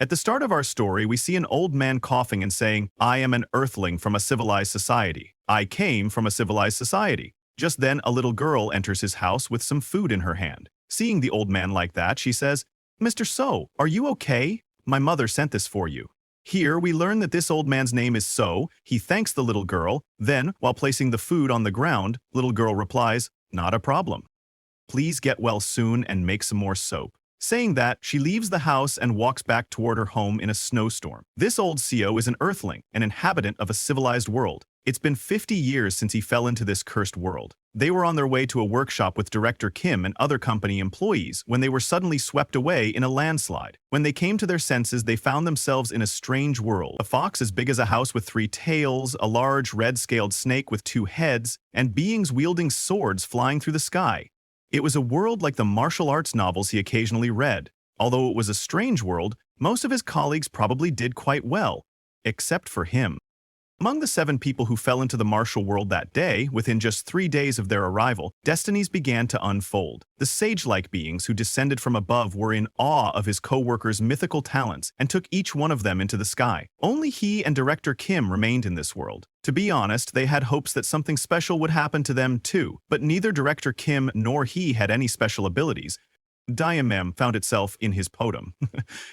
At the start of our story, we see an old man coughing and saying, "I am an earthling from a civilized society. I came from a civilized society." Just then, a little girl enters his house with some food in her hand. Seeing the old man like that, she says, "Mr. So, are you okay? My mother sent this for you." Here, we learn that this old man's name is So. He thanks the little girl. Then, while placing the food on the ground, little girl replies, "Not a problem. Please get well soon and make some more soap." Saying that, she leaves the house and walks back toward her home in a snowstorm. This old CO is an earthling, an inhabitant of a civilized world. It's been 50 years since he fell into this cursed world. They were on their way to a workshop with Director Kim and other company employees when they were suddenly swept away in a landslide. When they came to their senses, they found themselves in a strange world. A fox as big as a house with 3 tails, a large red-scaled snake with 2 heads, and beings wielding swords flying through the sky. It was a world like the martial arts novels he occasionally read. Although it was a strange world, most of his colleagues probably did quite well, except for him. Among the 7 people who fell into the martial world that day, within just 3 days of their arrival, destinies began to unfold. The sage-like beings who descended from above were in awe of his co-workers' mythical talents and took each one of them into the sky. Only he and Director Kim remained in this world. To be honest, they had hopes that something special would happen to them too, but neither Director Kim nor he had any special abilities. Diamam found itself in his podum,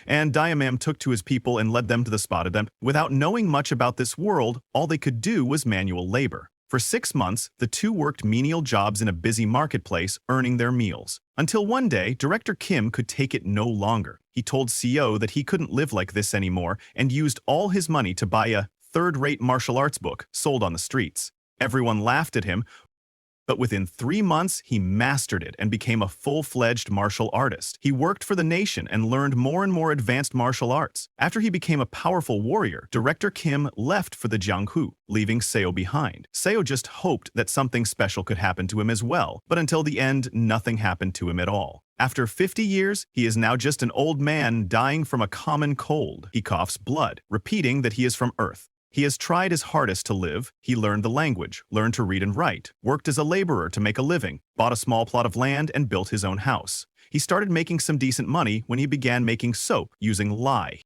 and Diamam took to his people and led them to the spot of them. Without knowing much about this world, all they could do was manual labor. For 6 months, the two worked menial jobs in a busy marketplace, earning their meals. Until one day, Director Kim could take it no longer. He told CO that he couldn't live like this anymore and used all his money to buy a third-rate martial arts book sold on the streets. Everyone laughed at him, but within 3 months, he mastered it and became a full-fledged martial artist. He worked for the nation and learned more and more advanced martial arts. After he became a powerful warrior, Director Kim left for the Jianghu, leaving Seo behind. Seo just hoped that something special could happen to him as well, but until the end, nothing happened to him at all. After 50 years, he is now just an old man dying from a common cold. He coughs blood, repeating that he is from Earth. He has tried his hardest to live. He learned the language, learned to read and write, worked as a laborer to make a living, bought a small plot of land, and built his own house. He started making some decent money when he began making soap using lye.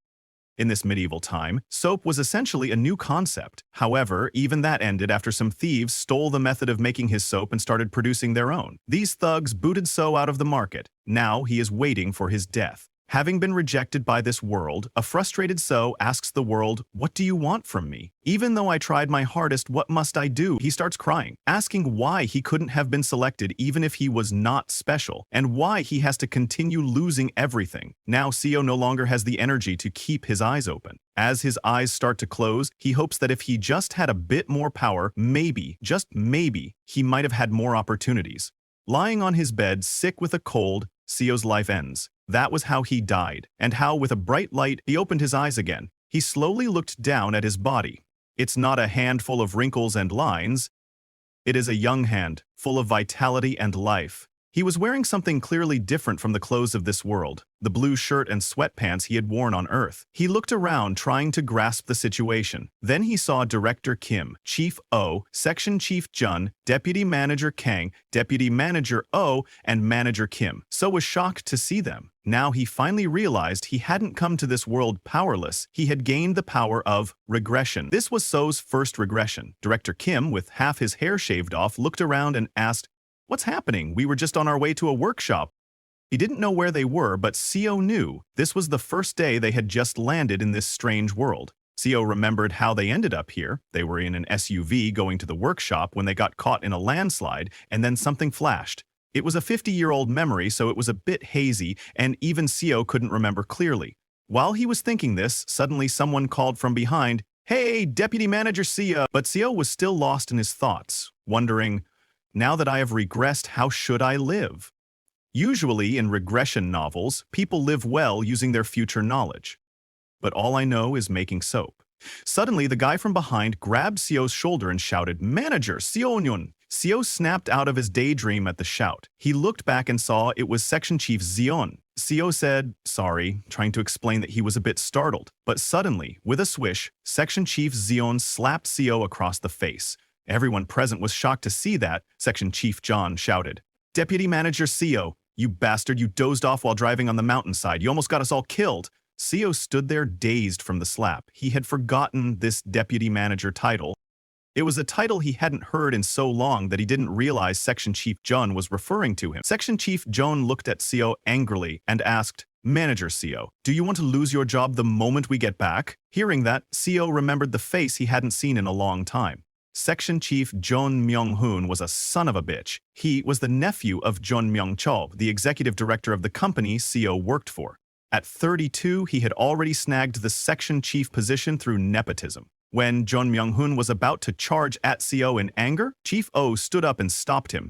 In this medieval time, soap was essentially a new concept. However, even that ended after some thieves stole the method of making his soap and started producing their own. These thugs booted So out of the market. Now he is waiting for his death. Having been rejected by this world, a frustrated So asks the world, "What do you want from me? Even though I tried my hardest, what must I do?" He starts crying, asking why he couldn't have been selected even if he was not special, and why he has to continue losing everything. Now CO no longer has the energy to keep his eyes open. As his eyes start to close, he hopes that if he just had a bit more power, maybe, just maybe, he might have had more opportunities. Lying on his bed, sick with a cold, CO's life ends. That was how he died, and how, with a bright light, he opened his eyes again. He slowly looked down at his body. It's not a hand full of wrinkles and lines. It is a young hand, full of vitality and life. He was wearing something clearly different from the clothes of this world, the blue shirt and sweatpants he had worn on Earth. He looked around, trying to grasp the situation. Then he saw Director Kim, Chief O, Section Chief Jun, Deputy Manager Kang, Deputy Manager O, and Manager Kim. So was shocked to see them. Now he finally realized he hadn't come to this world powerless. He had gained the power of regression. This was So's first regression. Director Kim, with half his hair shaved off, looked around and asked, "What's happening? We were just on our way to a workshop." He didn't know where they were, but CO knew. This was the first day they had just landed in this strange world. CO remembered how they ended up here. They were in an SUV going to the workshop when they got caught in a landslide, and then something flashed. It was a 50-year-old memory, so it was a bit hazy, and even CO couldn't remember clearly. While he was thinking this, suddenly someone called from behind, "Hey, Deputy Manager CO!" But CO was still lost in his thoughts, wondering, now that I have regressed, how should I live? Usually, in regression novels, people live well using their future knowledge. But all I know is making soap. Suddenly, the guy from behind grabbed CO's shoulder and shouted, "Manager, Seonyun!" CO snapped out of his daydream at the shout. He looked back and saw it was Section Chief Zeon. CO said, "Sorry," trying to explain that he was a bit startled. But suddenly, with a swish, Section Chief Zeon slapped CO across the face. Everyone present was shocked to see that. Section Chief John shouted, "Deputy Manager CO, you bastard, you dozed off while driving on the mountainside. You almost got us all killed." Seo stood there dazed from the slap. He had forgotten this deputy manager title. It was a title he hadn't heard in so long that he didn't realize Section Chief Jun was referring to him. Section Chief Jun looked at Seo angrily and asked, "Manager Seo, do you want to lose your job the moment we get back?" Hearing that, Seo remembered the face he hadn't seen in a long time. Section Chief John Myung-hoon was a son of a bitch. He was the nephew of John Myung-chol, the executive director of the company Seo worked for. At 32, he had already snagged the section chief position through nepotism. When John Myung-hoon was about to charge at Seo in anger, Chief Oh stood up and stopped him.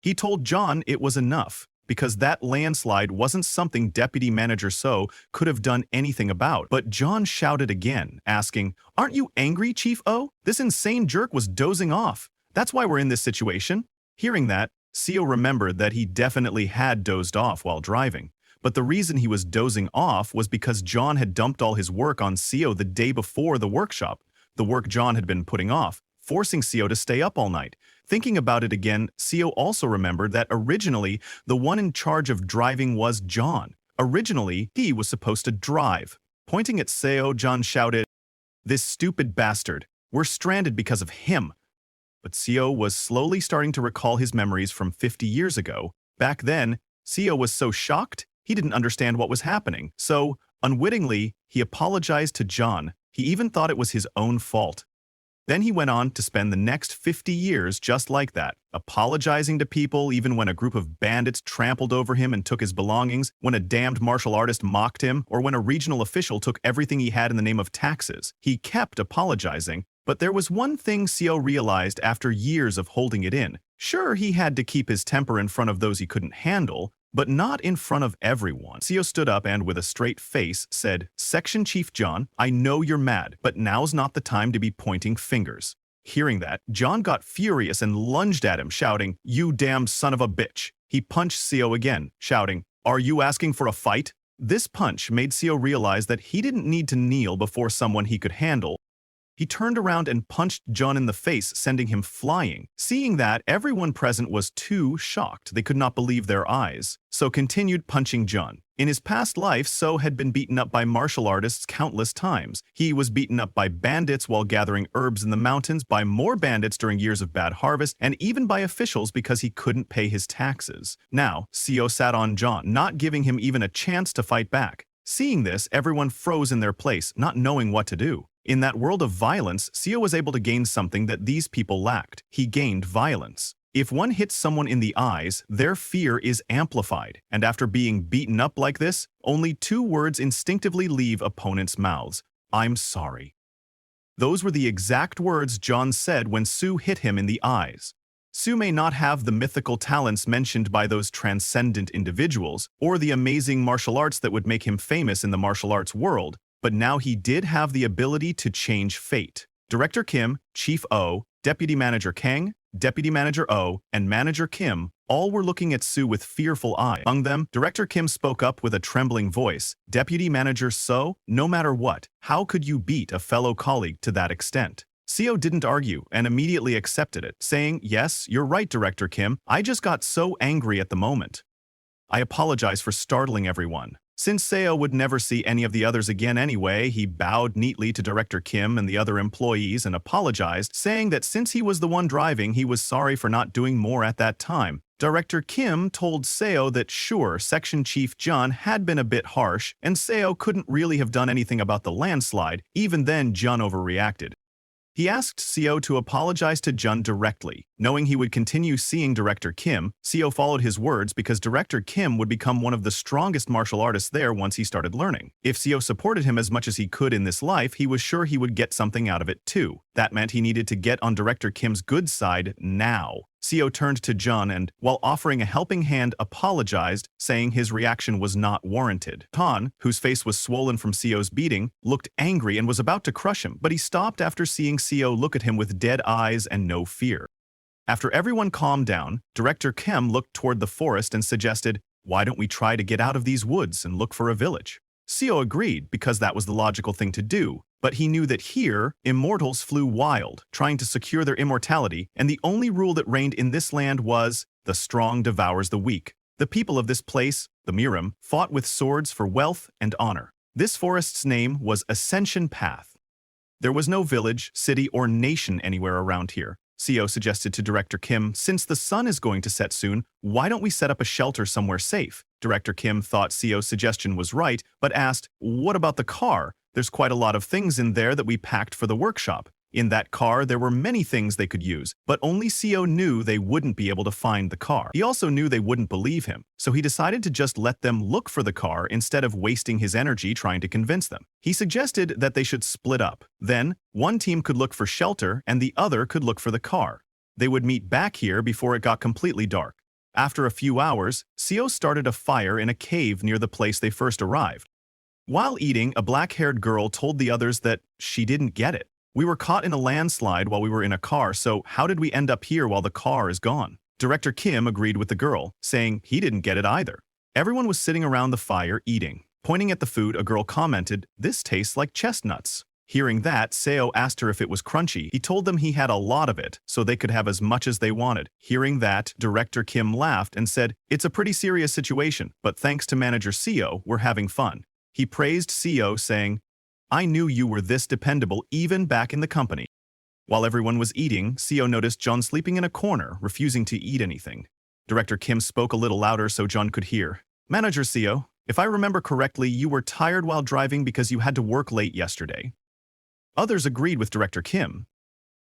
He told John it was enough, because that landslide wasn't something Deputy Manager Seo could have done anything about. But John shouted again, asking, "Aren't you angry, Chief Oh? This insane jerk was dozing off. That's why we're in this situation." Hearing that, Seo remembered that he definitely had dozed off while driving. But the reason he was dozing off was because John had dumped all his work on Seo the day before the workshop, the work John had been putting off, forcing Seo to stay up all night. Thinking about it again, Seo also remembered that originally the one in charge of driving was John. Originally, he was supposed to drive. Pointing at Seo, John shouted, "This stupid bastard. We're stranded because of him." But Seo was slowly starting to recall his memories from 50 years ago. Back then, Seo was so shocked, he didn't understand what was happening. So, unwittingly, he apologized to John. He even thought it was his own fault. Then he went on to spend the next 50 years just like that, apologizing to people even when a group of bandits trampled over him and took his belongings, when a damned martial artist mocked him, or when a regional official took everything he had in the name of taxes. He kept apologizing, but there was one thing Seo realized after years of holding it in. Sure, he had to keep his temper in front of those he couldn't handle, but not in front of everyone. Seo stood up and, with a straight face, said, "Section Chief John, I know you're mad, but now's not the time to be pointing fingers." Hearing that, John got furious and lunged at him, shouting, "You damn son of a bitch." He punched Seo again, shouting, "Are you asking for a fight?" This punch made Seo realize that he didn't need to kneel before someone he could handle. He turned around and punched John in the face, sending him flying. Seeing that, everyone present was too shocked. They could not believe their eyes. So continued punching John. In his past life, Seo had been beaten up by martial artists countless times. He was beaten up by bandits while gathering herbs in the mountains, by more bandits during years of bad harvest, and even by officials because he couldn't pay his taxes. Now, Seo sat on John, not giving him even a chance to fight back. Seeing this, everyone froze in their place, not knowing what to do. In that world of violence, Seo was able to gain something that these people lacked. He gained violence. If one hits someone in the eyes, their fear is amplified, and after being beaten up like this, only 2 words instinctively leave opponents' mouths: "I'm sorry." Those were the exact words John said when Sue hit him in the eyes. Sue may not have the mythical talents mentioned by those transcendent individuals, or the amazing martial arts that would make him famous in the martial arts world, but now he did have the ability to change fate. Director Kim, Chief Oh, Deputy Manager Kang, Deputy Manager Oh, and Manager Kim all were looking at Sue with fearful eyes. Among them, Director Kim spoke up with a trembling voice, "Deputy Manager Seo, no matter what, how could you beat a fellow colleague to that extent?" Seo didn't argue and immediately accepted it, saying, "Yes, you're right, Director Kim. I just got so angry at the moment. I apologize for startling everyone." Since Seo would never see any of the others again anyway, he bowed neatly to Director Kim and the other employees and apologized, saying that since he was the one driving, he was sorry for not doing more at that time. Director Kim told Seo that sure, Section Chief Jun had been a bit harsh, and Seo couldn't really have done anything about the landslide. Even then, Jun overreacted. He asked Seo to apologize to Jun directly. Knowing he would continue seeing Director Kim, Seo followed his words because Director Kim would become one of the strongest martial artists there once he started learning. If Seo supported him as much as he could in this life, he was sure he would get something out of it too. That meant he needed to get on Director Kim's good side now. Seo turned to Jun and, while offering a helping hand, apologized, saying his reaction was not warranted. Han, whose face was swollen from Seo's beating, looked angry and was about to crush him, but he stopped after seeing Seo look at him with dead eyes and no fear. After everyone calmed down, Director Kim looked toward the forest and suggested, "Why don't we try to get out of these woods and look for a village?" Seo agreed because that was the logical thing to do, but he knew that here, immortals flew wild, trying to secure their immortality, and the only rule that reigned in this land was, "The strong devours the weak." The people of this place, the Miram, fought with swords for wealth and honor. This forest's name was Ascension Path. There was no village, city, or nation anywhere around here. CO suggested to Director Kim, since the sun is going to set soon, why don't we set up a shelter somewhere safe? Director Kim thought CO's suggestion was right, but asked, what about the car? There's quite a lot of things in there that we packed for the workshop. In that car, there were many things they could use, but only CO knew they wouldn't be able to find the car. He also knew they wouldn't believe him, so he decided to just let them look for the car instead of wasting his energy trying to convince them. He suggested that they should split up. Then, one team could look for shelter and the other could look for the car. They would meet back here before it got completely dark. After a few hours, CO started a fire in a cave near the place they first arrived. While eating, a black-haired girl told the others that she didn't get it. We were caught in a landslide while we were in a car, so how did we end up here while the car is gone? Director Kim agreed with the girl, saying he didn't get it either. Everyone was sitting around the fire eating. Pointing at the food, a girl commented, "This tastes like chestnuts." Hearing that, Seo asked her if it was crunchy. He told them he had a lot of it, so they could have as much as they wanted. Hearing that, Director Kim laughed and said, "It's a pretty serious situation, but thanks to Manager Seo, we're having fun." He praised Seo, saying, "I knew you were this dependable even back in the company." While everyone was eating, Seo noticed John sleeping in a corner, refusing to eat anything. Director Kim spoke a little louder so John could hear. "Manager Seo, if I remember correctly, you were tired while driving because you had to work late yesterday." Others agreed with Director Kim.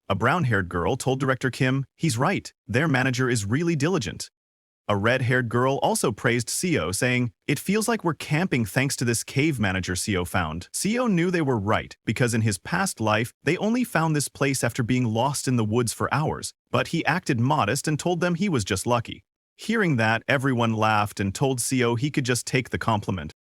A brown-haired girl told Director Kim, "He's right, their manager is really diligent." A red-haired girl also praised Seo, saying, "It feels like we're camping thanks to this cave manager Seo found." Seo knew they were right, because in his past life, they only found this place after being lost in the woods for hours, but he acted modest and told them he was just lucky. Hearing that, everyone laughed and told Seo he could just take the compliment.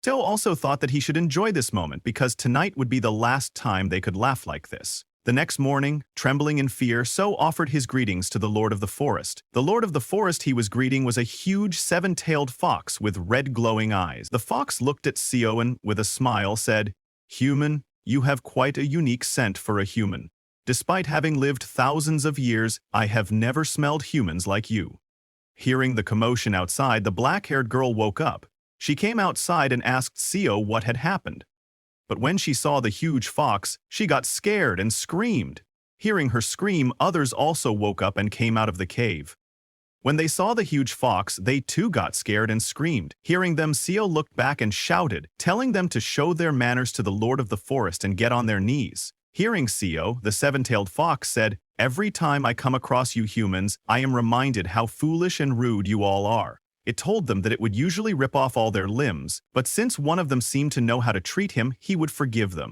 Seo also thought that he should enjoy this moment because tonight would be the last time they could laugh like this. The next morning, trembling in fear, Seo offered his greetings to the Lord of the Forest. The Lord of the Forest he was greeting was a huge seven-tailed fox with red glowing eyes. The fox looked at Seo and, with a smile, said, "Human, you have quite a unique scent for a human. Despite having lived thousands of years, I have never smelled humans like you." Hearing the commotion outside, the black-haired girl woke up. She came outside and asked Seo what had happened. But when she saw the huge fox, she got scared and screamed. Hearing her scream, others also woke up and came out of the cave. When they saw the huge fox, they too got scared and screamed. Hearing them, Seo looked back and shouted, telling them to show their manners to the Lord of the Forest and get on their knees. Hearing Seo, the seven-tailed fox said, "Every time I come across you humans, I am reminded how foolish and rude you all are." It told them that it would usually rip off all their limbs, but since one of them seemed to know how to treat him, he would forgive them.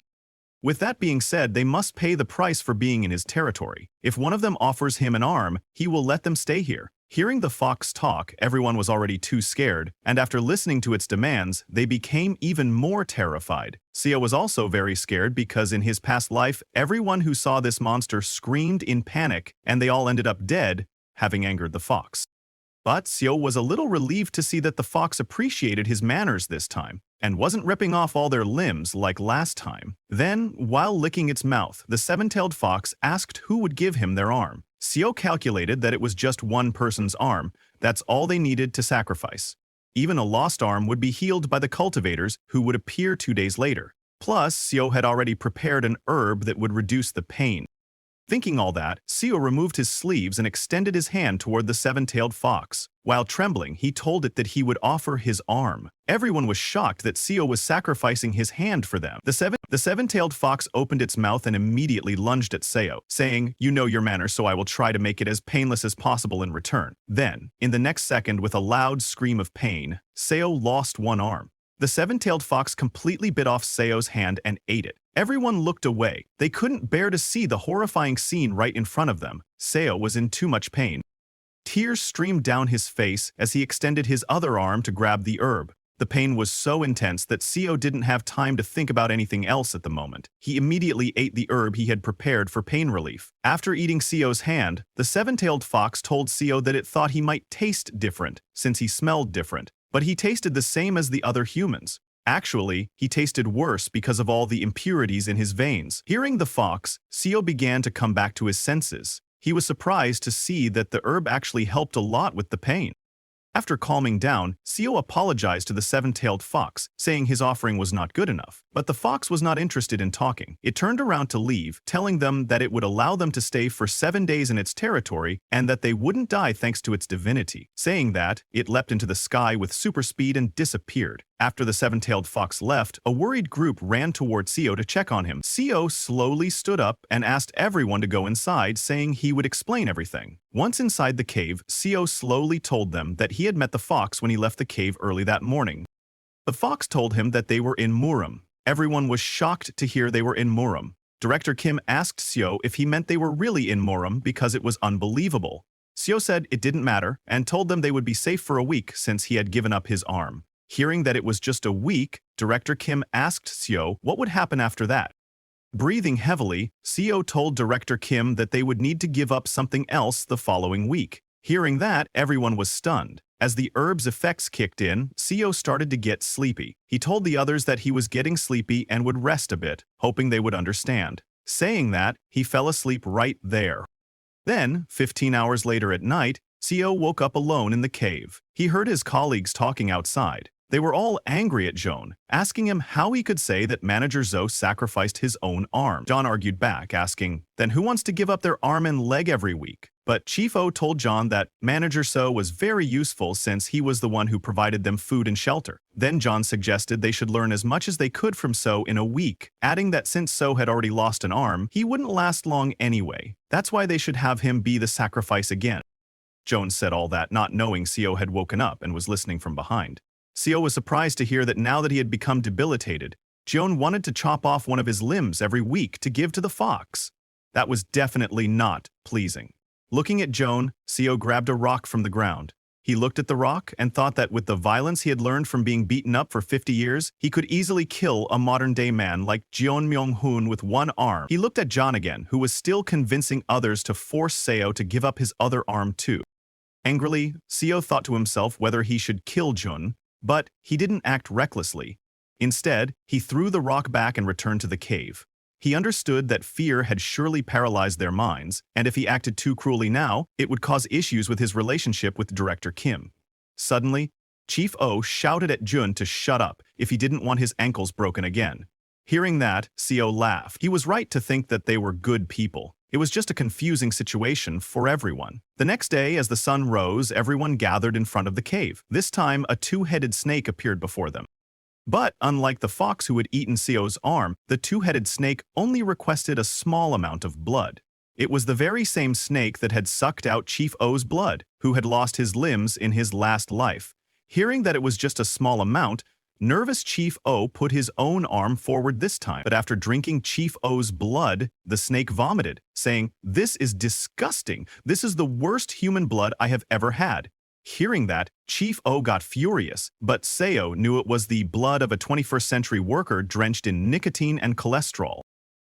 With that being said, they must pay the price for being in his territory. If one of them offers him an arm, he will let them stay here. Hearing the fox talk, everyone was already too scared, and after listening to its demands, they became even more terrified. Seo was also very scared because in his past life, everyone who saw this monster screamed in panic, and they all ended up dead, having angered the fox. But Seo was a little relieved to see that the fox appreciated his manners this time, and wasn't ripping off all their limbs like last time. Then, while licking its mouth, the seven-tailed fox asked who would give him their arm. Seo calculated that it was just one person's arm. That's all they needed to sacrifice. Even a lost arm would be healed by the cultivators, who would appear 2 days later. Plus, Seo had already prepared an herb that would reduce the pain. Thinking all that, Seo removed his sleeves and extended his hand toward the seven-tailed fox. While trembling, he told it that he would offer his arm. Everyone was shocked that Seo was sacrificing his hand for them. The seven-tailed fox opened its mouth and immediately lunged at Seo, saying, "You know your manners, so I will try to make it as painless as possible in return." Then, in the next second, with a loud scream of pain, Seo lost one arm. The seven-tailed fox completely bit off Seo's hand and ate it. Everyone looked away. They couldn't bear to see the horrifying scene right in front of them. Seo was in too much pain. Tears streamed down his face as he extended his other arm to grab the herb. The pain was so intense that Seo didn't have time to think about anything else at the moment. He immediately ate the herb he had prepared for pain relief. After eating Seo's hand, the seven-tailed fox told Seo that it thought he might taste different, since he smelled different. But he tasted the same as the other humans. Actually, he tasted worse because of all the impurities in his veins. Hearing the fox, Seo began to come back to his senses. He was surprised to see that the herb actually helped a lot with the pain. After calming down, Seo apologized to the seven-tailed fox, saying his offering was not good enough. But the fox was not interested in talking. It turned around to leave, telling them that it would allow them to stay for 7 days in its territory and that they wouldn't die thanks to its divinity. Saying that, it leapt into the sky with super speed and disappeared. After the seven-tailed fox left, a worried group ran toward Seo to check on him. Seo slowly stood up and asked everyone to go inside, saying he would explain everything. Once inside the cave, Seo slowly told them that he had met the fox when he left the cave early that morning. The fox told him that they were in Muram. Everyone was shocked to hear they were in Muram. Director Kim asked Seo if he meant they were really in Muram because it was unbelievable. Seo said it didn't matter and told them they would be safe for a week since he had given up his arm. Hearing that it was just a week, Director Kim asked Seo what would happen after that. Breathing heavily, Seo told Director Kim that they would need to give up something else the following week. Hearing that, everyone was stunned. As the herb's effects kicked in, Seo started to get sleepy. He told the others that he was getting sleepy and would rest a bit, hoping they would understand. Saying that, he fell asleep right there. Then, 15 hours later at night, Seo woke up alone in the cave. He heard his colleagues talking outside. They were all angry at John, asking him how he could say that Manager Zoe sacrificed his own arm. John argued back, asking, then who wants to give up their arm and leg every week? But Chief O told John that Manager So was very useful since he was the one who provided them food and shelter. Then John suggested they should learn as much as they could from So in a week, adding that since So had already lost an arm, he wouldn't last long anyway. That's why they should have him be the sacrifice again. Joan said all that, not knowing Seo had woken up and was listening from behind. Seo was surprised to hear that now that he had become debilitated, Joan wanted to chop off one of his limbs every week to give to the fox. That was definitely not pleasing. Looking at Joan, Seo grabbed a rock from the ground. He looked at the rock and thought that with the violence he had learned from being beaten up for 50 years, he could easily kill a modern-day man like Jeon Myung-hoon with one arm. He looked at John again, who was still convincing others to force Seo to give up his other arm too. Angrily, Seo thought to himself whether he should kill Jun, but he didn't act recklessly. Instead, he threw the rock back and returned to the cave. He understood that fear had surely paralyzed their minds, and if he acted too cruelly now, it would cause issues with his relationship with Director Kim. Suddenly, Chief O shouted at Jun to shut up if he didn't want his ankles broken again. Hearing that, Seo laughed. He was right to think that they were good people. It was just a confusing situation for everyone. The next day, as the sun rose, everyone gathered in front of the cave. This time, a two-headed snake appeared before them. But, unlike the fox who had eaten Seo's arm, the two-headed snake only requested a small amount of blood. It was the very same snake that had sucked out Chief O's blood, who had lost his limbs in his last life. Hearing that it was just a small amount, nervous Chief O put his own arm forward this time, but after drinking Chief O's blood, the snake vomited, saying, "This is disgusting. This is the worst human blood I have ever had." Hearing that, Chief O got furious, but Seo knew it was the blood of a 21st century worker drenched in nicotine and cholesterol.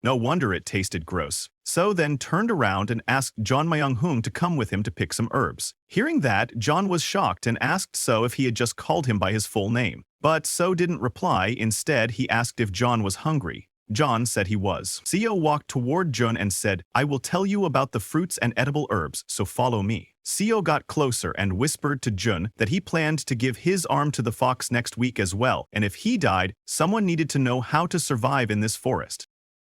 No wonder it tasted gross. So then turned around and asked John Myung-hoon to come with him to pick some herbs. Hearing that, John was shocked and asked So if he had just called him by his full name. But So didn't reply. Instead, he asked if John was hungry. John said he was. Seo walked toward Jun and said, "I will tell you about the fruits and edible herbs, so follow me." Seo got closer and whispered to Jun that he planned to give his arm to the fox next week as well, and if he died, someone needed to know how to survive in this forest.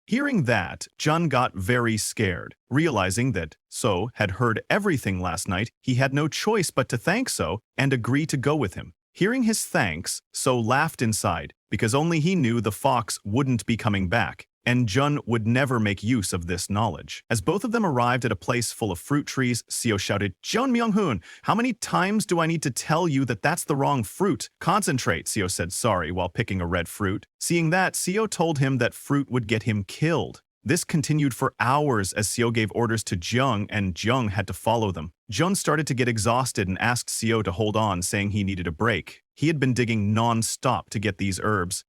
Hearing that, Jun got very scared. Realizing that So had heard everything last night, he had no choice but to thank So and agree to go with him. Hearing his thanks, So laughed inside, because only he knew the fox wouldn't be coming back, and Jun would never make use of this knowledge. As both of them arrived at a place full of fruit trees, Seo shouted, "Jeon Myung-hoon, how many times do I need to tell you that that's the wrong fruit?" "Concentrate," Seo said sorry while picking a red fruit. Seeing that, Seo told him that fruit would get him killed. This continued for hours as Seo gave orders to Jung, and Jung had to follow them. Jun started to get exhausted and asked Seo to hold on, saying he needed a break. He had been digging non-stop to get these herbs.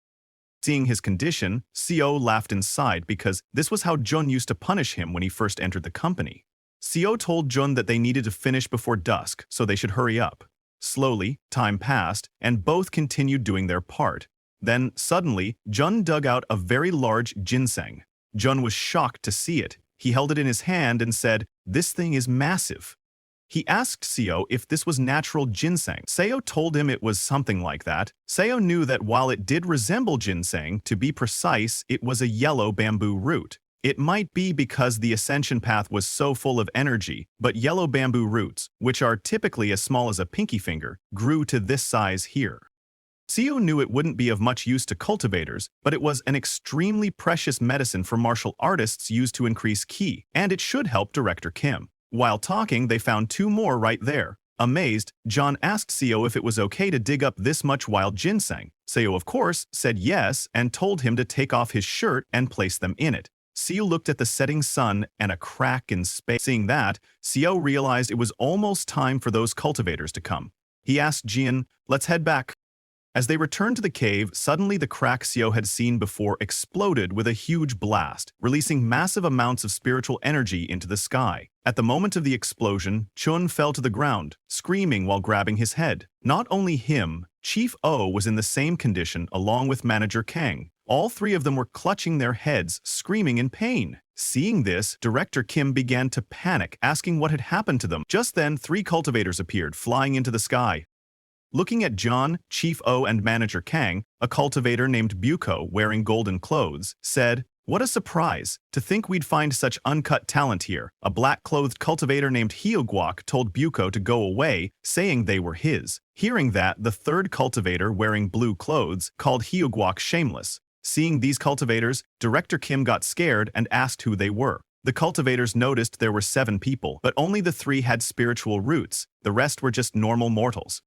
Seeing his condition, Seo laughed inside because this was how Jun used to punish him when he first entered the company. Seo told Jun that they needed to finish before dusk, so they should hurry up. Slowly, time passed, and both continued doing their part. Then, suddenly, Jun dug out a very large ginseng. Jun was shocked to see it. He held it in his hand and said, "This thing is massive." He asked Seo if this was natural ginseng. Seo told him it was something like that. Seo knew that while it did resemble ginseng, to be precise, it was a yellow bamboo root. It might be because the ascension path was so full of energy, but yellow bamboo roots, which are typically as small as a pinky finger, grew to this size here. Seo knew it wouldn't be of much use to cultivators, but it was an extremely precious medicine for martial artists used to increase ki, and it should help Director Kim. While talking, they found two more right there. Amazed, John asked Seo if it was okay to dig up this much wild ginseng. Seo, of course, said yes and told him to take off his shirt and place them in it. Seo looked at the setting sun and a crack in space. Seeing that, Seo realized it was almost time for those cultivators to come. He asked Jian, "Let's head back." As they returned to the cave, suddenly the crack Seo had seen before exploded with a huge blast, releasing massive amounts of spiritual energy into the sky. At the moment of the explosion, Chun fell to the ground, screaming while grabbing his head. Not only him, Chief O was in the same condition along with Manager Kang. All three of them were clutching their heads, screaming in pain. Seeing this, Director Kim began to panic, asking what had happened to them. Just then, three cultivators appeared, flying into the sky. Looking at John, Chief O, and Manager Kang, a cultivator named Buko wearing golden clothes, said, "What a surprise! To think we'd find such uncut talent here." A black-clothed cultivator named Hyogwok told Buko to go away, saying they were his. Hearing that, the third cultivator wearing blue clothes called Hyogwok shameless. Seeing these cultivators, Director Kim got scared and asked who they were. The cultivators noticed there were 7 people, but only the 3 had spiritual roots. The rest were just normal mortals.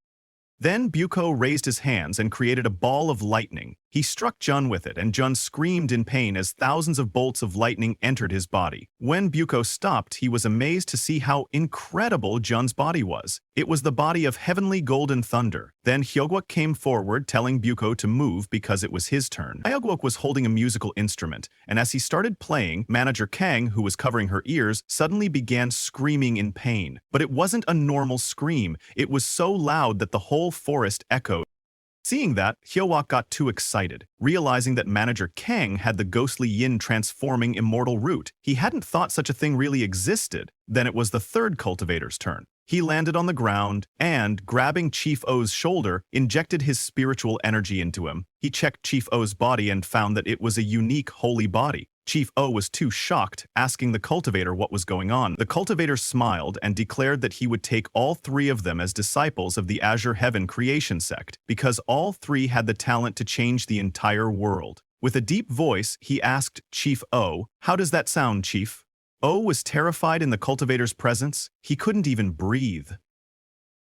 Then Buko raised his hands and created a ball of lightning. He struck Jun with it, and Jun screamed in pain as thousands of bolts of lightning entered his body. When Buko stopped, he was amazed to see how incredible Jun's body was. It was the body of heavenly golden thunder. Then Hyogwok came forward, telling Buko to move because it was his turn. Hyogwok was holding a musical instrument, and as he started playing, Manager Kang, who was covering her ears, suddenly began screaming in pain. But it wasn't a normal scream. It was so loud that the whole forest echoed. Seeing that, Hyowok got too excited, realizing that Manager Kang had the ghostly yin transforming immortal root. He hadn't thought such a thing really existed. Then it was the third cultivator's turn. He landed on the ground and, grabbing Chief O's shoulder, injected his spiritual energy into him. He checked Chief O's body and found that it was a unique holy body. Chief O was too shocked, asking the cultivator what was going on. The cultivator smiled and declared that he would take all 3 of them as disciples of the Azure Heaven creation sect, because all 3 had the talent to change the entire world. With a deep voice, he asked Chief O, "How does that sound, Chief?" O was terrified in the cultivator's presence. He couldn't even breathe.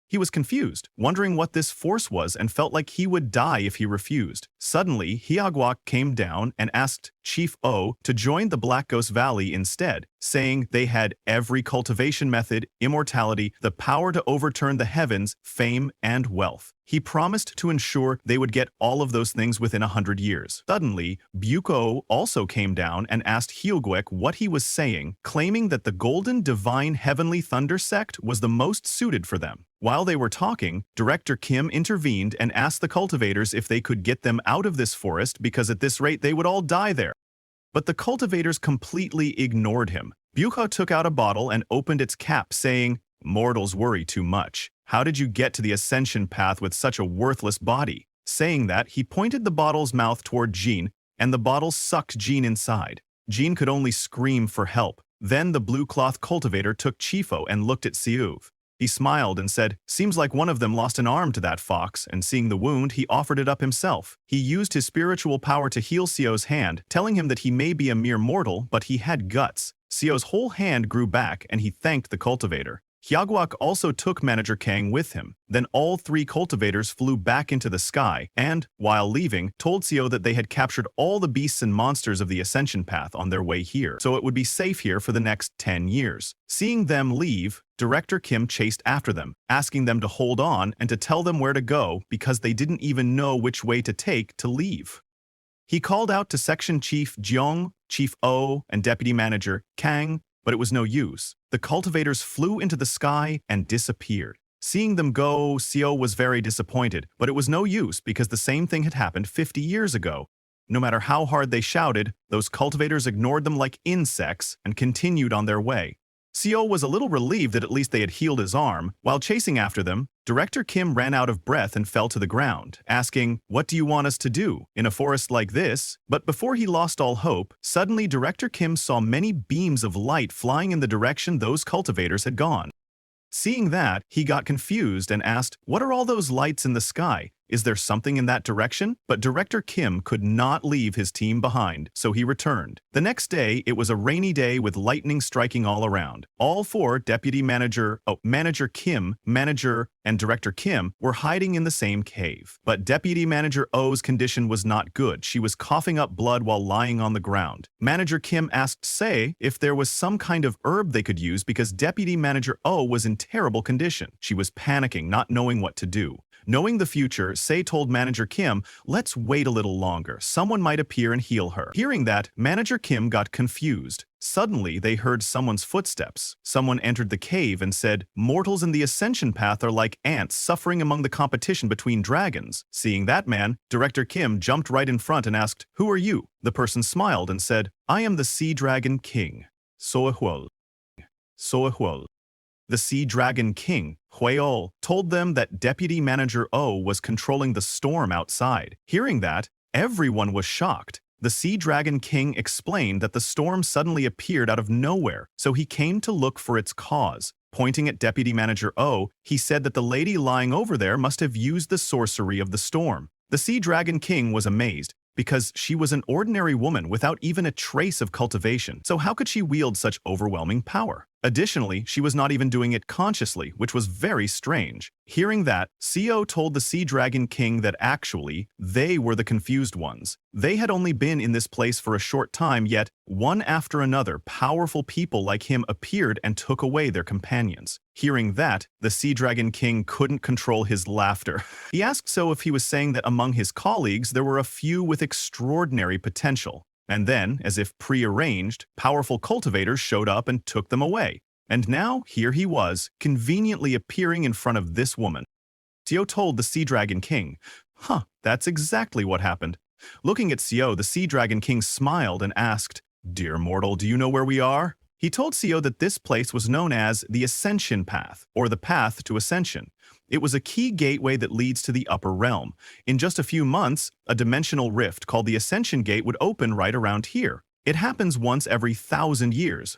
He was confused, wondering what this force was and felt like he would die if he refused. Suddenly, Hyogwok came down and asked Chief O to join the Black Ghost Valley instead, saying they had every cultivation method, immortality, the power to overturn the heavens, fame, and wealth. He promised to ensure they would get all of those things within 100 years. Suddenly, Buko also came down and asked Hyogwek what he was saying, claiming that the Golden Divine Heavenly Thunder sect was the most suited for them. While they were talking, Director Kim intervened and asked the cultivators if they could get them out of this forest because at this rate they would all die there. But the cultivators completely ignored him. Buko took out a bottle and opened its cap, saying, "Mortals worry too much. How did you get to the ascension path with such a worthless body?" Saying that, he pointed the bottle's mouth toward Jean, and the bottle sucked Jean inside. Jean could only scream for help. Then the blue cloth cultivator took Chifo and looked at Siuv. He smiled and said, "Seems like one of them lost an arm to that fox," and seeing the wound, he offered it up himself. He used his spiritual power to heal Sio's hand, telling him that he may be a mere mortal, but he had guts. Sio's whole hand grew back, and he thanked the cultivator. Hyogwok also took Manager Kang with him. Then all 3 cultivators flew back into the sky and, while leaving, told Seo that they had captured all the beasts and monsters of the Ascension Path on their way here, so it would be safe here for the next 10 years. Seeing them leave, Director Kim chased after them, asking them to hold on and to tell them where to go because they didn't even know which way to take to leave. He called out to Section Chief Jeong, Chief O, and Deputy Manager Kang, but it was no use. The cultivators flew into the sky and disappeared. Seeing them go, Seo was very disappointed, but it was no use because the same thing had happened 50 years ago. No matter how hard they shouted, those cultivators ignored them like insects and continued on their way. Seo was a little relieved that at least they had healed his arm. While chasing after them, Director Kim ran out of breath and fell to the ground, asking, "What do you want us to do in a forest like this?" But before he lost all hope, suddenly Director Kim saw many beams of light flying in the direction those cultivators had gone. Seeing that, he got confused and asked, "What are all those lights in the sky? Is there something in that direction?" But Director Kim could not leave his team behind, so he returned. The next day, it was a rainy day with lightning striking all around. All four Manager Kim, Manager, and Director Kim were hiding in the same cave. But Deputy Manager O's condition was not good. She was coughing up blood while lying on the ground. Manager Kim asked Se if there was some kind of herb they could use because Deputy Manager O was in terrible condition. She was panicking, not knowing what to do. Knowing the future, Se told Manager Kim, "Let's wait a little longer. Someone might appear and heal her." Hearing that, Manager Kim got confused. Suddenly, they heard someone's footsteps. Someone entered the cave and said, "Mortals in the Ascension Path are like ants suffering among the competition between dragons." Seeing that man, Director Kim jumped right in front and asked, "Who are you?" The person smiled and said, "I am the Sea Dragon King, Soehuol." Soehuol. The Sea Dragon King, Hueol, told them that Deputy Manager O was controlling the storm outside. Hearing that, everyone was shocked. The Sea Dragon King explained that the storm suddenly appeared out of nowhere, so he came to look for its cause. Pointing at Deputy Manager O, he said that the lady lying over there must have used the sorcery of the storm. The Sea Dragon King was amazed, because she was an ordinary woman without even a trace of cultivation, so how could she wield such overwhelming power? Additionally, she was not even doing it consciously, which was very strange. Hearing that, Seo told the Sea Dragon King that actually, they were the confused ones. They had only been in this place for a short time, yet, one after another, powerful people like him appeared and took away their companions. Hearing that, the Sea Dragon King couldn't control his laughter. He asked So if he was saying that among his colleagues there were a few with extraordinary potential. And then, as if prearranged, powerful cultivators showed up and took them away. And now, here he was, conveniently appearing in front of this woman. Seo told the Sea Dragon King, that's exactly what happened." Looking at Seo, the Sea Dragon King smiled and asked, "Dear mortal, do you know where we are?" He told Seo that this place was known as the Ascension Path, or the Path to Ascension. It was a key gateway that leads to the upper realm. In just a few months, a dimensional rift called the Ascension Gate would open right around here. It happens once every 1,000 years.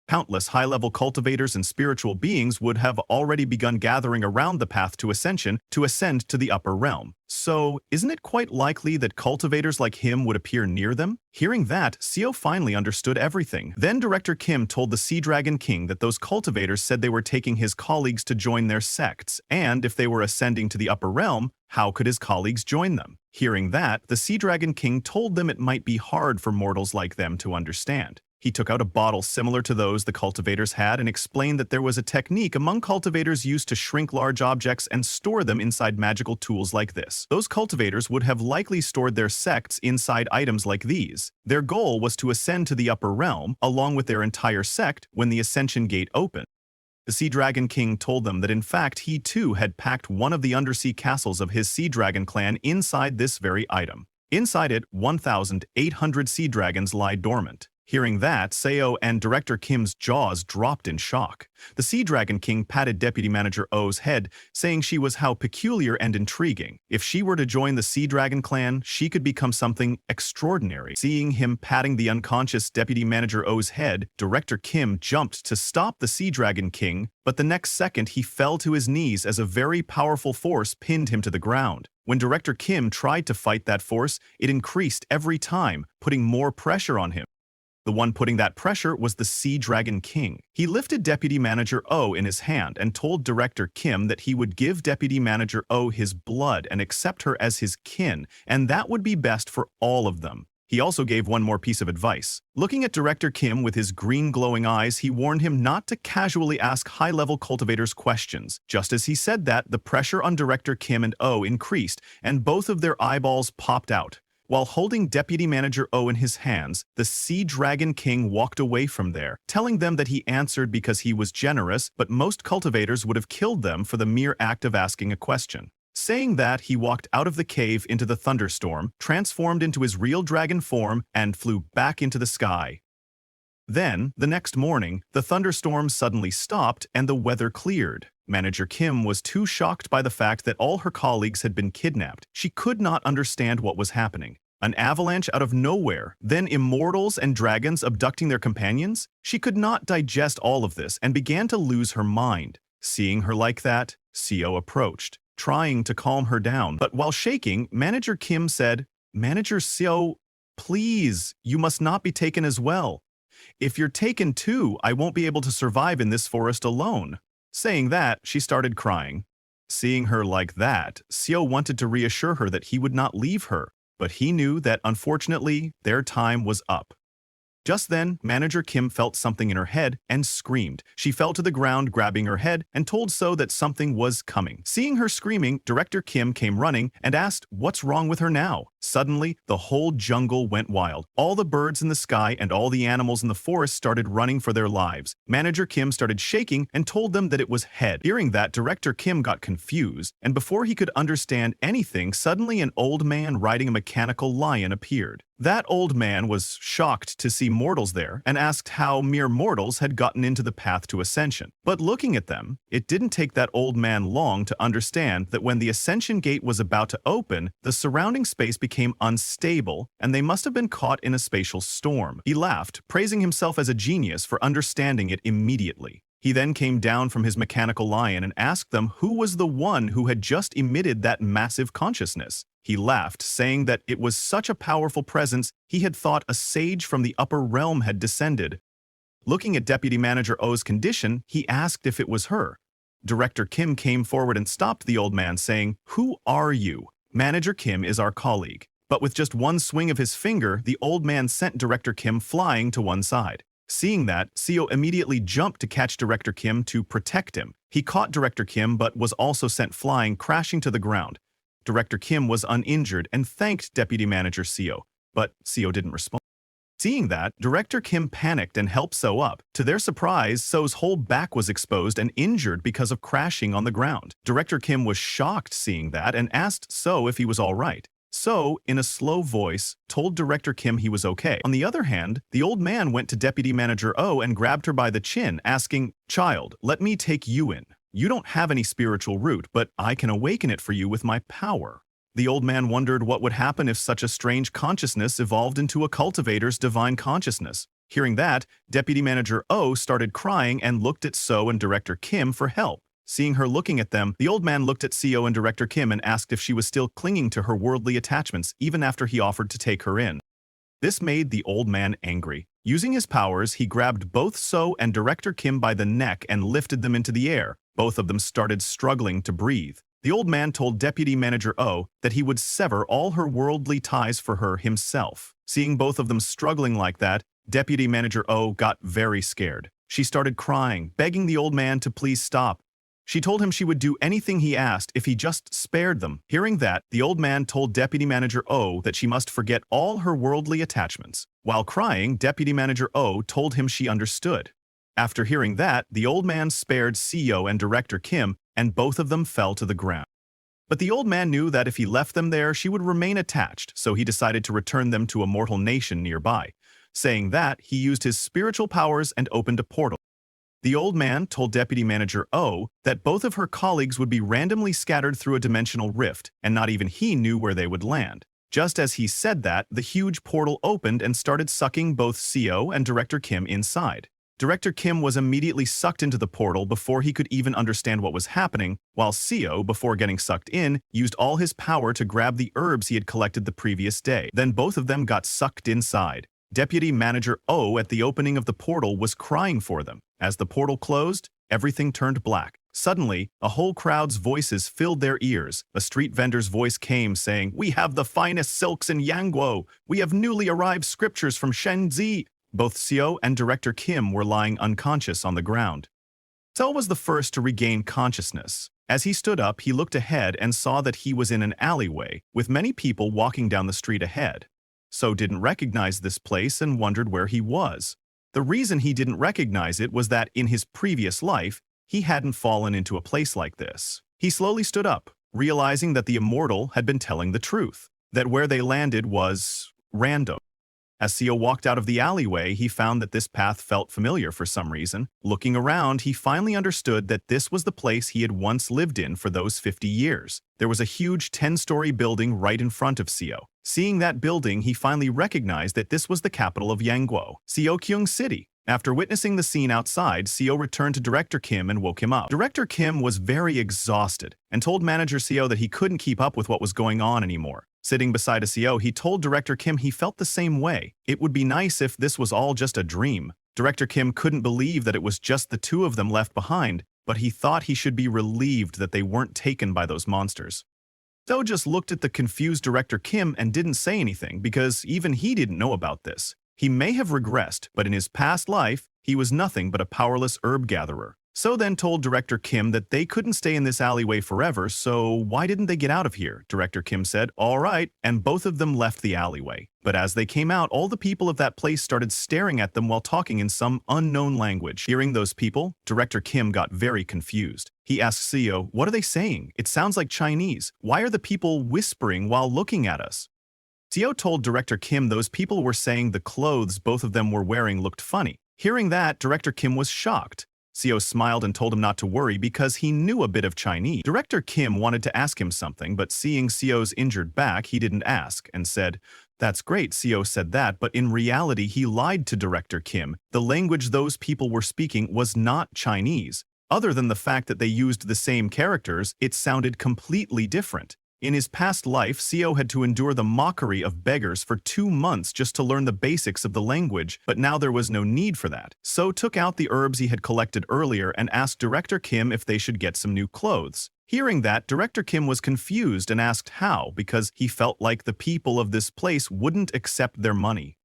Countless high-level cultivators and spiritual beings would have already begun gathering around the path to ascension to ascend to the upper realm. So, isn't it quite likely that cultivators like him would appear near them? Hearing that, Seo finally understood everything. Then Director Kim told the Sea Dragon King that those cultivators said they were taking his colleagues to join their sects, and if they were ascending to the upper realm, how could his colleagues join them? Hearing that, the Sea Dragon King told them it might be hard for mortals like them to understand. He took out a bottle similar to those the cultivators had and explained that there was a technique among cultivators used to shrink large objects and store them inside magical tools like this. Those cultivators would have likely stored their sects inside items like these. Their goal was to ascend to the upper realm, along with their entire sect, when the Ascension Gate opened. The Sea Dragon King told them that in fact he too had packed one of the undersea castles of his Sea Dragon clan inside this very item. Inside it, 1,800 sea dragons lie dormant. Hearing that, Seo and Director Kim's jaws dropped in shock. The Sea Dragon King patted Deputy Manager O's head, saying she was how peculiar and intriguing. If she were to join the Sea Dragon clan, she could become something extraordinary. Seeing him patting the unconscious Deputy Manager O's head, Director Kim jumped to stop the Sea Dragon King, but the next second he fell to his knees as a very powerful force pinned him to the ground. When Director Kim tried to fight that force, it increased every time, putting more pressure on him. The one putting that pressure was the Sea Dragon King. He lifted Deputy Manager O in his hand and told Director Kim that he would give Deputy Manager O his blood and accept her as his kin, and that would be best for all of them. He also gave one more piece of advice. Looking at Director Kim with his green glowing eyes, he warned him not to casually ask high-level cultivators questions. Just as he said that, the pressure on Director Kim and O increased, and both of their eyeballs popped out. While holding Deputy Manager O in his hands, the Sea Dragon King walked away from there, telling them that he answered because he was generous, but most cultivators would have killed them for the mere act of asking a question. Saying that, he walked out of the cave into the thunderstorm, transformed into his real dragon form, and flew back into the sky. Then, the next morning, the thunderstorm suddenly stopped and the weather cleared. Manager Kim was too shocked by the fact that all her colleagues had been kidnapped. She could not understand what was happening. An avalanche out of nowhere, then immortals and dragons abducting their companions? She could not digest all of this and began to lose her mind. Seeing her like that, Seo approached, trying to calm her down. But while shaking, Manager Kim said, "Manager Seo, please, you must not be taken as well. If you're taken too, I won't be able to survive in this forest alone." Saying that, she started crying. Seeing her like that, Seo wanted to reassure her that he would not leave her, but he knew that unfortunately, their time was up. Just then, Manager Kim felt something in her head and screamed. She fell to the ground, grabbing her head, and told Seo that something was coming. Seeing her screaming, Director Kim came running and asked what's wrong with her now. Suddenly, the whole jungle went wild. All the birds in the sky and all the animals in the forest started running for their lives. Manager Kim started shaking and told them that it was Head. Hearing that, Director Kim got confused, and before he could understand anything, suddenly an old man riding a mechanical lion appeared. That old man was shocked to see mortals there and asked how mere mortals had gotten into the path to ascension. But looking at them, it didn't take that old man long to understand that when the ascension gate was about to open, the surrounding space became unstable and they must have been caught in a spatial storm. He laughed, praising himself as a genius for understanding it immediately. He then came down from his mechanical lion and asked them who was the one who had just emitted that massive consciousness. He laughed, saying that it was such a powerful presence he had thought a sage from the upper realm had descended. Looking at Deputy Manager Oh's condition, he asked if it was her. Director Kim came forward and stopped the old man, saying, "Who are you?" "Manager Kim is our colleague." But with just one swing of his finger, the old man sent Director Kim flying to one side. Seeing that, Seo immediately jumped to catch Director Kim to protect him. He caught Director Kim but was also sent flying, crashing to the ground. Director Kim was uninjured and thanked Deputy Manager Seo, but Seo didn't respond. Seeing that, Director Kim panicked and helped Seo up. To their surprise, Seo's whole back was exposed and injured because of crashing on the ground. Director Kim was shocked seeing that and asked Seo if he was all right. Seo, in a slow voice, told Director Kim he was okay. On the other hand, the old man went to Deputy Manager Oh and grabbed her by the chin, asking, "Child, let me take you in. You don't have any spiritual root, but I can awaken it for you with my power." The old man wondered what would happen if such a strange consciousness evolved into a cultivator's divine consciousness. Hearing that, Deputy Manager Oh started crying and looked at Seo and Director Kim for help. Seeing her looking at them, the old man looked at Seo and Director Kim and asked if she was still clinging to her worldly attachments even after he offered to take her in. This made the old man angry. Using his powers, he grabbed both Seo and Director Kim by the neck and lifted them into the air. Both of them started struggling to breathe. The old man told Deputy Manager Oh that he would sever all her worldly ties for her himself. Seeing both of them struggling like that, Deputy Manager Oh got very scared. She started crying, begging the old man to please stop. She told him she would do anything he asked if he just spared them. Hearing that, the old man told Deputy Manager Oh that she must forget all her worldly attachments. While crying, Deputy Manager Oh told him she understood. After hearing that, the old man spared Seo and Director Kim, and both of them fell to the ground. But the old man knew that if he left them there, she would remain attached, so he decided to return them to a mortal nation nearby. Saying that, he used his spiritual powers and opened a portal. The old man told Deputy Manager Oh that both of her colleagues would be randomly scattered through a dimensional rift, and not even he knew where they would land. Just as he said that, the huge portal opened and started sucking both Seo and Director Kim inside. Director Kim was immediately sucked into the portal before he could even understand what was happening, while Seo, before getting sucked in, used all his power to grab the herbs he had collected the previous day. Then both of them got sucked inside. Deputy Manager Oh at the opening of the portal was crying for them. As the portal closed, everything turned black. Suddenly, a whole crowd's voices filled their ears. A street vendor's voice came saying, "We have the finest silks in Yangguo. We have newly arrived scriptures from Shenzi." Both Seo and Director Kim were lying unconscious on the ground. Seo was the first to regain consciousness. As he stood up, he looked ahead and saw that he was in an alleyway, with many people walking down the street ahead. Seo didn't recognize this place and wondered where he was. The reason he didn't recognize it was that in his previous life, he hadn't fallen into a place like this. He slowly stood up, realizing that the immortal had been telling the truth, that where they landed was random. As Seo walked out of the alleyway, he found that this path felt familiar for some reason. Looking around, he finally understood that this was the place he had once lived in for those 50 years. There was a huge 10-story building right in front of Seo. Seeing that building, he finally recognized that this was the capital of Yangguo, Seokyung City. After witnessing the scene outside, Seo returned to Director Kim and woke him up. Director Kim was very exhausted and told Manager Seo that he couldn't keep up with what was going on anymore. Sitting beside Seo, he told Director Kim he felt the same way. It would be nice if this was all just a dream. Director Kim couldn't believe that it was just the two of them left behind, but he thought he should be relieved that they weren't taken by those monsters. Seo just looked at the confused Director Kim and didn't say anything because even he didn't know about this. He may have regressed, but in his past life, he was nothing but a powerless herb gatherer. Seo then told Director Kim that they couldn't stay in this alleyway forever, so why didn't they get out of here? Director Kim said, "All right," and both of them left the alleyway. But as they came out, all the people of that place started staring at them while talking in some unknown language. Hearing those people, Director Kim got very confused. He asked Seo, "What are they saying? It sounds like Chinese. Why are the people whispering while looking at us?" Seo told Director Kim those people were saying the clothes both of them were wearing looked funny. Hearing that, Director Kim was shocked. Seo smiled and told him not to worry because he knew a bit of Chinese. Director Kim wanted to ask him something, but seeing Seo's injured back, he didn't ask and said, "That's great," Seo said that, but in reality he lied to Director Kim. The language those people were speaking was not Chinese. Other than the fact that they used the same characters, it sounded completely different. In his past life, Seo had to endure the mockery of beggars for 2 months just to learn the basics of the language, but now there was no need for that. So took out the herbs he had collected earlier and asked Director Kim if they should get some new clothes. Hearing that, Director Kim was confused and asked how, because he felt like the people of this place wouldn't accept their money.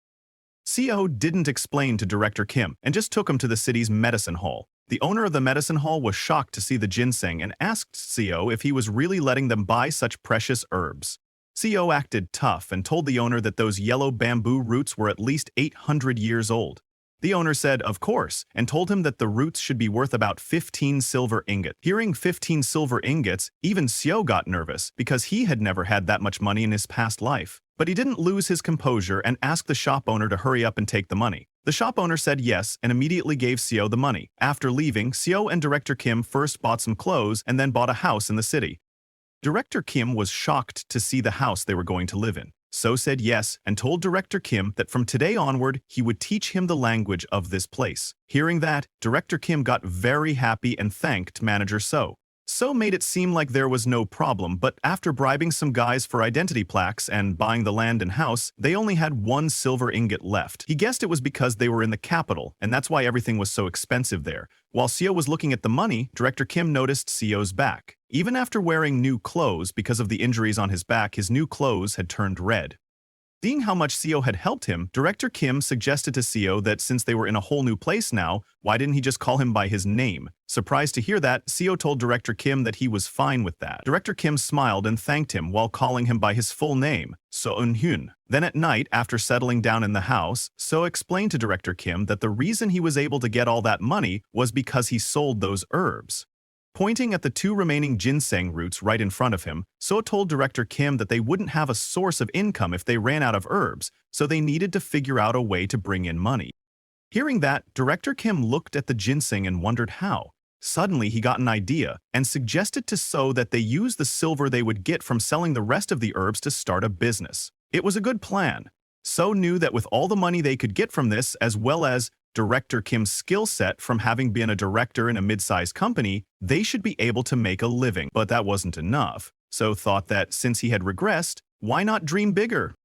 Seo didn't explain to Director Kim and just took him to the city's medicine hall. The owner of the medicine hall was shocked to see the ginseng and asked Seo if he was really letting them buy such precious herbs. Seo acted tough and told the owner that those yellow bamboo roots were at least 800 years old. The owner said, "Of course," and told him that the roots should be worth about 15 silver ingots. Hearing 15 silver ingots, even Seo got nervous because he had never had that much money in his past life. But he didn't lose his composure and asked the shop owner to hurry up and take the money. The shop owner said yes and immediately gave Seo the money. After leaving, Seo and Director Kim first bought some clothes and then bought a house in the city. Director Kim was shocked to see the house they were going to live in. Seo said yes and told Director Kim that from today onward, he would teach him the language of this place. Hearing that, Director Kim got very happy and thanked Manager Seo. Seo made it seem like there was no problem, but after bribing some guys for identity plaques and buying the land and house, they only had 1 silver ingot left. He guessed it was because they were in the capital, and that's why everything was so expensive there. While Seo was looking at the money, Director Kim noticed Seo's back. Even after wearing new clothes, because of the injuries on his back, his new clothes had turned red. Seeing how much Seo had helped him, Director Kim suggested to Seo that since they were in a whole new place now, why didn't he just call him by his name? Surprised to hear that, Seo told Director Kim that he was fine with that. Director Kim smiled and thanked him while calling him by his full name, So Eun-hyun. Then at night, after settling down in the house, Seo explained to Director Kim that the reason he was able to get all that money was because he sold those herbs. Pointing at the 2 remaining ginseng roots right in front of him, Seo told Director Kim that they wouldn't have a source of income if they ran out of herbs, so they needed to figure out a way to bring in money. Hearing that, Director Kim looked at the ginseng and wondered how. Suddenly, he got an idea and suggested to Seo that they use the silver they would get from selling the rest of the herbs to start a business. It was a good plan. Seo knew that with all the money they could get from this, as well as Director Kim's skill set from having been a director in a mid-sized company, they should be able to make a living. But that wasn't enough. Seo thought that since he had regressed, why not dream bigger?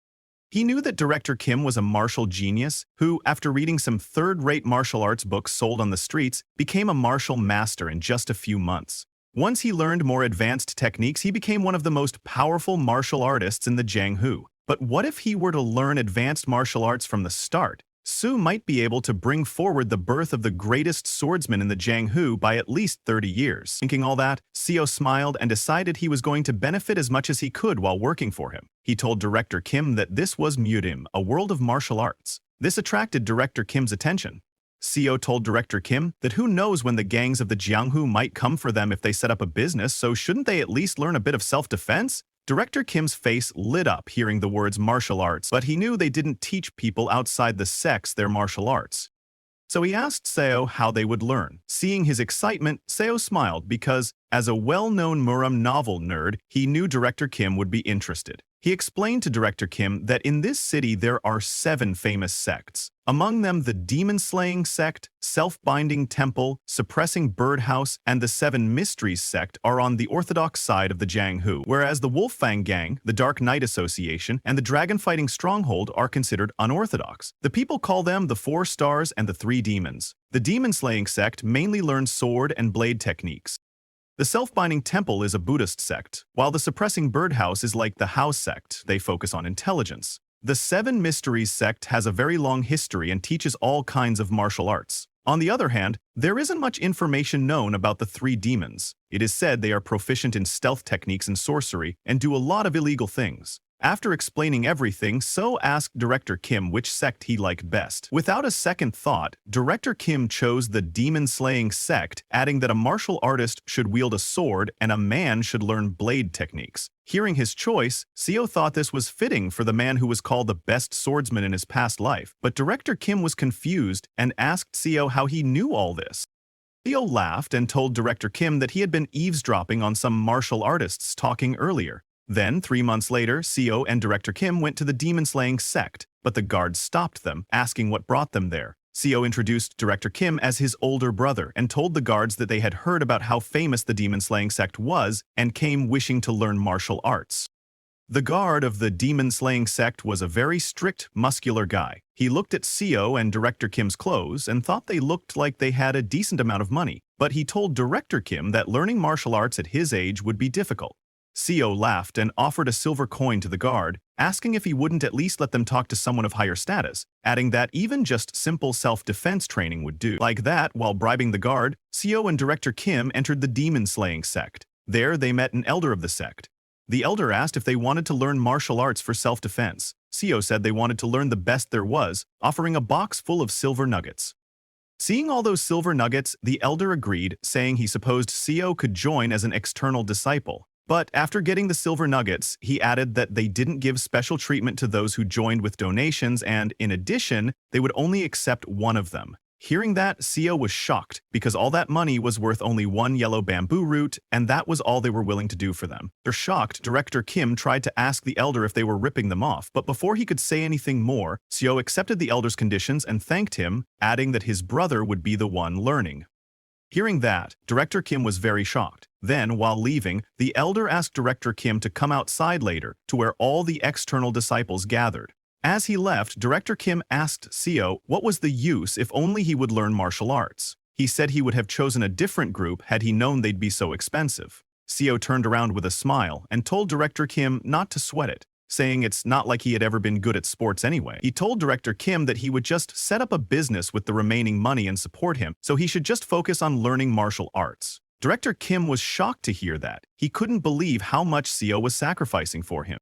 He knew that Director Kim was a martial genius who, after reading some third-rate martial arts books sold on the streets, became a martial master in just a few months. Once he learned more advanced techniques, he became one of the most powerful martial artists in the Jianghu. But what if he were to learn advanced martial arts from the start? Seo might be able to bring forward the birth of the greatest swordsman in the Jianghu by at least 30 years. Thinking all that, Seo smiled and decided he was going to benefit as much as he could while working for him. He told Director Kim that this was Mudim, a world of martial arts. This attracted Director Kim's attention. Seo told Director Kim that who knows when the gangs of the Jianghu might come for them if they set up a business, so shouldn't they at least learn a bit of self-defense? Director Kim's face lit up hearing the words martial arts, but he knew they didn't teach people outside the sects their martial arts. So he asked Seo how they would learn. Seeing his excitement, Seo smiled because, as a well-known Muram novel nerd, he knew Director Kim would be interested. He explained to Director Kim that in this city there are 7 famous sects. Among them the demon-slaying sect, self-binding temple, suppressing birdhouse, and the 7 mysteries sect are on the orthodox side of the Jianghu, whereas the Wolfang Gang, the Dark Knight Association, and the dragon-fighting stronghold are considered unorthodox. The people call them the 4 stars and the 3 demons. The demon-slaying sect mainly learns sword and blade techniques. The self-binding temple is a Buddhist sect, while the suppressing birdhouse is like the House sect. They focus on intelligence. The 7 mysteries sect has a very long history and teaches all kinds of martial arts. On the other hand, there isn't much information known about the 3 demons. It is said they are proficient in stealth techniques and sorcery and do a lot of illegal things. After explaining everything, So asked Director Kim which sect he liked best. Without a second thought, Director Kim chose the demon-slaying sect, adding that a martial artist should wield a sword and a man should learn blade techniques. Hearing his choice, Seo thought this was fitting for the man who was called the best swordsman in his past life, but Director Kim was confused and asked Seo how he knew all this. Seo laughed and told Director Kim that he had been eavesdropping on some martial artists talking earlier. Then, 3 months later, Seo and Director Kim went to the demon-slaying sect, but the guards stopped them, asking what brought them there. Seo introduced Director Kim as his older brother and told the guards that they had heard about how famous the demon-slaying sect was and came wishing to learn martial arts. The guard of the demon-slaying sect was a very strict, muscular guy. He looked at Seo and Director Kim's clothes and thought they looked like they had a decent amount of money, but he told Director Kim that learning martial arts at his age would be difficult. Seo laughed and offered a silver coin to the guard, asking if he wouldn't at least let them talk to someone of higher status, adding that even just simple self-defense training would do. Like that, while bribing the guard, Seo and Director Kim entered the demon-slaying sect. There, they met an elder of the sect. The elder asked if they wanted to learn martial arts for self-defense. Seo said they wanted to learn the best there was, offering a box full of silver nuggets. Seeing all those silver nuggets, the elder agreed, saying he supposed Seo could join as an external disciple. But after getting the silver nuggets, he added that they didn't give special treatment to those who joined with donations and, in addition, they would only accept one of them. Hearing that, Seo was shocked because all that money was worth only 1 yellow bamboo root and that was all they were willing to do for them. They're shocked, Director Kim tried to ask the elder if they were ripping them off, but before he could say anything more, Seo accepted the elder's conditions and thanked him, adding that his brother would be the one learning. Hearing that, Director Kim was very shocked. Then, while leaving, the elder asked Director Kim to come outside later, to where all the external disciples gathered. As he left, Director Kim asked Seo what was the use if only he would learn martial arts. He said he would have chosen a different group had he known they'd be so expensive. Seo turned around with a smile and told Director Kim not to sweat it, saying it's not like he had ever been good at sports anyway. He told Director Kim that he would just set up a business with the remaining money and support him, so he should just focus on learning martial arts. Director Kim was shocked to hear that. He couldn't believe how much Seo was sacrificing for him.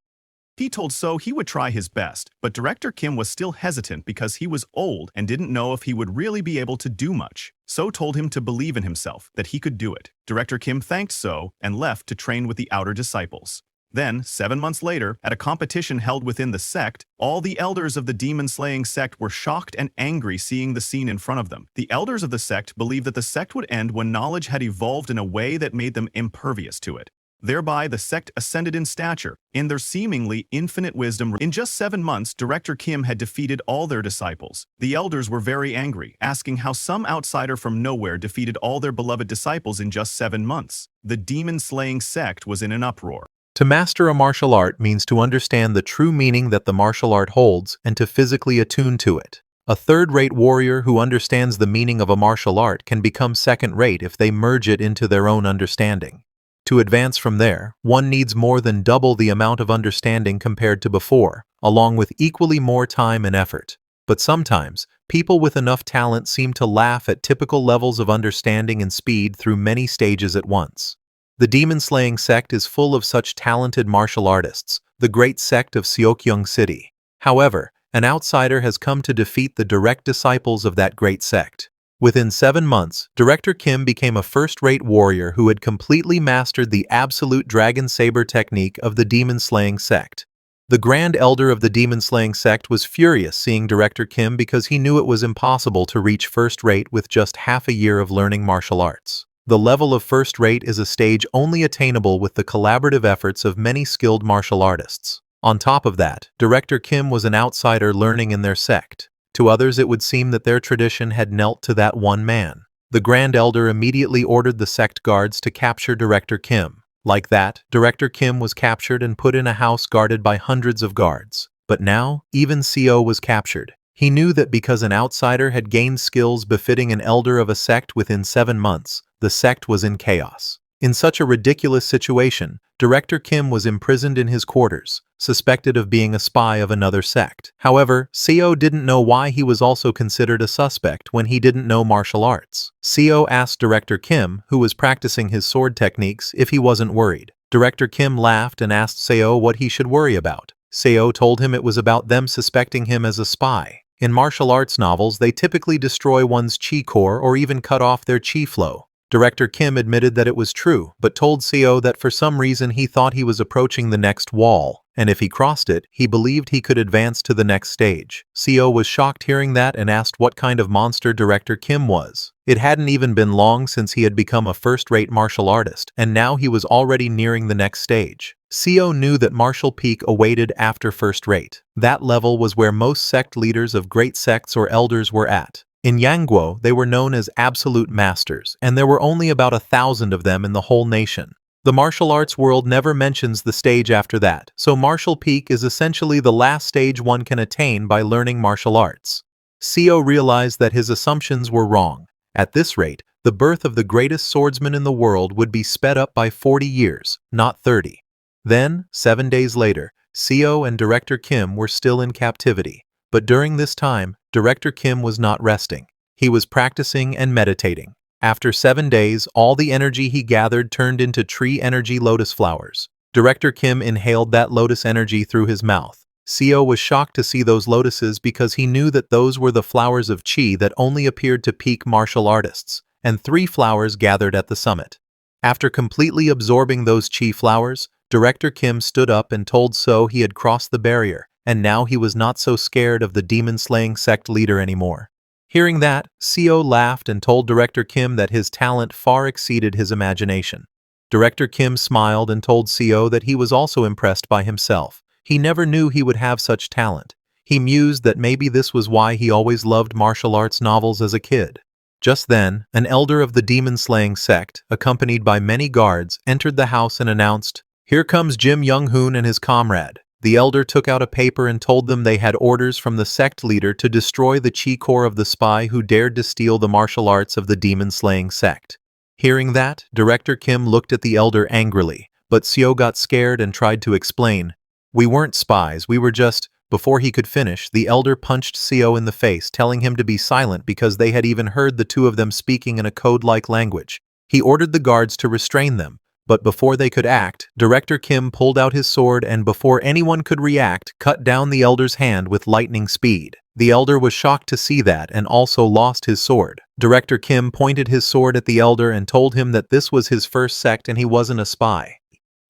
He told So he would try his best, but Director Kim was still hesitant because he was old and didn't know if he would really be able to do much. So told him to believe in himself, that he could do it. Director Kim thanked So and left to train with the outer disciples. Then, 7 months later, at a competition held within the sect, all the elders of the demon-slaying sect were shocked and angry seeing the scene in front of them. The elders of the sect believed that the sect would end when knowledge had evolved in a way that made them impervious to it. Thereby, the sect ascended in stature, in their seemingly infinite wisdom. In just 7 months, Director Kim had defeated all their disciples. The elders were very angry, asking how some outsider from nowhere defeated all their beloved disciples in just 7 months. The demon-slaying sect was in an uproar. To master a martial art means to understand the true meaning that the martial art holds and to physically attune to it. A third-rate warrior who understands the meaning of a martial art can become second-rate if they merge it into their own understanding. To advance from there, one needs more than double the amount of understanding compared to before, along with equally more time and effort. But sometimes, people with enough talent seem to laugh at typical levels of understanding and speed through many stages at once. The demon-slaying sect is full of such talented martial artists, the great sect of Seokyeong City. However, an outsider has come to defeat the direct disciples of that great sect. Within 7 months, Director Kim became a first-rate warrior who had completely mastered the absolute dragon saber technique of the demon-slaying sect. The Grand Elder of the demon-slaying sect was furious seeing Director Kim because he knew it was impossible to reach first-rate with just half a year of learning martial arts. The level of first-rate is a stage only attainable with the collaborative efforts of many skilled martial artists. On top of that, Director Kim was an outsider learning in their sect. To others it would seem that their tradition had knelt to that one man. The Grand Elder immediately ordered the sect guards to capture Director Kim. Like that, Director Kim was captured and put in a house guarded by hundreds of guards. But now, even CO was captured. He knew that because an outsider had gained skills befitting an elder of a sect within 7 months, the sect was in chaos. In such a ridiculous situation, Director Kim was imprisoned in his quarters, suspected of being a spy of another sect. However, CO didn't know why he was also considered a suspect when he didn't know martial arts. CO asked Director Kim, who was practicing his sword techniques, if he wasn't worried. Director Kim laughed and asked CO what he should worry about. CO told him it was about them suspecting him as a spy. In martial arts novels, they typically destroy one's chi core or even cut off their chi flow. Director Kim admitted that it was true, but told CO that for some reason he thought he was approaching the next wall, and if he crossed it, he believed he could advance to the next stage. CO was shocked hearing that and asked what kind of monster Director Kim was. It hadn't even been long since he had become a first-rate martial artist, and now he was already nearing the next stage. CO knew that martial peak awaited after first-rate. That level was where most sect leaders of great sects or elders were at. In Yangguo, they were known as absolute masters, and there were only about 1,000 of them in the whole nation. The martial arts world never mentions the stage after that, so martial peak is essentially the last stage one can attain by learning martial arts. CO realized that his assumptions were wrong. At this rate, the birth of the greatest swordsman in the world would be sped up by 40 years, not 30. Then, 7 days later, CO and Director Kim were still in captivity. But during this time, Director Kim was not resting. He was practicing and meditating. After 7 days, all the energy he gathered turned into tree energy lotus flowers. Director Kim inhaled that lotus energy through his mouth. CO was shocked to see those lotuses because he knew that those were the flowers of chi that only appeared to peak martial artists, and 3 flowers gathered at the summit. After completely absorbing those chi flowers, Director Kim stood up and told So he had crossed the barrier, and now he was not so scared of the demon-slaying sect leader anymore. Hearing that, CO laughed and told Director Kim that his talent far exceeded his imagination. Director Kim smiled and told CO that he was also impressed by himself. He never knew he would have such talent. He mused that maybe this was why he always loved martial arts novels as a kid. Just then, an elder of the demon-slaying sect, accompanied by many guards, entered the house and announced, "Here comes Jim Young-hoon and his comrade." The elder took out a paper and told them they had orders from the sect leader to destroy the chi core of the spy who dared to steal the martial arts of the demon-slaying sect. Hearing that, Director Kim looked at the elder angrily, but Seo got scared and tried to explain. "We weren't spies, we were just—" Before he could finish, the elder punched Seo in the face, telling him to be silent because they had even heard the two of them speaking in a code-like language. He ordered the guards to restrain them. But before they could act, Director Kim pulled out his sword and before anyone could react, cut down the elder's hand with lightning speed. The elder was shocked to see that and also lost his sword. Director Kim pointed his sword at the elder and told him that this was his first sect and he wasn't a spy.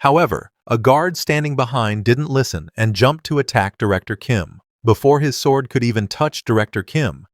However, a guard standing behind didn't listen and jumped to attack Director Kim. Before his sword could even touch Director Kim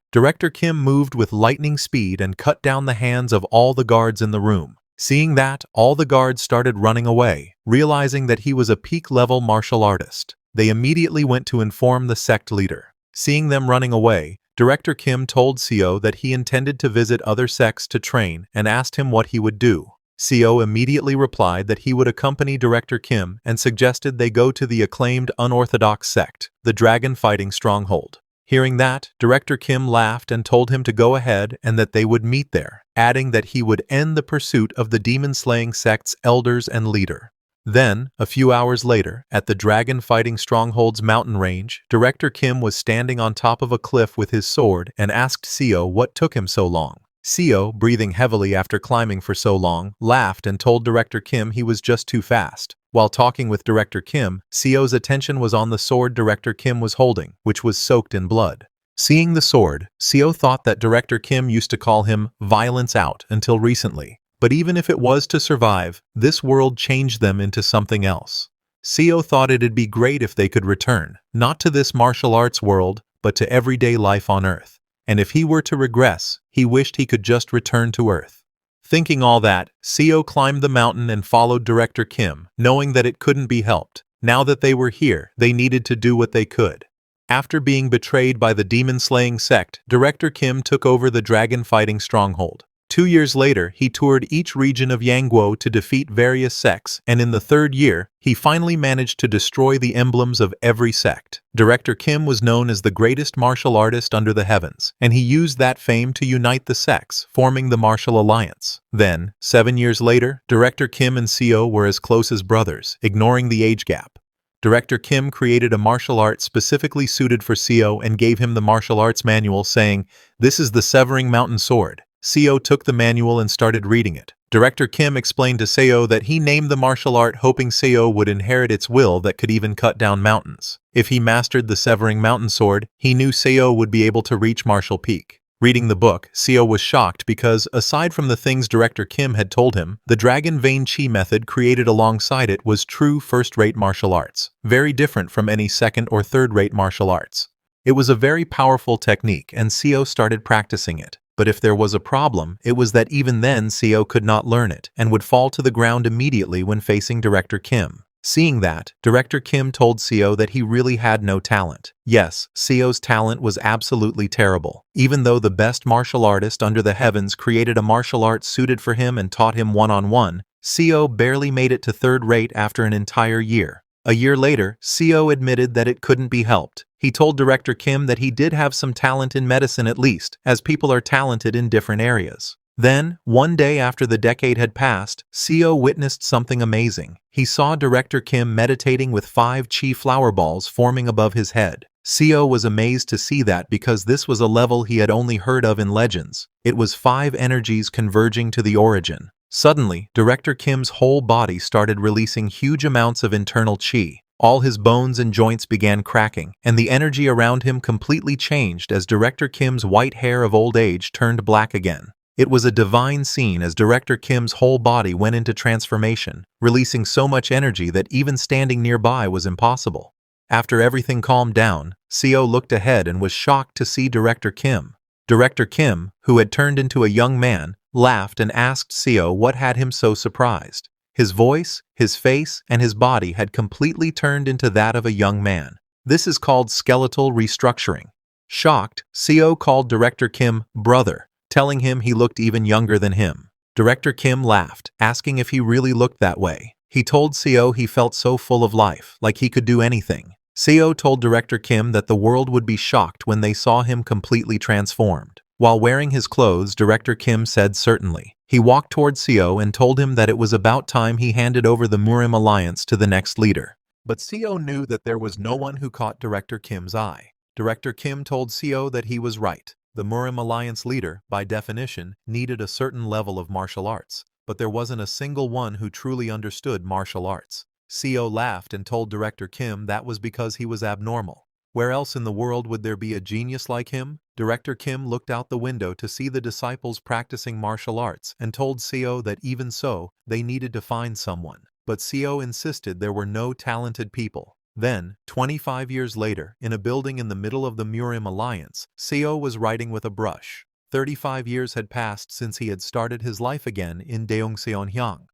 moved with lightning speed and cut down the hands of all the guards in the room. Seeing that, all the guards started running away, realizing that he was a peak-level martial artist. They immediately went to inform the sect leader. Seeing them running away, Director Kim told Seo that he intended to visit other sects to train and asked him what he would do. Seo immediately replied that he would accompany Director Kim and suggested they go to the acclaimed unorthodox sect, the Dragon Fighting Stronghold. Hearing that, Director Kim laughed and told him to go ahead and that they would meet there, adding that he would end the pursuit of the demon-slaying sect's elders and leader. Then, a few hours later, at the Dragon Fighting Stronghold's mountain range, Director Kim was standing on top of a cliff with his sword and asked Seo what took him so long. Seo, breathing heavily after climbing for so long, laughed and told Director Kim he was just too fast. While talking with Director Kim, Seo's attention was on the sword Director Kim was holding, which was soaked in blood. Seeing the sword, Seo thought that Director Kim used to call him Violence Out until recently. But even if it was to survive, this world changed them into something else. Seo thought it'd be great if they could return, not to this martial arts world, but to everyday life on Earth. And if he were to regress, he wished he could just return to Earth. Thinking all that, Seo climbed the mountain and followed Director Kim, knowing that it couldn't be helped. Now that they were here, they needed to do what they could. After being betrayed by the demon-slaying sect, Director Kim took over the dragon-fighting stronghold. 2 years later, he toured each region of Yangguo to defeat various sects, and in the 3rd year, he finally managed to destroy the emblems of every sect. Director Kim was known as the greatest martial artist under the heavens, and he used that fame to unite the sects, forming the Martial Alliance. Then, 7 years later, Director Kim and Seo were as close as brothers, ignoring the age gap. Director Kim created a martial art specifically suited for Seo and gave him the martial arts manual, saying, "This is the Severing Mountain Sword." Seo took the manual and started reading it. Director Kim explained to Seo that he named the martial art hoping Seo would inherit its will that could even cut down mountains. If he mastered the Severing Mountain Sword, he knew Seo would be able to reach martial peak. Reading the book, Seo was shocked because, aside from the things Director Kim had told him, the Dragon Vein Chi method created alongside it was true first-rate martial arts, very different from any second- or third-rate martial arts. It was a very powerful technique, and Seo started practicing it. But if there was a problem, it was that even then Seo could not learn it, and would fall to the ground immediately when facing Director Kim. Seeing that, Director Kim told Seo that he really had no talent. Yes, Seo's talent was absolutely terrible. Even though the best martial artist under the heavens created a martial art suited for him and taught him one-on-one, Seo barely made it to 3rd rate after an entire year. A year later, Seo admitted that it couldn't be helped. He told Director Kim that he did have some talent in medicine at least, as people are talented in different areas. Then, one day after the decade had passed, Seo witnessed something amazing. He saw Director Kim meditating with 5 chi flower balls forming above his head. Seo was amazed to see that because this was a level he had only heard of in legends. It was 5 energies converging to the origin. Suddenly, Director Kim's whole body started releasing huge amounts of internal chi. All his bones and joints began cracking, and the energy around him completely changed as Director Kim's white hair of old age turned black again. It was a divine scene as Director Kim's whole body went into transformation, releasing so much energy that even standing nearby was impossible. After everything calmed down, Seo looked ahead and was shocked to see Director Kim. Director Kim, who had turned into a young man, laughed and asked Seo what had him so surprised. His voice, his face, and his body had completely turned into that of a young man. This is called skeletal restructuring. Shocked, Seo called Director Kim brother, telling him he looked even younger than him. Director Kim laughed, asking if he really looked that way. He told Seo he felt so full of life, like he could do anything. Seo told Director Kim that the world would be shocked when they saw him completely transformed. While wearing his clothes, Director Kim said certainly. He walked toward Seo and told him that it was about time he handed over the Murim Alliance to the next leader. But Seo knew that there was no one who caught Director Kim's eye. Director Kim told Seo that he was right. The Murim Alliance leader, by definition, needed a certain level of martial arts, but there wasn't a single one who truly understood martial arts. Seo laughed and told Director Kim that was because he was abnormal. Where else in the world would there be a genius like him? Director Kim looked out the window to see the disciples practicing martial arts and told Seo that even so, they needed to find someone. But Seo insisted there were no talented people. Then, 25 years later, in a building in the middle of the Murim Alliance, Seo was writing with a brush. 35 years had passed since he had started his life again in Deongseonhyang.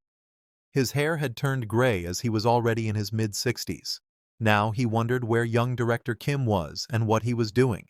His hair had turned gray as he was already in his mid-60s. Now he wondered where young Director Kim was and what he was doing.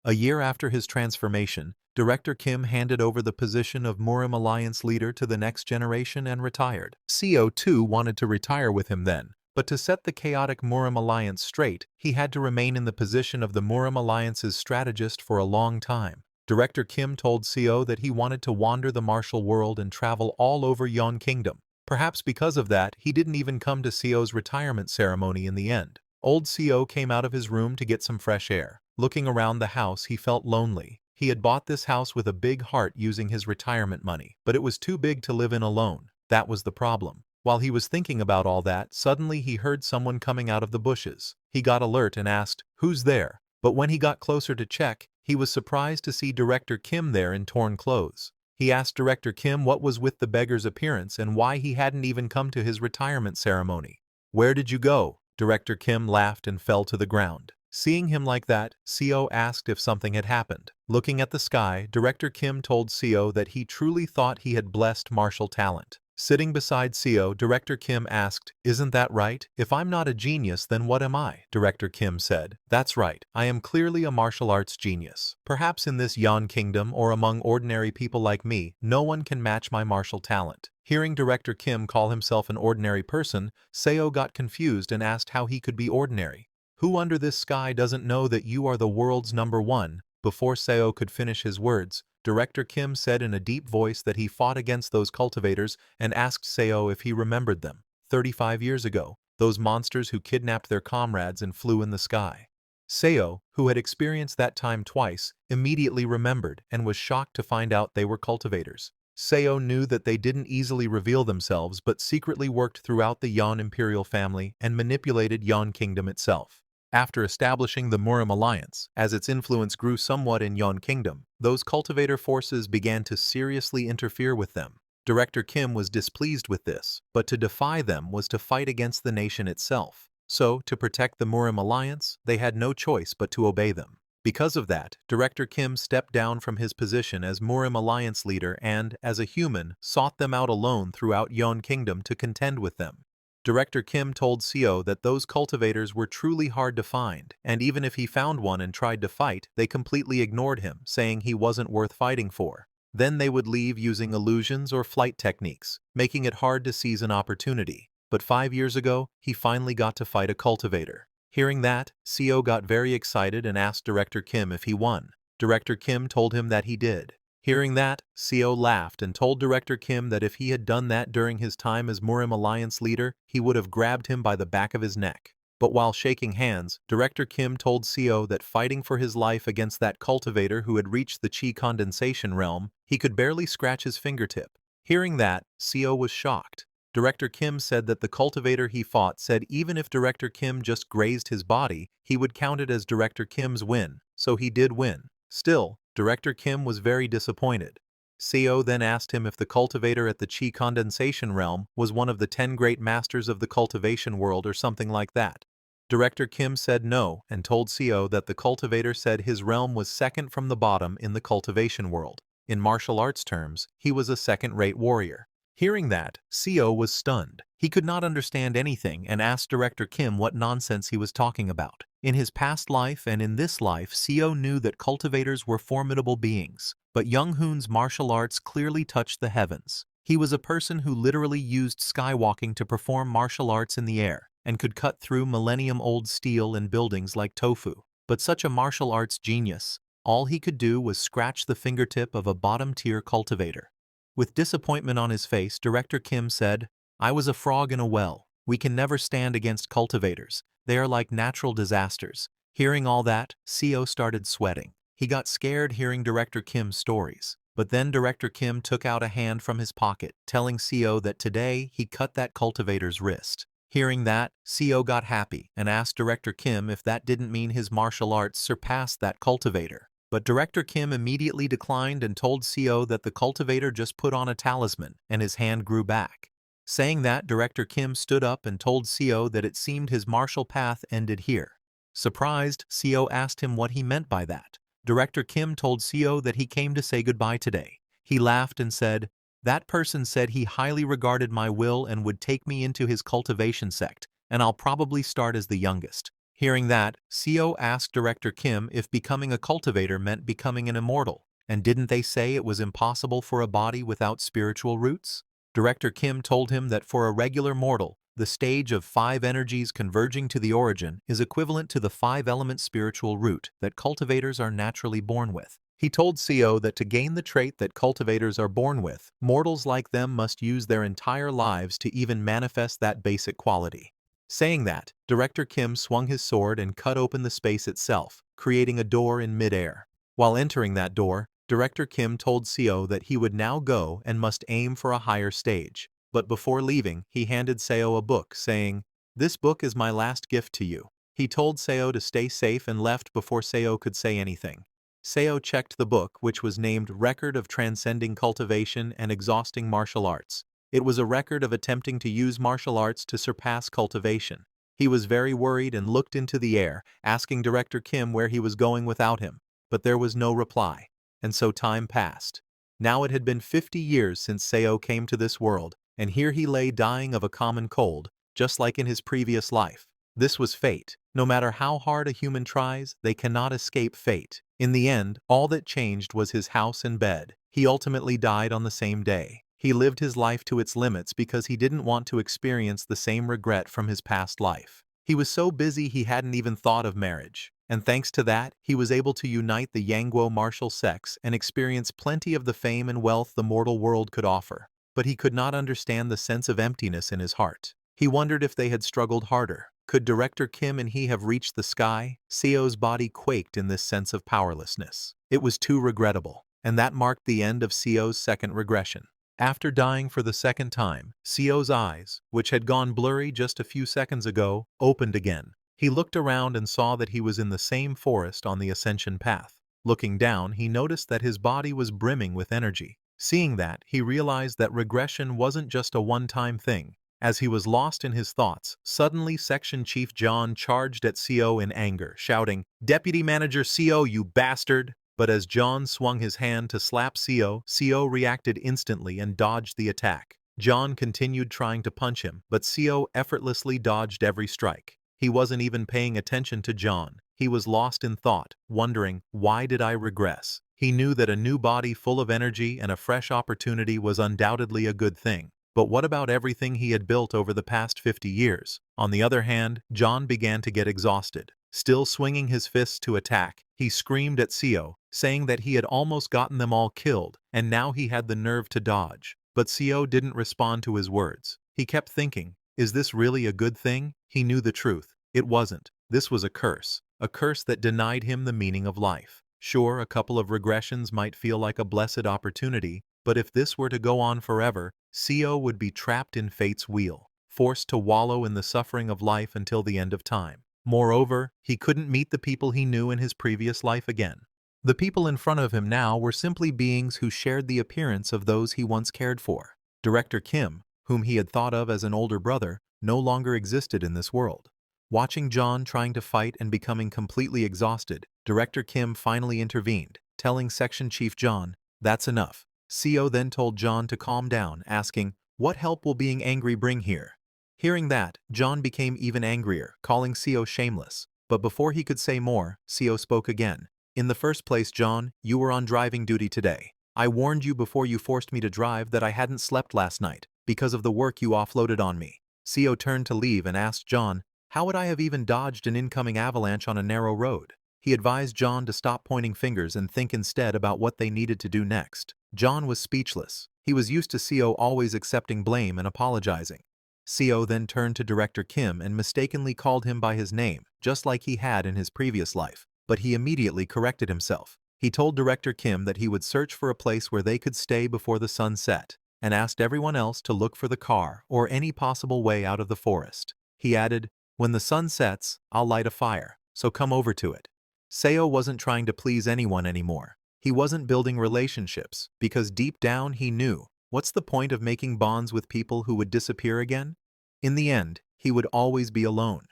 A year after his transformation, Director Kim handed over the position of Murim Alliance leader to the next generation and retired. Seo too wanted to retire with him then. But to set the chaotic Murim Alliance straight, he had to remain in the position of the Murim Alliance's strategist for a long time. Director Kim told Seo that he wanted to wander the martial world and travel all over Yon Kingdom. Perhaps because of that, he didn't even come to Seo's retirement ceremony in the end. Old Seo came out of his room to get some fresh air. Looking around the house, he felt lonely. He had bought this house with a big heart using his retirement money, but it was too big to live in alone. That was the problem. While he was thinking about all that, suddenly he heard someone coming out of the bushes. He got alert and asked, "Who's there?" But when he got closer to check, He was surprised to see Director Kim there in torn clothes. He asked Director Kim what was with the beggar's appearance and why he hadn't even come to his retirement ceremony. "Where did you go?" Director Kim laughed and fell to the ground. Seeing him like that, Seo asked if something had happened. Looking at the sky, Director Kim told Seo that he truly thought he had blessed martial talent. Sitting beside Seo, Director Kim asked, "Isn't that right? If I'm not a genius, then what am I?" Director Kim said, "That's right. I am clearly a martial arts genius. Perhaps in this Yan Kingdom or among ordinary people like me, no one can match my martial talent." Hearing Director Kim call himself an ordinary person, Seo got confused and asked how he could be ordinary. "Who under this sky doesn't know that you are the world's #1? Before Seo could finish his words, Director Kim said in a deep voice that he fought against those cultivators and asked Seo if he remembered them. 35 years ago, those monsters who kidnapped their comrades and flew in the sky. Seo, who had experienced that time twice, immediately remembered and was shocked to find out they were cultivators. Seo knew that they didn't easily reveal themselves but secretly worked throughout the Yan imperial family and manipulated Yan Kingdom itself. After establishing the Murim alliance, as its influence grew somewhat in Yan Kingdom, those cultivator forces began to seriously interfere with them. Director Kim was displeased with this, but to defy them was to fight against the nation itself. So, to protect the Murim alliance, they had no choice but to obey them. Because of that, Director Kim stepped down from his position as Murim alliance leader and, as a human, sought them out alone throughout Yan Kingdom to contend with them. Director Kim told Seo that those cultivators were truly hard to find, and even if he found one and tried to fight, they completely ignored him, saying he wasn't worth fighting for. Then they would leave using illusions or flight techniques, making it hard to seize an opportunity. But 5 years ago, he finally got to fight a cultivator. Hearing that, Seo got very excited and asked Director Kim if he won. Director Kim told him that he did. Hearing that, Seo laughed and told Director Kim that if he had done that during his time as Murim Alliance leader, he would have grabbed him by the back of his neck. But while shaking hands, Director Kim told Seo that fighting for his life against that cultivator who had reached the Qi condensation realm, he could barely scratch his fingertip. Hearing that, Seo was shocked. Director Kim said that the cultivator he fought said even if Director Kim just grazed his body, he would count it as Director Kim's win, so he did win. Still, Director Kim was very disappointed. Seo then asked him if the cultivator at the Qi condensation realm was one of the 10 great masters of the cultivation world or something like that. Director Kim said no and told Seo that the cultivator said his realm was second from the bottom in the cultivation world. In martial arts terms, he was a second-rate warrior. Hearing that, Seo was stunned. He could not understand anything and asked Director Kim what nonsense he was talking about. In his past life and in this life, Seo knew that cultivators were formidable beings, but Young Hoon's martial arts clearly touched the heavens. He was a person who literally used skywalking to perform martial arts in the air, and could cut through millennium-old steel and buildings like tofu. But such a martial arts genius, all he could do was scratch the fingertip of a bottom-tier cultivator. With disappointment on his face, Director Kim said, "I was a frog in a well. We can never stand against cultivators. They are like natural disasters." Hearing all that, Seo started sweating. He got scared hearing Director Kim's stories. But then Director Kim took out a hand from his pocket, telling Seo that today he cut that cultivator's wrist. Hearing that, Seo got happy and asked Director Kim if that didn't mean his martial arts surpassed that cultivator. But Director Kim immediately declined and told Seo that the cultivator just put on a talisman and his hand grew back. Saying that, Director Kim stood up and told Seo that it seemed his martial path ended here. Surprised, Seo asked him what he meant by that. Director Kim told Seo that he came to say goodbye today. He laughed and said, "That person said he highly regarded my will and would take me into his cultivation sect, and I'll probably start as the youngest." Hearing that, Seo asked Director Kim if becoming a cultivator meant becoming an immortal, and didn't they say it was impossible for a body without spiritual roots? Director Kim told him that for a regular mortal, the stage of 5 energies converging to the origin is equivalent to the 5-element spiritual root that cultivators are naturally born with. He told Seo that to gain the trait that cultivators are born with, mortals like them must use their entire lives to even manifest that basic quality. Saying that, Director Kim swung his sword and cut open the space itself, creating a door in mid-air. While entering that door, Director Kim told Seo that he would now go and must aim for a higher stage. But before leaving, he handed Seo a book, saying, "This book is my last gift to you." He told Seo to stay safe and left before Seo could say anything. Seo checked the book, which was named Record of Transcending Cultivation and Exhausting Martial Arts. It was a record of attempting to use martial arts to surpass cultivation. He was very worried and looked into the air, asking Director Kim where he was going without him, but there was no reply. And so time passed. Now it had been 50 years since Seo came to this world, and here he lay dying of a common cold, just like in his previous life. This was fate. No matter how hard a human tries, they cannot escape fate. In the end, all that changed was his house and bed. He ultimately died on the same day. He lived his life to its limits because he didn't want to experience the same regret from his past life. He was so busy he hadn't even thought of marriage. And thanks to that, he was able to unite the Yangguo martial sects and experience plenty of the fame and wealth the mortal world could offer. But he could not understand the sense of emptiness in his heart. He wondered if they had struggled harder. Could Director Kim and he have reached the sky? Seo's body quaked in this sense of powerlessness. It was too regrettable, and that marked the end of Seo's second regression. After dying for the second time, Seo's eyes, which had gone blurry just a few seconds ago, opened again. He looked around and saw that he was in the same forest on the ascension path. Looking down, he noticed that his body was brimming with energy. Seeing that, he realized that regression wasn't just a one-time thing. As he was lost in his thoughts, suddenly Section Chief John charged at Seo in anger, shouting, "Deputy Manager Seo, you bastard!" But as John swung his hand to slap Seo, Seo reacted instantly and dodged the attack. John continued trying to punch him, but Seo effortlessly dodged every strike. He wasn't even paying attention to John. He was lost in thought, wondering, why did I regress? He knew that a new body full of energy and a fresh opportunity was undoubtedly a good thing. But what about everything he had built over the past 50 years? On the other hand, John began to get exhausted. Still swinging his fists to attack, he screamed at Seo, saying that he had almost gotten them all killed, and now he had the nerve to dodge. But Seo didn't respond to his words. He kept thinking, is this really a good thing? He knew the truth. It wasn't. This was a curse that denied him the meaning of life. Sure, a couple of regressions might feel like a blessed opportunity, but if this were to go on forever, Seo would be trapped in fate's wheel, forced to wallow in the suffering of life until the end of time. Moreover, he couldn't meet the people he knew in his previous life again. The people in front of him now were simply beings who shared the appearance of those he once cared for. Director Kim, whom he had thought of as an older brother, no longer existed in this world. Watching John trying to fight and becoming completely exhausted, Director Kim finally intervened, telling Section Chief John, "That's enough." Seo then told John to calm down, asking, "What help will being angry bring here?" Hearing that, John became even angrier, calling Seo shameless. But before he could say more, Seo spoke again. "In the first place, John, you were on driving duty today. I warned you before you forced me to drive that I hadn't slept last night, because of the work you offloaded on me." Seo turned to leave and asked John, how would I have even dodged an incoming avalanche on a narrow road? He advised John to stop pointing fingers and think instead about what they needed to do next. John was speechless. He was used to Seo always accepting blame and apologizing. Seo then turned to Director Kim and mistakenly called him by his name, just like he had in his previous life. But he immediately corrected himself. He told Director Kim that he would search for a place where they could stay before the sun set, and asked everyone else to look for the car or any possible way out of the forest. He added, "When the sun sets, I'll light a fire, so come over to it." Seo wasn't trying to please anyone anymore. He wasn't building relationships, because deep down he knew, what's the point of making bonds with people who would disappear again? In the end, he would always be alone.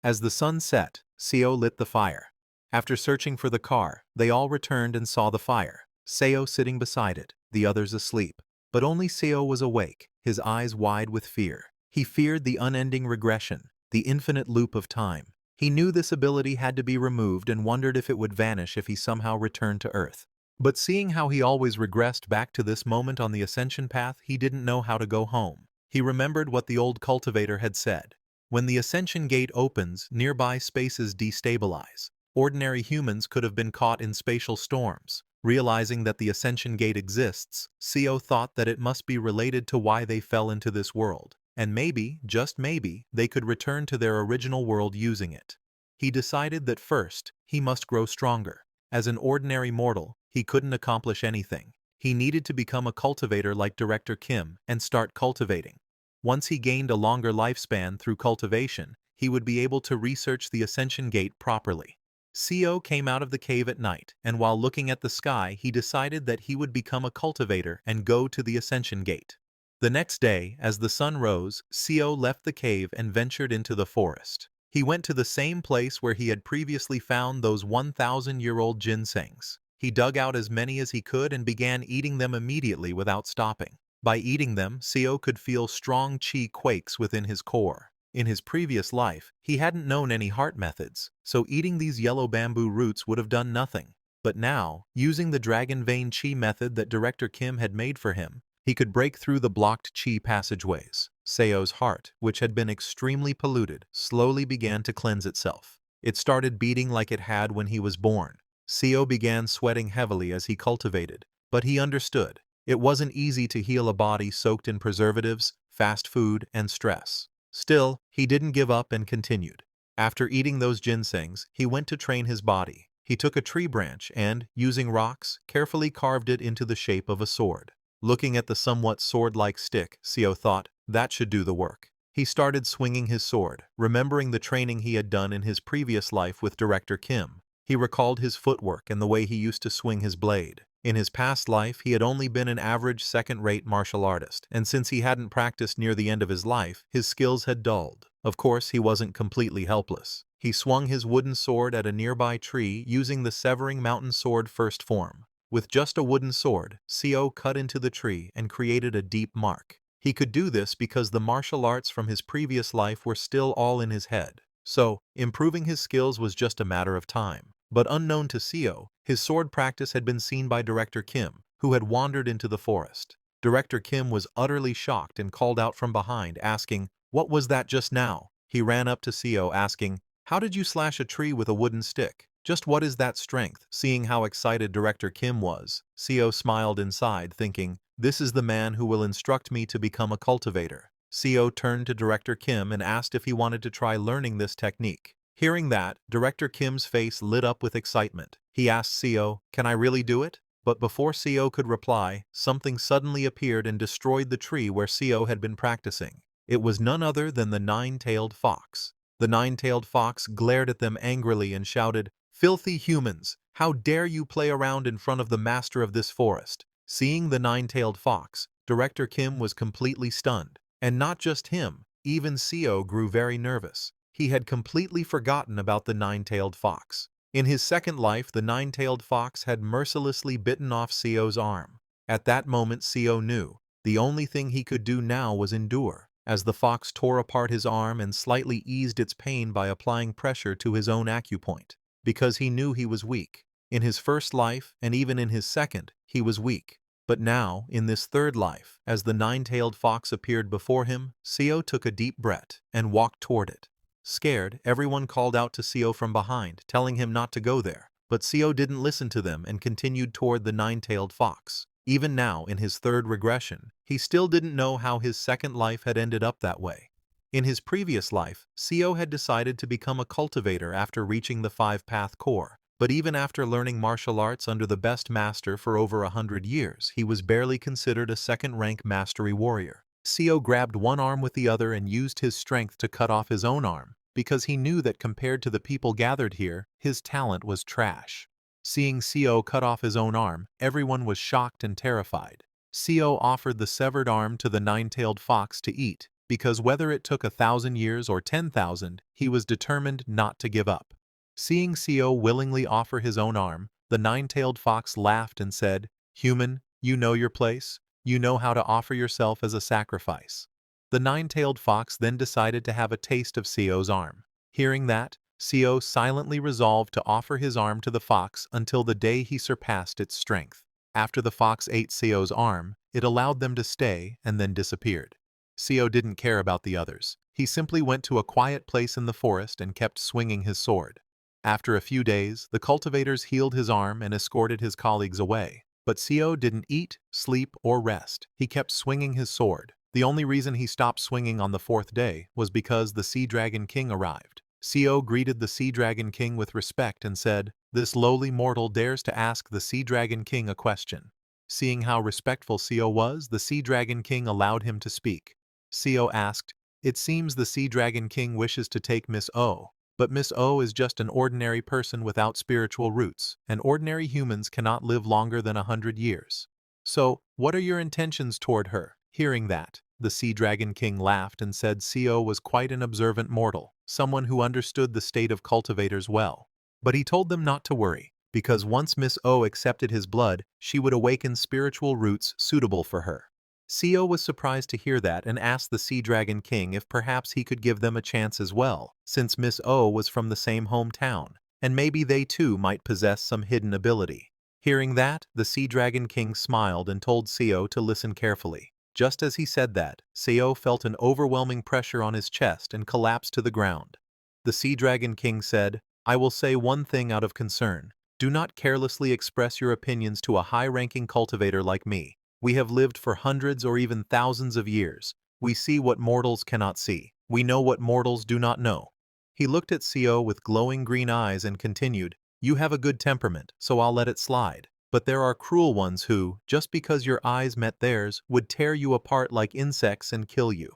As the sun set, Seo lit the fire. After searching for the car, they all returned and saw the fire, Seo sitting beside it, the others asleep. But only Seo was awake, his eyes wide with fear. He feared the unending regression, the infinite loop of time. He knew this ability had to be removed and wondered if it would vanish if he somehow returned to Earth. But seeing how he always regressed back to this moment on the ascension path, he didn't know how to go home. He remembered what the old cultivator had said. When the ascension gate opens, nearby spaces destabilize. Ordinary humans could have been caught in spatial storms. Realizing that the ascension gate exists, Seo thought that it must be related to why they fell into this world. And maybe, just maybe, they could return to their original world using it. He decided that first, he must grow stronger. As an ordinary mortal, he couldn't accomplish anything. He needed to become a cultivator like Director Kim and start cultivating. Once he gained a longer lifespan through cultivation, he would be able to research the Ascension Gate properly. Seo came out of the cave at night, and while looking at the sky, he decided that he would become a cultivator and go to the Ascension Gate. The next day, as the sun rose, Seo left the cave and ventured into the forest. He went to the same place where he had previously found those 1,000-year-old ginsengs. He dug out as many as he could and began eating them immediately without stopping. By eating them, Seo could feel strong chi quakes within his core. In his previous life, he hadn't known any heart methods, so eating these yellow bamboo roots would have done nothing. But now, using the dragon vein chi method that Director Kim had made for him, he could break through the blocked chi passageways. Seo's heart, which had been extremely polluted, slowly began to cleanse itself. It started beating like it had when he was born. Seo began sweating heavily as he cultivated, but he understood. It wasn't easy to heal a body soaked in preservatives, fast food, and stress. Still, he didn't give up and continued. After eating those ginsengs, he went to train his body. He took a tree branch and, using rocks, carefully carved it into the shape of a sword. Looking at the somewhat sword-like stick, Seo thought, that should do the work. He started swinging his sword, remembering the training he had done in his previous life with Director Kim. He recalled his footwork and the way he used to swing his blade. In his past life, he had only been an average second-rate martial artist, and since he hadn't practiced near the end of his life, his skills had dulled. Of course, he wasn't completely helpless. He swung his wooden sword at a nearby tree using the Severing Mountain Sword first form. With just a wooden sword, Seo cut into the tree and created a deep mark. He could do this because the martial arts from his previous life were still all in his head. So, improving his skills was just a matter of time. But unknown to Seo, his sword practice had been seen by Director Kim, who had wandered into the forest. Director Kim was utterly shocked and called out from behind, asking, "What was that just now?" He ran up to Seo, asking, "How did you slash a tree with a wooden stick? Just what is that strength?" Seeing how excited Director Kim was, Seo smiled inside, thinking, "This is the man who will instruct me to become a cultivator." Seo turned to Director Kim and asked if he wanted to try learning this technique. Hearing that, Director Kim's face lit up with excitement. He asked Seo, "Can I really do it?" But before Seo could reply, something suddenly appeared and destroyed the tree where Seo had been practicing. It was none other than the nine-tailed fox. The nine-tailed fox glared at them angrily and shouted, "Filthy humans! How dare you play around in front of the master of this forest?" Seeing the nine-tailed fox, Director Kim was completely stunned. And not just him, even Seo grew very nervous. He had completely forgotten about the nine-tailed fox. In his second life, the nine-tailed fox had mercilessly bitten off Seo's arm. At that moment, Seo knew the only thing he could do now was endure, as the fox tore apart his arm and slightly eased its pain by applying pressure to his own acupoint, because he knew he was weak. In his first life, and even in his second, he was weak. But now, in this third life, as the nine-tailed fox appeared before him, Seo took a deep breath and walked toward it. Scared, everyone called out to Seo from behind, telling him not to go there. But Seo didn't listen to them and continued toward the nine-tailed fox. Even now, in his third regression, he still didn't know how his second life had ended up that way. In his previous life, Seo had decided to become a cultivator after reaching the five-path core. But even after learning martial arts under the best master for over 100 years, he was barely considered a second-rank mastery warrior. Seo grabbed one arm with the other and used his strength to cut off his own arm, because he knew that compared to the people gathered here, his talent was trash. Seeing Seo cut off his own arm, everyone was shocked and terrified. Seo offered the severed arm to the nine-tailed fox to eat, because whether it took 1,000 years or 10,000, he was determined not to give up. Seeing Seo willingly offer his own arm, the nine-tailed fox laughed and said, "Human, you know your place. You know how to offer yourself as a sacrifice." The nine-tailed fox then decided to have a taste of Seo's arm. Hearing that, Seo silently resolved to offer his arm to the fox until the day he surpassed its strength. After the fox ate Seo's arm, it allowed them to stay and then disappeared. Seo didn't care about the others. He simply went to a quiet place in the forest and kept swinging his sword. After a few days, the cultivators healed his arm and escorted his colleagues away. But Seo didn't eat, sleep, or rest. He kept swinging his sword. The only reason he stopped swinging on the fourth day was because the Sea Dragon King arrived. Seo greeted the Sea Dragon King with respect and said, "This lowly mortal dares to ask the Sea Dragon King a question." Seeing how respectful Seo was, the Sea Dragon King allowed him to speak. Seo asked, "It seems the Sea Dragon King wishes to take Miss O." But Miss O is just an ordinary person without spiritual roots, and ordinary humans cannot live longer than 100 years. So, what are your intentions toward her?" Hearing that, the Sea Dragon King laughed and said Co was quite an observant mortal, someone who understood the state of cultivators well. But he told them not to worry, because once Miss O accepted his blood, she would awaken spiritual roots suitable for her. Co was surprised to hear that and asked the Sea Dragon King if perhaps he could give them a chance as well, since Miss O was from the same hometown, and maybe they too might possess some hidden ability. Hearing that, the Sea Dragon King smiled and told Co to listen carefully. Just as he said that, Co felt an overwhelming pressure on his chest and collapsed to the ground. The Sea Dragon King said, "I will say one thing out of concern. Do not carelessly express your opinions to a high-ranking cultivator like me. We have lived for hundreds or even thousands of years. We see what mortals cannot see. We know what mortals do not know." He looked at Co with glowing green eyes and continued, "You have a good temperament, so I'll let it slide. But there are cruel ones who, just because your eyes met theirs, would tear you apart like insects and kill you."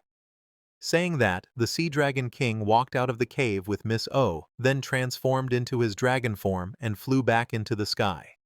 Saying that, the Sea Dragon King walked out of the cave with Miss O, then transformed into his dragon form and flew back into the sky.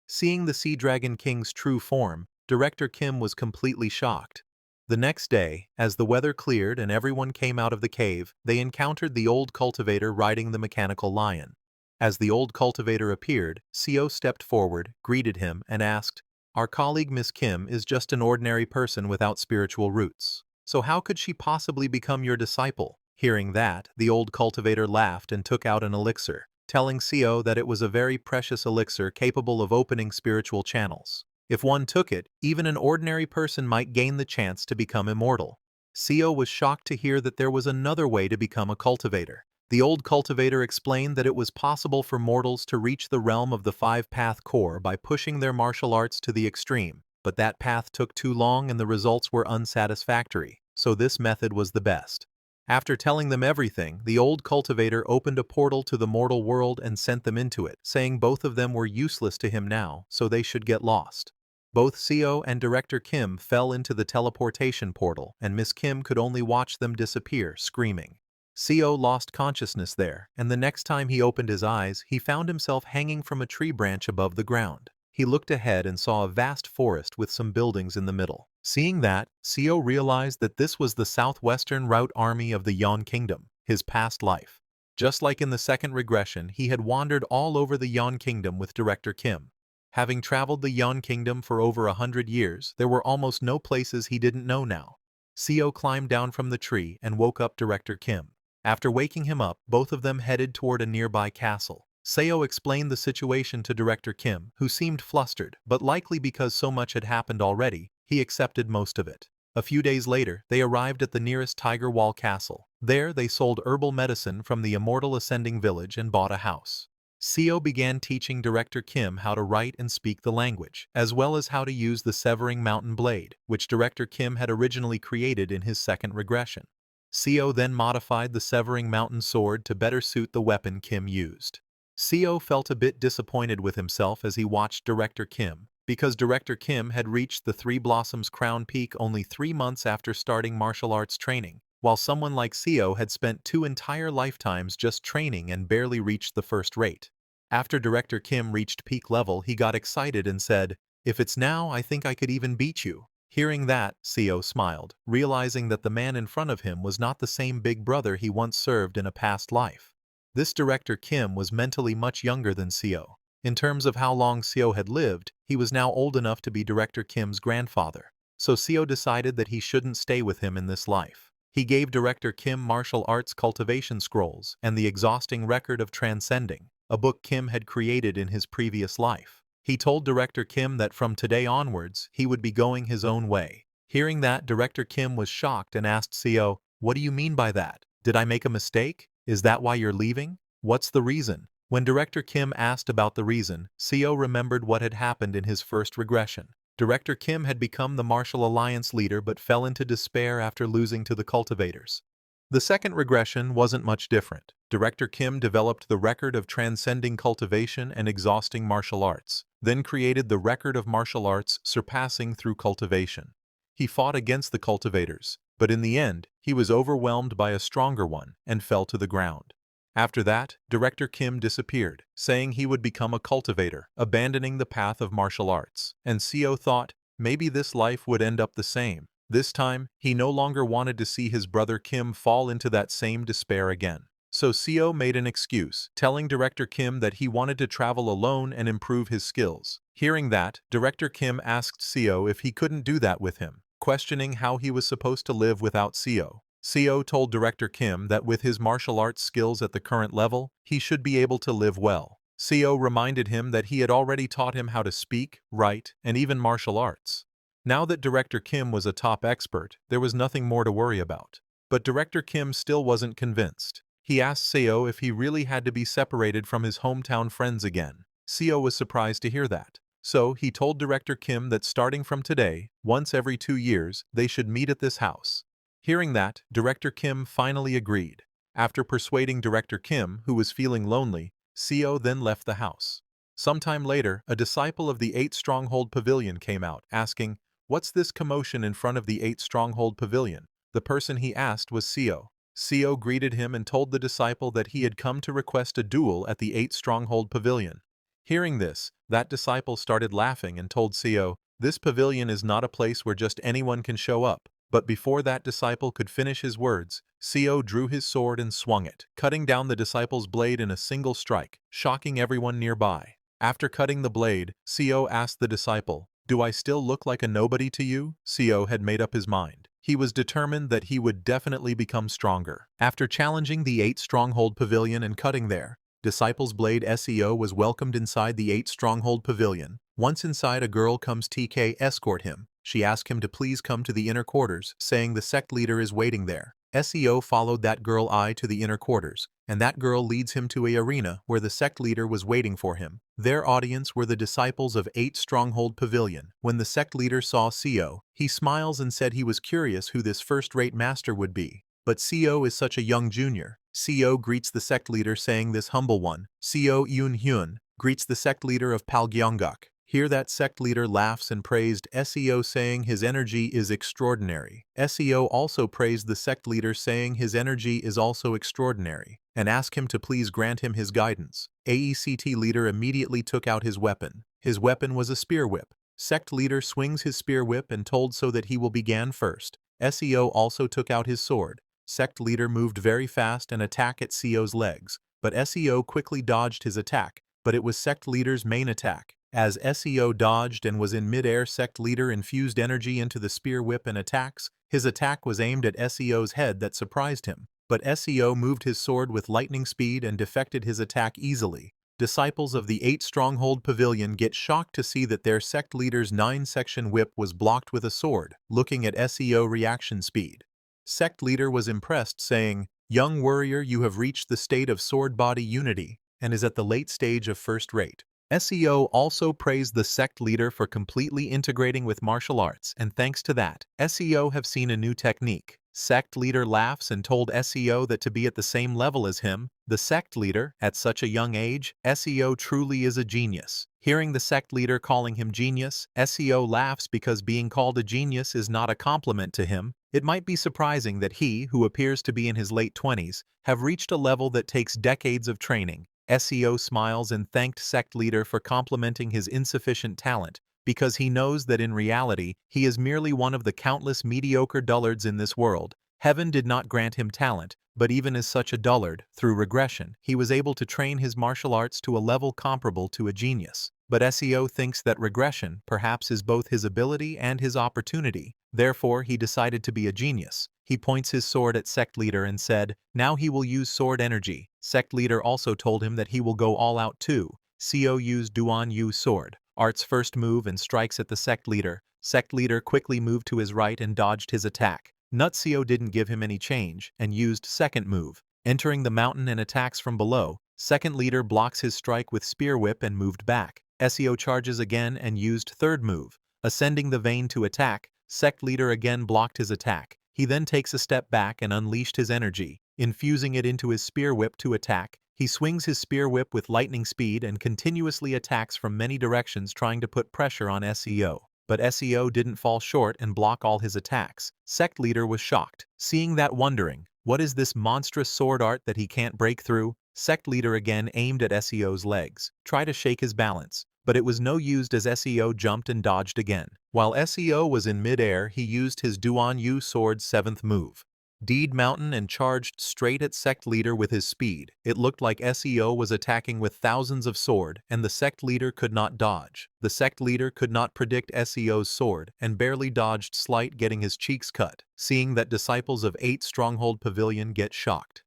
Seeing the Sea Dragon King's true form, Director Kim was completely shocked. The next day, as the weather cleared and everyone came out of the cave, they encountered the old cultivator riding the mechanical lion. As the old cultivator appeared, Co stepped forward, greeted him, and asked, "Our colleague Miss Kim is just an ordinary person without spiritual roots. So how could she possibly become your disciple?" Hearing that, the old cultivator laughed and took out an elixir, telling Co that it was a very precious elixir capable of opening spiritual channels. If one took it, even an ordinary person might gain the chance to become immortal. Co was shocked to hear that there was another way to become a cultivator. The old cultivator explained that it was possible for mortals to reach the realm of the five-path core by pushing their martial arts to the extreme, but that path took too long and the results were unsatisfactory, so this method was the best. After telling them everything, the old cultivator opened a portal to the mortal world and sent them into it, saying both of them were useless to him now, so they should get lost. Both Co and Director Kim fell into the teleportation portal, and Miss Kim could only watch them disappear, screaming. Co lost consciousness there, and the next time he opened his eyes, he found himself hanging from a tree branch above the ground. He looked ahead and saw a vast forest with some buildings in the middle. Seeing that, Co realized that this was the southwestern route army of the Yon Kingdom, his past life. Just like in the second regression, he had wandered all over the Yon Kingdom with Director Kim. Having traveled the Yon Kingdom for over 100 years, there were almost no places he didn't know now. Co climbed down from the tree and woke up Director Kim. After waking him up, both of them headed toward a nearby castle. Seo explained the situation to Director Kim, who seemed flustered, but likely because so much had happened already, he accepted most of it. A few days later, they arrived at the nearest Tiger Wall Castle. There, they sold herbal medicine from the Immortal Ascending Village and bought a house. Seo began teaching Director Kim how to write and speak the language, as well as how to use the Severing Mountain Blade, which Director Kim had originally created in his second regression. Seo then modified the Severing Mountain Sword to better suit the weapon Kim used. Seo felt a bit disappointed with himself as he watched Director Kim, because Director Kim had reached the Three Blossoms Crown Peak only 3 months after starting martial arts training, while someone like Seo had spent 2 entire lifetimes just training and barely reached the first rate. After Director Kim reached peak level, he got excited and said, "If it's now, I think I could even beat you." Hearing that, Seo smiled, realizing that the man in front of him was not the same big brother he once served in a past life. This Director Kim was mentally much younger than Seo. In terms of how long Seo had lived, he was now old enough to be Director Kim's grandfather. So Seo decided that he shouldn't stay with him in this life. He gave Director Kim martial arts cultivation scrolls and the exhausting record of transcending, a book Kim had created in his previous life. He told Director Kim that from today onwards, he would be going his own way. Hearing that, Director Kim was shocked and asked Seo, "What do you mean by that? Did I make a mistake? Is that why you're leaving? What's the reason?" When Director Kim asked about the reason, Seo remembered what had happened in his first regression. Director Kim had become the Martial Alliance leader but fell into despair after losing to the cultivators. The second regression wasn't much different. Director Kim developed the record of transcending cultivation and exhausting martial arts, then created the record of martial arts surpassing through cultivation. He fought against the cultivators, but in the end, he was overwhelmed by a stronger one and fell to the ground. After that, Director Kim disappeared, saying he would become a cultivator, abandoning the path of martial arts. And Seo thought, maybe this life would end up the same. This time, he no longer wanted to see his brother Kim fall into that same despair again. So Seo made an excuse, telling Director Kim that he wanted to travel alone and improve his skills. Hearing that, Director Kim asked Seo if he couldn't do that with him, questioning how he was supposed to live without Seo. Seo told Director Kim that with his martial arts skills at the current level, he should be able to live well. Seo reminded him that he had already taught him how to speak, write, and even martial arts. Now that Director Kim was a top expert, there was nothing more to worry about. But Director Kim still wasn't convinced. He asked Seo if he really had to be separated from his hometown friends again. Seo was surprised to hear that. So he told Director Kim that starting from today, once every 2 years, they should meet at this house. Hearing that, Director Kim finally agreed. After persuading Director Kim, who was feeling lonely, Seo then left the house. Sometime later, a disciple of the 8 Stronghold Pavilion came out, asking, "What's this commotion in front of the 8 Stronghold Pavilion?" The person he asked was Seo. Seo greeted him and told the disciple that he had come to request a duel at the 8 Stronghold Pavilion. Hearing this, that disciple started laughing and told Seo, "This pavilion is not a place where just anyone can show up." But before that disciple could finish his words, Seo drew his sword and swung it, cutting down the disciple's blade in a single strike, shocking everyone nearby. After cutting the blade, Seo asked the disciple, "Do I still look like a nobody to you?" Seo had made up his mind. He was determined that he would definitely become stronger. After challenging the 8 Stronghold Pavilion and cutting there, Disciple's Blade Seo was welcomed inside the 8 Stronghold Pavilion. Once inside, a girl comes TK escort him. She asked him to please come to the inner quarters, saying the sect leader is waiting there. Seo followed that girl to the inner quarters, and that girl leads him to a arena where the sect leader was waiting for him. Their audience were the disciples of 8 Stronghold Pavilion. When the sect leader saw Seo, he smiles and said he was curious who this first-rate master would be. But Seo is such a young junior. Seo greets the sect leader saying this humble one. Seo Yoon-hyun greets the sect leader of Palgyeongguk. Here that sect leader laughs and praised Seo saying his energy is extraordinary. Seo also praised the sect leader saying his energy is also extraordinary, and asked him to please grant him his guidance. AECT leader immediately took out his weapon. His weapon was a spear whip. Sect leader swings his spear whip and told so that he will begin first. Seo also took out his sword. Sect leader moved very fast and attacked at Seo's legs, but Seo quickly dodged his attack, but it was sect leader's main attack. As Seo dodged and was in mid-air, sect leader infused energy into the spear whip and attacks. His attack was aimed at Seo's head that surprised him, but Seo moved his sword with lightning speed and defected his attack easily. Disciples of the 8 Stronghold Pavilion get shocked to see that their sect leader's 9-section whip was blocked with a sword, looking at Seo reaction speed. Sect leader was impressed, saying, "Young warrior, you have reached the state of sword-body unity, and is at the late stage of first rate." Seo also praised the sect leader for completely integrating with martial arts, and thanks to that, Seo have seen a new technique. Sect leader laughs and told Seo that to be at the same level as him, the sect leader, at such a young age, Seo truly is a genius. Hearing the sect leader calling him genius, Seo laughs because being called a genius is not a compliment to him. It might be surprising that he, who appears to be in his late 20s, have reached a level that takes decades of training. Seo smiles and thanked sect leader for complimenting his insufficient talent, because he knows that in reality, he is merely one of the countless mediocre dullards in this world. Heaven did not grant him talent, but even as such a dullard, through regression, he was able to train his martial arts to a level comparable to a genius. But Seo thinks that regression perhaps is both his ability and his opportunity. Therefore, he decided to be a genius. He points his sword at sect leader and said, "Now he will use sword energy." Sect leader also told him that he will go all out too. Seo used Duan Yu sword, art's first move, and strikes at the sect leader. Sect leader quickly moved to his right and dodged his attack. Nutseo didn't give him any change and used second move, entering the mountain and attacks from below. Second leader blocks his strike with spear whip and moved back. Seo charges again and used third move, ascending the vein to attack. Sect leader again blocked his attack. He then takes a step back and unleashed his energy, infusing it into his spear whip to attack. He swings his spear whip with lightning speed and continuously attacks from many directions, trying to put pressure on Seo. But Seo didn't fall short and block all his attacks. Sect leader was shocked, seeing that, wondering, what is this monstrous sword art that he can't break through? Sect leader again aimed at SEO's legs, tried to shake his balance, but it was no use as SEO jumped and dodged again. While SEO was in midair, he used his Duan Yu sword's 7th move. Deed Mountain and charged straight at sect leader with his speed. It looked like SEO was attacking with thousands of sword, and the sect leader could not dodge. The sect leader could not predict SEO's sword, and barely dodged slight, getting his cheeks cut, seeing that disciples of 8 Stronghold Pavilion get shocked.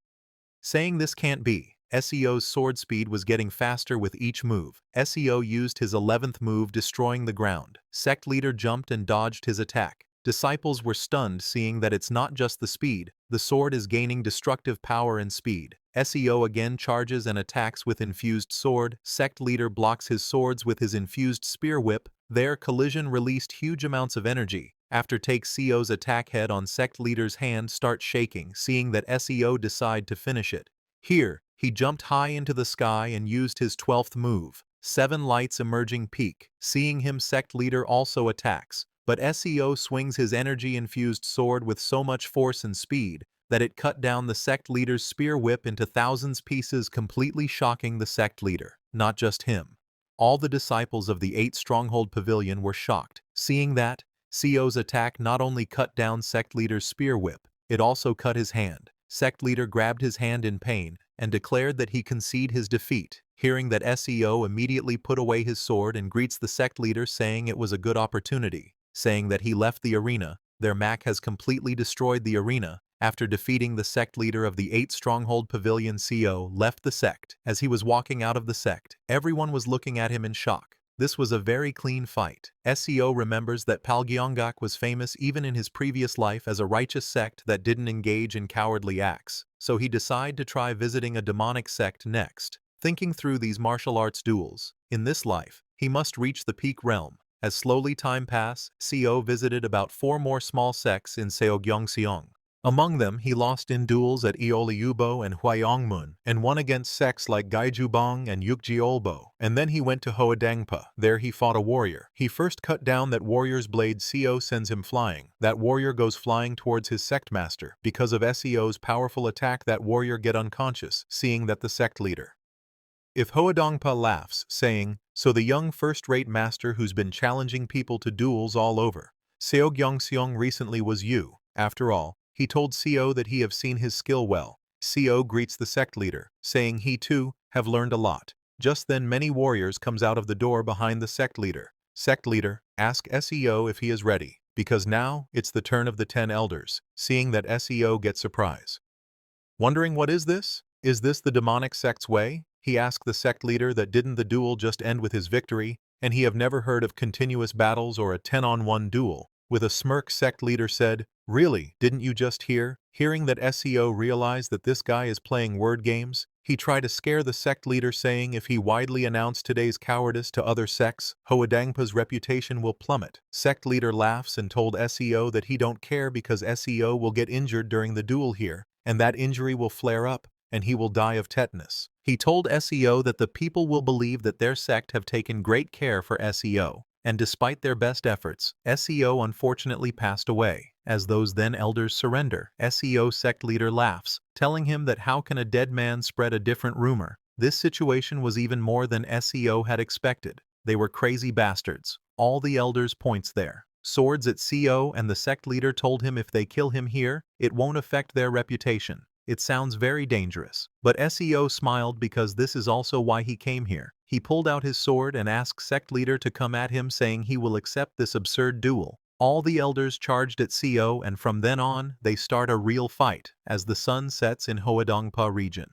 Saying this can't be. SEO's sword speed was getting faster with each move. SEO used his 11th move, destroying the ground. Sect leader jumped and dodged his attack. Disciples were stunned, seeing that it's not just the speed, the sword is gaining destructive power and speed. SEO again charges and attacks with infused sword. Sect leader blocks his swords with his infused spear whip. Their collision released huge amounts of energy. After take CO's attack, head on sect leader's hand starts shaking, seeing that SEO decide to finish it. Here, he jumped high into the sky and used his 12th move, 7 lights emerging peak. Seeing him, sect leader also attacks. But SEO swings his energy-infused sword with so much force and speed that it cut down the sect leader's spear whip into thousands pieces, completely shocking the sect leader. Not just him. All the disciples of the 8 Stronghold Pavilion were shocked, seeing that CO's attack not only cut down sect leader's spear whip, it also cut his hand. Sect leader grabbed his hand in pain and declared that he conceded his defeat. Hearing that, SEO immediately put away his sword and greets the sect leader, saying it was a good opportunity. Saying that he left the arena, their Mac has completely destroyed the arena. After defeating the sect leader of the 8 Stronghold Pavilion, CO left the sect. As he was walking out of the sect, everyone was looking at him in shock. This was a very clean fight. SEO remembers that Palgyeongak was famous even in his previous life as a righteous sect that didn't engage in cowardly acts, so he decided to try visiting a demonic sect next. Thinking through these martial arts duels, in this life, he must reach the peak realm. As slowly time passed, CO visited about 4 more small sects in Seogyeongseong. Among them, he lost in duels at Eoliubo and Hwayongmun, and won against sects like Gaijubong and Yukjeolbo. And then he went to Hoadangpa. There he fought a warrior. He first cut down that warrior's blade. CO sends him flying. That warrior goes flying towards his sect master. Because of SEO's powerful attack, that warrior get unconscious, seeing that the sect leader. If Hoadongpa laughs, saying, "So the young first-rate master who's been challenging people to duels all over Seogyeongseong recently was you." After all, he told CO that he have seen his skill well. CO greets the sect leader, saying he too have learned a lot. Just then many warriors comes out of the door behind the sect leader. Sect leader, ask SEO if he is ready, because now it's the turn of the 10 elders. Seeing that, SEO gets surprise. Wondering what is this? Is this the demonic sect's way? He asked the sect leader that didn't the duel just end with his victory, and he have never heard of continuous battles or a 10-on-1 duel. With a smirk, sect leader said, "Really, didn't you just hear?" Hearing that, SEO realized that this guy is playing word games. He tried to scare the sect leader, saying if he widely announced today's cowardice to other sects, Hoadangpa's reputation will plummet. Sect leader laughs and told SEO that he don't care because SEO will get injured during the duel here, and that injury will flare up, and he will die of tetanus. He told SEO that the people will believe that their sect have taken great care for SEO, and despite their best efforts, SEO unfortunately passed away. As those then elders surrender, SEO sect leader laughs, telling him that how can a dead man spread a different rumor? This situation was even more than SEO had expected. They were crazy bastards. All the elders points there. Swords at CO, and the sect leader told him if they kill him here, it won't affect their reputation. It sounds very dangerous, but SEO smiled because this is also why he came here. He pulled out his sword and asked sect leader to come at him, saying he will accept this absurd duel. All the elders charged at CO, and from then on, they start a real fight as the sun sets in Hoadongpa region.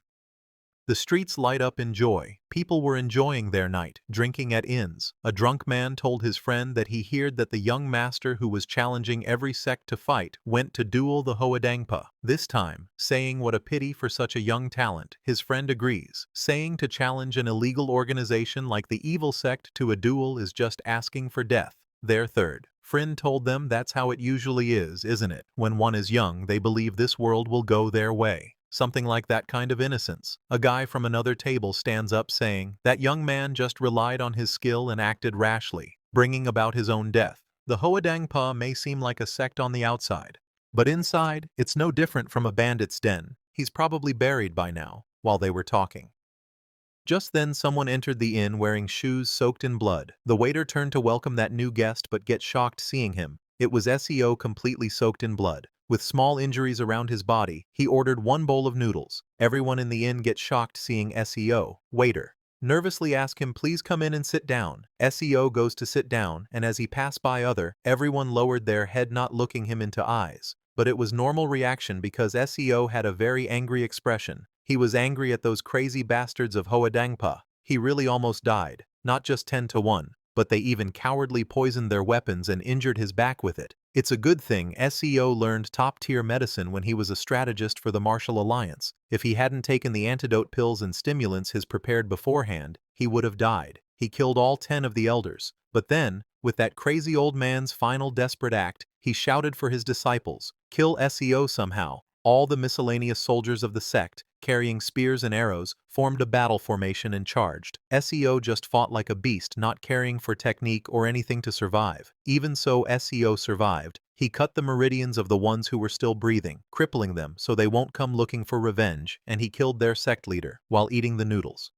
The streets light up in joy. People were enjoying their night, drinking at inns. A drunk man told his friend that he heard that the young master who was challenging every sect to fight went to duel the Hoadangpa this time, saying what a pity for such a young talent. His friend agrees, saying to challenge an illegal organization like the evil sect to a duel is just asking for death. Their third friend told them that's how it usually is, isn't it? When one is young, they believe this world will go their way. Something like that kind of innocence. A guy from another table stands up, saying that young man just relied on his skill and acted rashly, bringing about his own death. The Hoadangpa may seem like a sect on the outside, but inside, it's no different from a bandit's den. He's probably buried by now. while they were talking. Just then someone entered the inn wearing shoes soaked in blood. The waiter turned to welcome that new guest but get shocked seeing him. It was SEO completely soaked in blood. With small injuries around his body, he ordered one bowl of noodles. Everyone in the inn gets shocked seeing SEO. Waiter nervously ask him please come in and sit down. SEO goes to sit down, and as he passed by everyone lowered their head not looking him into eyes. But it was normal reaction because SEO had a very angry expression. He was angry at those crazy bastards of Hoadangpa. He really almost died, not just 10-1, but they even cowardly poisoned their weapons and injured his back with it. It's a good thing SEO learned top-tier medicine when he was a strategist for the Martial Alliance. If he hadn't taken the antidote pills and stimulants his prepared beforehand, he would have died. He killed all 10 of the elders. But then, with that crazy old man's final desperate act, he shouted for his disciples, kill SEO somehow. All the miscellaneous soldiers of the sect, carrying spears and arrows, formed a battle formation and charged. SEO just fought like a beast, not caring for technique or anything to survive. Even so, SEO survived. He cut the meridians of the ones who were still breathing, crippling them so they won't come looking for revenge, and he killed their sect leader while eating the noodles.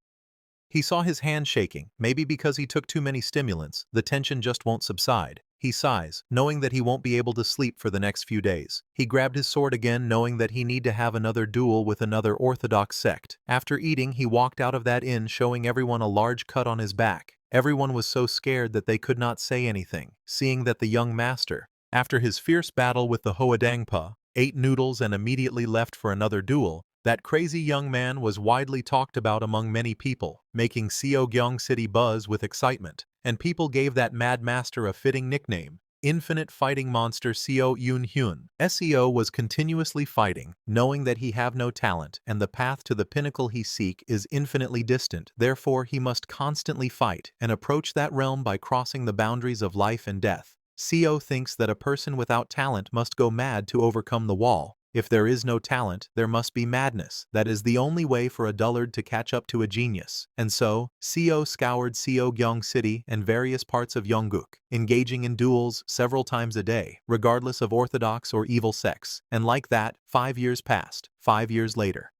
He saw his hand shaking, maybe because he took too many stimulants. The tension just won't subside. He sighs, knowing that he won't be able to sleep for the next few days. He grabbed his sword again, knowing that he need to have another duel with another orthodox sect. After eating, he walked out of that inn, showing everyone a large cut on his back. Everyone was so scared that they could not say anything, seeing that the young master, after his fierce battle with the Hoadangpa, ate noodles and immediately left for another duel. That crazy young man was widely talked about among many people, making Seogyeong City buzz with excitement, and people gave that mad master a fitting nickname, Infinite Fighting Monster Seo Yoon-hyun. SEO was continuously fighting, knowing that he have no talent and the path to the pinnacle he seek is infinitely distant. Therefore he must constantly fight and approach that realm by crossing the boundaries of life and death. Seo thinks that a person without talent must go mad to overcome the wall. If there is no talent, there must be madness. That is the only way for a dullard to catch up to a genius. And so, Seo scoured Seogyeong City and various parts of Yongguk, engaging in duels several times a day, regardless of orthodox or evil sects. And like that, 5 years passed. 5 years later,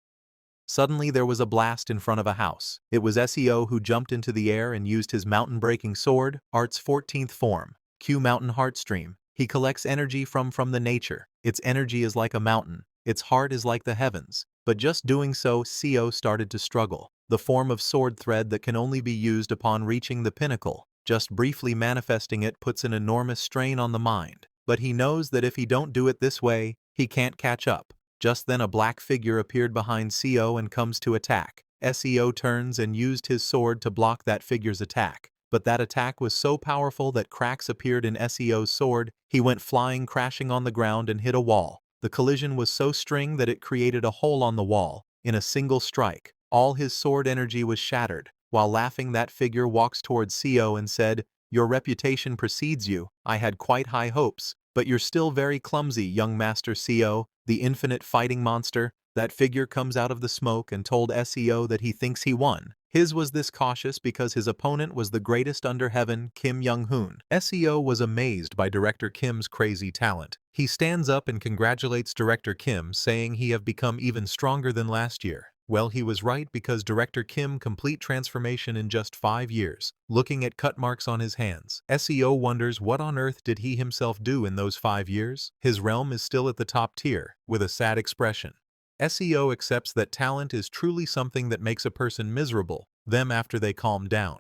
suddenly there was a blast in front of a house. It was SEO who jumped into the air and used his mountain-breaking sword, Art's 14th form, Q Mountain Heartstream. He collects energy from the nature. Its energy is like a mountain. Its heart is like the heavens. But just doing so, Seo started to struggle. The form of sword thread that can only be used upon reaching the pinnacle. Just briefly manifesting it puts an enormous strain on the mind. But he knows that if he don't do it this way, he can't catch up. Just then a black figure appeared behind Seo and comes to attack. SEO turns and used his sword to block that figure's attack. But that attack was so powerful that cracks appeared in SEO's sword. He went flying, crashing on the ground and hit a wall. The collision was so strong that it created a hole on the wall. In a single strike, all his sword energy was shattered. While laughing, that figure walks towards Seo and said, "Your reputation precedes you. I had quite high hopes, but you're still very clumsy, young Master Seo, the infinite fighting monster." That figure comes out of the smoke and told SEO that he thinks he won. His was this cautious because his opponent was the greatest under heaven, Kim Young-hoon. SEO was amazed by Director Kim's crazy talent. He stands up and congratulates Director Kim, saying he have become even stronger than last year. Well, he was right because Director Kim complete transformation in just 5 years. Looking at cut marks on his hands, SEO wonders what on earth did he himself do in those 5 years? His realm is still at the top tier, with a sad expression. SEO accepts that talent is truly something that makes a person miserable, them after they calm down.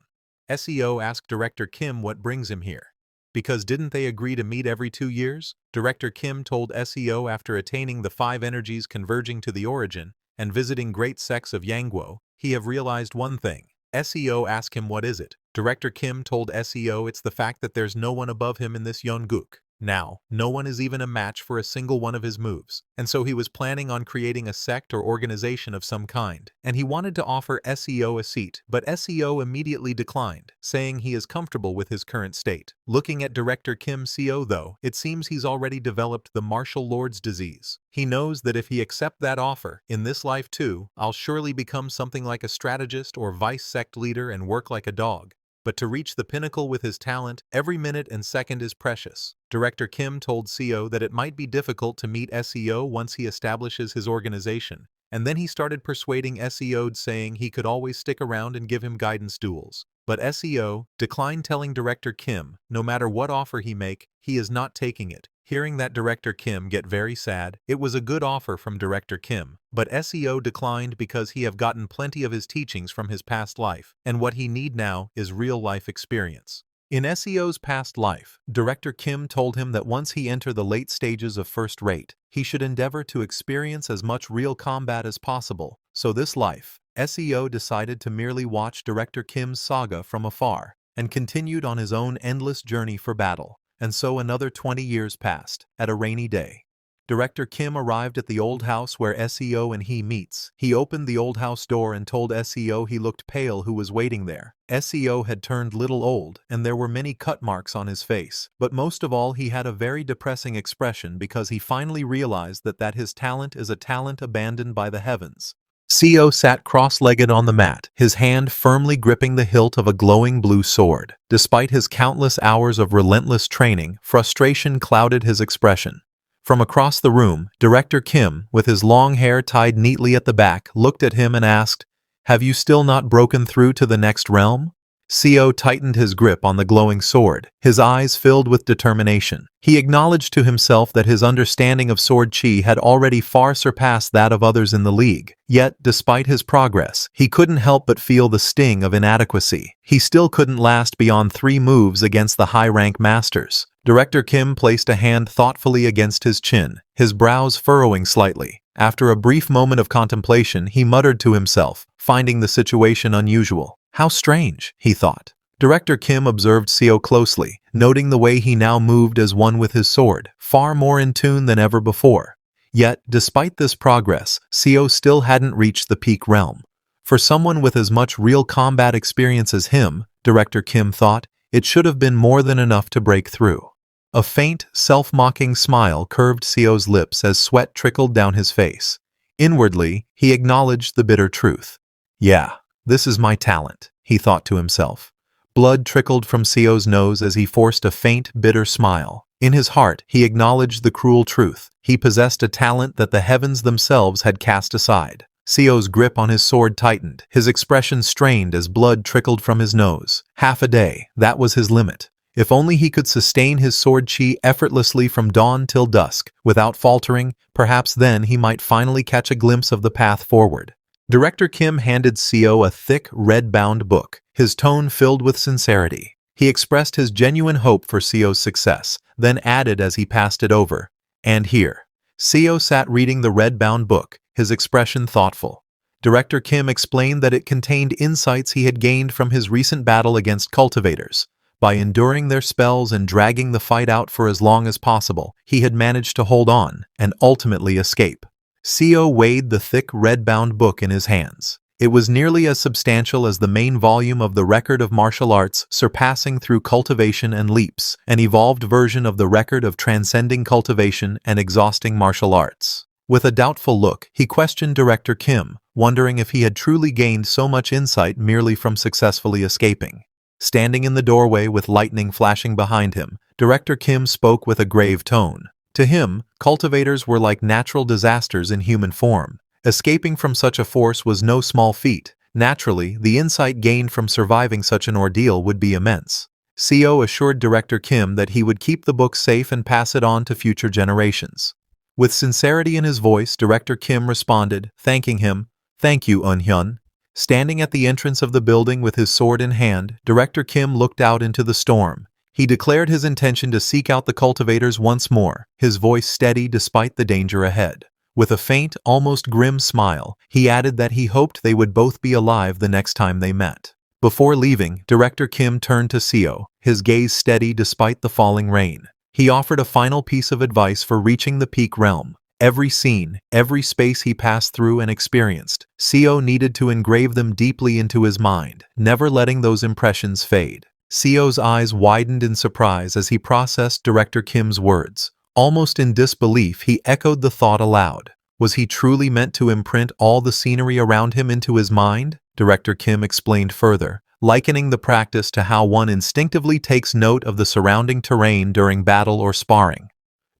SEO asked Director Kim what brings him here. Because didn't they agree to meet every 2 years? Director Kim told SEO after attaining the 5 energies converging to the origin and visiting great sects of Yangguo, he have realized one thing. SEO asked him what is it. Director Kim told SEO it's the fact that there's no one above him in this Yongguk. Now, no one is even a match for a single one of his moves, and so he was planning on creating a sect or organization of some kind, and he wanted to offer SEO a seat, but SEO immediately declined, saying he is comfortable with his current state. Looking at Director Kim Seo though, it seems he's already developed the martial lord's disease. He knows that if he accept that offer, in this life too, I'll surely become something like a strategist or vice sect leader and work like a dog. But to reach the pinnacle with his talent, every minute and second is precious. Director Kim told Seo that it might be difficult to meet SEO once he establishes his organization. And then he started persuading SEO, saying he could always stick around and give him guidance duels. But SEO declined, telling Director Kim, no matter what offer he make, he is not taking it. Hearing that, Director Kim get very sad. It was a good offer from Director Kim, but SEO declined because he have gotten plenty of his teachings from his past life, and what he need now is real-life experience. In SEO's past life, Director Kim told him that once he enter the late stages of first rate, he should endeavor to experience as much real combat as possible. So this life, SEO decided to merely watch Director Kim's saga from afar, and continued on his own endless journey for battle. And so another 20 years passed. At a rainy day, Director Kim arrived at the old house where SEO and he meets. He opened the old house door and told SEO he looked pale who was waiting there. SEO had turned little old, and there were many cut marks on his face. But most of all, he had a very depressing expression because he finally realized that his talent is a talent abandoned by the heavens. SEO sat cross-legged on the mat, his hand firmly gripping the hilt of a glowing blue sword. Despite his countless hours of relentless training, frustration clouded his expression. From across the room, Director Kim, with his long hair tied neatly at the back, looked at him and asked, "Have you still not broken through to the next realm?" SEO tightened his grip on the glowing sword, his eyes filled with determination. He acknowledged to himself that his understanding of sword chi had already far surpassed that of others in the league. Yet, despite his progress, he couldn't help but feel the sting of inadequacy. He still couldn't last beyond 3 moves against the high-rank masters. Director Kim placed a hand thoughtfully against his chin, his brows furrowing slightly. After a brief moment of contemplation, he muttered to himself, finding the situation unusual. How strange, he thought. Director Kim observed SEO closely, noting the way he now moved as one with his sword, far more in tune than ever before. Yet, despite this progress, SEO still hadn't reached the peak realm. For someone with as much real combat experience as him, Director Kim thought, it should have been more than enough to break through. A faint, self-mocking smile curved SEO's lips as sweat trickled down his face. Inwardly, he acknowledged the bitter truth. Yeah, this is my talent, he thought to himself. Blood trickled from SEO's nose as he forced a faint, bitter smile. In his heart, he acknowledged the cruel truth. He possessed a talent that the heavens themselves had cast aside. SEO's grip on his sword tightened, his expression strained as blood trickled from his nose. Half a day, that was his limit. If only he could sustain his sword chi effortlessly from dawn till dusk, without faltering, perhaps then he might finally catch a glimpse of the path forward. Director Kim handed SEO a thick, red-bound book, his tone filled with sincerity. He expressed his genuine hope for SEO's success, then added as he passed it over, "And here." SEO sat reading the red-bound book, his expression thoughtful. Director Kim explained that it contained insights he had gained from his recent battle against cultivators. By enduring their spells and dragging the fight out for as long as possible, he had managed to hold on and ultimately escape. SEO weighed the thick red-bound book in his hands. It was nearly as substantial as the main volume of the Record of Martial Arts, surpassing through Cultivation and Leaps, an evolved version of the Record of Transcending Cultivation and Exhausting Martial Arts. With a doubtful look, he questioned Director Kim, wondering if he had truly gained so much insight merely from successfully escaping. Standing in the doorway with lightning flashing behind him, Director Kim spoke with a grave tone. To him, cultivators were like natural disasters in human form. Escaping from such a force was no small feat. Naturally, the insight gained from surviving such an ordeal would be immense. SEO assured Director Kim that he would keep the book safe and pass it on to future generations. With sincerity in his voice, Director Kim responded, thanking him, "Thank you, Eun-hyun." Standing at the entrance of the building with his sword in hand, Director Kim looked out into the storm. He declared his intention to seek out the cultivators once more, his voice steady despite the danger ahead. With a faint, almost grim smile, he added that he hoped they would both be alive the next time they met. Before leaving, Director Kim turned to SEO, his gaze steady despite the falling rain. He offered a final piece of advice for reaching the peak realm. Every scene, every space he passed through and experienced, SEO needed to engrave them deeply into his mind, never letting those impressions fade. SEO's eyes widened in surprise as he processed Director Kim's words. Almost in disbelief, he echoed the thought aloud. Was he truly meant to imprint all the scenery around him into his mind? Director Kim explained further, likening the practice to how one instinctively takes note of the surrounding terrain during battle or sparring.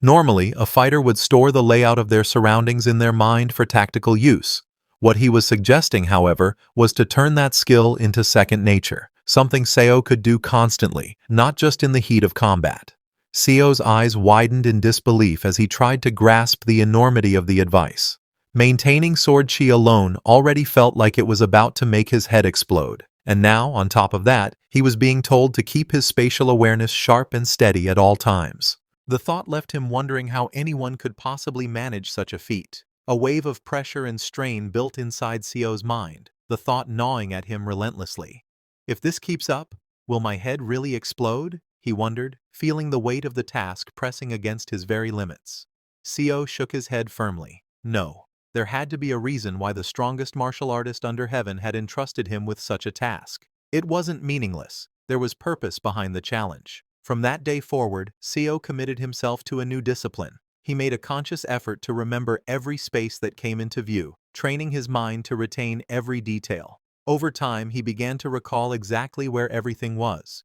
Normally, a fighter would store the layout of their surroundings in their mind for tactical use. What he was suggesting, however, was to turn that skill into second nature, something Seo could do constantly, not just in the heat of combat. Seo's eyes widened in disbelief as he tried to grasp the enormity of the advice. Maintaining sword chi alone already felt like it was about to make his head explode, and now, on top of that, he was being told to keep his spatial awareness sharp and steady at all times. The thought left him wondering how anyone could possibly manage such a feat. A wave of pressure and strain built inside Seo's mind, the thought gnawing at him relentlessly. If this keeps up, will my head really explode? He wondered, feeling the weight of the task pressing against his very limits. Seo shook his head firmly. No. There had to be a reason why the strongest martial artist under heaven had entrusted him with such a task. It wasn't meaningless. There was purpose behind the challenge. From that day forward, Seo committed himself to a new discipline. He made a conscious effort to remember every space that came into view, training his mind to retain every detail. Over time, he began to recall exactly where everything was.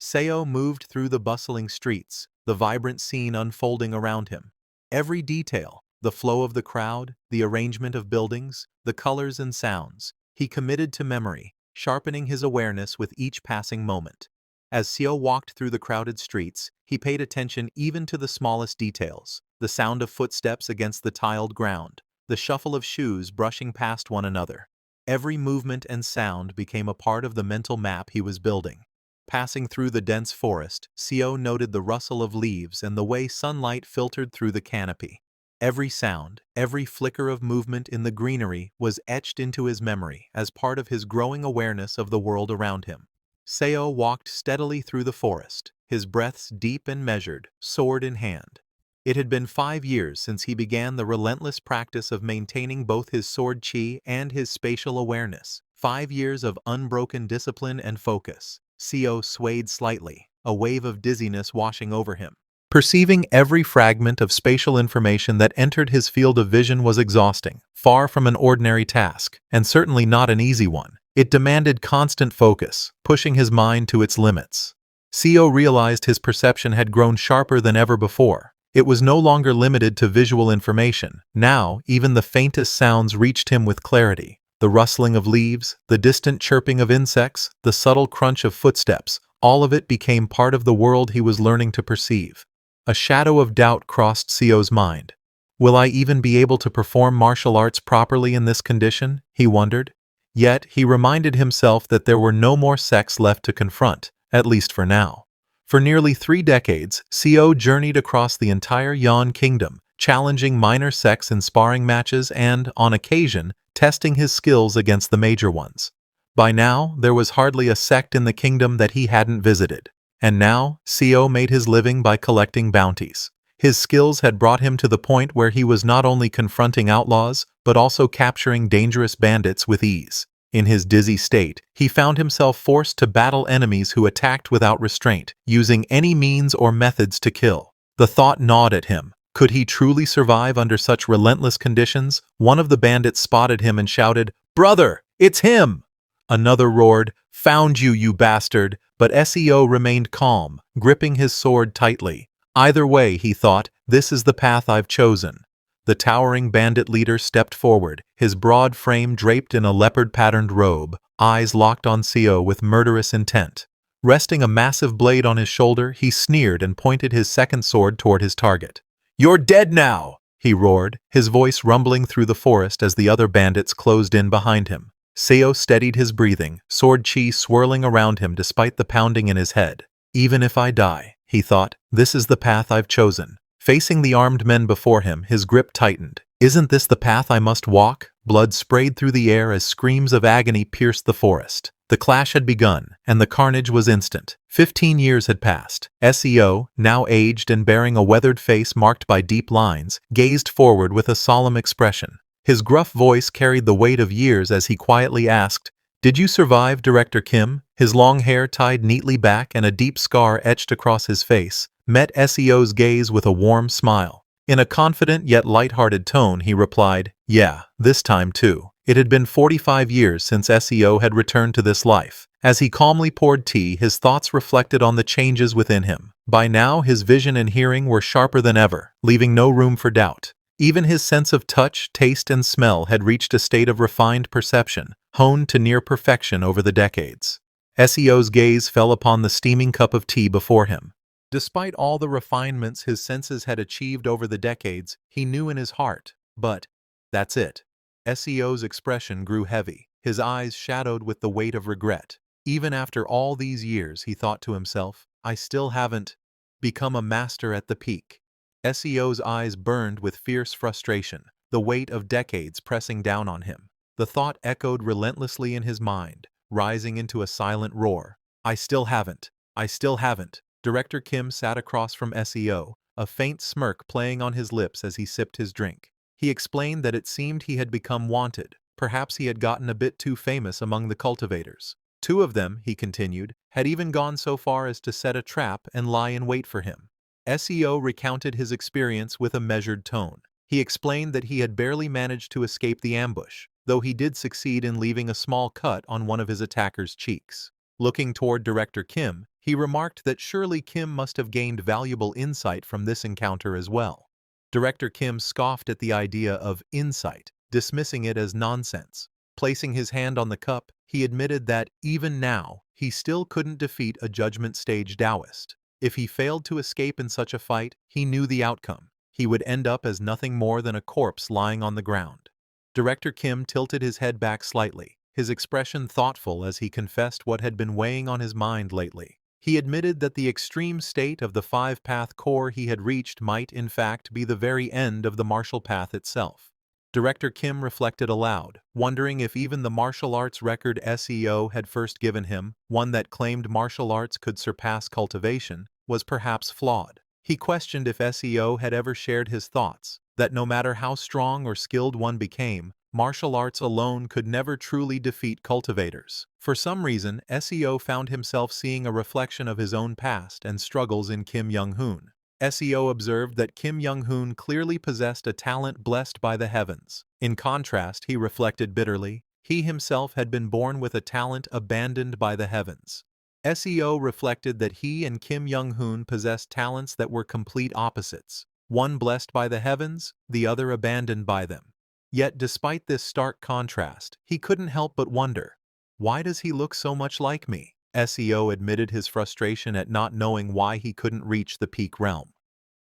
Seo moved through the bustling streets, the vibrant scene unfolding around him. Every detail, the flow of the crowd, the arrangement of buildings, the colors and sounds, he committed to memory, sharpening his awareness with each passing moment. As Seo walked through the crowded streets, he paid attention even to the smallest details, the sound of footsteps against the tiled ground, the shuffle of shoes brushing past one another. Every movement and sound became a part of the mental map he was building. Passing through the dense forest, Seo noted the rustle of leaves and the way sunlight filtered through the canopy. Every sound, every flicker of movement in the greenery was etched into his memory as part of his growing awareness of the world around him. Seo walked steadily through the forest, his breaths deep and measured, sword in hand. It had been 5 years since he began the relentless practice of maintaining both his sword chi and his spatial awareness. 5 years of unbroken discipline and focus. Seo swayed slightly, a wave of dizziness washing over him. Perceiving every fragment of spatial information that entered his field of vision was exhausting, far from an ordinary task, and certainly not an easy one. It demanded constant focus, pushing his mind to its limits. Seo realized his perception had grown sharper than ever before. It was no longer limited to visual information. Now, even the faintest sounds reached him with clarity. The rustling of leaves, the distant chirping of insects, the subtle crunch of footsteps, all of it became part of the world he was learning to perceive. A shadow of doubt crossed Seo's mind. Will I even be able to perform martial arts properly in this condition? He wondered. Yet, he reminded himself that there were no more sects left to confront, at least for now. For nearly 3 decades, Seo journeyed across the entire Yan Kingdom, challenging minor sects in sparring matches and, on occasion, testing his skills against the major ones. By now, there was hardly a sect in the kingdom that he hadn't visited. And now, Seo made his living by collecting bounties. His skills had brought him to the point where he was not only confronting outlaws, but also capturing dangerous bandits with ease. In his dizzy state, he found himself forced to battle enemies who attacked without restraint, using any means or methods to kill. The thought gnawed at him. Could he truly survive under such relentless conditions? One of the bandits spotted him and shouted, "Brother, it's him!" Another roared, "Found you, you bastard!" But Seo remained calm, gripping his sword tightly. Either way, he thought, this is the path I've chosen. The towering bandit leader stepped forward, his broad frame draped in a leopard-patterned robe, eyes locked on Seo with murderous intent. Resting a massive blade on his shoulder, he sneered and pointed his second sword toward his target. "You're dead now!" he roared, his voice rumbling through the forest as the other bandits closed in behind him. Seo steadied his breathing, sword chi swirling around him despite the pounding in his head. Even if I die, he thought, this is the path I've chosen. Facing the armed men before him, his grip tightened. Isn't this the path I must walk? Blood sprayed through the air as screams of agony pierced the forest. The clash had begun, and the carnage was instant. 15 years had passed. Seo, now aged and bearing a weathered face marked by deep lines, gazed forward with a solemn expression. His gruff voice carried the weight of years as he quietly asked, "Did you survive, Director Kim?" His long hair tied neatly back and a deep scar etched across his face met Seo's gaze with a warm smile. In a confident yet light-hearted tone, he replied, "Yeah, this time too. It had been 45 years since SEO had returned to this life. As he calmly poured tea, his thoughts reflected on the changes within him. By now, his vision and hearing were sharper than ever, leaving no room for doubt. Even his sense of touch, taste, and smell had reached a state of refined perception, honed to near perfection over the decades. SEO's gaze fell upon the steaming cup of tea before him. Despite all the refinements his senses had achieved over the decades, he knew in his heart, but that's it. SEO's expression grew heavy, his eyes shadowed with the weight of regret. Even after all these years, he thought to himself, I still haven't become a master at the peak. SEO's eyes burned with fierce frustration, the weight of decades pressing down on him. The thought echoed relentlessly in his mind, rising into a silent roar. I still haven't. I still haven't. Director Kim sat across from SEO, a faint smirk playing on his lips as he sipped his drink. He explained that it seemed he had become wanted. Perhaps he had gotten a bit too famous among the cultivators. Two of them, he continued, had even gone so far as to set a trap and lie in wait for him. SEO recounted his experience with a measured tone. He explained that he had barely managed to escape the ambush, though he did succeed in leaving a small cut on one of his attacker's cheeks. Looking toward Director Kim, he remarked that surely Kim must have gained valuable insight from this encounter as well. Director Kim scoffed at the idea of insight, dismissing it as nonsense. Placing his hand on the cup, he admitted that, even now, he still couldn't defeat a judgment stage Taoist. If he failed to escape in such a fight, he knew the outcome. He would end up as nothing more than a corpse lying on the ground. Director Kim tilted his head back slightly, his expression thoughtful as he confessed what had been weighing on his mind lately. He admitted that the extreme state of the five-path core he had reached might, in fact, be the very end of the martial path itself. Director Kim reflected aloud, wondering if even the martial arts record SEO had first given him, one that claimed martial arts could surpass cultivation, was perhaps flawed. He questioned if SEO had ever shared his thoughts, that no matter how strong or skilled one became, martial arts alone could never truly defeat cultivators. For some reason, SEO found himself seeing a reflection of his own past and struggles in Kim Young-hoon. SEO observed that Kim Young-hoon clearly possessed a talent blessed by the heavens. In contrast, he reflected bitterly, he himself had been born with a talent abandoned by the heavens. SEO reflected that he and Kim Young-hoon possessed talents that were complete opposites, one blessed by the heavens, the other abandoned by them. Yet despite this stark contrast, he couldn't help but wonder, why does he look so much like me? SEO admitted his frustration at not knowing why he couldn't reach the peak realm.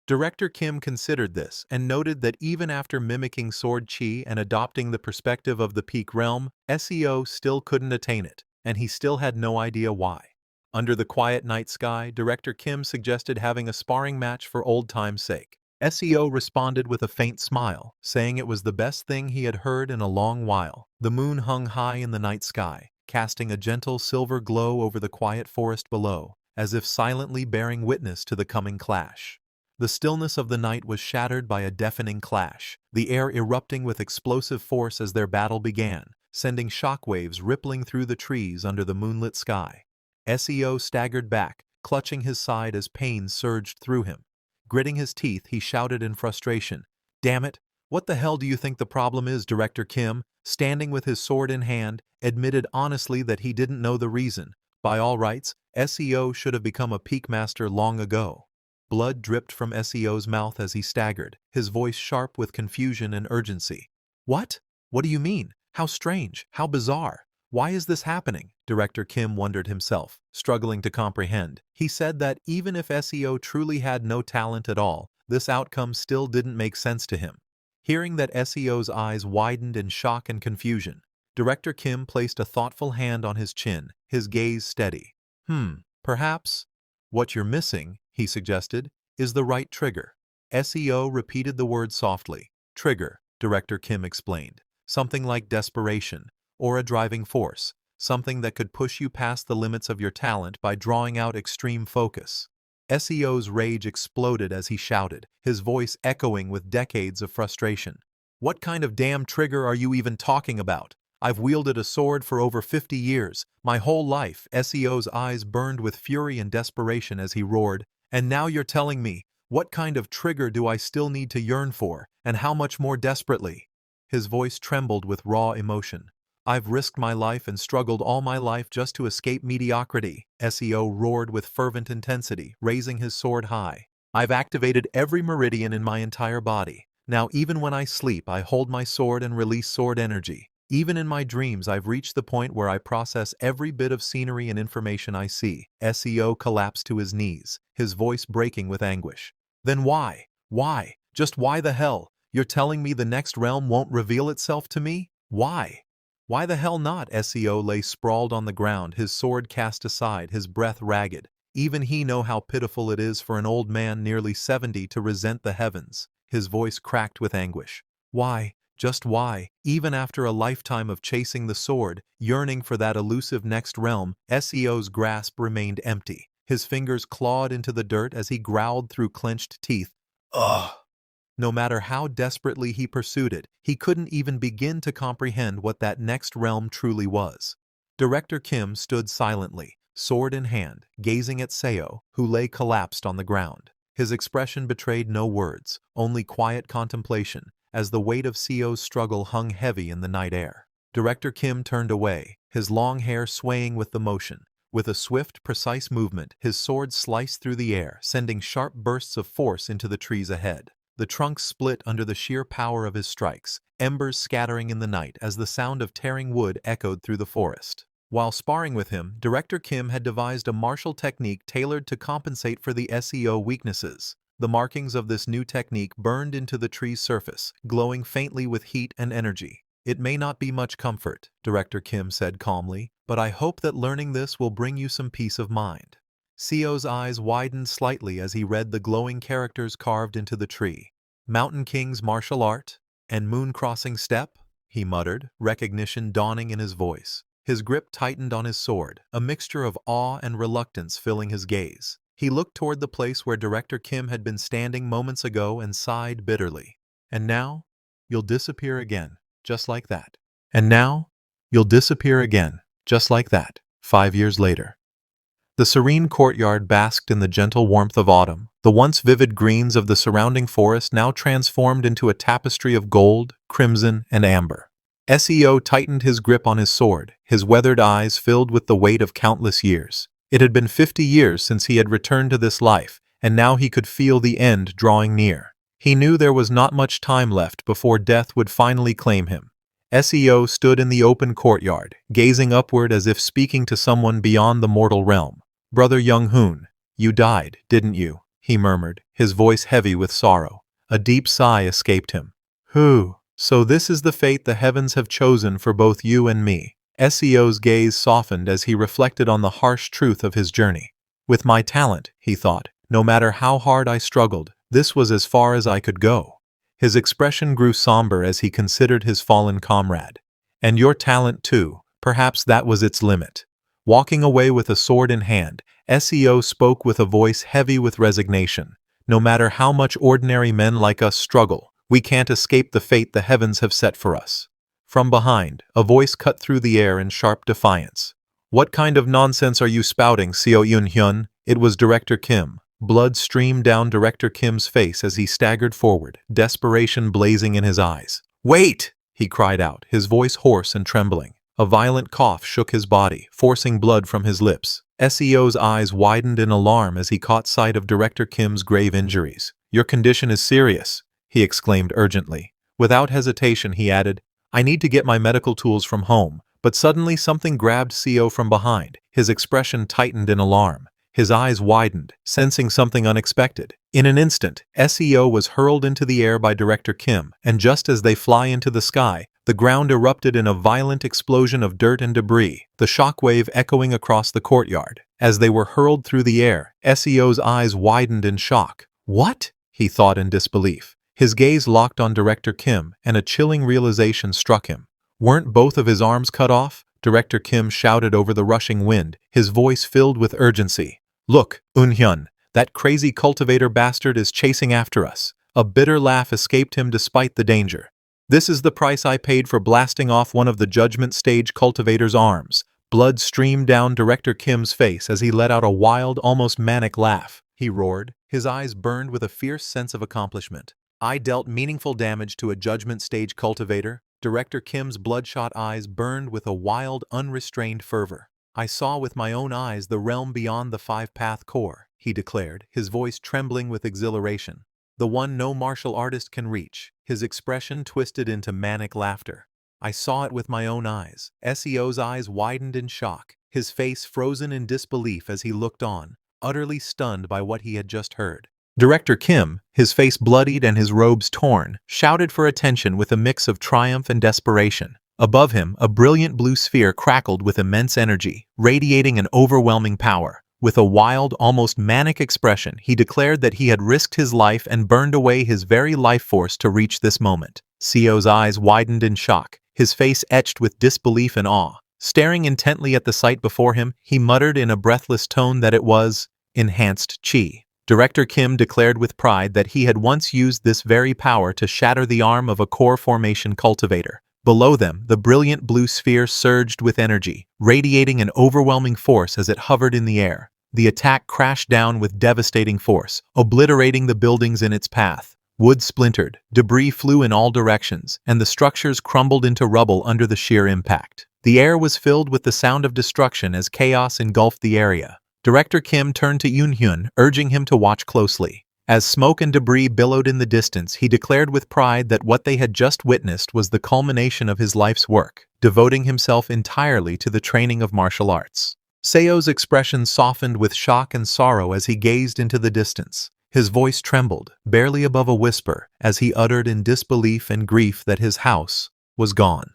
Director Kim considered this and noted that even after mimicking Sword Chi and adopting the perspective of the peak realm, SEO still couldn't attain it, and he still had no idea why. Under the quiet night sky, Director Kim suggested having a sparring match for old time's sake. SEO responded with a faint smile, saying it was the best thing he had heard in a long while. The moon hung high in the night sky, casting a gentle silver glow over the quiet forest below, as if silently bearing witness to the coming clash. The stillness of the night was shattered by a deafening clash, the air erupting with explosive force as their battle began, sending shockwaves rippling through the trees under the moonlit sky. SEO staggered back, clutching his side as pain surged through him. Gritting his teeth, he shouted in frustration, "Damn it! What the hell do you think the problem is?" Director Kim, standing with his sword in hand, admitted honestly that he didn't know the reason. By all rights, SEO should have become a peak master long ago. Blood dripped from SEO's mouth as he staggered, his voice sharp with confusion and urgency. What? What do you mean? How strange, how bizarre. Why is this happening? Director Kim wondered himself, struggling to comprehend. He said that even if SEO truly had no talent at all, this outcome still didn't make sense to him. Hearing that, SEO's eyes widened in shock and confusion. Director Kim placed a thoughtful hand on his chin, his gaze steady. Perhaps what you're missing, he suggested, is the right trigger. SEO repeated the word softly. Trigger, Director Kim explained. Something like desperation, or a driving force, something that could push you past the limits of your talent by drawing out extreme focus. SEO's rage exploded as he shouted, his voice echoing with decades of frustration. What kind of damn trigger are you even talking about? I've wielded a sword for over 50 years, my whole life. SEO's eyes burned with fury and desperation as he roared. And now you're telling me, what kind of trigger do I still need to yearn for, and how much more desperately? His voice trembled with raw emotion. I've risked my life and struggled all my life just to escape mediocrity, SEO roared with fervent intensity, raising his sword high. I've activated every meridian in my entire body. Now even when I sleep, I hold my sword and release sword energy. Even in my dreams, I've reached the point where I process every bit of scenery and information I see. SEO collapsed to his knees, his voice breaking with anguish. Then why? Why? Just why the hell? You're telling me the next realm won't reveal itself to me? Why? Why the hell not? SEO lay sprawled on the ground, his sword cast aside, his breath ragged. Even he know how pitiful it is for an old man nearly 70 to resent the heavens. His voice cracked with anguish. Why? Just why? Even after a lifetime of chasing the sword, yearning for that elusive next realm, SEO's grasp remained empty. His fingers clawed into the dirt as he growled through clenched teeth. Ugh! No matter how desperately he pursued it, he couldn't even begin to comprehend what that next realm truly was. Director Kim stood silently, sword in hand, gazing at Seo, who lay collapsed on the ground. His expression betrayed no words, only quiet contemplation, as the weight of Seo's struggle hung heavy in the night air. Director Kim turned away, his long hair swaying with the motion. With a swift, precise movement, his sword sliced through the air, sending sharp bursts of force into the trees ahead. The trunks split under the sheer power of his strikes, embers scattering in the night as the sound of tearing wood echoed through the forest. While sparring with him, Director Kim had devised a martial technique tailored to compensate for the SEO weaknesses. The markings of this new technique burned into the tree's surface, glowing faintly with heat and energy. It may not be much comfort, Director Kim said calmly, but I hope that learning this will bring you some peace of mind. Seo's eyes widened slightly as he read the glowing characters carved into the tree. Mountain King's martial art and moon crossing step, he muttered, recognition dawning in his voice. His grip tightened on his sword, a mixture of awe and reluctance filling his gaze. He looked toward the place where Director Kim had been standing moments ago and sighed bitterly. And now, you'll disappear again, just like that. And now, you'll disappear again, just like that, 5 years later. The serene courtyard basked in the gentle warmth of autumn, the once vivid greens of the surrounding forest now transformed into a tapestry of gold, crimson, and amber. SEO tightened his grip on his sword, his weathered eyes filled with the weight of countless years. It had been 50 years since he had returned to this life, and now he could feel the end drawing near. He knew there was not much time left before death would finally claim him. SEO stood in the open courtyard, gazing upward as if speaking to someone beyond the mortal realm. Brother Young-hoon, you died, didn't you? He murmured, his voice heavy with sorrow. A deep sigh escaped him. So this is the fate the heavens have chosen for both you and me. SEO's gaze softened as he reflected on the harsh truth of his journey. With my talent, he thought, no matter how hard I struggled, this was as far as I could go. His expression grew somber as he considered his fallen comrade. And your talent too, perhaps that was its limit. Walking away with a sword in hand, SEO spoke with a voice heavy with resignation. No matter how much ordinary men like us struggle, we can't escape the fate the heavens have set for us. From behind, a voice cut through the air in sharp defiance. What kind of nonsense are you spouting, Seo Yun-hyun? It was Director Kim. Blood streamed down Director Kim's face as he staggered forward, desperation blazing in his eyes. Wait! He cried out, his voice hoarse and trembling. A violent cough shook his body, forcing blood from his lips. SEO's eyes widened in alarm as he caught sight of Director Kim's grave injuries. Your condition is serious, he exclaimed urgently. Without hesitation, he added, I need to get my medical tools from home. But suddenly something grabbed Seo from behind. His expression tightened in alarm. His eyes widened, sensing something unexpected. In an instant, SEO was hurled into the air by Director Kim, and just as they fly into the sky, the ground erupted in a violent explosion of dirt and debris, the shockwave echoing across the courtyard. As they were hurled through the air, SEO's eyes widened in shock. What? He thought in disbelief. His gaze locked on Director Kim, and a chilling realization struck him. Weren't both of his arms cut off? Director Kim shouted over the rushing wind, his voice filled with urgency. Look, Un-hyun, that crazy cultivator bastard is chasing after us. A bitter laugh escaped him despite the danger. This is the price I paid for blasting off one of the judgment stage cultivator's arms. Blood streamed down Director Kim's face as he let out a wild, almost manic laugh. He roared. His eyes burned with a fierce sense of accomplishment. I dealt meaningful damage to a judgment stage cultivator. Director Kim's bloodshot eyes burned with a wild, unrestrained fervor. I saw with my own eyes the realm beyond the five-path core, he declared, his voice trembling with exhilaration. The one no martial artist can reach, his expression twisted into manic laughter. I saw it with my own eyes. SEO's eyes widened in shock, his face frozen in disbelief as he looked on, utterly stunned by what he had just heard. Director Kim, his face bloodied and his robes torn, shouted for attention with a mix of triumph and desperation. Above him, a brilliant blue sphere crackled with immense energy, radiating an overwhelming power. With a wild, almost manic expression, he declared that he had risked his life and burned away his very life force to reach this moment. Seo's eyes widened in shock, his face etched with disbelief and awe. Staring intently at the sight before him, he muttered in a breathless tone that it was enhanced chi. Director Kim declared with pride that he had once used this very power to shatter the arm of a core formation cultivator. Below them, the brilliant blue sphere surged with energy, radiating an overwhelming force as it hovered in the air. The attack crashed down with devastating force, obliterating the buildings in its path. Wood splintered, debris flew in all directions, and the structures crumbled into rubble under the sheer impact. The air was filled with the sound of destruction as chaos engulfed the area. Director Kim turned to Yoon-hyun, urging him to watch closely. As smoke and debris billowed in the distance, he declared with pride that what they had just witnessed was the culmination of his life's work, devoting himself entirely to the training of martial arts. Seo's expression softened with shock and sorrow as he gazed into the distance. His voice trembled, barely above a whisper, as he uttered in disbelief and grief that his house was gone.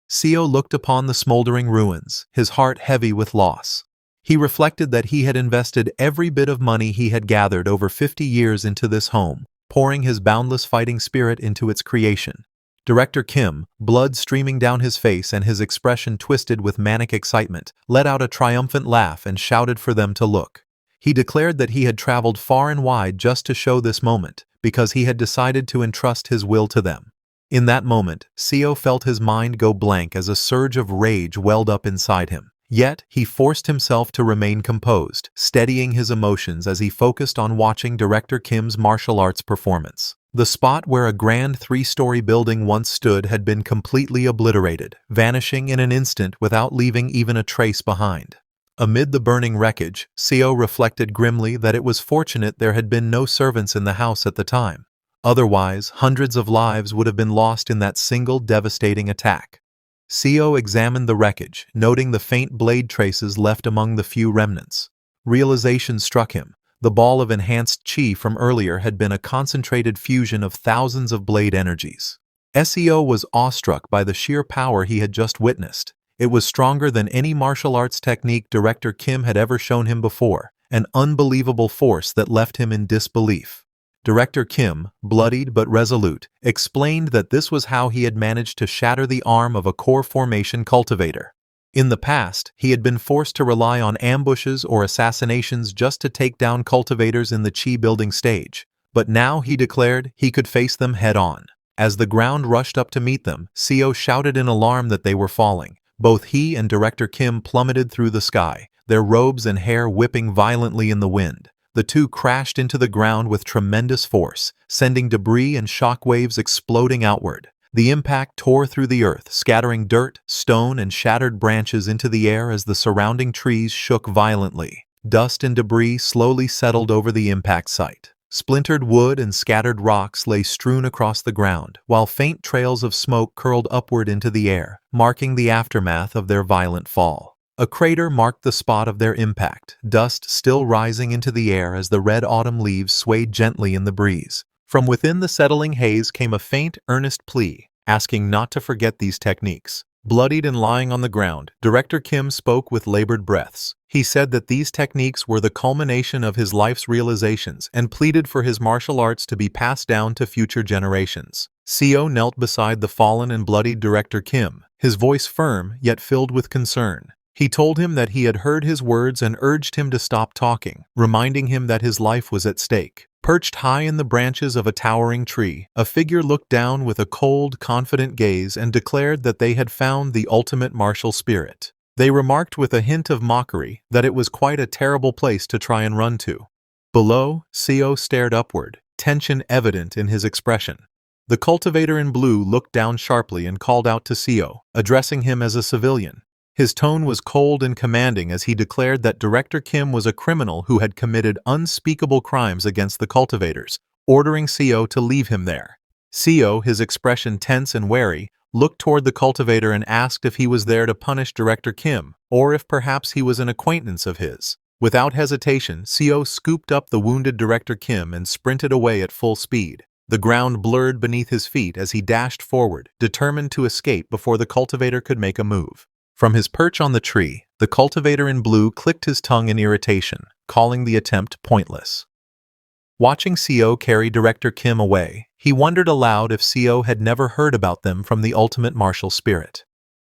Seo looked upon the smoldering ruins, his heart heavy with loss. He reflected that he had invested every bit of money he had gathered over 50 years into this home, pouring his boundless fighting spirit into its creation. Director Kim, blood streaming down his face and his expression twisted with manic excitement, let out a triumphant laugh and shouted for them to look. He declared that he had traveled far and wide just to show this moment, because he had decided to entrust his will to them. In that moment, Seo felt his mind go blank as a surge of rage welled up inside him. Yet, he forced himself to remain composed, steadying his emotions as he focused on watching Director Kim's martial arts performance. The spot where a grand 3-story building once stood had been completely obliterated, vanishing in an instant without leaving even a trace behind. Amid the burning wreckage, Seo reflected grimly that it was fortunate there had been no servants in the house at the time. Otherwise, hundreds of lives would have been lost in that single devastating attack. Seo examined the wreckage, noting the faint blade traces left among the few remnants. Realization struck him. The ball of enhanced chi from earlier had been a concentrated fusion of thousands of blade energies. Seo was awestruck by the sheer power he had just witnessed. It was stronger than any martial arts technique Director Kim had ever shown him before, an unbelievable force that left him in disbelief. Director Kim, bloodied but resolute, explained that this was how he had managed to shatter the arm of a core formation cultivator. In the past, he had been forced to rely on ambushes or assassinations just to take down cultivators in the chi-building stage, but now he declared he could face them head-on. As the ground rushed up to meet them, Seo shouted in alarm that they were falling. Both he and Director Kim plummeted through the sky, their robes and hair whipping violently in the wind. The two crashed into the ground with tremendous force, sending debris and shockwaves exploding outward. The impact tore through the earth, scattering dirt, stone, and shattered branches into the air as the surrounding trees shook violently. Dust and debris slowly settled over the impact site. Splintered wood and scattered rocks lay strewn across the ground, while faint trails of smoke curled upward into the air, marking the aftermath of their violent fall. A crater marked the spot of their impact, dust still rising into the air as the red autumn leaves swayed gently in the breeze. From within the settling haze came a faint, earnest plea, asking not to forget these techniques. Bloodied and lying on the ground, Director Kim spoke with labored breaths. He said that these techniques were the culmination of his life's realizations and pleaded for his martial arts to be passed down to future generations. Seo knelt beside the fallen and bloodied Director Kim, his voice firm yet filled with concern. He told him that he had heard his words and urged him to stop talking, reminding him that his life was at stake. Perched high in the branches of a towering tree, a figure looked down with a cold, confident gaze and declared that they had found the ultimate martial spirit. They remarked with a hint of mockery that it was quite a terrible place to try and run to. Below, Seo stared upward, tension evident in his expression. The cultivator in blue looked down sharply and called out to Seo, addressing him as a civilian. His tone was cold and commanding as he declared that Director Kim was a criminal who had committed unspeakable crimes against the cultivators, ordering Seo to leave him there. Seo, his expression tense and wary, looked toward the cultivator and asked if he was there to punish Director Kim, or if perhaps he was an acquaintance of his. Without hesitation, Seo scooped up the wounded Director Kim and sprinted away at full speed. The ground blurred beneath his feet as he dashed forward, determined to escape before the cultivator could make a move. From his perch on the tree, the cultivator in blue clicked his tongue in irritation, calling the attempt pointless. Watching Seo carry Director Kim away, he wondered aloud if Seo had never heard about them from the ultimate martial spirit.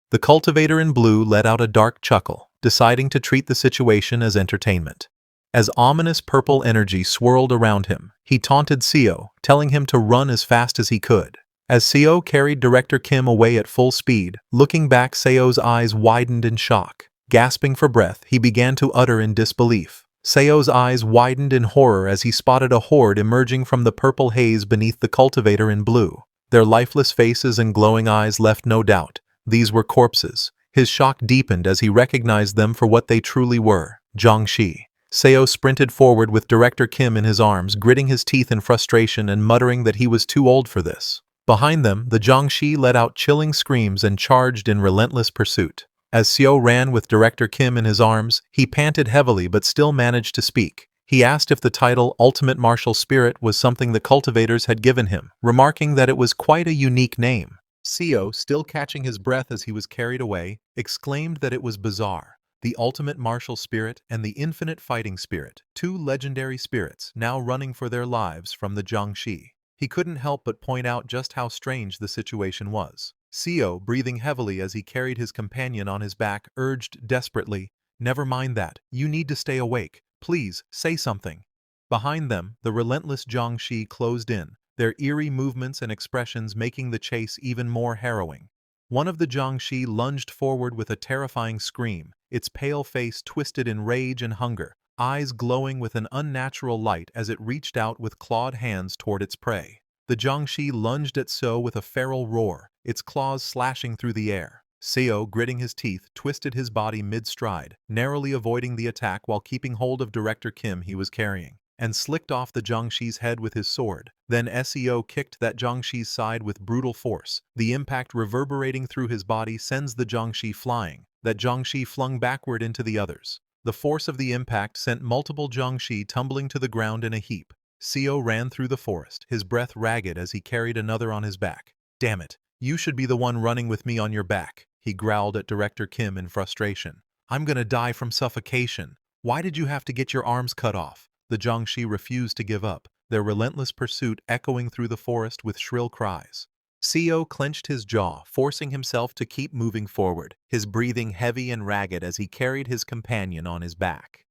The cultivator in blue let out a dark chuckle, deciding to treat the situation as entertainment. As ominous purple energy swirled around him, he taunted Seo, telling him to run as fast as he could. As Seo carried Director Kim away at full speed, looking back, Seo's eyes widened in shock. Gasping for breath, he began to utter in disbelief. Seo's eyes widened in horror as he spotted a horde emerging from the purple haze beneath the cultivator in blue. Their lifeless faces and glowing eyes left no doubt. These were corpses. His shock deepened as he recognized them for what they truly were, Jiangxi. Seo sprinted forward with Director Kim in his arms, gritting his teeth in frustration and muttering that he was too old for this. Behind them, the Jiangxi let out chilling screams and charged in relentless pursuit. As Seo ran with Director Kim in his arms, he panted heavily but still managed to speak. He asked if the title Ultimate Martial Spirit was something the cultivators had given him, remarking that it was quite a unique name. Seo, still catching his breath as he was carried away, exclaimed that it was bizarre. The ultimate martial spirit and the infinite fighting spirit, two legendary spirits now running for their lives from the Jiangxi. He couldn't help but point out just how strange the situation was. Seo, breathing heavily as he carried his companion on his back, urged desperately, "Never mind that. You need to stay awake. Please, say something." Behind them, the relentless Jiangxi closed in, their eerie movements and expressions making the chase even more harrowing. One of the Jiangxi lunged forward with a terrifying scream, its pale face twisted in rage and hunger, eyes glowing with an unnatural light as it reached out with clawed hands toward its prey. The Jiangxi lunged at Seo with a feral roar, its claws slashing through the air. Seo, gritting his teeth, twisted his body mid-stride, narrowly avoiding the attack while keeping hold of Director Kim he was carrying, and slicked off the Jiangxi's head with his sword. Then Seo kicked that Jiangxi's side with brutal force. The impact reverberating through his body sends the Jiangxi flying. That Jiangxi flung backward into the others. The force of the impact sent multiple Jiangxi tumbling to the ground in a heap. Seo ran through the forest, his breath ragged as he carried another on his back. "Damn it, you should be the one running with me on your back," he growled at Director Kim in frustration. "I'm gonna die from suffocation. Why did you have to get your arms cut off?" The Jiangxi refused to give up, their relentless pursuit echoing through the forest with shrill cries. Seo clenched his jaw, forcing himself to keep moving forward, his breathing heavy and ragged as he carried his companion on his back.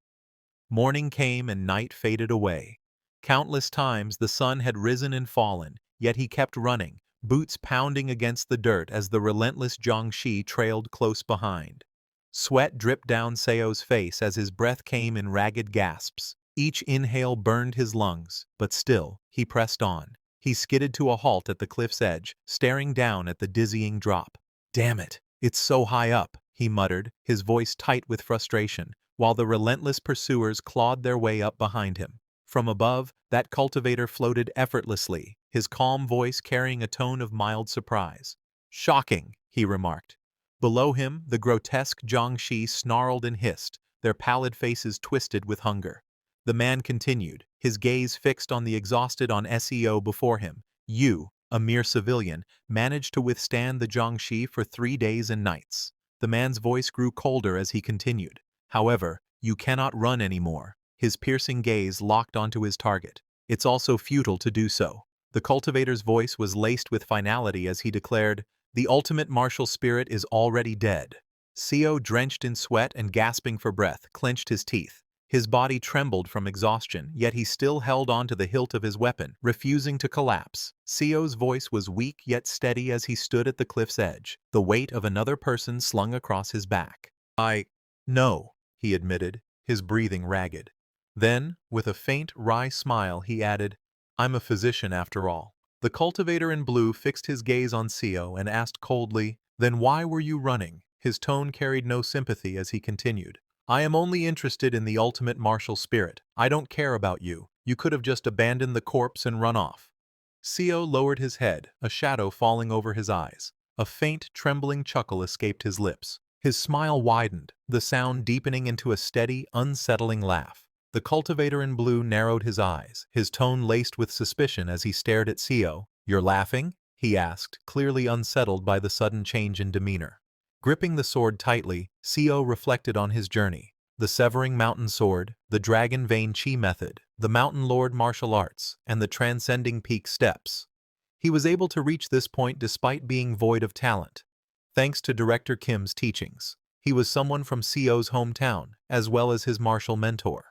Morning came and night faded away. Countless times the sun had risen and fallen, yet he kept running, boots pounding against the dirt as the relentless Jiangxi trailed close behind. Sweat dripped down Seo's face as his breath came in ragged gasps. Each inhale burned his lungs, but still, he pressed on. He skidded to a halt at the cliff's edge, staring down at the dizzying drop. "Damn it, it's so high up," he muttered, his voice tight with frustration, while the relentless pursuers clawed their way up behind him. From above, that cultivator floated effortlessly, his calm voice carrying a tone of mild surprise. "Shocking," he remarked. Below him, the grotesque Jiangxi snarled and hissed, their pallid faces twisted with hunger. The man continued, his gaze fixed on the exhausted Seo before him. "You, a mere civilian, managed to withstand the Jiangxi for 3 days and nights." The man's voice grew colder as he continued. "However, you cannot run anymore." His piercing gaze locked onto his target. "It's also futile to do so." The cultivator's voice was laced with finality as he declared, "The ultimate martial spirit is already dead." Seo, drenched in sweat and gasping for breath, clenched his teeth. His body trembled from exhaustion, yet he still held on to the hilt of his weapon, refusing to collapse. Seo's voice was weak yet steady as he stood at the cliff's edge, the weight of another person slung across his back. "No," he admitted, his breathing ragged. Then, with a faint, wry smile, he added, I'm a physician after all. The cultivator in blue fixed his gaze on Seo and asked coldly, "Then why were you running?" His tone carried no sympathy as he continued. "I am only interested in the ultimate martial spirit. I don't care about you. You could have just abandoned the corpse and run off." Seo lowered his head, a shadow falling over his eyes. A faint, trembling chuckle escaped his lips. His smile widened, the sound deepening into a steady, unsettling laugh. The cultivator in blue narrowed his eyes, his tone laced with suspicion as he stared at Seo. "You're laughing?" he asked, clearly unsettled by the sudden change in demeanor. Gripping the sword tightly, Seo reflected on his journey. The Severing Mountain Sword, the Dragon Vein Chi method, the Mountain Lord martial arts, and the Transcending Peak steps. He was able to reach this point despite being void of talent. Thanks to Director Kim's teachings, he was someone from Seo's hometown, as well as his martial mentor.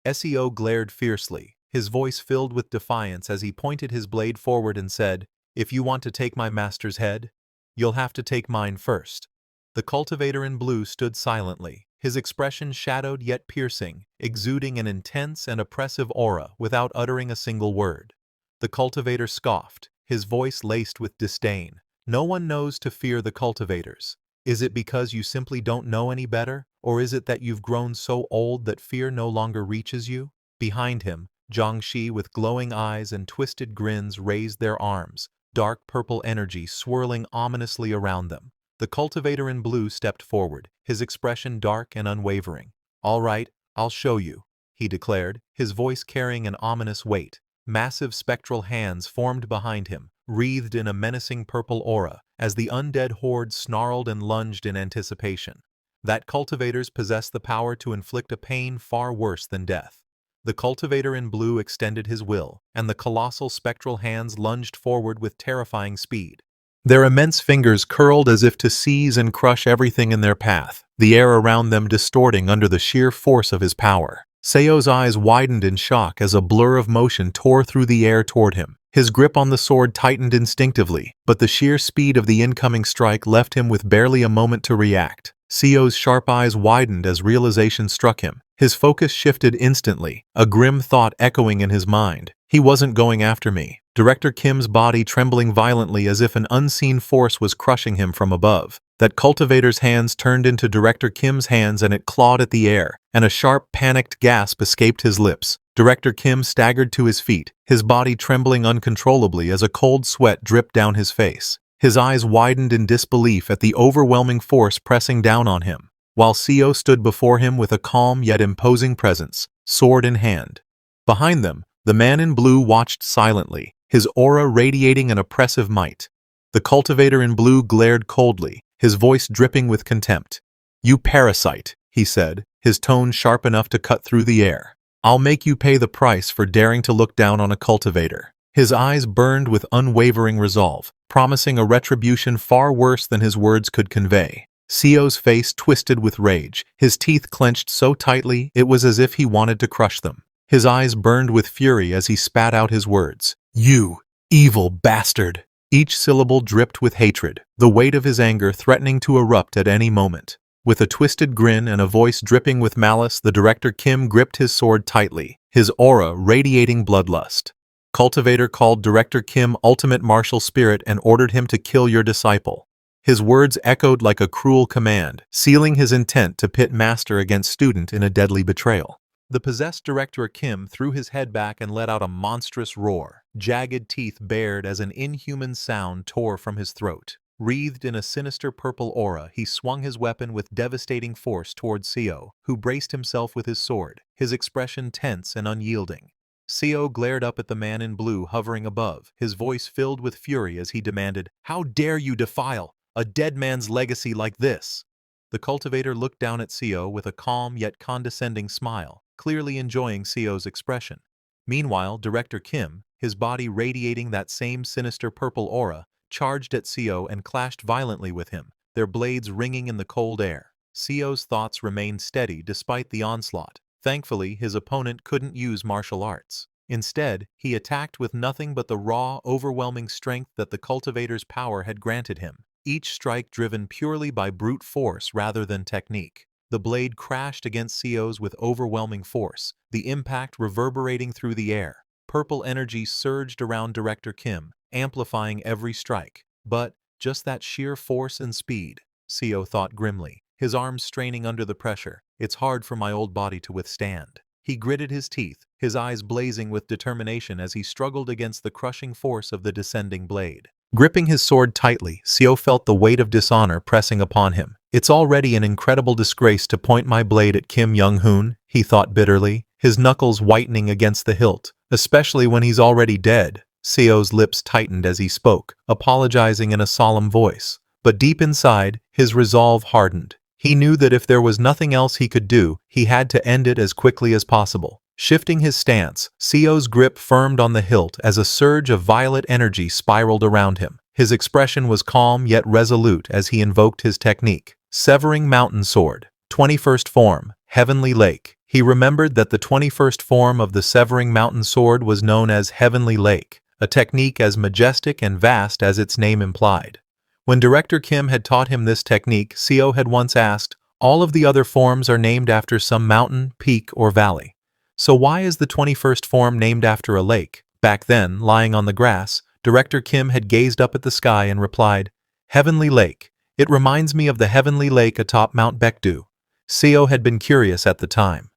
Seo glared fiercely, his voice filled with defiance as he pointed his blade forward and said, "If you want to take my master's head, you'll have to take mine first." The cultivator in blue stood silently, his expression shadowed yet piercing, exuding an intense and oppressive aura without uttering a single word. The cultivator scoffed, his voice laced with disdain. "No one knows to fear the cultivators. Is it because you simply don't know any better, or is it that you've grown so old that fear no longer reaches you?" Behind him, Jiangxi with glowing eyes and twisted grins raised their arms, dark purple energy swirling ominously around them. The cultivator in blue stepped forward, his expression dark and unwavering. "All right, I'll show you," he declared, his voice carrying an ominous weight. Massive spectral hands formed behind him, wreathed in a menacing purple aura, as the undead horde snarled and lunged in anticipation. That cultivators possess the power to inflict a pain far worse than death. The cultivator in blue extended his will, and the colossal spectral hands lunged forward with terrifying speed. Their immense fingers curled as if to seize and crush everything in their path, the air around them distorting under the sheer force of his power. Seo's eyes widened in shock as a blur of motion tore through the air toward him. His grip on the sword tightened instinctively, but the sheer speed of the incoming strike left him with barely a moment to react. Seo's sharp eyes widened as realization struck him. His focus shifted instantly, a grim thought echoing in his mind. "He wasn't going after me." Director Kim's body trembling violently as if an unseen force was crushing him from above. That cultivator's hands turned into Director Kim's hands and it clawed at the air, and a sharp, panicked gasp escaped his lips. Director Kim staggered to his feet, his body trembling uncontrollably as a cold sweat dripped down his face. His eyes widened in disbelief at the overwhelming force pressing down on him, while Seo stood before him with a calm yet imposing presence, sword in hand. Behind them, the man in blue watched silently, his aura radiating an oppressive might. The cultivator in blue glared coldly, his voice dripping with contempt. "You parasite," he said, his tone sharp enough to cut through the air. "I'll make you pay the price for daring to look down on a cultivator." His eyes burned with unwavering resolve, promising a retribution far worse than his words could convey. Seo's face twisted with rage, his teeth clenched so tightly it was as if he wanted to crush them. His eyes burned with fury as he spat out his words. "You evil bastard!" Each syllable dripped with hatred, the weight of his anger threatening to erupt at any moment. With a twisted grin and a voice dripping with malice, the Director Kim gripped his sword tightly, his aura radiating bloodlust. Cultivator called Director Kim ultimate martial spirit and ordered him to kill your disciple. His words echoed like a cruel command, sealing his intent to pit master against student in a deadly betrayal. The possessed Director Kim threw his head back and let out a monstrous roar, jagged teeth bared as an inhuman sound tore from his throat. Wreathed in a sinister purple aura, he swung his weapon with devastating force toward Seo, who braced himself with his sword, his expression tense and unyielding. Seo glared up at the man in blue hovering above, his voice filled with fury as he demanded, "How dare you defile a dead man's legacy like this?" The cultivator looked down at Seo with a calm yet condescending smile, clearly enjoying Seo's expression. Meanwhile, Director Kim, his body radiating that same sinister purple aura, charged at Seo and clashed violently with him, their blades ringing in the cold air. Seo's thoughts remained steady despite the onslaught. Thankfully, his opponent couldn't use martial arts. Instead, he attacked with nothing but the raw, overwhelming strength that the cultivator's power had granted him, each strike driven purely by brute force rather than technique. The blade crashed against Seo's with overwhelming force, the impact reverberating through the air. Purple energy surged around Director Kim, amplifying every strike. But just that sheer force and speed, Co thought grimly, his arms straining under the pressure. It's hard for my old body to withstand. He gritted his teeth, his eyes blazing with determination as he struggled against the crushing force of the descending blade. Gripping his sword tightly, Seo felt the weight of dishonor pressing upon him. It's already an incredible disgrace to point my blade at Kim Young-hoon, he thought bitterly, his knuckles whitening against the hilt, especially when he's already dead. Seo's lips tightened as he spoke, apologizing in a solemn voice. But deep inside, his resolve hardened. He knew that if there was nothing else he could do, he had to end it as quickly as possible. Shifting his stance, Seo's grip firmed on the hilt as a surge of violet energy spiraled around him. His expression was calm yet resolute as he invoked his technique. Severing Mountain Sword. 21st Form. Heavenly Lake. He remembered that the 21st form of the Severing Mountain Sword was known as Heavenly Lake, a technique as majestic and vast as its name implied. When Director Kim had taught him this technique, Seo had once asked, all of the other forms are named after some mountain, peak, or valley. So why is the 21st form named after a lake? Back then, lying on the grass, Director Kim had gazed up at the sky and replied, Heavenly Lake. It reminds me of the heavenly lake atop Mount Baekdu. Seo had been curious at the time.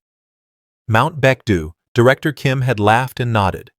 Mount Baekdu, Director Kim had laughed and nodded.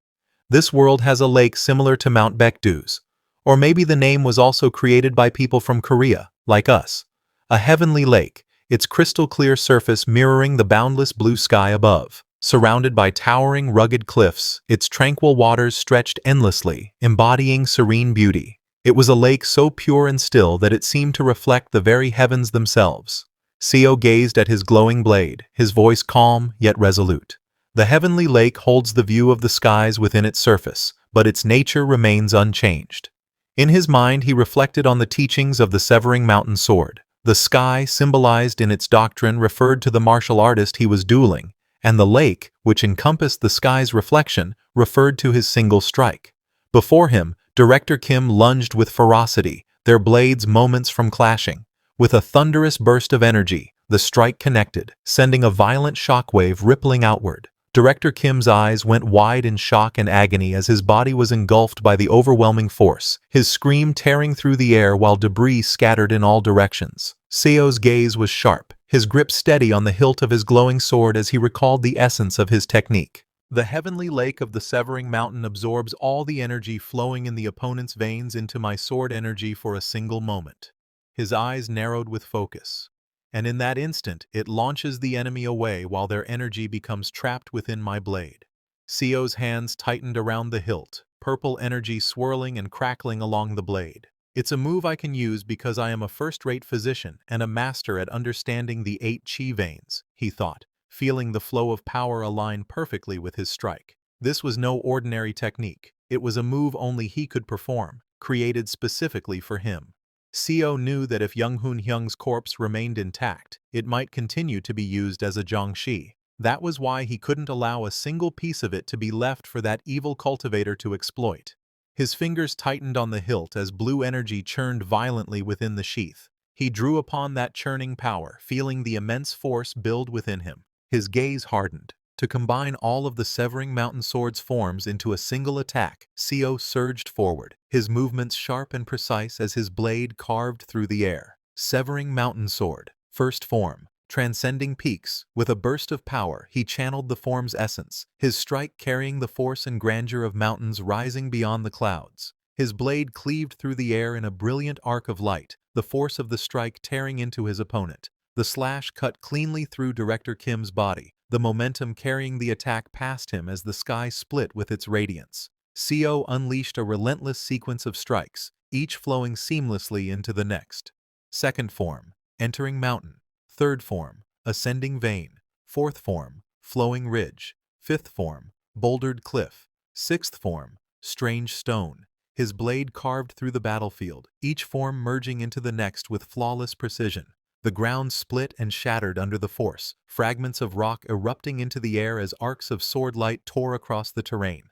This world has a lake similar to Mount Baekdu's. Or maybe the name was also created by people from Korea, like us. A heavenly lake, its crystal clear surface mirroring the boundless blue sky above. Surrounded by towering, rugged cliffs, its tranquil waters stretched endlessly, embodying serene beauty. It was a lake so pure and still that it seemed to reflect the very heavens themselves. Seo gazed at his glowing blade, his voice calm yet resolute. The heavenly lake holds the view of the skies within its surface, but its nature remains unchanged. In his mind, he reflected on the teachings of the Severing Mountain Sword. The sky, symbolized in its doctrine, referred to the martial artist he was dueling, and the lake, which encompassed the sky's reflection, referred to his single strike. Before him, Director Kim lunged with ferocity, their blades moments from clashing. With a thunderous burst of energy, the strike connected, sending a violent shockwave rippling outward. Director Kim's eyes went wide in shock and agony as his body was engulfed by the overwhelming force, his scream tearing through the air while debris scattered in all directions. Seo's gaze was sharp, his grip steady on the hilt of his glowing sword as he recalled the essence of his technique. The heavenly lake of the Severing Mountain absorbs all the energy flowing in the opponent's veins into my sword energy for a single moment. His eyes narrowed with focus. And in that instant, it launches the enemy away while their energy becomes trapped within my blade. Seo's hands tightened around the hilt, purple energy swirling and crackling along the blade. It's a move I can use because I am a first-rate physician and a master at understanding the 8 chi veins, he thought, feeling the flow of power align perfectly with his strike. This was no ordinary technique. It was a move only he could perform, created specifically for him. Seo knew that if Young-hoon Hyung's corpse remained intact, it might continue to be used as a Jiangshi. That was why he couldn't allow a single piece of it to be left for that evil cultivator to exploit. His fingers tightened on the hilt as blue energy churned violently within the sheath. He drew upon that churning power, feeling the immense force build within him. His gaze hardened. To combine all of the Severing Mountain Sword's forms into a single attack, Seo surged forward, his movements sharp and precise as his blade carved through the air. Severing Mountain Sword, first form. Transcending peaks, with a burst of power, he channeled the form's essence, his strike carrying the force and grandeur of mountains rising beyond the clouds. His blade cleaved through the air in a brilliant arc of light, the force of the strike tearing into his opponent. The slash cut cleanly through Director Kim's body, the momentum carrying the attack past him as the sky split with its radiance. Seo unleashed a relentless sequence of strikes, each flowing seamlessly into the next. Second form, entering mountain. Third form, ascending vein. Fourth form, flowing ridge. Fifth form, bouldered cliff. Sixth form, strange stone. His blade carved through the battlefield, each form merging into the next with flawless precision. The ground split and shattered under the force, fragments of rock erupting into the air as arcs of sword light tore across the terrain.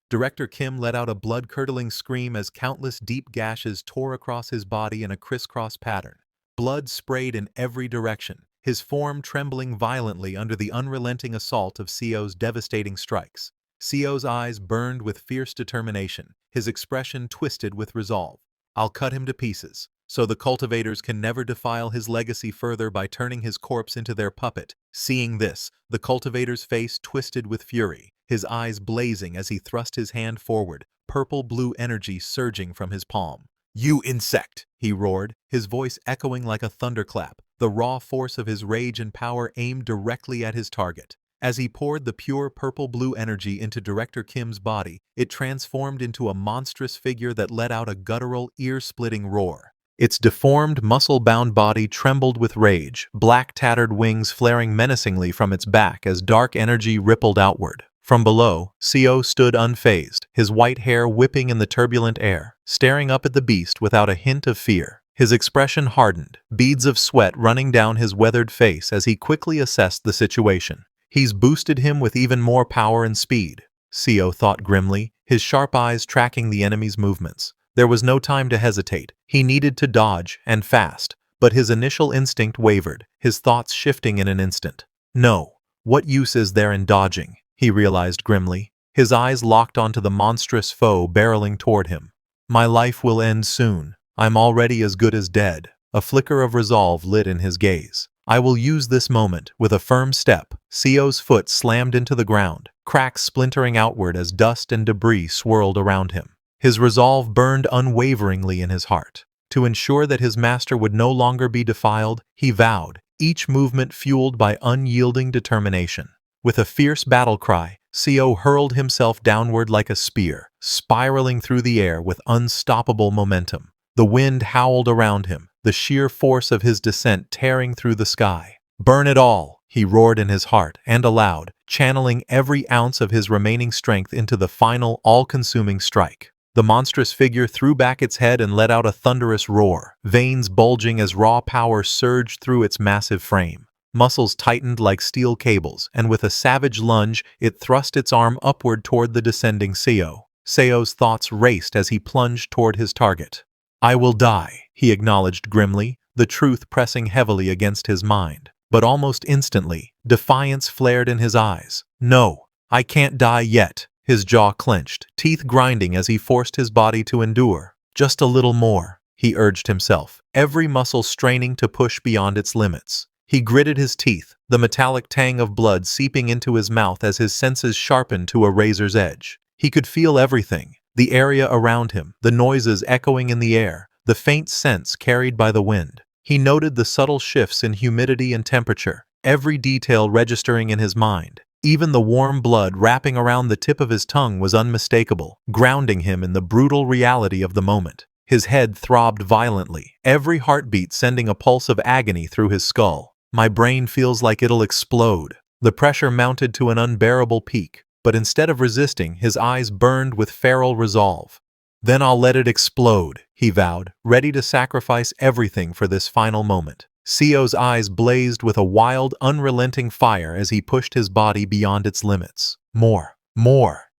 Director Kim let out a blood-curdling scream as countless deep gashes tore across his body in a crisscross pattern. Blood sprayed in every direction, his form trembling violently under the unrelenting assault of Seo's devastating strikes. Sio's eyes burned with fierce determination, his expression twisted with resolve. I'll cut him to pieces, so the cultivators can never defile his legacy further by turning his corpse into their puppet. Seeing this, the cultivator's face twisted with fury, his eyes blazing as he thrust his hand forward, purple-blue energy surging from his palm. "You insect!" he roared, his voice echoing like a thunderclap, the raw force of his rage and power aimed directly at his target. As he poured the pure purple-blue energy into Director Kim's body, it transformed into a monstrous figure that let out a guttural, ear-splitting roar. Its deformed, muscle-bound body trembled with rage, black tattered wings flaring menacingly from its back as dark energy rippled outward. From below, Sio stood unfazed, his white hair whipping in the turbulent air, staring up at the beast without a hint of fear. His expression hardened, beads of sweat running down his weathered face as he quickly assessed the situation. He's boosted him with even more power and speed, Sio thought grimly, his sharp eyes tracking the enemy's movements. There was no time to hesitate. He needed to dodge, and fast, but his initial instinct wavered, his thoughts shifting in an instant. No, what use is there in dodging? He realized grimly, his eyes locked onto the monstrous foe barreling toward him. My life will end soon. I'm already as good as dead. A flicker of resolve lit in his gaze. I will use this moment. With a firm step, Sio's foot slammed into the ground, cracks splintering outward as dust and debris swirled around him. His resolve burned unwaveringly in his heart. To ensure that his master would no longer be defiled, he vowed, each movement fueled by unyielding determination. With a fierce battle cry, Sio hurled himself downward like a spear, spiraling through the air with unstoppable momentum. The wind howled around him, the sheer force of his descent tearing through the sky. "Burn it all!" he roared in his heart and aloud, channeling every ounce of his remaining strength into the final, all-consuming strike. The monstrous figure threw back its head and let out a thunderous roar, veins bulging as raw power surged through its massive frame. Muscles tightened like steel cables, and with a savage lunge, it thrust its arm upward toward the descending Sio. Sio's thoughts raced as he plunged toward his target. "I will die," he acknowledged grimly, the truth pressing heavily against his mind. But almost instantly, defiance flared in his eyes. "No, I can't die yet." His jaw clenched, teeth grinding as he forced his body to endure. "Just a little more," he urged himself, every muscle straining to push beyond its limits. He gritted his teeth, the metallic tang of blood seeping into his mouth as his senses sharpened to a razor's edge. He could feel everything, the area around him, the noises echoing in the air, the faint scents carried by the wind. He noted the subtle shifts in humidity and temperature, every detail registering in his mind. Even the warm blood wrapping around the tip of his tongue was unmistakable, grounding him in the brutal reality of the moment. His head throbbed violently, every heartbeat sending a pulse of agony through his skull. "My brain feels like it'll explode." The pressure mounted to an unbearable peak, but instead of resisting, his eyes burned with feral resolve. "Then I'll let it explode," he vowed, ready to sacrifice everything for this final moment. Sio's eyes blazed with a wild, unrelenting fire as he pushed his body beyond its limits. More,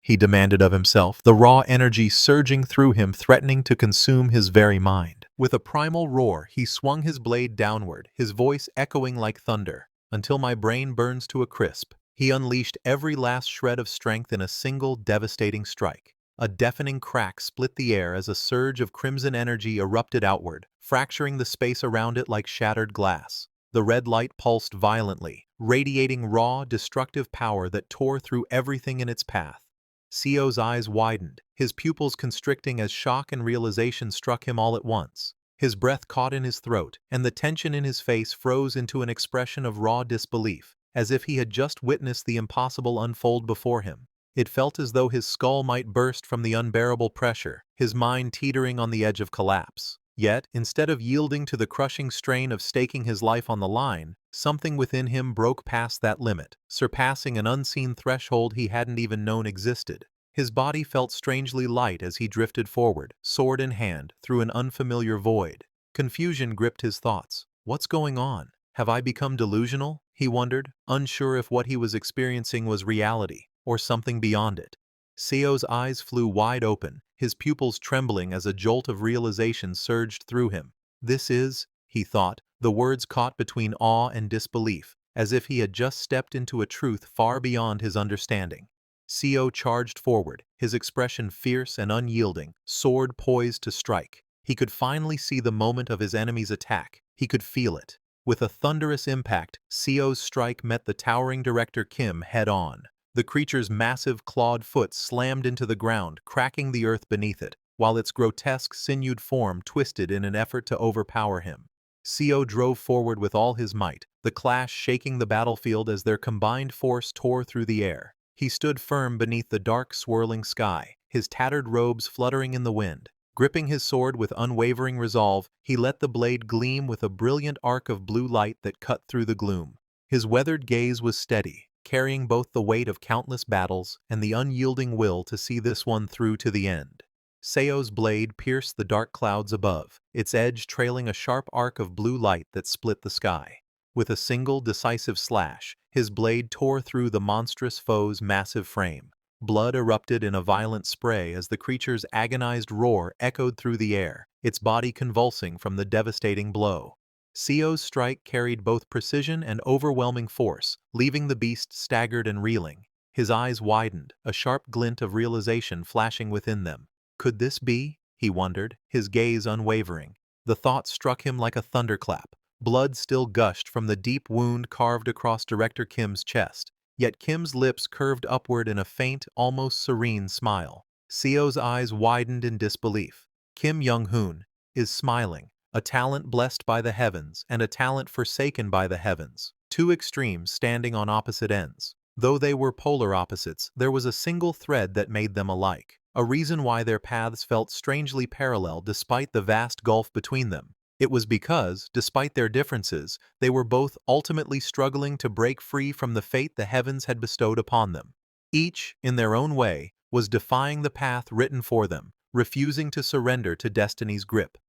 he demanded of himself, the raw energy surging through him, threatening to consume his very mind. With a primal roar, he swung his blade downward, his voice echoing like thunder. "Until my brain burns to a crisp." He unleashed every last shred of strength in a single devastating strike. A deafening crack split the air as a surge of crimson energy erupted outward, fracturing the space around it like shattered glass. The red light pulsed violently, radiating raw, destructive power that tore through everything in its path. Sio's eyes widened, his pupils constricting as shock and realization struck him all at once. His breath caught in his throat, and the tension in his face froze into an expression of raw disbelief, as if he had just witnessed the impossible unfold before him. It felt as though his skull might burst from the unbearable pressure, his mind teetering on the edge of collapse. Yet, instead of yielding to the crushing strain of staking his life on the line, something within him broke past that limit, surpassing an unseen threshold he hadn't even known existed. His body felt strangely light as he drifted forward, sword in hand, through an unfamiliar void. Confusion gripped his thoughts. What's going on? Have I become delusional? He wondered, unsure if what he was experiencing was reality, or something beyond it. Sio's eyes flew wide open, his pupils trembling as a jolt of realization surged through him. "This is," he thought, the words caught between awe and disbelief, as if he had just stepped into a truth far beyond his understanding. Co charged forward, his expression fierce and unyielding, sword poised to strike. He could finally see the moment of his enemy's attack. He could feel it. With a thunderous impact, Co's strike met the towering Director Kim head-on. The creature's massive clawed foot slammed into the ground, cracking the earth beneath it, while its grotesque, sinewed form twisted in an effort to overpower him. Co drove forward with all his might, the clash shaking the battlefield as their combined force tore through the air. He stood firm beneath the dark, swirling sky, his tattered robes fluttering in the wind. Gripping his sword with unwavering resolve, he let the blade gleam with a brilliant arc of blue light that cut through the gloom. His weathered gaze was steady, carrying both the weight of countless battles and the unyielding will to see this one through to the end. Seo's blade pierced the dark clouds above, its edge trailing a sharp arc of blue light that split the sky. With a single, decisive slash, his blade tore through the monstrous foe's massive frame. Blood erupted in a violent spray as the creature's agonized roar echoed through the air, its body convulsing from the devastating blow. Co's strike carried both precision and overwhelming force, leaving the beast staggered and reeling. His eyes widened, a sharp glint of realization flashing within them. Could this be? He wondered, his gaze unwavering. The thought struck him like a thunderclap. Blood still gushed from the deep wound carved across Director Kim's chest, yet Kim's lips curved upward in a faint, almost serene smile. Co's eyes widened in disbelief. Kim Young-hoon is smiling, a talent blessed by the heavens and a talent forsaken by the heavens, two extremes standing on opposite ends. Though they were polar opposites, there was a single thread that made them alike, a reason why their paths felt strangely parallel despite the vast gulf between them. It was because, despite their differences, they were both ultimately struggling to break free from the fate the heavens had bestowed upon them. Each, in their own way, was defying the path written for them, refusing to surrender to destiny's grip.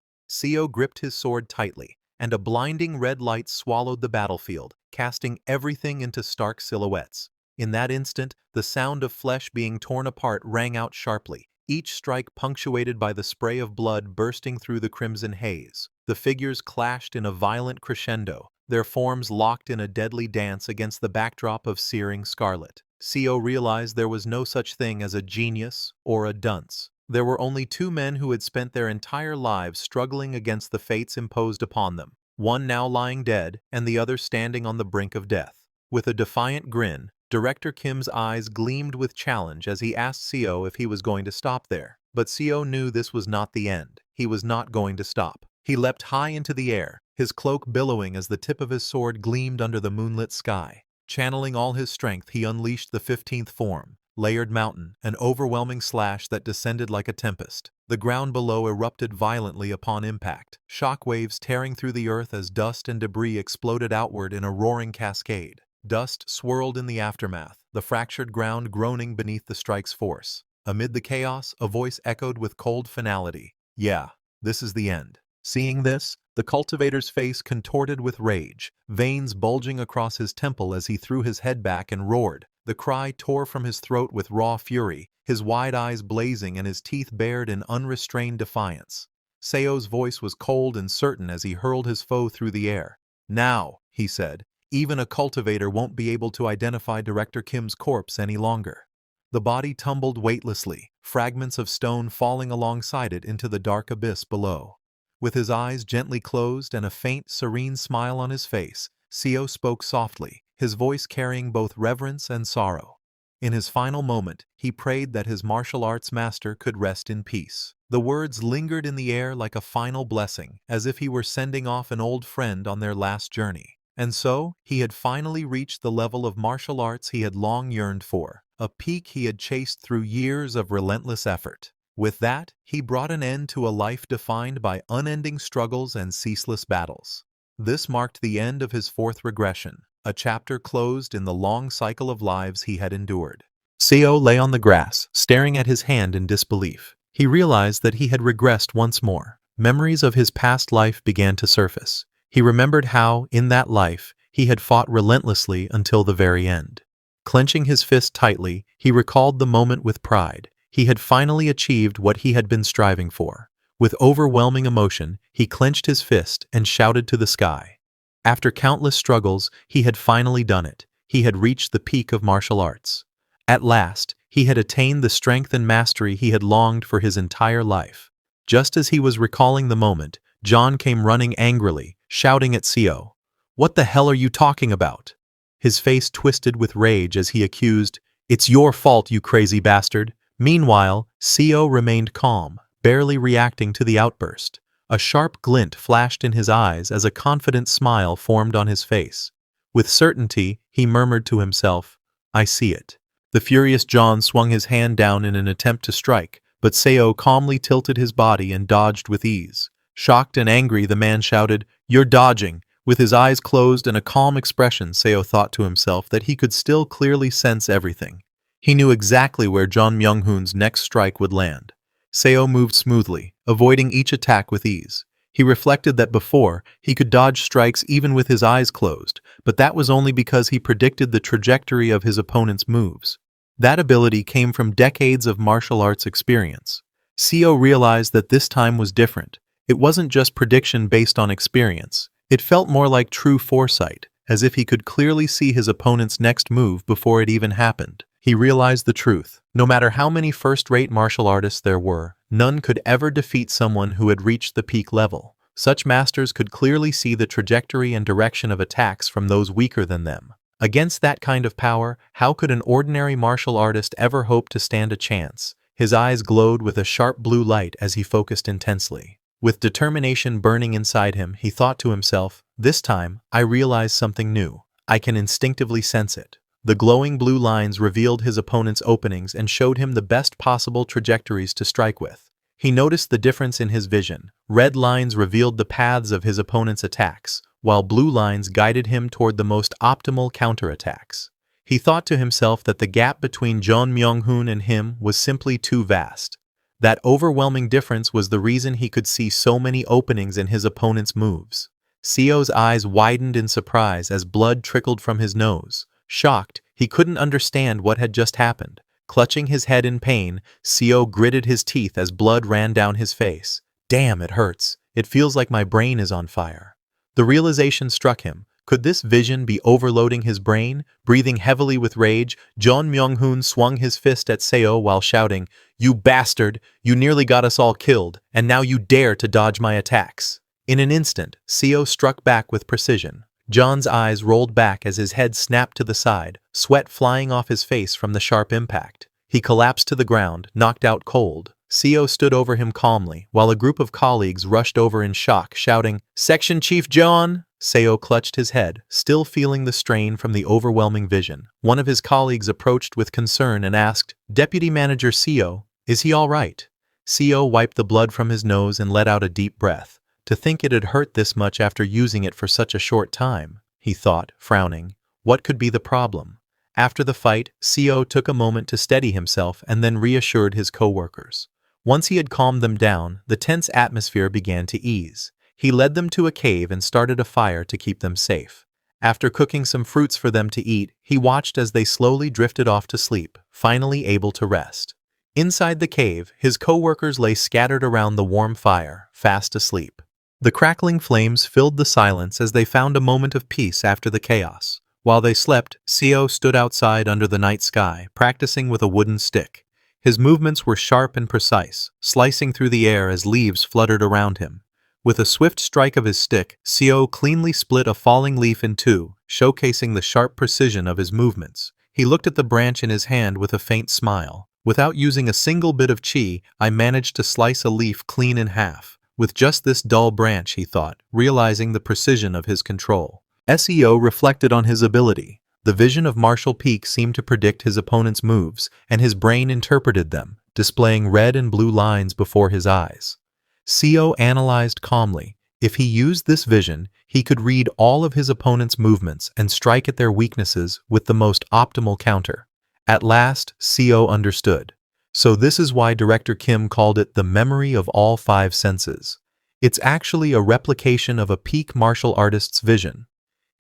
Co gripped his sword tightly, and a blinding red light swallowed the battlefield, casting everything into stark silhouettes. In that instant, the sound of flesh being torn apart rang out sharply, each strike punctuated by the spray of blood bursting through the crimson haze. The figures clashed in a violent crescendo, their forms locked in a deadly dance against the backdrop of searing scarlet. Co realized there was no such thing as a genius or a dunce. There were only two men who had spent their entire lives struggling against the fates imposed upon them, one now lying dead and the other standing on the brink of death. With a defiant grin, Director Kim's eyes gleamed with challenge as he asked Co if he was going to stop there. But Co knew this was not the end. He was not going to stop. He leapt high into the air, his cloak billowing as the tip of his sword gleamed under the moonlit sky. Channeling all his strength, he unleashed the 15th form, Layered Mountain, an overwhelming slash that descended like a tempest. The ground below erupted violently upon impact, shockwaves tearing through the earth as dust and debris exploded outward in a roaring cascade. Dust swirled in the aftermath, the fractured ground groaning beneath the strike's force. Amid the chaos, a voice echoed with cold finality. "Yeah, this is the end." Seeing this, the cultivator's face contorted with rage, veins bulging across his temple as he threw his head back and roared. The cry tore from his throat with raw fury, his wide eyes blazing and his teeth bared in unrestrained defiance. Seo's voice was cold and certain as he hurled his foe through the air. "Now," he said, "even a cultivator won't be able to identify Director Kim's corpse any longer." The body tumbled weightlessly, fragments of stone falling alongside it into the dark abyss below. With his eyes gently closed and a faint, serene smile on his face, Co spoke softly, his voice carrying both reverence and sorrow. In his final moment, he prayed that his martial arts master could rest in peace. The words lingered in the air like a final blessing, as if he were sending off an old friend on their last journey. And so, he had finally reached the level of martial arts he had long yearned for, a peak he had chased through years of relentless effort. With that, he brought an end to a life defined by unending struggles and ceaseless battles. This marked the end of his fourth regression, a chapter closed in the long cycle of lives he had endured. Co lay on the grass, staring at his hand in disbelief. He realized that he had regressed once more. Memories of his past life began to surface. He remembered how, in that life, he had fought relentlessly until the very end. Clenching his fist tightly, he recalled the moment with pride. He had finally achieved what he had been striving for. With overwhelming emotion, he clenched his fist and shouted to the sky. After countless struggles, he had finally done it. He had reached the peak of martial arts. At last, He had attained the strength and mastery he had longed for his entire life. Just as he was recalling the moment, John came running angrily, shouting at Seo. "What the hell are you talking about?" His face twisted with rage as he accused, "It's your fault, you crazy bastard." Meanwhile, Seo remained calm, barely reacting to the outburst. A sharp glint flashed in his eyes as a confident smile formed on his face. With certainty, he murmured to himself, "I see it." The furious John swung his hand down in an attempt to strike, but Seo calmly tilted his body and dodged with ease. Shocked and angry, the man shouted, "You're dodging!" With his eyes closed and a calm expression, Seo thought to himself that he could still clearly sense everything. He knew exactly where John Myung-hoon's next strike would land. Seo moved smoothly, avoiding each attack with ease. He reflected that before, he could dodge strikes even with his eyes closed, but that was only because he predicted the trajectory of his opponent's moves. That ability came from decades of martial arts experience. Seo realized that this time was different. It wasn't just prediction based on experience. It felt more like true foresight, as if he could clearly see his opponent's next move before it even happened. He realized the truth. No matter how many first-rate martial artists there were, none could ever defeat someone who had reached the peak level. Such masters could clearly see the trajectory and direction of attacks from those weaker than them. Against that kind of power, how could an ordinary martial artist ever hope to stand a chance? His eyes glowed with a sharp blue light as he focused intensely. With determination burning inside him, he thought to himself, "This time, I realize something new. I can instinctively sense it." The glowing blue lines revealed his opponent's openings and showed him the best possible trajectories to strike with. He noticed the difference in his vision. Red lines revealed the paths of his opponent's attacks, while blue lines guided him toward the most optimal counterattacks. He thought to himself that the gap between John Myung-hoon and him was simply too vast. That overwhelming difference was the reason he could see so many openings in his opponent's moves. Seo's eyes widened in surprise as blood trickled from his nose. Shocked, he couldn't understand what had just happened. Clutching his head in pain, Seo gritted his teeth as blood ran down his face. "Damn, it hurts. It feels like my brain is on fire." The realization struck him. Could this vision be overloading his brain? Breathing heavily with rage, John Myung-hoon swung his fist at Seo while shouting, "You bastard! You nearly got us all killed, and now you dare to dodge my attacks." In an instant, Seo struck back with precision. John's eyes rolled back as his head snapped to the side, sweat flying off his face from the sharp impact. He collapsed to the ground, knocked out cold. Seo stood over him calmly, while a group of colleagues rushed over in shock, shouting, "Section Chief John!" Seo clutched his head, still feeling the strain from the overwhelming vision. One of his colleagues approached with concern and asked, "Deputy Manager Seo, is he all right?" Seo wiped the blood from his nose and let out a deep breath. To think it had hurt this much after using it for such a short time, he thought, frowning. What could be the problem? After the fight, Seo took a moment to steady himself and then reassured his co-workers. Once he had calmed them down, the tense atmosphere began to ease. He led them to a cave and started a fire to keep them safe. After cooking some fruits for them to eat, he watched as they slowly drifted off to sleep, finally able to rest. Inside the cave, his co-workers lay scattered around the warm fire, fast asleep. The crackling flames filled the silence as they found a moment of peace after the chaos. While they slept, Seo stood outside under the night sky, practicing with a wooden stick. His movements were sharp and precise, slicing through the air as leaves fluttered around him. With a swift strike of his stick, Seo cleanly split a falling leaf in two, showcasing the sharp precision of his movements. He looked at the branch in his hand with a faint smile. "Without using a single bit of chi, I managed to slice a leaf clean in half. With just this dull branch," he thought, realizing the precision of his control. Seo reflected on his ability. The vision of martial peak seemed to predict his opponent's moves, and his brain interpreted them, displaying red and blue lines before his eyes. Seo analyzed calmly. If he used this vision, he could read all of his opponent's movements and strike at their weaknesses with the most optimal counter. At last, Seo understood. So this is why Director Kim called it the memory of all five senses. It's actually a replication of a peak martial artist's vision.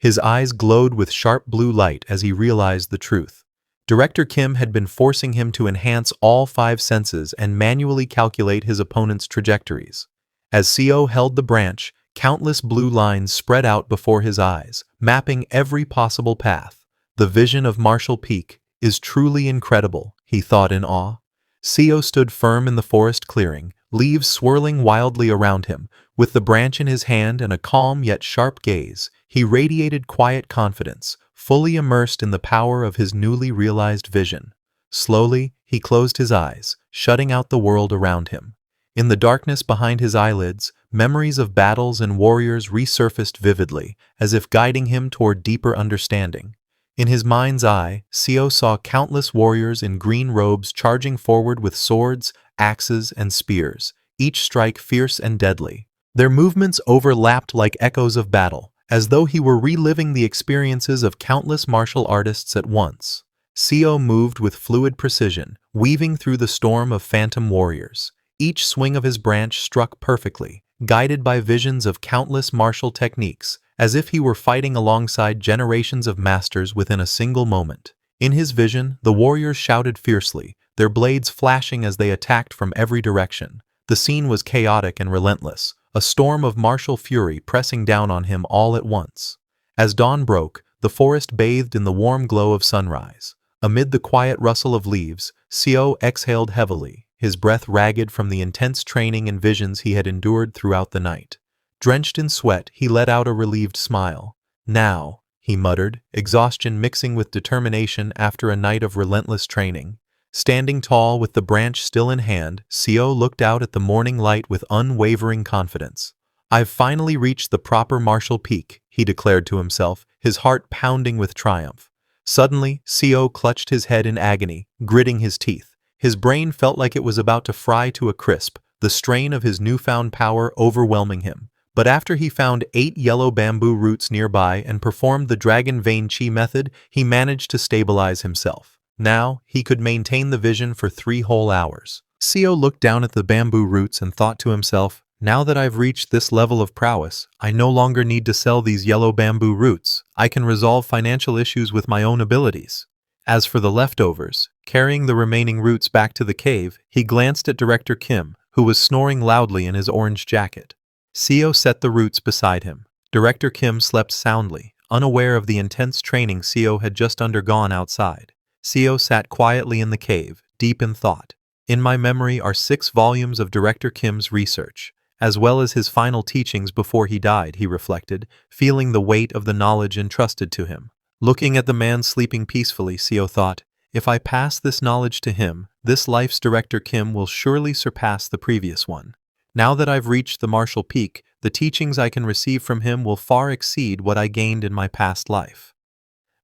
His eyes glowed with sharp blue light as he realized the truth. Director Kim had been forcing him to enhance all five senses and manually calculate his opponent's trajectories. As Seo held the branch, countless blue lines spread out before his eyes, mapping every possible path. The vision of martial peak is truly incredible, he thought in awe. Seo stood firm in the forest clearing, leaves swirling wildly around him. With the branch in his hand and a calm yet sharp gaze, he radiated quiet confidence, fully immersed in the power of his newly realized vision. Slowly, he closed his eyes, shutting out the world around him. In the darkness behind his eyelids, memories of battles and warriors resurfaced vividly, as if guiding him toward deeper understanding. In his mind's eye, Seo saw countless warriors in green robes charging forward with swords, axes, and spears, each strike fierce and deadly. Their movements overlapped like echoes of battle, as though he were reliving the experiences of countless martial artists at once. Seo moved with fluid precision, weaving through the storm of phantom warriors. Each swing of his branch struck perfectly, guided by visions of countless martial techniques, as if he were fighting alongside generations of masters within a single moment. In his vision, the warriors shouted fiercely, their blades flashing as they attacked from every direction. The scene was chaotic and relentless, a storm of martial fury pressing down on him all at once. As dawn broke, the forest bathed in the warm glow of sunrise. Amid the quiet rustle of leaves, Seo exhaled heavily, his breath ragged from the intense training and visions he had endured throughout the night. Drenched in sweat, he let out a relieved smile. "Now," he muttered, exhaustion mixing with determination after a night of relentless training. Standing tall with the branch still in hand, Seo looked out at the morning light with unwavering confidence. "I've finally reached the proper martial peak," he declared to himself, his heart pounding with triumph. Suddenly, Seo clutched his head in agony, gritting his teeth. His brain felt like it was about to fry to a crisp, the strain of his newfound power overwhelming him. But after he found 8 yellow bamboo roots nearby and performed the dragon vein chi method, he managed to stabilize himself. Now, he could maintain the vision for 3 whole hours. Seo looked down at the bamboo roots and thought to himself, "Now that I've reached this level of prowess, I no longer need to sell these yellow bamboo roots. I can resolve financial issues with my own abilities." As for the leftovers, carrying the remaining roots back to the cave, he glanced at Director Kim, who was snoring loudly in his orange jacket. Seo set the roots beside him. Director Kim slept soundly, unaware of the intense training Seo had just undergone outside. Seo sat quietly in the cave, deep in thought. In my memory are 6 volumes of Director Kim's research, as well as his final teachings before he died, he reflected, feeling the weight of the knowledge entrusted to him. Looking at the man sleeping peacefully, Seo thought, if I pass this knowledge to him, this life's Director Kim will surely surpass the previous one. Now that I've reached the martial peak, the teachings I can receive from him will far exceed what I gained in my past life.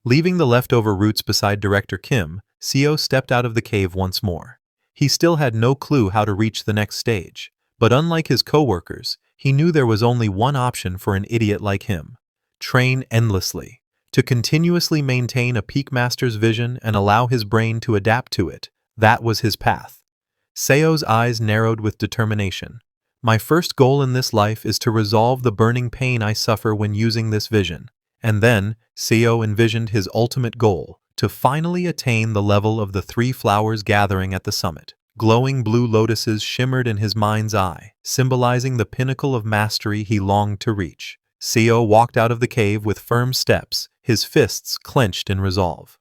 Leaving the leftover roots beside Director Kim, Seo stepped out of the cave once more. He still had no clue how to reach the next stage, but unlike his co-workers, he knew there was only one option for an idiot like him: train endlessly. To continuously maintain a peak master's vision and allow his brain to adapt to it, that was his path. Seo's eyes narrowed with determination. My first goal in this life is to resolve the burning pain I suffer when using this vision. And then, Seo envisioned his ultimate goal, to finally attain the level of the 3 flowers gathering at the summit. Glowing blue lotuses shimmered in his mind's eye, symbolizing the pinnacle of mastery he longed to reach. Seo walked out of the cave with firm steps, his fists clenched in resolve.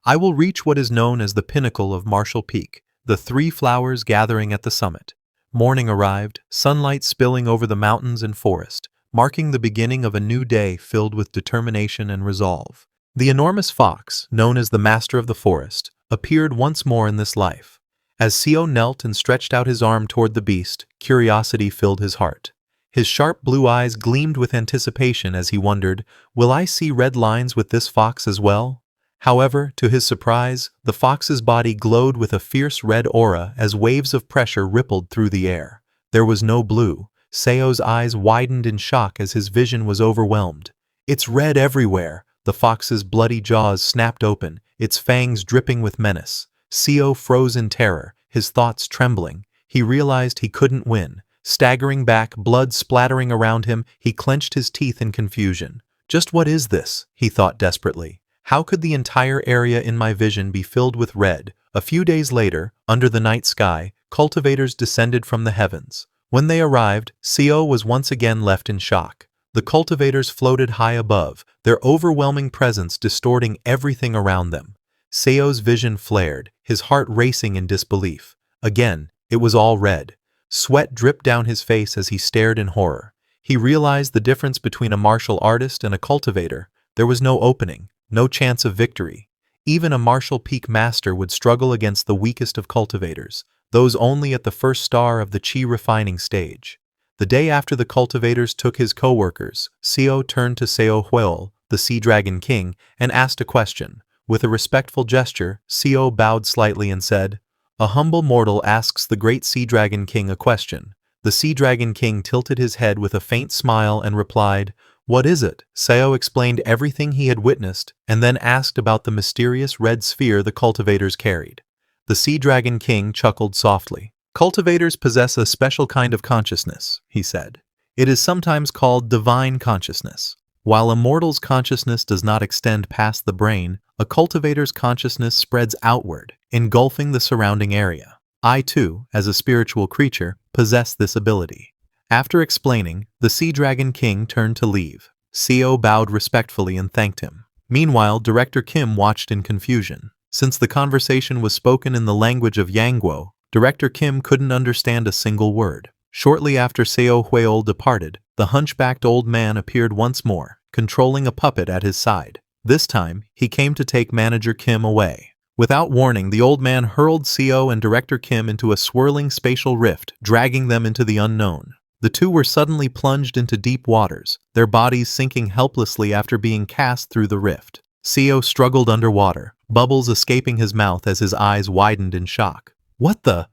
I will reach what is known as the pinnacle of Martial Peak, the 3 flowers gathering at the summit. Morning arrived, sunlight spilling over the mountains and forest, marking the beginning of a new day filled with determination and resolve. The enormous fox, known as the Master of the Forest, appeared once more in this life. As Seo knelt and stretched out his arm toward the beast, curiosity filled his heart. His sharp blue eyes gleamed with anticipation as he wondered, will I see red lines with this fox as well? However, to his surprise, the fox's body glowed with a fierce red aura as waves of pressure rippled through the air. There was no blue. Seo's eyes widened in shock as his vision was overwhelmed. It's red everywhere. The fox's bloody jaws snapped open, its fangs dripping with menace. Seo froze in terror, his thoughts trembling. He realized he couldn't win. Staggering back, blood splattering around him, he clenched his teeth in confusion. Just what is this? He thought desperately. How could the entire area in my vision be filled with red? A few days later, under the night sky, cultivators descended from the heavens. When they arrived, Seo was once again left in shock. The cultivators floated high above, their overwhelming presence distorting everything around them. Seo's vision flared, his heart racing in disbelief. Again, it was all red. Sweat dripped down his face as he stared in horror. He realized the difference between a martial artist and a cultivator. There was no opening, no chance of victory. Even a martial peak master would struggle against the weakest of cultivators, those only at the first star of the chi refining stage. The day after the cultivators took his co-workers, Seo turned to Seo Huel, the Sea Dragon King, and asked a question. With a respectful gesture, Seo bowed slightly and said, "A humble mortal asks the great Sea Dragon King a question." The Sea Dragon King tilted his head with a faint smile and replied, "What is it?" Seo explained everything he had witnessed and then asked about the mysterious red sphere the cultivators carried. The Sea Dragon King chuckled softly. "Cultivators possess a special kind of consciousness," he said. "It is sometimes called divine consciousness. While a mortal's consciousness does not extend past the brain, a cultivator's consciousness spreads outward, engulfing the surrounding area. I too, as a spiritual creature, possess this ability." After explaining, the Sea Dragon King turned to leave. Seo bowed respectfully and thanked him. Meanwhile, Director Kim watched in confusion. Since the conversation was spoken in the language of Yangguo, Director Kim couldn't understand a single word. Shortly after Seo Hueol departed, the hunchbacked old man appeared once more, controlling a puppet at his side. This time, he came to take Manager Kim away. Without warning, the old man hurled Seo and Director Kim into a swirling spatial rift, dragging them into the unknown. The two were suddenly plunged into deep waters, their bodies sinking helplessly after being cast through the rift. Seo struggled underwater, bubbles escaping his mouth as his eyes widened in shock. "What the?"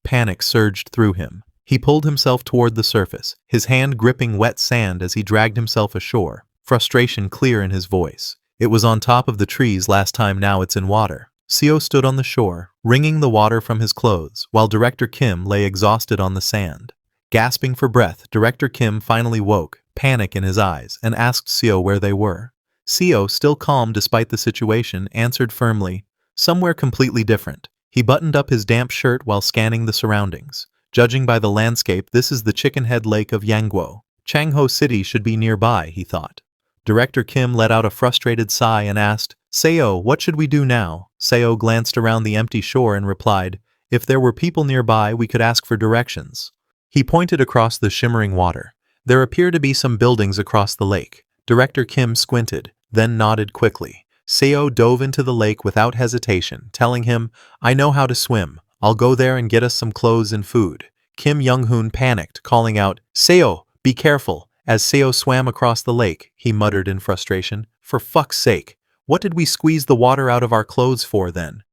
Panic surged through him. He pulled himself toward the surface, his hand gripping wet sand as he dragged himself ashore, frustration clear in his voice. "It was on top of the trees last time, now it's in water." Seo stood on the shore, wringing the water from his clothes, while Director Kim lay exhausted on the sand. Gasping for breath, Director Kim finally woke, panic in his eyes, and asked Seo where they were. Seo, still calm despite the situation, answered firmly, "Somewhere completely different." He buttoned up his damp shirt while scanning the surroundings. Judging by the landscape, this is the Chickenhead Lake of Yangguo. Changho City should be nearby, he thought. Director Kim let out a frustrated sigh and asked, "Seo, what should we do now?" Seo glanced around the empty shore and replied, "If there were people nearby, we could ask for directions." He pointed across the shimmering water. There appear to be some buildings across the lake. Director Kim squinted, then nodded quickly. Seo dove into the lake without hesitation, telling him, "I know how to swim. I'll go there and get us some clothes and food." Kim Young-hoon panicked, calling out, "Seo, be careful." As Seo swam across the lake, he muttered in frustration, "For fuck's sake, what did we squeeze the water out of our clothes for then?"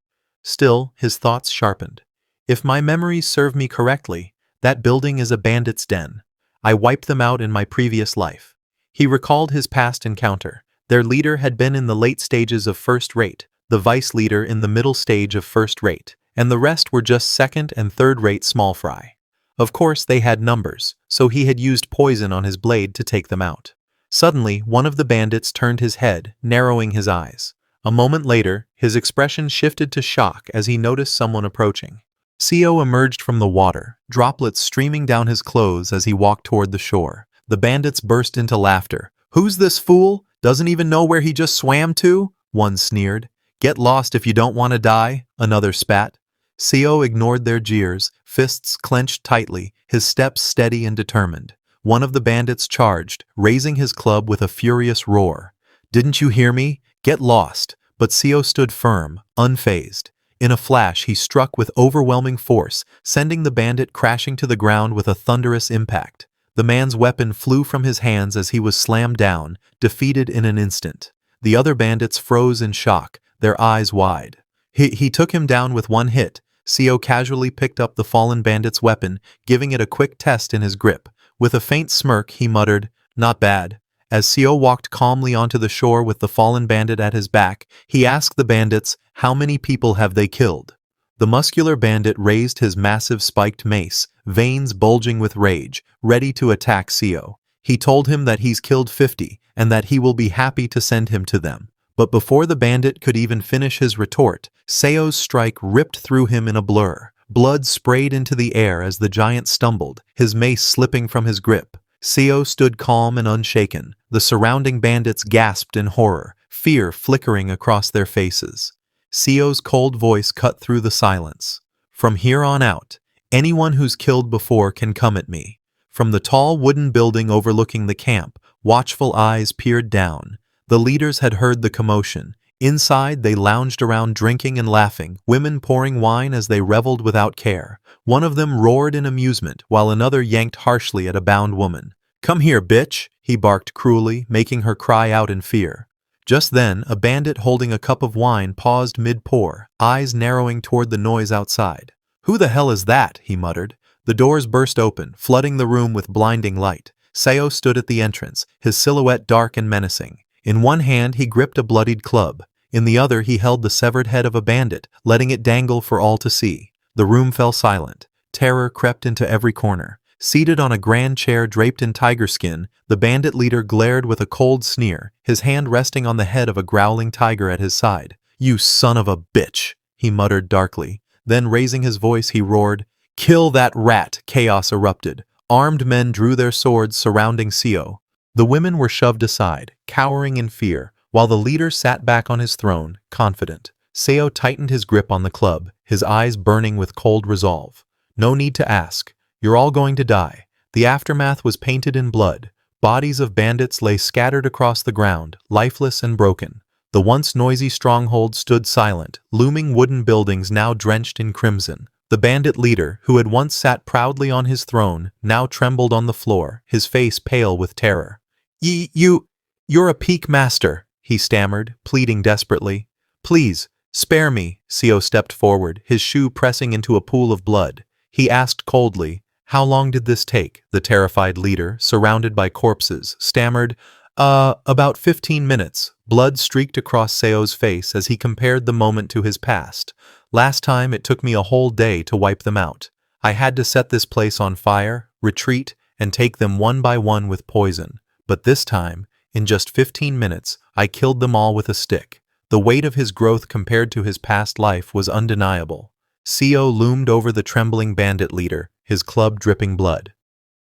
Still, his thoughts sharpened. If my memories serve me correctly, that building is a bandit's den. I wiped them out in my previous life. He recalled his past encounter. Their leader had been in the late stages of first rate, the vice leader in the middle stage of first rate, and the rest were just second and third rate small fry. Of course, they had numbers, so he had used poison on his blade to take them out. Suddenly, one of the bandits turned his head, narrowing his eyes. A moment later, his expression shifted to shock as he noticed someone approaching. Seo emerged from the water, droplets streaming down his clothes as he walked toward the shore. The bandits burst into laughter. "Who's this fool? Doesn't even know where he just swam to?" One sneered. "Get lost if you don't want to die," another spat. Seo ignored their jeers, fists clenched tightly, his steps steady and determined. One of the bandits charged, raising his club with a furious roar. "Didn't you hear me? Get lost!" But Seo stood firm, unfazed. In a flash, he struck with overwhelming force, sending the bandit crashing to the ground with a thunderous impact. The man's weapon flew from his hands as he was slammed down, defeated in an instant. The other bandits froze in shock, their eyes wide. He took him down with one hit. Seo casually picked up the fallen bandit's weapon, giving it a quick test in his grip. With a faint smirk, he muttered, "Not bad." As Seo walked calmly onto the shore with the fallen bandit at his back, he asked the bandits, "How many people have they killed?" The muscular bandit raised his massive spiked mace, veins bulging with rage, ready to attack Seo. He told him that he's killed 50, and that he will be happy to send him to them. But before the bandit could even finish his retort, Seo's strike ripped through him in a blur. Blood sprayed into the air as the giant stumbled, his mace slipping from his grip. Seo stood calm and unshaken. The surrounding bandits gasped in horror, fear flickering across their faces. Seo's cold voice cut through the silence. From here on out, anyone who's killed before can come at me. From the tall wooden building overlooking the camp, watchful eyes peered down. The leaders had heard the commotion. Inside, they lounged around drinking and laughing, women pouring wine as they reveled without care. One of them roared in amusement, while another yanked harshly at a bound woman. "Come here, bitch!" he barked cruelly, making her cry out in fear. Just then, a bandit holding a cup of wine paused mid-pour, eyes narrowing toward the noise outside. "Who the hell is that?" he muttered. The doors burst open, flooding the room with blinding light. Seo stood at the entrance, his silhouette dark and menacing. In one hand, he gripped a bloodied club. In the other, he held the severed head of a bandit, letting it dangle for all to see. The room fell silent. Terror crept into every corner. Seated on a grand chair draped in tiger skin, the bandit leader glared with a cold sneer, his hand resting on the head of a growling tiger at his side. "You son of a bitch," he muttered darkly. Then, raising his voice, he roared, "Kill that rat!" Chaos erupted. Armed men drew their swords surrounding Seo. The women were shoved aside, cowering in fear, while the leader sat back on his throne, confident. Seo tightened his grip on the club, his eyes burning with cold resolve. "No need to ask. You're all going to die." The aftermath was painted in blood. Bodies of bandits lay scattered across the ground, lifeless and broken. The once noisy stronghold stood silent, looming wooden buildings now drenched in crimson. The bandit leader, who had once sat proudly on his throne, now trembled on the floor, his face pale with terror. You're a peak master," he stammered, pleading desperately. "Please, spare me." Seo stepped forward, his shoe pressing into a pool of blood. He asked coldly, "How long did this take?" The terrified leader, surrounded by corpses, stammered, About 15 minutes." Blood streaked across Seo's face as he compared the moment to his past. "Last time it took me a whole day to wipe them out. I had to set this place on fire, retreat, and take them one by one with poison. But this time, in just 15 minutes, I killed them all with a stick." The weight of his growth compared to his past life was undeniable. Seo loomed over the trembling bandit leader, his club dripping blood.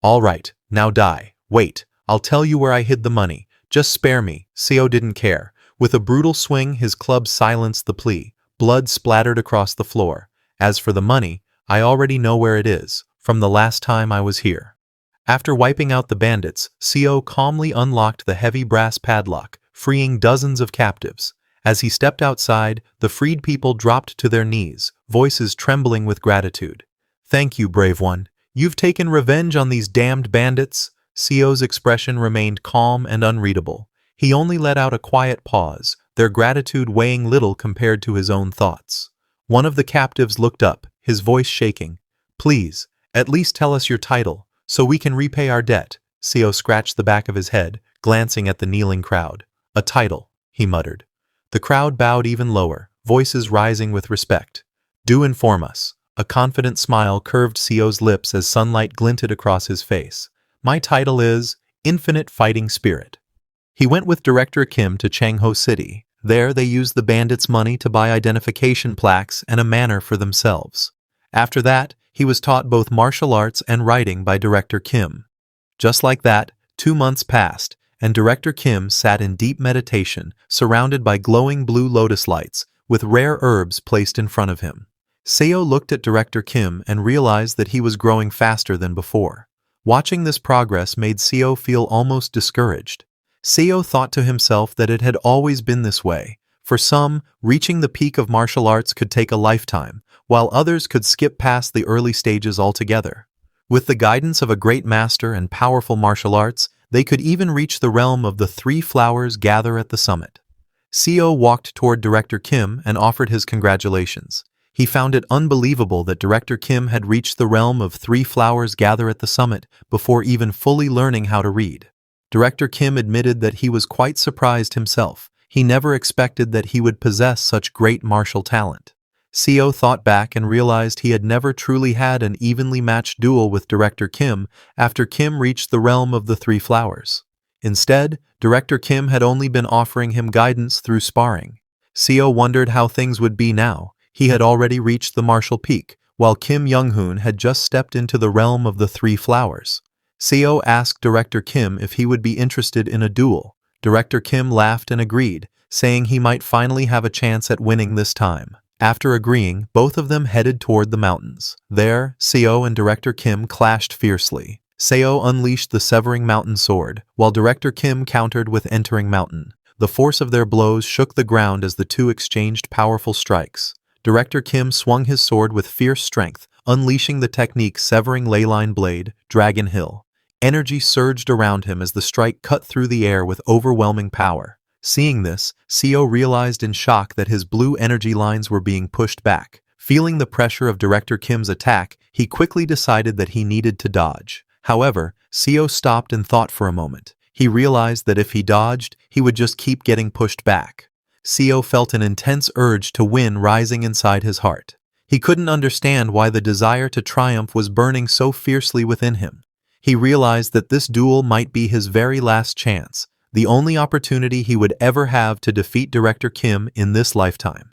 "All right, now die. Wait, I'll tell you where I hid the money. Just spare me." Seo didn't care. With a brutal swing, his club silenced the plea. Blood splattered across the floor. "As for the money, I already know where it is, from the last time I was here." After wiping out the bandits, Seo calmly unlocked the heavy brass padlock, freeing dozens of captives. As he stepped outside, the freed people dropped to their knees, voices trembling with gratitude. "Thank you, brave one. You've taken revenge on these damned bandits." Seo's expression remained calm and unreadable. He only let out a quiet pause, their gratitude weighing little compared to his own thoughts. One of the captives looked up, his voice shaking. "Please, at least tell us your title, so we can repay our debt." Seo scratched the back of his head, glancing at the kneeling crowd. "A title," he muttered. The crowd bowed even lower, voices rising with respect. "Do inform us." A confident smile curved Seo's lips as sunlight glinted across his face. "My title is Infinite Fighting Spirit." He went with Director Kim to Changho City. There they used the bandits' money to buy identification plaques and a manor for themselves. After that, he was taught both martial arts and writing by Director Kim. Just like that, 2 months passed, and Director Kim sat in deep meditation, surrounded by glowing blue lotus lights, with rare herbs placed in front of him. Seo looked at Director Kim and realized that he was growing faster than before. Watching this progress made Seo feel almost discouraged. Seo thought to himself that it had always been this way. For some, reaching the peak of martial arts could take a lifetime, while others could skip past the early stages altogether. With the guidance of a great master and powerful martial arts, they could even reach the realm of the 3 flowers gather at the summit. Seo walked toward Director Kim and offered his congratulations. He found it unbelievable that Director Kim had reached the realm of 3 flowers gather at the summit before even fully learning how to read. Director Kim admitted that he was quite surprised himself. He never expected that he would possess such great martial talent. Seo thought back and realized he had never truly had an evenly matched duel with Director Kim after Kim reached the realm of the 3 flowers. Instead, Director Kim had only been offering him guidance through sparring. Seo wondered how things would be now. He had already reached the martial peak, while Kim Young-hoon had just stepped into the realm of the 3 flowers. Seo asked Director Kim if he would be interested in a duel. Director Kim laughed and agreed, saying he might finally have a chance at winning this time. After agreeing, both of them headed toward the mountains. There, Seo and Director Kim clashed fiercely. Seo unleashed the Severing Mountain Sword, while Director Kim countered with Entering Mountain. The force of their blows shook the ground as the two exchanged powerful strikes. Director Kim swung his sword with fierce strength, unleashing the technique Severing Leyline Blade, Dragon Hill. Energy surged around him as the strike cut through the air with overwhelming power. Seeing this, Seo realized in shock that his blue energy lines were being pushed back. Feeling the pressure of Director Kim's attack, he quickly decided that he needed to dodge. However, Seo stopped and thought for a moment. He realized that if he dodged, he would just keep getting pushed back. Seo felt an intense urge to win rising inside his heart. He couldn't understand why the desire to triumph was burning so fiercely within him. He realized that this duel might be his very last chance, the only opportunity he would ever have to defeat Director Kim in this lifetime.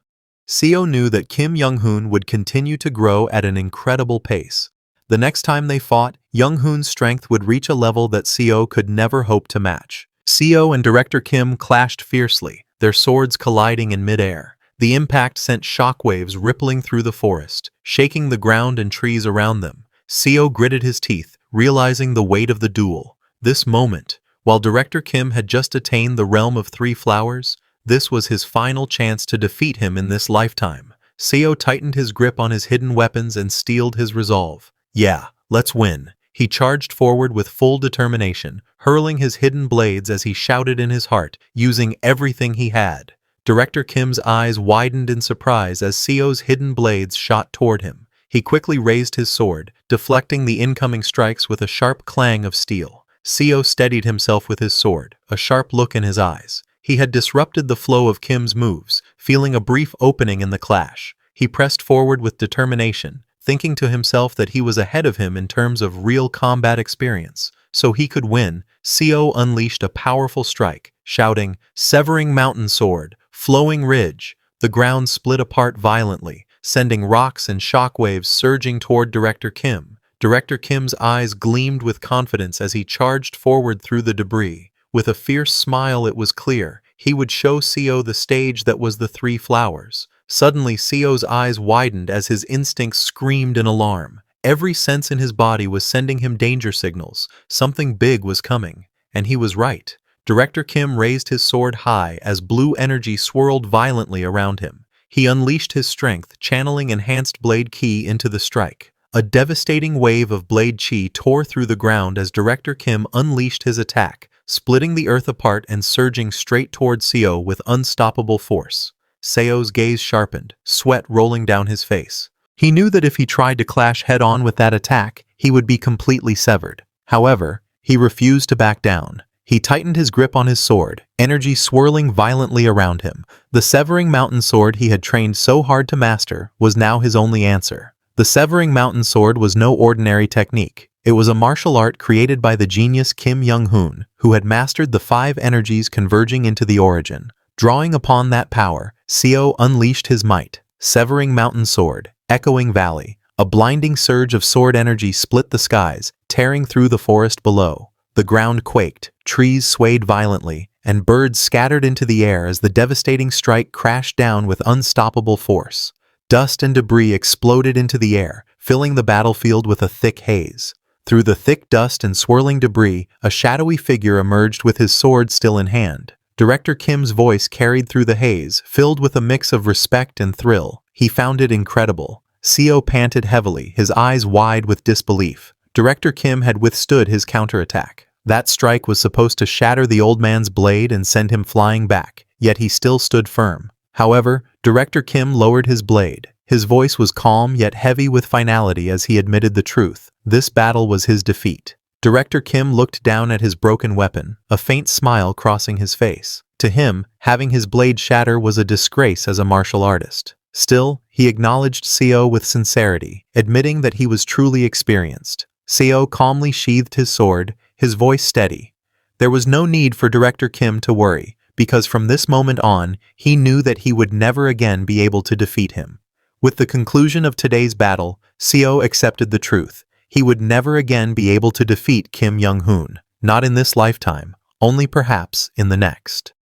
Seo knew that Kim Young-hoon would continue to grow at an incredible pace. The next time they fought, Young-hoon's strength would reach a level that Seo could never hope to match. Seo and Director Kim clashed fiercely, their swords colliding in midair. The impact sent shockwaves rippling through the forest, shaking the ground and trees around them. Seo gritted his teeth, realizing the weight of the duel. This moment, while Director Kim had just attained the realm of 3 flowers, this was his final chance to defeat him in this lifetime. Seo tightened his grip on his hidden weapons and steeled his resolve. Yeah, let's win. He charged forward with full determination, hurling his hidden blades as he shouted in his heart, using everything he had. Director Kim's eyes widened in surprise as Seo's hidden blades shot toward him. He quickly raised his sword, deflecting the incoming strikes with a sharp clang of steel. Seo steadied himself with his sword, a sharp look in his eyes. He had disrupted the flow of Kim's moves, feeling a brief opening in the clash. He pressed forward with determination, thinking to himself that he was ahead of him in terms of real combat experience. So he could win. Seo unleashed a powerful strike, shouting, "Severing Mountain Sword, Flowing Ridge." The ground split apart violently, sending rocks and shockwaves surging toward Director Kim. Director Kim's eyes gleamed with confidence as he charged forward through the debris. With a fierce smile, it was clear he would show Seo the stage that was the 3 flowers. Suddenly, Seo's eyes widened as his instincts screamed in alarm. Every sense in his body was sending him danger signals. Something big was coming, and he was right. Director Kim raised his sword high as blue energy swirled violently around him. He unleashed his strength, channeling enhanced blade ki into the strike. A devastating wave of blade chi tore through the ground as Director Kim unleashed his attack, splitting the earth apart and surging straight toward Seo with unstoppable force. Seo's gaze sharpened, sweat rolling down his face. He knew that if he tried to clash head-on with that attack, he would be completely severed. However, he refused to back down. He tightened his grip on his sword, energy swirling violently around him. The Severing Mountain Sword he had trained so hard to master was now his only answer. The Severing Mountain Sword was no ordinary technique. It was a martial art created by the genius Kim Young-hoon, who had mastered the 5 energies converging into the origin. Drawing upon that power, Seo unleashed his might. Severing Mountain Sword, Echoing Valley. A blinding surge of sword energy split the skies, tearing through the forest below. The ground quaked, trees swayed violently, and birds scattered into the air as the devastating strike crashed down with unstoppable force. Dust and debris exploded into the air, filling the battlefield with a thick haze. Through the thick dust and swirling debris, a shadowy figure emerged with his sword still in hand. Director Kim's voice carried through the haze, filled with a mix of respect and thrill. He found it incredible. Seo panted heavily, his eyes wide with disbelief. Director Kim had withstood his counterattack. That strike was supposed to shatter the old man's blade and send him flying back, yet he still stood firm. However, Director Kim lowered his blade. His voice was calm yet heavy with finality as he admitted the truth. This battle was his defeat. Director Kim looked down at his broken weapon, a faint smile crossing his face. To him, having his blade shatter was a disgrace as a martial artist. Still, he acknowledged Seo with sincerity, admitting that he was truly experienced. Seo calmly sheathed his sword, his voice steady. There was no need for Director Kim to worry, because from this moment on, he knew that he would never again be able to defeat him. With the conclusion of today's battle, Seo accepted the truth. He would never again be able to defeat Kim Young-hoon. Not in this lifetime, only perhaps in the next.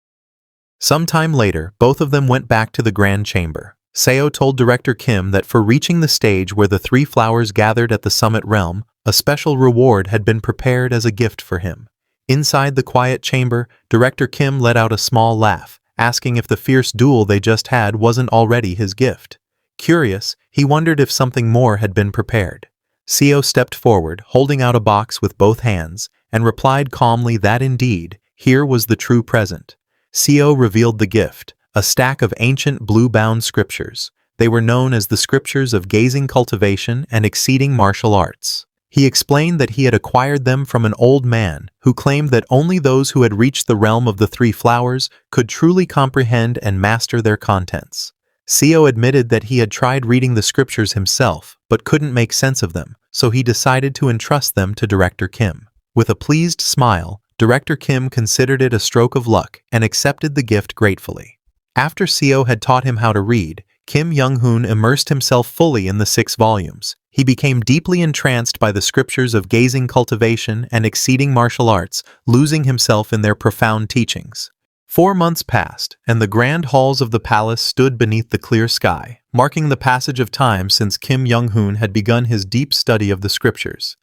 Sometime later, both of them went back to the grand chamber. Seo told Director Kim that for reaching the stage where the three flowers gathered at the summit realm, a special reward had been prepared as a gift for him. Inside the quiet chamber, Director Kim let out a small laugh, asking if the fierce duel they just had wasn't already his gift. Curious, he wondered if something more had been prepared. Seo stepped forward, holding out a box with both hands, and replied calmly that indeed, here was the true present. Seo revealed the gift, a stack of ancient blue-bound scriptures. They were known as the scriptures of gazing cultivation and exceeding martial arts. He explained that he had acquired them from an old man who claimed that only those who had reached the realm of the three flowers could truly comprehend and master their contents. Seo admitted that he had tried reading the scriptures himself, but couldn't make sense of them, so he decided to entrust them to Director Kim. With a pleased smile, Director Kim considered it a stroke of luck and accepted the gift gratefully. After Seo had taught him how to read, Kim Young-hoon immersed himself fully in the 6 volumes. He became deeply entranced by the scriptures of gazing cultivation and exceeding martial arts, losing himself in their profound teachings. 4 months passed, and the grand halls of the palace stood beneath the clear sky, marking the passage of time since Kim Young-hoon had begun his deep study of the scriptures.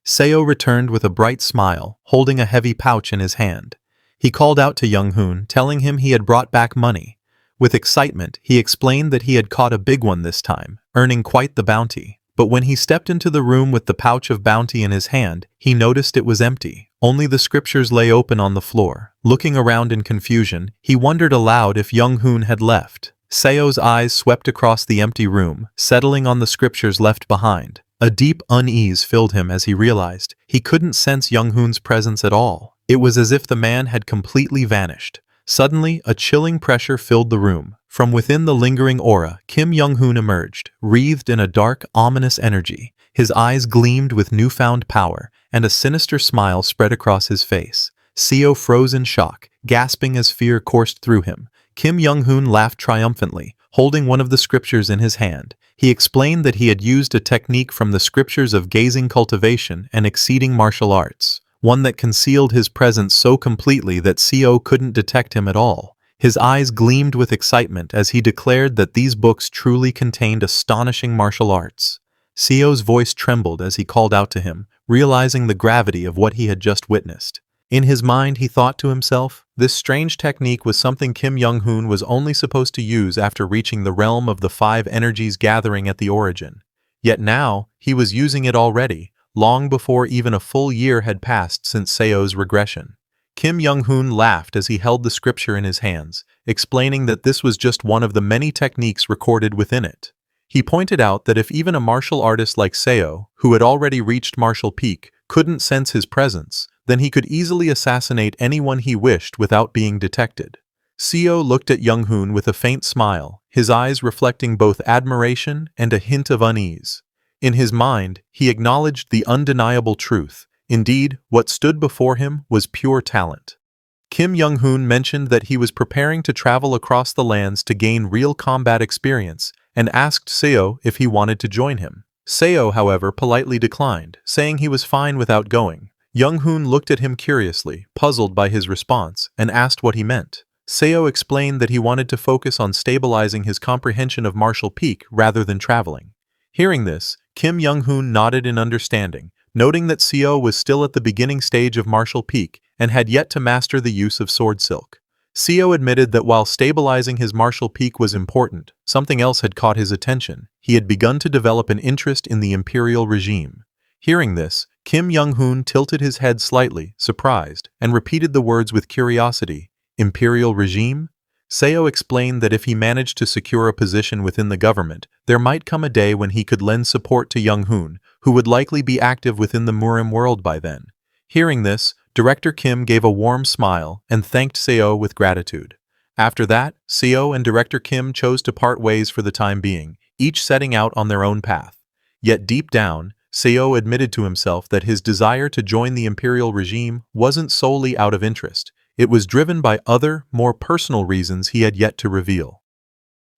Seo returned with a bright smile, holding a heavy pouch in his hand. He called out to Young-hoon, telling him he had brought back money. With excitement, he explained that he had caught a big one this time, earning quite the bounty. But when he stepped into the room with the pouch of bounty in his hand, he noticed it was empty. Only the scriptures lay open on the floor. Looking around in confusion, he wondered aloud if Young-hoon had left. Seo's eyes swept across the empty room, settling on the scriptures left behind. A deep unease filled him as he realized he couldn't sense Young-hoon's presence at all. It was as if the man had completely vanished. Suddenly, a chilling pressure filled the room. From within the lingering aura, Kim Young-hoon emerged, wreathed in a dark, ominous energy. His eyes gleamed with newfound power, and a sinister smile spread across his face. Seo froze in shock, gasping as fear coursed through him. Kim Young-hoon laughed triumphantly, holding one of the scriptures in his hand. He explained that he had used a technique from the scriptures of gazing cultivation and exceeding martial arts, one that concealed his presence so completely that Seo couldn't detect him at all. His eyes gleamed with excitement as he declared that these books truly contained astonishing martial arts. Seo's voice trembled as he called out to him, realizing the gravity of what he had just witnessed. In his mind, he thought to himself, this strange technique was something Kim Young-hoon was only supposed to use after reaching the realm of the 5 energies gathering at the origin. Yet now, he was using it already, long before even a full year had passed since Seo's regression. Kim Young-hoon laughed as he held the scripture in his hands, explaining that this was just one of the many techniques recorded within it. He pointed out that if even a martial artist like Seo, who had already reached martial peak, couldn't sense his presence, then he could easily assassinate anyone he wished without being detected. Seo looked at Young-hoon with a faint smile, his eyes reflecting both admiration and a hint of unease. In his mind, he acknowledged the undeniable truth. Indeed, what stood before him was pure talent. Kim Young-hoon mentioned that he was preparing to travel across the lands to gain real combat experience and asked Seo if he wanted to join him. Seo, however, politely declined, saying he was fine without going. Young-hoon looked at him curiously, puzzled by his response, and asked what he meant. Seo explained that he wanted to focus on stabilizing his comprehension of martial peak rather than traveling. Hearing this, Kim Young-hoon nodded in understanding, noting that Seo was still at the beginning stage of martial peak and had yet to master the use of sword silk. Seo admitted that while stabilizing his martial peak was important, something else had caught his attention. He had begun to develop an interest in the imperial regime. Hearing this, Kim Young-hoon tilted his head slightly, surprised, and repeated the words with curiosity. Imperial regime? Seo explained that if he managed to secure a position within the government, there might come a day when he could lend support to Young-hoon, who would likely be active within the Murim world by then. Hearing this, Director Kim gave a warm smile and thanked Seo with gratitude. After that, Seo and Director Kim chose to part ways for the time being, each setting out on their own path. Yet deep down, Seo admitted to himself that his desire to join the imperial regime wasn't solely out of interest. It was driven by other, more personal reasons he had yet to reveal.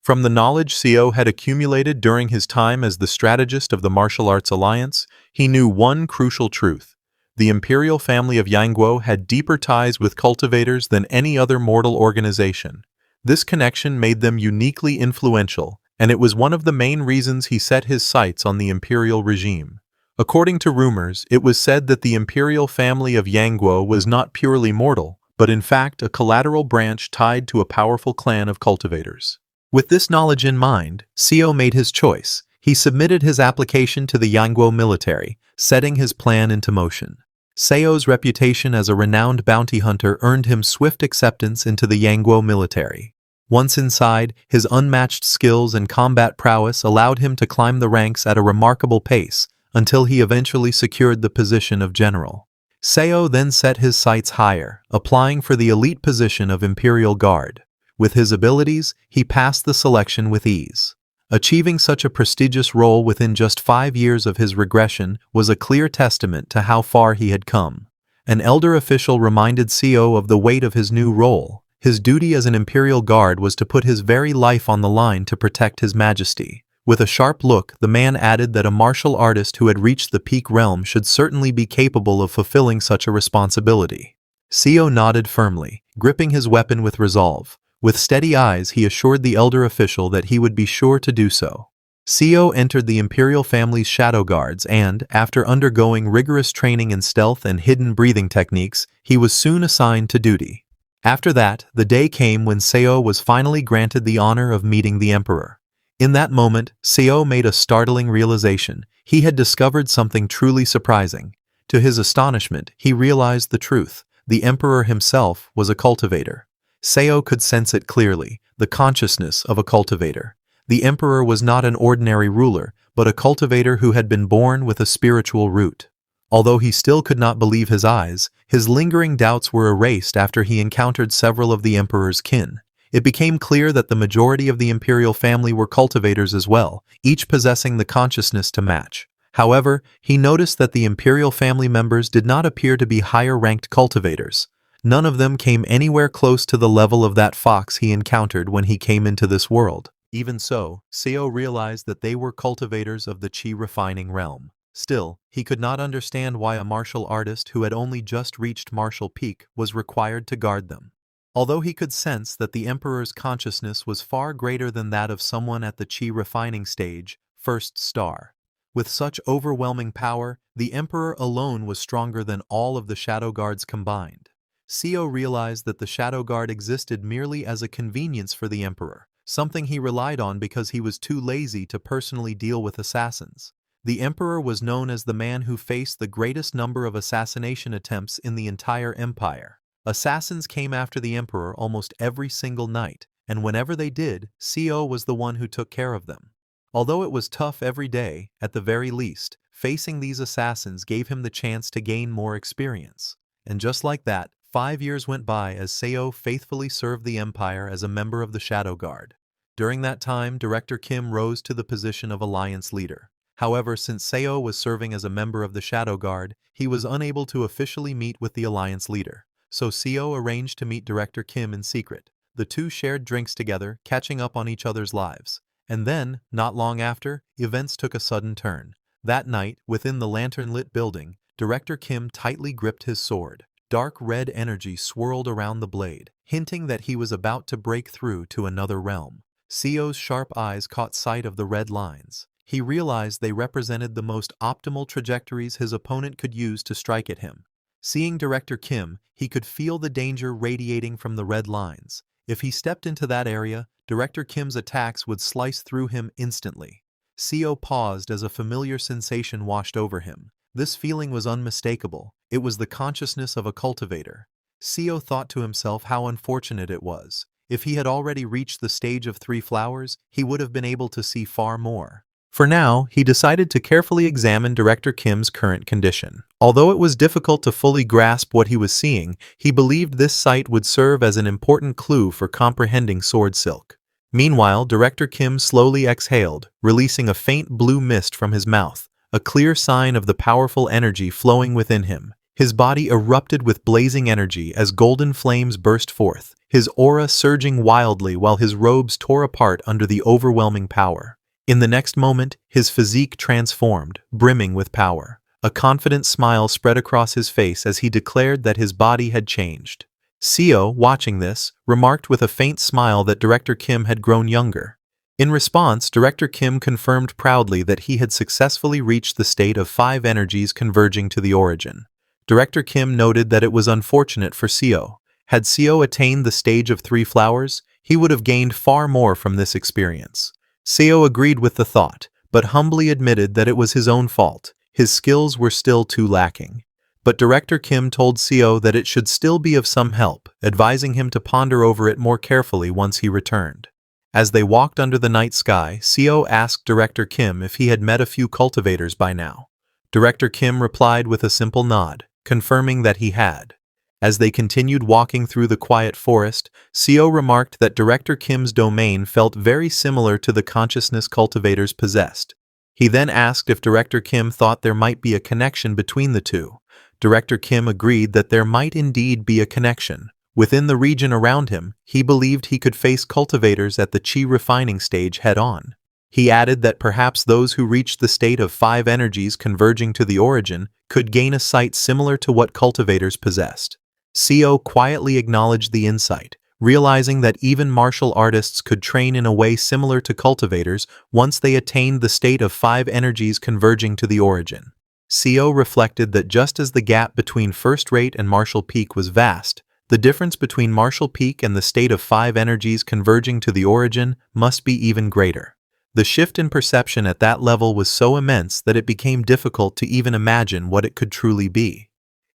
From the knowledge Seo had accumulated during his time as the strategist of the Martial Arts Alliance, he knew one crucial truth. The imperial family of Yangguo had deeper ties with cultivators than any other mortal organization. This connection made them uniquely influential, and it was one of the main reasons he set his sights on the imperial regime. According to rumors, it was said that the imperial family of Yangguo was not purely mortal, but in fact a collateral branch tied to a powerful clan of cultivators. With this knowledge in mind, Xiao made his choice. He submitted his application to the Yangguo military, setting his plan into motion. Xiao's reputation as a renowned bounty hunter earned him swift acceptance into the Yangguo military. Once inside, his unmatched skills and combat prowess allowed him to climb the ranks at a remarkable pace, until he eventually secured the position of general. Xiao then set his sights higher, applying for the elite position of Imperial Guard. With his abilities, he passed the selection with ease. Achieving such a prestigious role within just 5 years of his regression was a clear testament to how far he had come. An elder official reminded Xiao of the weight of his new role. His duty as an Imperial Guard was to put his very life on the line to protect His Majesty. With a sharp look, the man added that a martial artist who had reached the peak realm should certainly be capable of fulfilling such a responsibility. Xiao nodded firmly, gripping his weapon with resolve. With steady eyes, he assured the elder official that he would be sure to do so. Xiao entered the imperial family's shadow guards and, after undergoing rigorous training in stealth and hidden breathing techniques, he was soon assigned to duty. After that, the day came when Xiao was finally granted the honor of meeting the emperor. In that moment, Xiao made a startling realization. He had discovered something truly surprising. To his astonishment, he realized the truth. The emperor himself was a cultivator. Xiao could sense it clearly, the consciousness of a cultivator. The emperor was not an ordinary ruler, but a cultivator who had been born with a spiritual root. Although he still could not believe his eyes, his lingering doubts were erased after he encountered several of the emperor's kin. It became clear that the majority of the imperial family were cultivators as well, each possessing the consciousness to match. However, he noticed that the imperial family members did not appear to be higher-ranked cultivators. None of them came anywhere close to the level of that fox he encountered when he came into this world. Even so, Xiao realized that they were cultivators of the qi refining realm. Still, he could not understand why a martial artist who had only just reached martial peak was required to guard them. Although he could sense that the emperor's consciousness was far greater than that of someone at the qi refining stage, first star. With such overwhelming power, the emperor alone was stronger than all of the shadow guards combined. Xiao realized that the shadow guard existed merely as a convenience for the emperor, something he relied on because he was too lazy to personally deal with assassins. The emperor was known as the man who faced the greatest number of assassination attempts in the entire empire. Assassins came after the emperor almost every single night, and whenever they did, Xiao was the one who took care of them. Although it was tough every day, at the very least, facing these assassins gave him the chance to gain more experience. And just like that, 5 years went by as Xiao faithfully served the empire as a member of the Shadow Guard. During that time, Director Kim rose to the position of alliance leader. However, since Xiao was serving as a member of the Shadow Guard, he was unable to officially meet with the alliance leader. So Xiao arranged to meet Director Kim in secret. The two shared drinks together, catching up on each other's lives. And then, not long after, events took a sudden turn. That night, within the lantern-lit building, Director Kim tightly gripped his sword. Dark red energy swirled around the blade, hinting that he was about to break through to another realm. Xiao's sharp eyes caught sight of the red lines. He realized they represented the most optimal trajectories his opponent could use to strike at him. Seeing Director Kim, he could feel the danger radiating from the red lines. If he stepped into that area, Director Kim's attacks would slice through him instantly. Xiao paused as a familiar sensation washed over him. This feeling was unmistakable. It was the consciousness of a cultivator. Xiao thought to himself how unfortunate it was. If he had already reached the stage of 3 flowers, he would have been able to see far more. For now, he decided to carefully examine Director Kim's current condition. Although it was difficult to fully grasp what he was seeing, he believed this sight would serve as an important clue for comprehending Sword Silk. Meanwhile, Director Kim slowly exhaled, releasing a faint blue mist from his mouth, a clear sign of the powerful energy flowing within him. His body erupted with blazing energy as golden flames burst forth, his aura surging wildly while his robes tore apart under the overwhelming power. In the next moment, his physique transformed, brimming with power. A confident smile spread across his face as he declared that his body had changed. Seo, watching this, remarked with a faint smile that Director Kim had grown younger. In response, Director Kim confirmed proudly that he had successfully reached the state of 5 energies converging to the origin. Director Kim noted that it was unfortunate for Seo. Had Seo attained the stage of 3 flowers, he would have gained far more from this experience. Seo agreed with the thought, but humbly admitted that it was his own fault. His skills were still too lacking. But Director Kim told Seo that it should still be of some help, advising him to ponder over it more carefully once he returned. As they walked under the night sky, Seo asked Director Kim if he had met a few cultivators by now. Director Kim replied with a simple nod, confirming that he had. As they continued walking through the quiet forest, Seo remarked that Director Kim's domain felt very similar to the consciousness cultivators possessed. He then asked if Director Kim thought there might be a connection between the two. Director Kim agreed that there might indeed be a connection. Within the region around him, he believed he could face cultivators at the chi refining stage head-on. He added that perhaps those who reached the state of 5 energies converging to the origin could gain a sight similar to what cultivators possessed. Seo quietly acknowledged the insight, realizing that even martial artists could train in a way similar to cultivators once they attained the state of 5 energies converging to the origin. Seo reflected that just as the gap between first rate and martial peak was vast, the difference between martial peak and the state of 5 energies converging to the origin must be even greater. The shift in perception at that level was so immense that it became difficult to even imagine what it could truly be.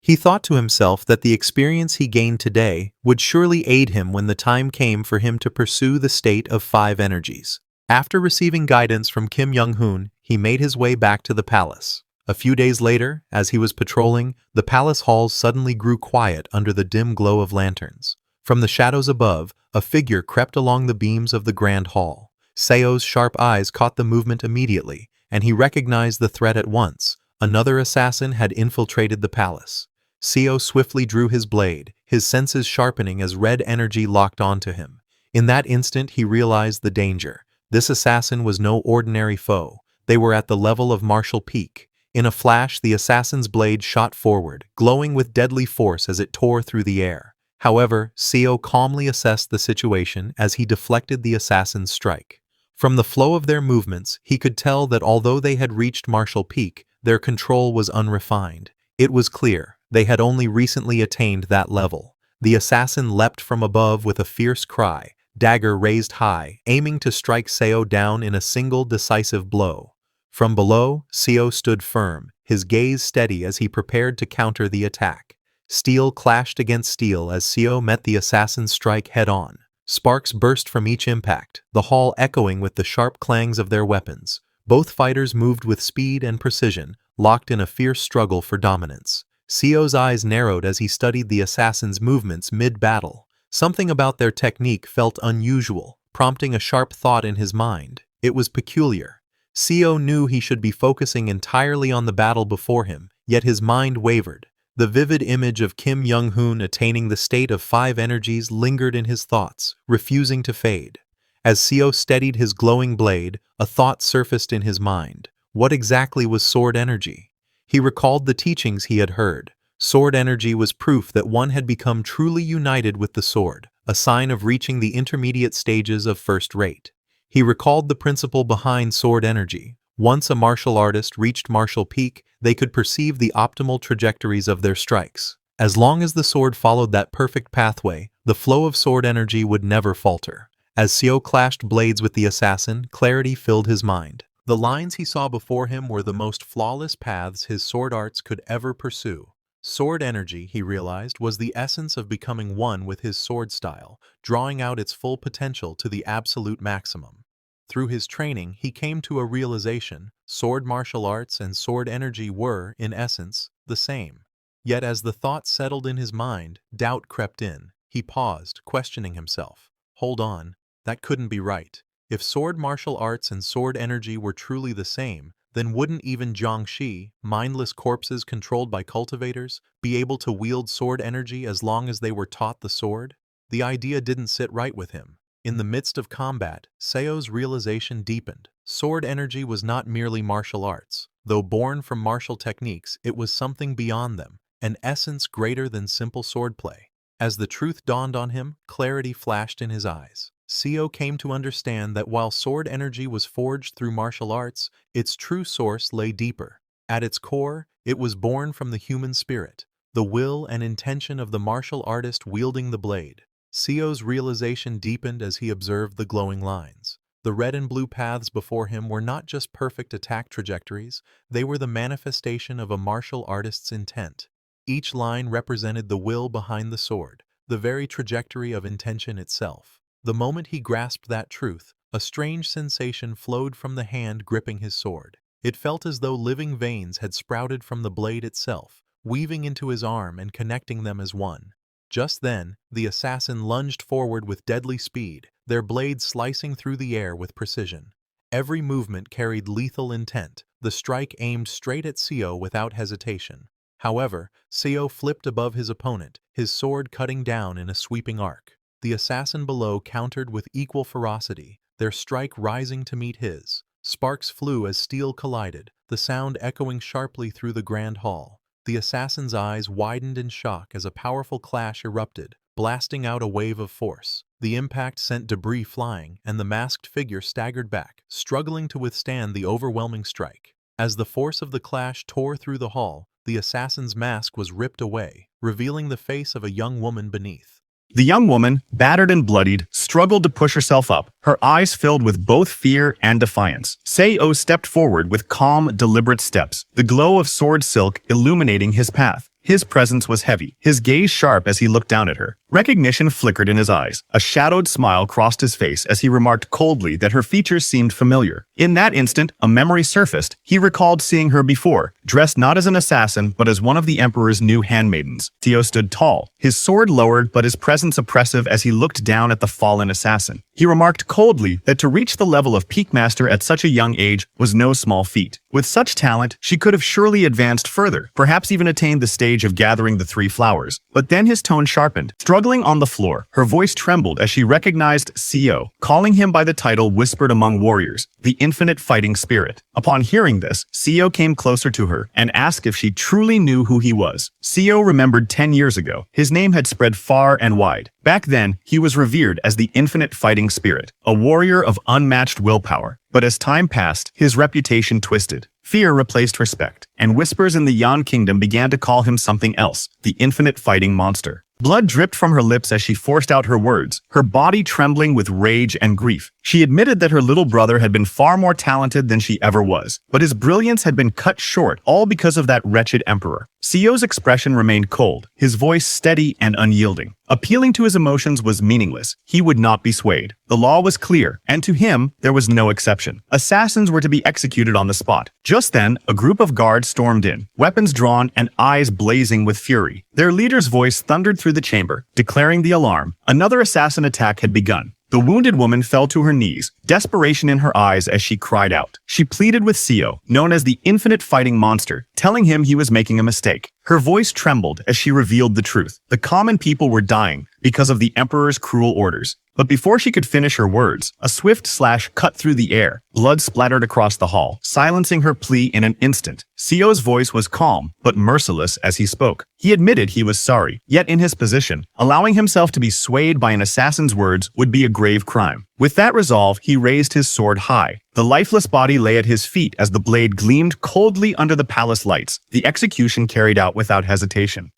He thought to himself that the experience he gained today would surely aid him when the time came for him to pursue the state of 5 energies. After receiving guidance from Kim Young-hoon, he made his way back to the palace. A few days later, as he was patrolling, the palace halls suddenly grew quiet under the dim glow of lanterns. From the shadows above, a figure crept along the beams of the grand hall. Seo's sharp eyes caught the movement immediately, and he recognized the threat at once. Another assassin had infiltrated the palace. Seo swiftly drew his blade, his senses sharpening as red energy locked onto him. In that instant, he realized the danger. This assassin was no ordinary foe. They were at the level of martial peak. In a flash, the assassin's blade shot forward, glowing with deadly force as it tore through the air. However, Seo calmly assessed the situation as he deflected the assassin's strike. From the flow of their movements, he could tell that although they had reached martial peak, their control was unrefined. It was clear they had only recently attained that level. The assassin leapt from above with a fierce cry, dagger raised high, aiming to strike Seo down in a single decisive blow. From below, Seo stood firm, his gaze steady as he prepared to counter the attack. Steel clashed against steel as Seo met the assassin's strike head-on. Sparks burst from each impact, the hall echoing with the sharp clangs of their weapons. Both fighters moved with speed and precision, locked in a fierce struggle for dominance. Seo's eyes narrowed as he studied the assassin's movements mid-battle. Something about their technique felt unusual, prompting a sharp thought in his mind. It was peculiar. Seo knew he should be focusing entirely on the battle before him, yet his mind wavered. The vivid image of Kim Young-hoon attaining the state of 5 energies lingered in his thoughts, refusing to fade. As Seo steadied his glowing blade, a thought surfaced in his mind. What exactly was sword energy? He recalled the teachings he had heard. Sword energy was proof that one had become truly united with the sword, a sign of reaching the intermediate stages of first rate. He recalled the principle behind sword energy. Once a martial artist reached martial peak, they could perceive the optimal trajectories of their strikes. As long as the sword followed that perfect pathway, the flow of sword energy would never falter. As Seo clashed blades with the assassin, clarity filled his mind. The lines he saw before him were the most flawless paths his sword arts could ever pursue. Sword energy, he realized, was the essence of becoming one with his sword style, drawing out its full potential to the absolute maximum. Through his training, he came to a realization: sword martial arts and sword energy were, in essence, the same. Yet as the thought settled in his mind, doubt crept in. He paused, questioning himself. Hold on, that couldn't be right. If sword martial arts and sword energy were truly the same, then wouldn't even Jiangshi, mindless corpses controlled by cultivators, be able to wield sword energy as long as they were taught the sword? The idea didn't sit right with him. In the midst of combat, Seo's realization deepened. Sword energy was not merely martial arts. Though born from martial techniques, it was something beyond them, an essence greater than simple swordplay. As the truth dawned on him, clarity flashed in his eyes. Seo came to understand that while sword energy was forged through martial arts, its true source lay deeper. At its core, it was born from the human spirit, the will and intention of the martial artist wielding the blade. Seo's realization deepened as he observed the glowing lines. The red and blue paths before him were not just perfect attack trajectories, they were the manifestation of a martial artist's intent. Each line represented the will behind the sword, the very trajectory of intention itself. The moment he grasped that truth, a strange sensation flowed from the hand gripping his sword. It felt as though living veins had sprouted from the blade itself, weaving into his arm and connecting them as one. Just then, the assassin lunged forward with deadly speed, their blades slicing through the air with precision. Every movement carried lethal intent, the strike aimed straight at Seo without hesitation. However, Seo flipped above his opponent, his sword cutting down in a sweeping arc. The assassin below countered with equal ferocity, their strike rising to meet his. Sparks flew as steel collided, the sound echoing sharply through the grand hall. The assassin's eyes widened in shock as a powerful clash erupted, blasting out a wave of force. The impact sent debris flying, and the masked figure staggered back, struggling to withstand the overwhelming strike. As the force of the clash tore through the hall, the assassin's mask was ripped away, revealing the face of a young woman beneath. The young woman, battered and bloodied, struggled to push herself up, her eyes filled with both fear and defiance. Seo stepped forward with calm, deliberate steps, the glow of sword silk illuminating his path. His presence was heavy, his gaze sharp as he looked down at her. Recognition flickered in his eyes. A shadowed smile crossed his face as he remarked coldly that her features seemed familiar. In that instant, a memory surfaced. He recalled seeing her before, dressed not as an assassin but as one of the Emperor's new handmaidens. Seo stood tall, his sword lowered but his presence oppressive as he looked down at the fallen assassin. He remarked coldly that to reach the level of Peak Master at such a young age was no small feat. With such talent, she could have surely advanced further, perhaps even attained the stage of gathering the three flowers. But then his tone sharpened. Struggling on the floor, her voice trembled as she recognized Seo, calling him by the title whispered among warriors, the infinite fighting spirit. Upon hearing this, Seo came closer to her and asked if she truly knew who he was. Seo remembered 10 years ago. His name had spread far and wide. Back then, he was revered as the infinite fighting spirit, a warrior of unmatched willpower. But as time passed, his reputation twisted. Fear replaced respect, and whispers in the Yan Kingdom began to call him something else, the infinite fighting monster. Blood dripped from her lips as she forced out her words, her body trembling with rage and grief. She admitted that her little brother had been far more talented than she ever was, but his brilliance had been cut short, all because of that wretched emperor. Seo's expression remained cold, his voice steady and unyielding. Appealing to his emotions was meaningless. He would not be swayed. The law was clear, and to him, there was no exception. Assassins were to be executed on the spot. Just then, a group of guards stormed in, weapons drawn and eyes blazing with fury. Their leader's voice thundered through the chamber, declaring the alarm. Another assassin attack had begun. The wounded woman fell to her knees, desperation in her eyes as she cried out. She pleaded with Seo, known as the infinite fighting monster, telling him he was making a mistake. Her voice trembled as she revealed the truth. The common people were dying because of the Emperor's cruel orders. But before she could finish her words, a swift slash cut through the air. Blood splattered across the hall, silencing her plea in an instant. Seo's voice was calm, but merciless as he spoke. He admitted he was sorry, yet in his position, allowing himself to be swayed by an assassin's words would be a grave crime. With that resolve, he raised his sword high. The lifeless body lay at his feet as the blade gleamed coldly under the palace lights, the execution carried out without hesitation.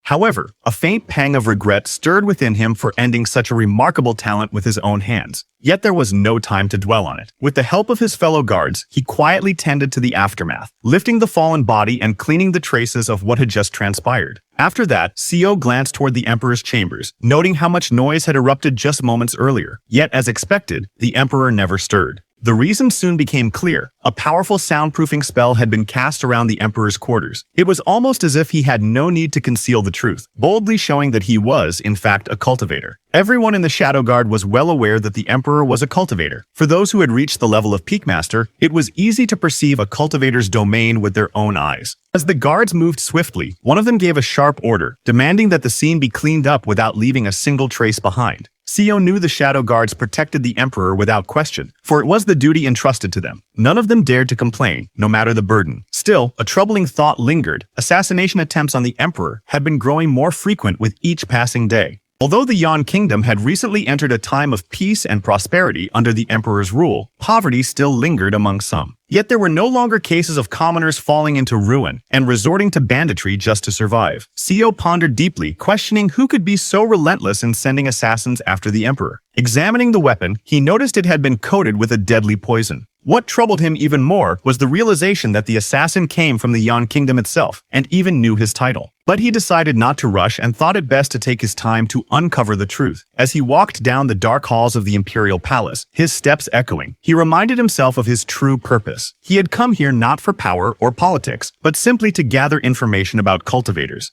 However, a faint pang of regret stirred within him for ending such a remarkable talent with his own hands. Yet there was no time to dwell on it. With the help of his fellow guards, he quietly tended to the aftermath, lifting the fallen body and cleaning the traces of what had just transpired. After that, Seo glanced toward the Emperor's chambers, noting how much noise had erupted just moments earlier. Yet, as expected, the Emperor never stirred. The reason soon became clear. A powerful soundproofing spell had been cast around the Emperor's quarters. It was almost as if he had no need to conceal the truth, boldly showing that he was, in fact, a cultivator. Everyone in the Shadow Guard was well aware that the Emperor was a cultivator. For those who had reached the level of Peak Master, it was easy to perceive a cultivator's domain with their own eyes. As the guards moved swiftly, one of them gave a sharp order, demanding that the scene be cleaned up without leaving a single trace behind. Seo knew the shadow guards protected the emperor without question, for it was the duty entrusted to them. None of them dared to complain, no matter the burden. Still, a troubling thought lingered. Assassination attempts on the emperor had been growing more frequent with each passing day. Although the Yan Kingdom had recently entered a time of peace and prosperity under the emperor's rule, poverty still lingered among some. Yet there were no longer cases of commoners falling into ruin and resorting to banditry just to survive. Seo pondered deeply, questioning who could be so relentless in sending assassins after the emperor. Examining the weapon, he noticed it had been coated with a deadly poison. What troubled him even more was the realization that the assassin came from the Yan Kingdom itself, and even knew his title. But he decided not to rush and thought it best to take his time to uncover the truth. As he walked down the dark halls of the imperial palace, his steps echoing, he reminded himself of his true purpose. He had come here not for power or politics, but simply to gather information about cultivators.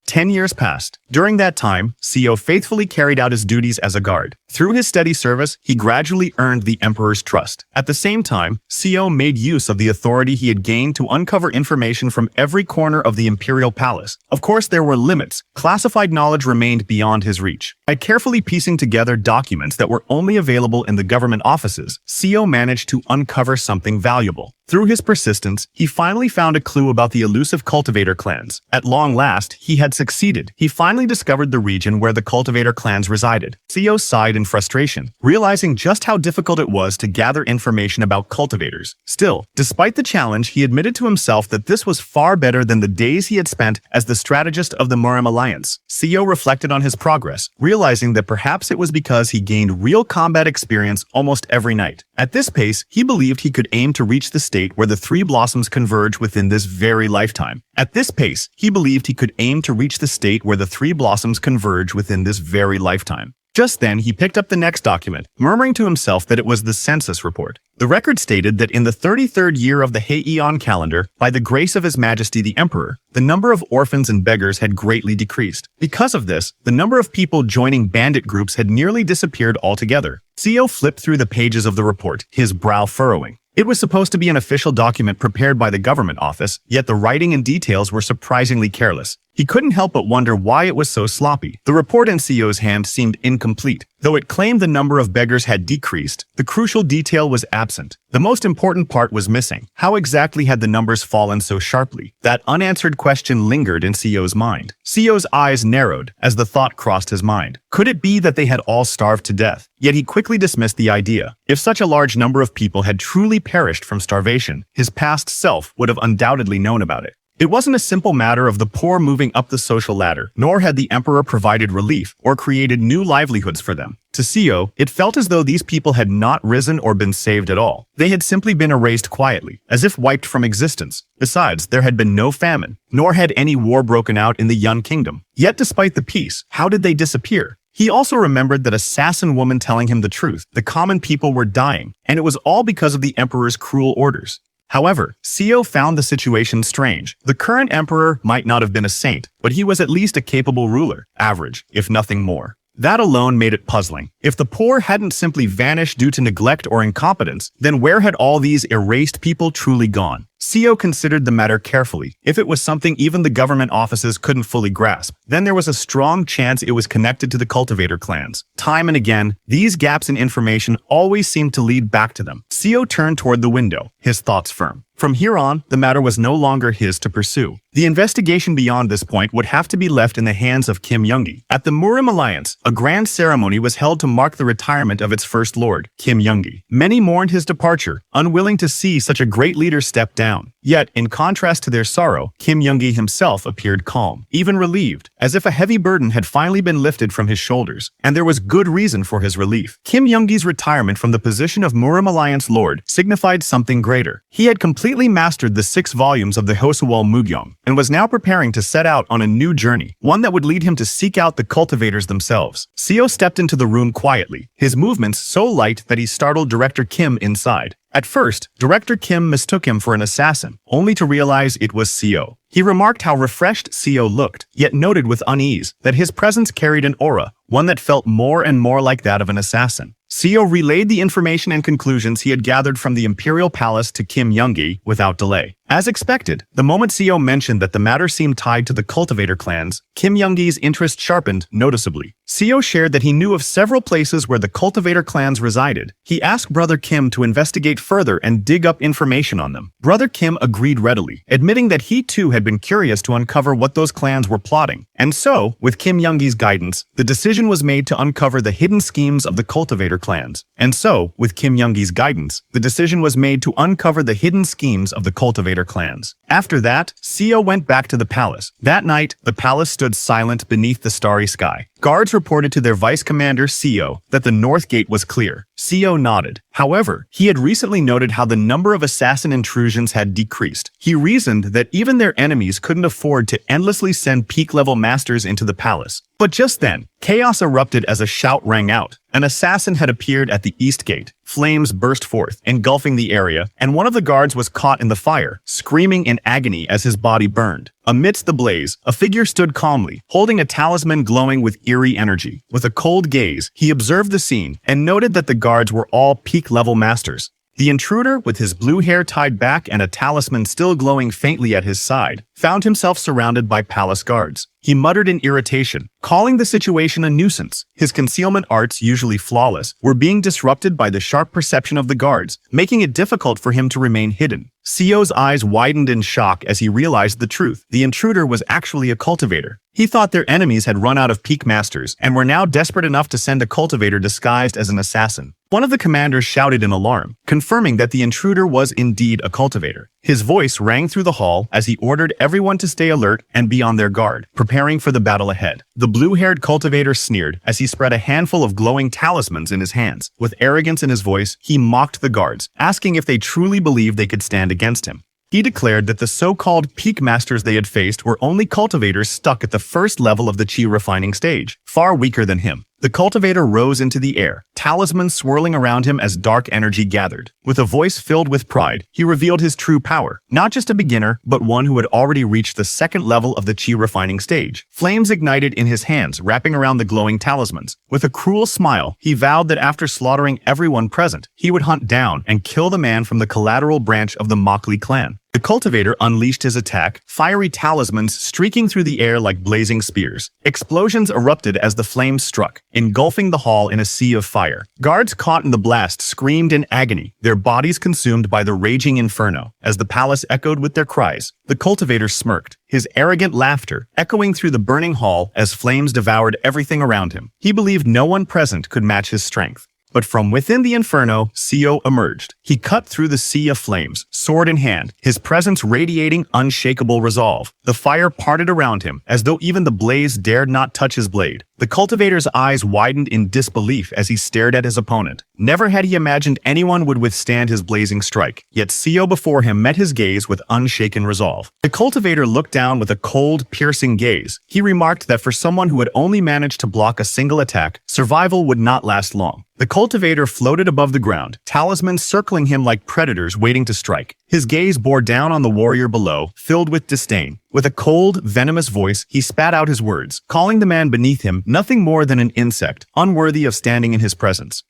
10 years passed. During that time, Seo faithfully carried out his duties as a guard. Through his steady service, he gradually earned the emperor's trust. At the same time, Seo made use of the authority he had gained to uncover information from every corner of the imperial palace. Of course, there were limits. Classified knowledge remained beyond his reach. By carefully piecing together documents that were only available in the government offices, Seo managed to uncover something valuable. Through his persistence, he finally found a clue about the elusive cultivator clans. At long last, he had succeeded. He finally discovered the region where the cultivator clans resided. Seo sighed in frustration, realizing just how difficult it was to gather information about cultivators. Still, despite the challenge, he admitted to himself that this was far better than the days he had spent as the strategist of the Murim Alliance. Seo reflected on his progress, realizing that perhaps it was because he gained real combat experience almost every night. At this pace, he believed he could aim to reach the state where the three blossoms converge within this very lifetime. At this pace, he believed he could aim to reach the state where the three blossoms converge within this very lifetime. Just then, he picked up the next document, murmuring to himself that it was the census report. The record stated that in the 33rd year of the Heian calendar, by the grace of His Majesty the Emperor, the number of orphans and beggars had greatly decreased. Because of this, the number of people joining bandit groups had nearly disappeared altogether. Seo flipped through the pages of the report, his brow furrowing. It was supposed to be an official document prepared by the government office, yet the writing and details were surprisingly careless. He couldn't help but wonder why it was so sloppy. The report in Seo's hand seemed incomplete. Though it claimed the number of beggars had decreased, the crucial detail was absent. The most important part was missing. How exactly had the numbers fallen so sharply? That unanswered question lingered in Seo's mind. Seo's eyes narrowed as the thought crossed his mind. Could it be that they had all starved to death? Yet he quickly dismissed the idea. If such a large number of people had truly perished from starvation, his past self would have undoubtedly known about it. It wasn't a simple matter of the poor moving up the social ladder, nor had the emperor provided relief or created new livelihoods for them. To Seo, it felt as though these people had not risen or been saved at all. They had simply been erased quietly, as if wiped from existence. Besides, there had been no famine, nor had any war broken out in the Yan Kingdom. Yet despite the peace, how did they disappear? He also remembered that assassin woman telling him the truth. The common people were dying, and it was all because of the emperor's cruel orders. However, Seo found the situation strange. The current emperor might not have been a saint, but he was at least a capable ruler, average, if nothing more. That alone made it puzzling. If the poor hadn't simply vanished due to neglect or incompetence, then where had all these erased people truly gone? Seo considered the matter carefully. If it was something even the government offices couldn't fully grasp, then there was a strong chance it was connected to the cultivator clans. Time and again, these gaps in information always seemed to lead back to them. Seo turned toward the window, his thoughts firm. From here on, the matter was no longer his to pursue. The investigation beyond this point would have to be left in the hands of Kim Youngi. At the Murim Alliance, a grand ceremony was held to mark the retirement of its first lord, Kim Youngi. Many mourned his departure, unwilling to see such a great leader step down. Yet, in contrast to their sorrow, Kim Youngi himself appeared calm, even relieved, as if a heavy burden had finally been lifted from his shoulders. And there was good reason for his relief. Kim Youngi's retirement from the position of Murim Alliance Lord signified something greater. He had completely mastered the 6 volumes of the Hosewol Mugyong, and was now preparing to set out on a new journey, one that would lead him to seek out the cultivators themselves. Seo stepped into the room quietly, his movements so light that he startled Director Kim inside. At first, Director Kim mistook him for an assassin, only to realize it was Seo. He remarked how refreshed Seo looked, yet noted with unease that his presence carried an aura, one that felt more and more like that of an assassin. Seo relayed the information and conclusions he had gathered from the Imperial Palace to Kim Youngi without delay. As expected, the moment Seo mentioned that the matter seemed tied to the cultivator clans, Kim Young-gi's interest sharpened noticeably. Seo shared that he knew of several places where the cultivator clans resided. He asked Brother Kim to investigate further and dig up information on them. Brother Kim agreed readily, admitting that he too had been curious to uncover what those clans were plotting. And so, with Kim Young-gi's guidance, the decision was made to uncover the hidden schemes of the cultivator clans. And so, with Kim Young-gi's guidance, the decision was made to uncover the hidden schemes of the cultivator clans. After that, Seo went back to the palace. That night, the palace stood silent beneath the starry sky. Guards reported to their vice commander, Seo, that the north gate was clear. Seo nodded. However, he had recently noted how the number of assassin intrusions had decreased. He reasoned that even their enemies couldn't afford to endlessly send peak-level masters into the palace. But just then, chaos erupted as a shout rang out. An assassin had appeared at the east gate. Flames burst forth, engulfing the area, and one of the guards was caught in the fire, screaming in agony as his body burned. Amidst the blaze, a figure stood calmly, holding a talisman glowing with eerie energy. With a cold gaze, he observed the scene and noted that the guards were all peak-level masters. The intruder, with his blue hair tied back and a talisman still glowing faintly at his side, found himself surrounded by palace guards. He muttered in irritation, calling the situation a nuisance. His concealment arts, usually flawless, were being disrupted by the sharp perception of the guards, making it difficult for him to remain hidden. Seo's eyes widened in shock as he realized the truth. The intruder was actually a cultivator. He thought their enemies had run out of peak masters and were now desperate enough to send a cultivator disguised as an assassin. One of the commanders shouted in alarm, confirming that the intruder was indeed a cultivator. His voice rang through the hall as he ordered everyone to stay alert and be on their guard, preparing for the battle ahead. The blue-haired cultivator sneered as he spread a handful of glowing talismans in his hands. With arrogance in his voice, he mocked the guards, asking if they truly believed they could stand against him. He declared that the so-called peak masters they had faced were only cultivators stuck at the first level of the chi refining stage, far weaker than him. The cultivator rose into the air, talismans swirling around him as dark energy gathered. With a voice filled with pride, he revealed his true power, not just a beginner, but one who had already reached the second level of the chi refining stage. Flames ignited in his hands, wrapping around the glowing talismans. With a cruel smile, he vowed that after slaughtering everyone present, he would hunt down and kill the man from the collateral branch of the Mockley clan. The cultivator unleashed his attack, fiery talismans streaking through the air like blazing spears. Explosions erupted as the flames struck, engulfing the hall in a sea of fire. Guards caught in the blast screamed in agony, their bodies consumed by the raging inferno. As the palace echoed with their cries, the cultivator smirked, his arrogant laughter echoing through the burning hall as flames devoured everything around him. He believed no one present could match his strength. But from within the inferno, Seo emerged. He cut through the sea of flames, sword in hand, his presence radiating unshakable resolve. The fire parted around him, as though even the blaze dared not touch his blade. The cultivator's eyes widened in disbelief as he stared at his opponent. Never had he imagined anyone would withstand his blazing strike, yet Seo before him met his gaze with unshaken resolve. The cultivator looked down with a cold, piercing gaze. He remarked that for someone who had only managed to block a single attack, survival would not last long. The cultivator floated above the ground, talismans circling him like predators waiting to strike. His gaze bore down on the warrior below, filled with disdain. With a cold, venomous voice, he spat out his words, calling the man beneath him nothing more than an insect, unworthy of standing in his presence.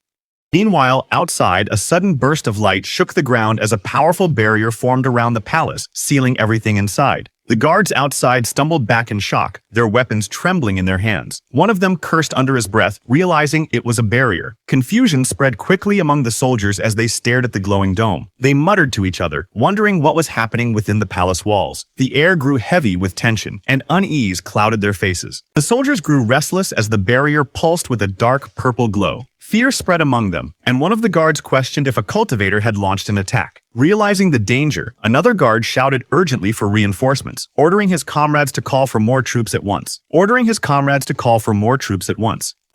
Meanwhile, outside, a sudden burst of light shook the ground as a powerful barrier formed around the palace, sealing everything inside. The guards outside stumbled back in shock, their weapons trembling in their hands. One of them cursed under his breath, realizing it was a barrier. Confusion spread quickly among the soldiers as they stared at the glowing dome. They muttered to each other, wondering what was happening within the palace walls. The air grew heavy with tension, and unease clouded their faces. The soldiers grew restless as the barrier pulsed with a dark purple glow. Fear spread among them, and one of the guards questioned if a cultivator had launched an attack. Realizing the danger, another guard shouted urgently for reinforcements, ordering his comrades to call for more troops at once.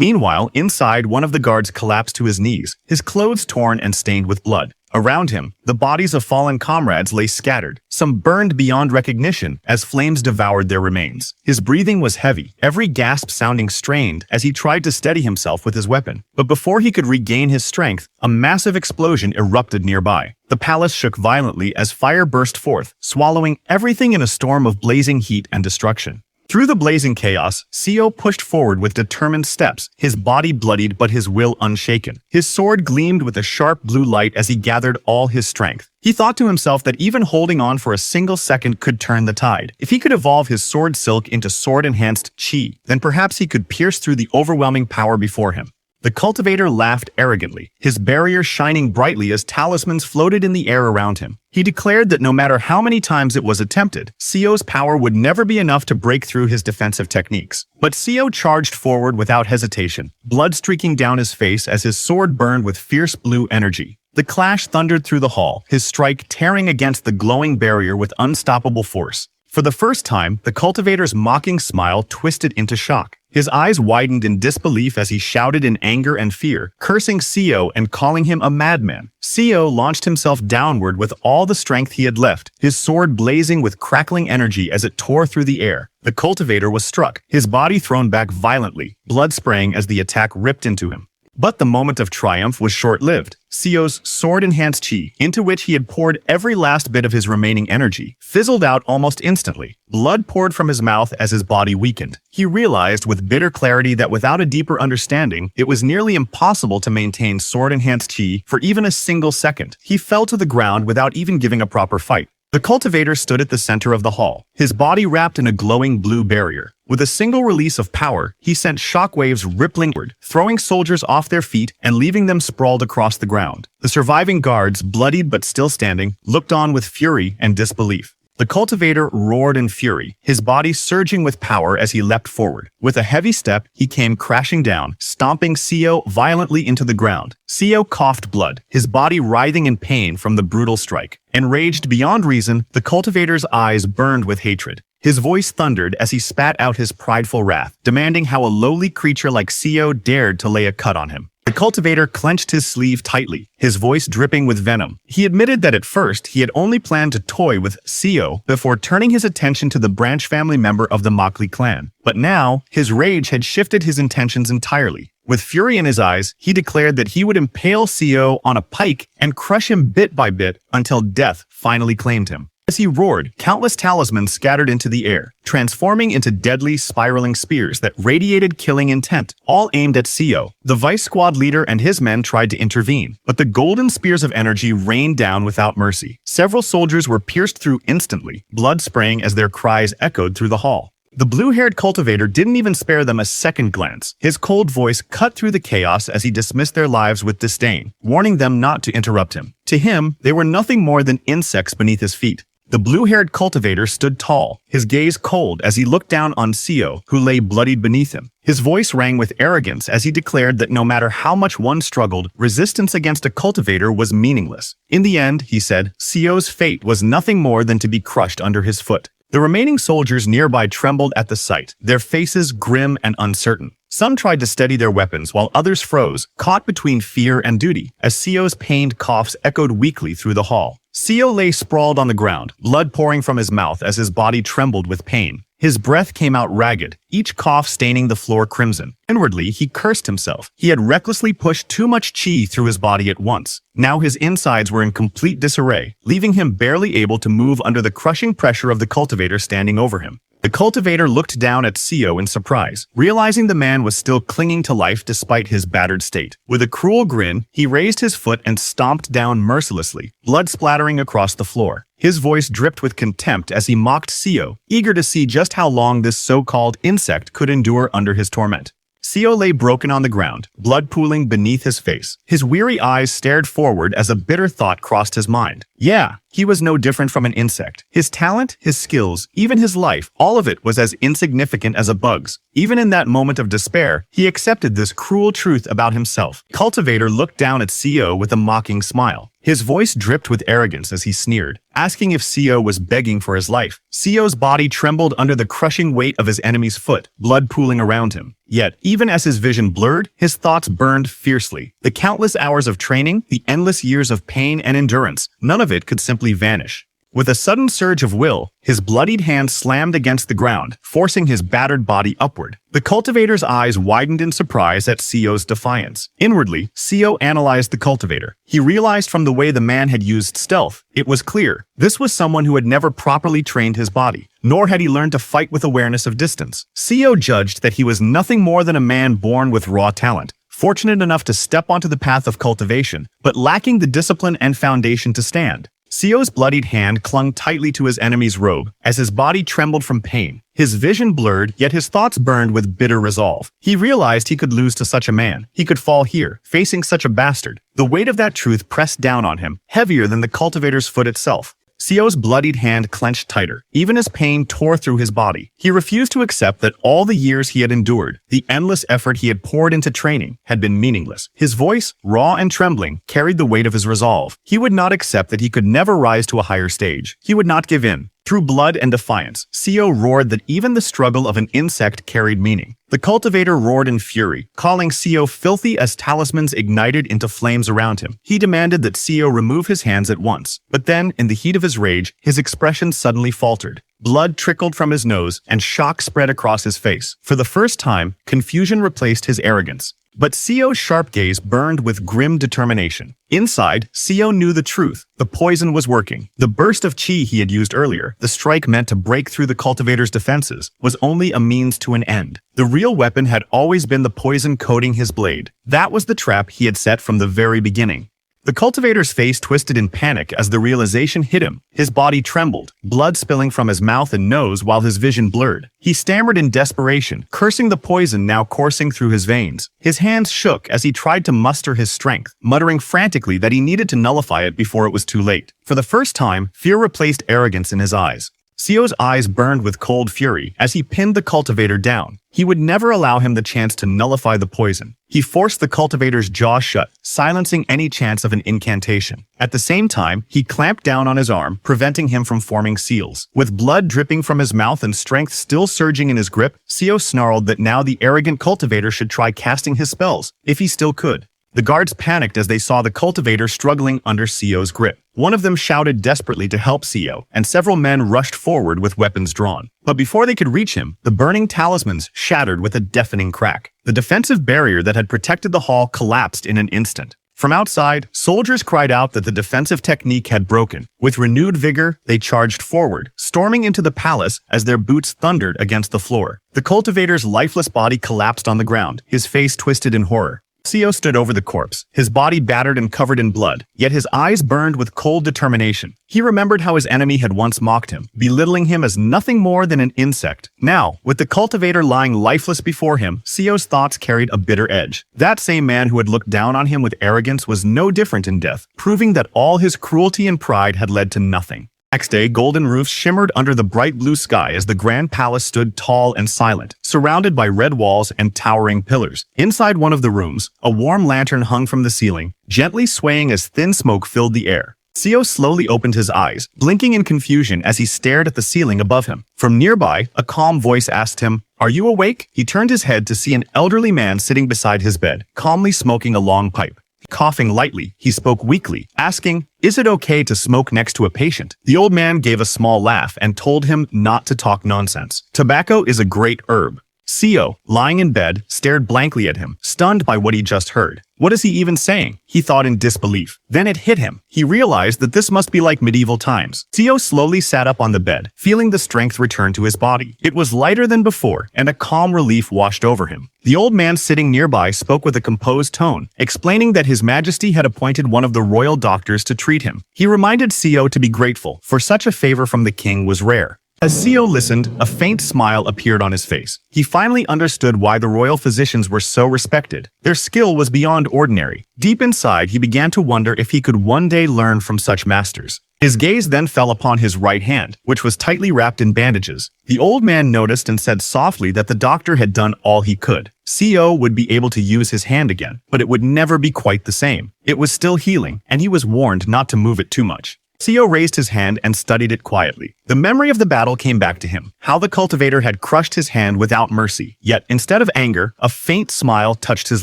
Meanwhile, inside, one of the guards collapsed to his knees, his clothes torn and stained with blood. Around him, the bodies of fallen comrades lay scattered, some burned beyond recognition as flames devoured their remains. His breathing was heavy, every gasp sounding strained as he tried to steady himself with his weapon. But before he could regain his strength, a massive explosion erupted nearby. The palace shook violently as fire burst forth, swallowing everything in a storm of blazing heat and destruction. Through the blazing chaos, Seo pushed forward with determined steps, his body bloodied but his will unshaken. His sword gleamed with a sharp blue light as he gathered all his strength. He thought to himself that even holding on for a single second could turn the tide. If he could evolve his sword silk into sword-enhanced chi, then perhaps he could pierce through the overwhelming power before him. The cultivator laughed arrogantly, his barrier shining brightly as talismans floated in the air around him. He declared that no matter how many times it was attempted, Seo's power would never be enough to break through his defensive techniques. But Seo charged forward without hesitation, blood streaking down his face as his sword burned with fierce blue energy. The clash thundered through the hall, his strike tearing against the glowing barrier with unstoppable force. For the first time, the cultivator's mocking smile twisted into shock. His eyes widened in disbelief as he shouted in anger and fear, cursing Seo and calling him a madman. Seo launched himself downward with all the strength he had left, his sword blazing with crackling energy as it tore through the air. The cultivator was struck, his body thrown back violently, blood spraying as the attack ripped into him. But the moment of triumph was short-lived. Seo's sword-enhanced chi, into which he had poured every last bit of his remaining energy, fizzled out almost instantly. Blood poured from his mouth as his body weakened. He realized with bitter clarity that without a deeper understanding, it was nearly impossible to maintain sword-enhanced chi for even a single second. He fell to the ground without even giving a proper fight. The cultivator stood at the center of the hall, his body wrapped in a glowing blue barrier. With a single release of power, he sent shockwaves rippling upward, throwing soldiers off their feet and leaving them sprawled across the ground. The surviving guards, bloodied but still standing, looked on with fury and disbelief. The cultivator roared in fury, his body surging with power as he leapt forward. With a heavy step, he came crashing down, stomping Seo violently into the ground. Seo coughed blood, his body writhing in pain from the brutal strike. Enraged beyond reason, the cultivator's eyes burned with hatred. His voice thundered as he spat out his prideful wrath, demanding how a lowly creature like Seo dared to lay a cut on him. The cultivator clenched his sleeve tightly, his voice dripping with venom. He admitted that at first he had only planned to toy with Seo before turning his attention to the branch family member of the Mockley clan. But now, his rage had shifted his intentions entirely. With fury in his eyes, he declared that he would impale Seo on a pike and crush him bit by bit until death finally claimed him. As he roared, countless talismans scattered into the air, transforming into deadly, spiraling spears that radiated killing intent, all aimed at Seo. The Vice Squad leader and his men tried to intervene, but the golden spears of energy rained down without mercy. Several soldiers were pierced through instantly, blood spraying as their cries echoed through the hall. The blue-haired cultivator didn't even spare them a second glance. His cold voice cut through the chaos as he dismissed their lives with disdain, warning them not to interrupt him. To him, they were nothing more than insects beneath his feet. The blue-haired cultivator stood tall, his gaze cold as he looked down on Seo, who lay bloodied beneath him. His voice rang with arrogance as he declared that no matter how much one struggled, resistance against a cultivator was meaningless. In the end, he said, Seo's fate was nothing more than to be crushed under his foot. The remaining soldiers nearby trembled at the sight, their faces grim and uncertain. Some tried to steady their weapons while others froze, caught between fear and duty, as Seo's pained coughs echoed weakly through the hall. Seo lay sprawled on the ground, blood pouring from his mouth as his body trembled with pain. His breath came out ragged, each cough staining the floor crimson. Inwardly, he cursed himself. He had recklessly pushed too much chi through his body at once. Now his insides were in complete disarray, leaving him barely able to move under the crushing pressure of the cultivator standing over him. The cultivator looked down at Seo in surprise, realizing the man was still clinging to life despite his battered state. With a cruel grin, he raised his foot and stomped down mercilessly, blood splattering across the floor. His voice dripped with contempt as he mocked Seo, eager to see just how long this so-called insect could endure under his torment. Seo lay broken on the ground, blood pooling beneath his face. His weary eyes stared forward as a bitter thought crossed his mind. Yeah, he was no different from an insect. His talent, his skills, even his life, all of it was as insignificant as a bug's. Even in that moment of despair, he accepted this cruel truth about himself. Cultivator looked down at Seo with a mocking smile. His voice dripped with arrogance as he sneered, asking if Seo was begging for his life. Seo's body trembled under the crushing weight of his enemy's foot, blood pooling around him. Yet, even as his vision blurred, his thoughts burned fiercely. The countless hours of training, the endless years of pain and endurance, none of it could simply vanish. With a sudden surge of will, his bloodied hand slammed against the ground, forcing his battered body upward. The cultivator's eyes widened in surprise at Sio's defiance. Inwardly, Sio analyzed the cultivator. He realized from the way the man had used stealth, it was clear this was someone who had never properly trained his body, nor had he learned to fight with awareness of distance. Sio judged that he was nothing more than a man born with raw talent, fortunate enough to step onto the path of cultivation, but lacking the discipline and foundation to stand. Sio's bloodied hand clung tightly to his enemy's robe as his body trembled from pain. His vision blurred, yet his thoughts burned with bitter resolve. He realized he could lose to such a man. He could fall here, facing such a bastard. The weight of that truth pressed down on him, heavier than the cultivator's foot itself. Sio's bloodied hand clenched tighter. Even as pain tore through his body, he refused to accept that all the years he had endured, the endless effort he had poured into training, had been meaningless. His voice, raw and trembling, carried the weight of his resolve. He would not accept that he could never rise to a higher stage. He would not give in. Through blood and defiance, Sio roared that even the struggle of an insect carried meaning. The cultivator roared in fury, calling Sio filthy as talismans ignited into flames around him. He demanded that Sio remove his hands at once. But then, in the heat of his rage, his expression suddenly faltered. Blood trickled from his nose, and shock spread across his face. For the first time, confusion replaced his arrogance. But Sio's sharp gaze burned with grim determination. Inside, Sio knew the truth. The poison was working. The burst of chi he had used earlier, the strike meant to break through the cultivator's defenses, was only a means to an end. The real weapon had always been the poison coating his blade. That was the trap he had set from the very beginning. The cultivator's face twisted in panic as the realization hit him. His body trembled, blood spilling from his mouth and nose while his vision blurred. He stammered in desperation, cursing the poison now coursing through his veins. His hands shook as he tried to muster his strength, muttering frantically that he needed to nullify it before it was too late. For the first time, fear replaced arrogance in his eyes. Sio's eyes burned with cold fury as he pinned the cultivator down. He would never allow him the chance to nullify the poison. He forced the cultivator's jaw shut, silencing any chance of an incantation. At the same time, he clamped down on his arm, preventing him from forming seals. With blood dripping from his mouth and strength still surging in his grip, Sio snarled that now the arrogant cultivator should try casting his spells, if he still could. The guards panicked as they saw the cultivator struggling under Sio's grip. One of them shouted desperately to help Sio, and several men rushed forward with weapons drawn. But before they could reach him, the burning talismans shattered with a deafening crack. The defensive barrier that had protected the hall collapsed in an instant. From outside, soldiers cried out that the defensive technique had broken. With renewed vigor, they charged forward, storming into the palace as their boots thundered against the floor. The cultivator's lifeless body collapsed on the ground, his face twisted in horror. Sio stood over the corpse, his body battered and covered in blood, yet his eyes burned with cold determination. He remembered how his enemy had once mocked him, belittling him as nothing more than an insect. Now, with the cultivator lying lifeless before him, Sio's thoughts carried a bitter edge. That same man who had looked down on him with arrogance was no different in death, proving that all his cruelty and pride had led to nothing. Next day, golden roofs shimmered under the bright blue sky as the grand palace stood tall and silent, surrounded by red walls and towering pillars. Inside one of the rooms, a warm lantern hung from the ceiling, gently swaying as thin smoke filled the air. Sio slowly opened his eyes, blinking in confusion as he stared at the ceiling above him. From nearby, a calm voice asked him, "Are you awake?" He turned his head to see an elderly man sitting beside his bed, calmly smoking a long pipe. Coughing lightly, he spoke weakly, asking, "Is it okay to smoke next to a patient?" The old man gave a small laugh and told him not to talk nonsense. Tobacco is a great herb. Sio, lying in bed, stared blankly at him, stunned by what he just heard. What is he even saying? He thought in disbelief. Then it hit him. He realized that this must be like medieval times. Sio slowly sat up on the bed, feeling the strength return to his body. It was lighter than before, and a calm relief washed over him. The old man sitting nearby spoke with a composed tone, explaining that His Majesty had appointed one of the royal doctors to treat him. He reminded Sio to be grateful, for such a favor from the king was rare. As Sio listened, a faint smile appeared on his face. He finally understood why the royal physicians were so respected. Their skill was beyond ordinary. Deep inside, he began to wonder if he could one day learn from such masters. His gaze then fell upon his right hand, which was tightly wrapped in bandages. The old man noticed and said softly that the doctor had done all he could. Sio would be able to use his hand again, but it would never be quite the same. It was still healing, and he was warned not to move it too much. Sio raised his hand and studied it quietly. The memory of the battle came back to him, how the cultivator had crushed his hand without mercy. Yet, instead of anger, a faint smile touched his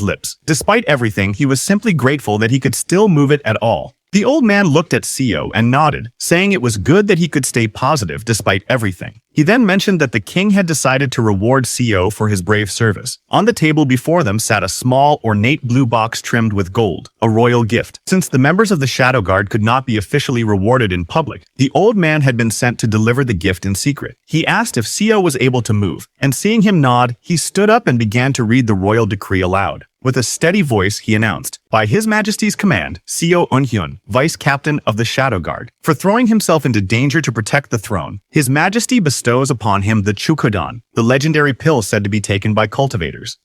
lips. Despite everything, he was simply grateful that he could still move it at all. The old man looked at Seo and nodded, saying it was good that he could stay positive despite everything. He then mentioned that the king had decided to reward Seo for his brave service. On the table before them sat a small, ornate blue box trimmed with gold, a royal gift. Since the members of the Shadow Guard could not be officially rewarded in public, the old man had been sent to deliver the gift in secret. He asked if Seo was able to move, and seeing him nod, he stood up and began to read the royal decree aloud. With a steady voice, he announced, "By His Majesty's command, Seo Eunhyun, Vice Captain of the Shadow Guard, for throwing himself into danger to protect the throne, His Majesty bestows upon him the Chukodan, the legendary pill said to be taken by cultivators."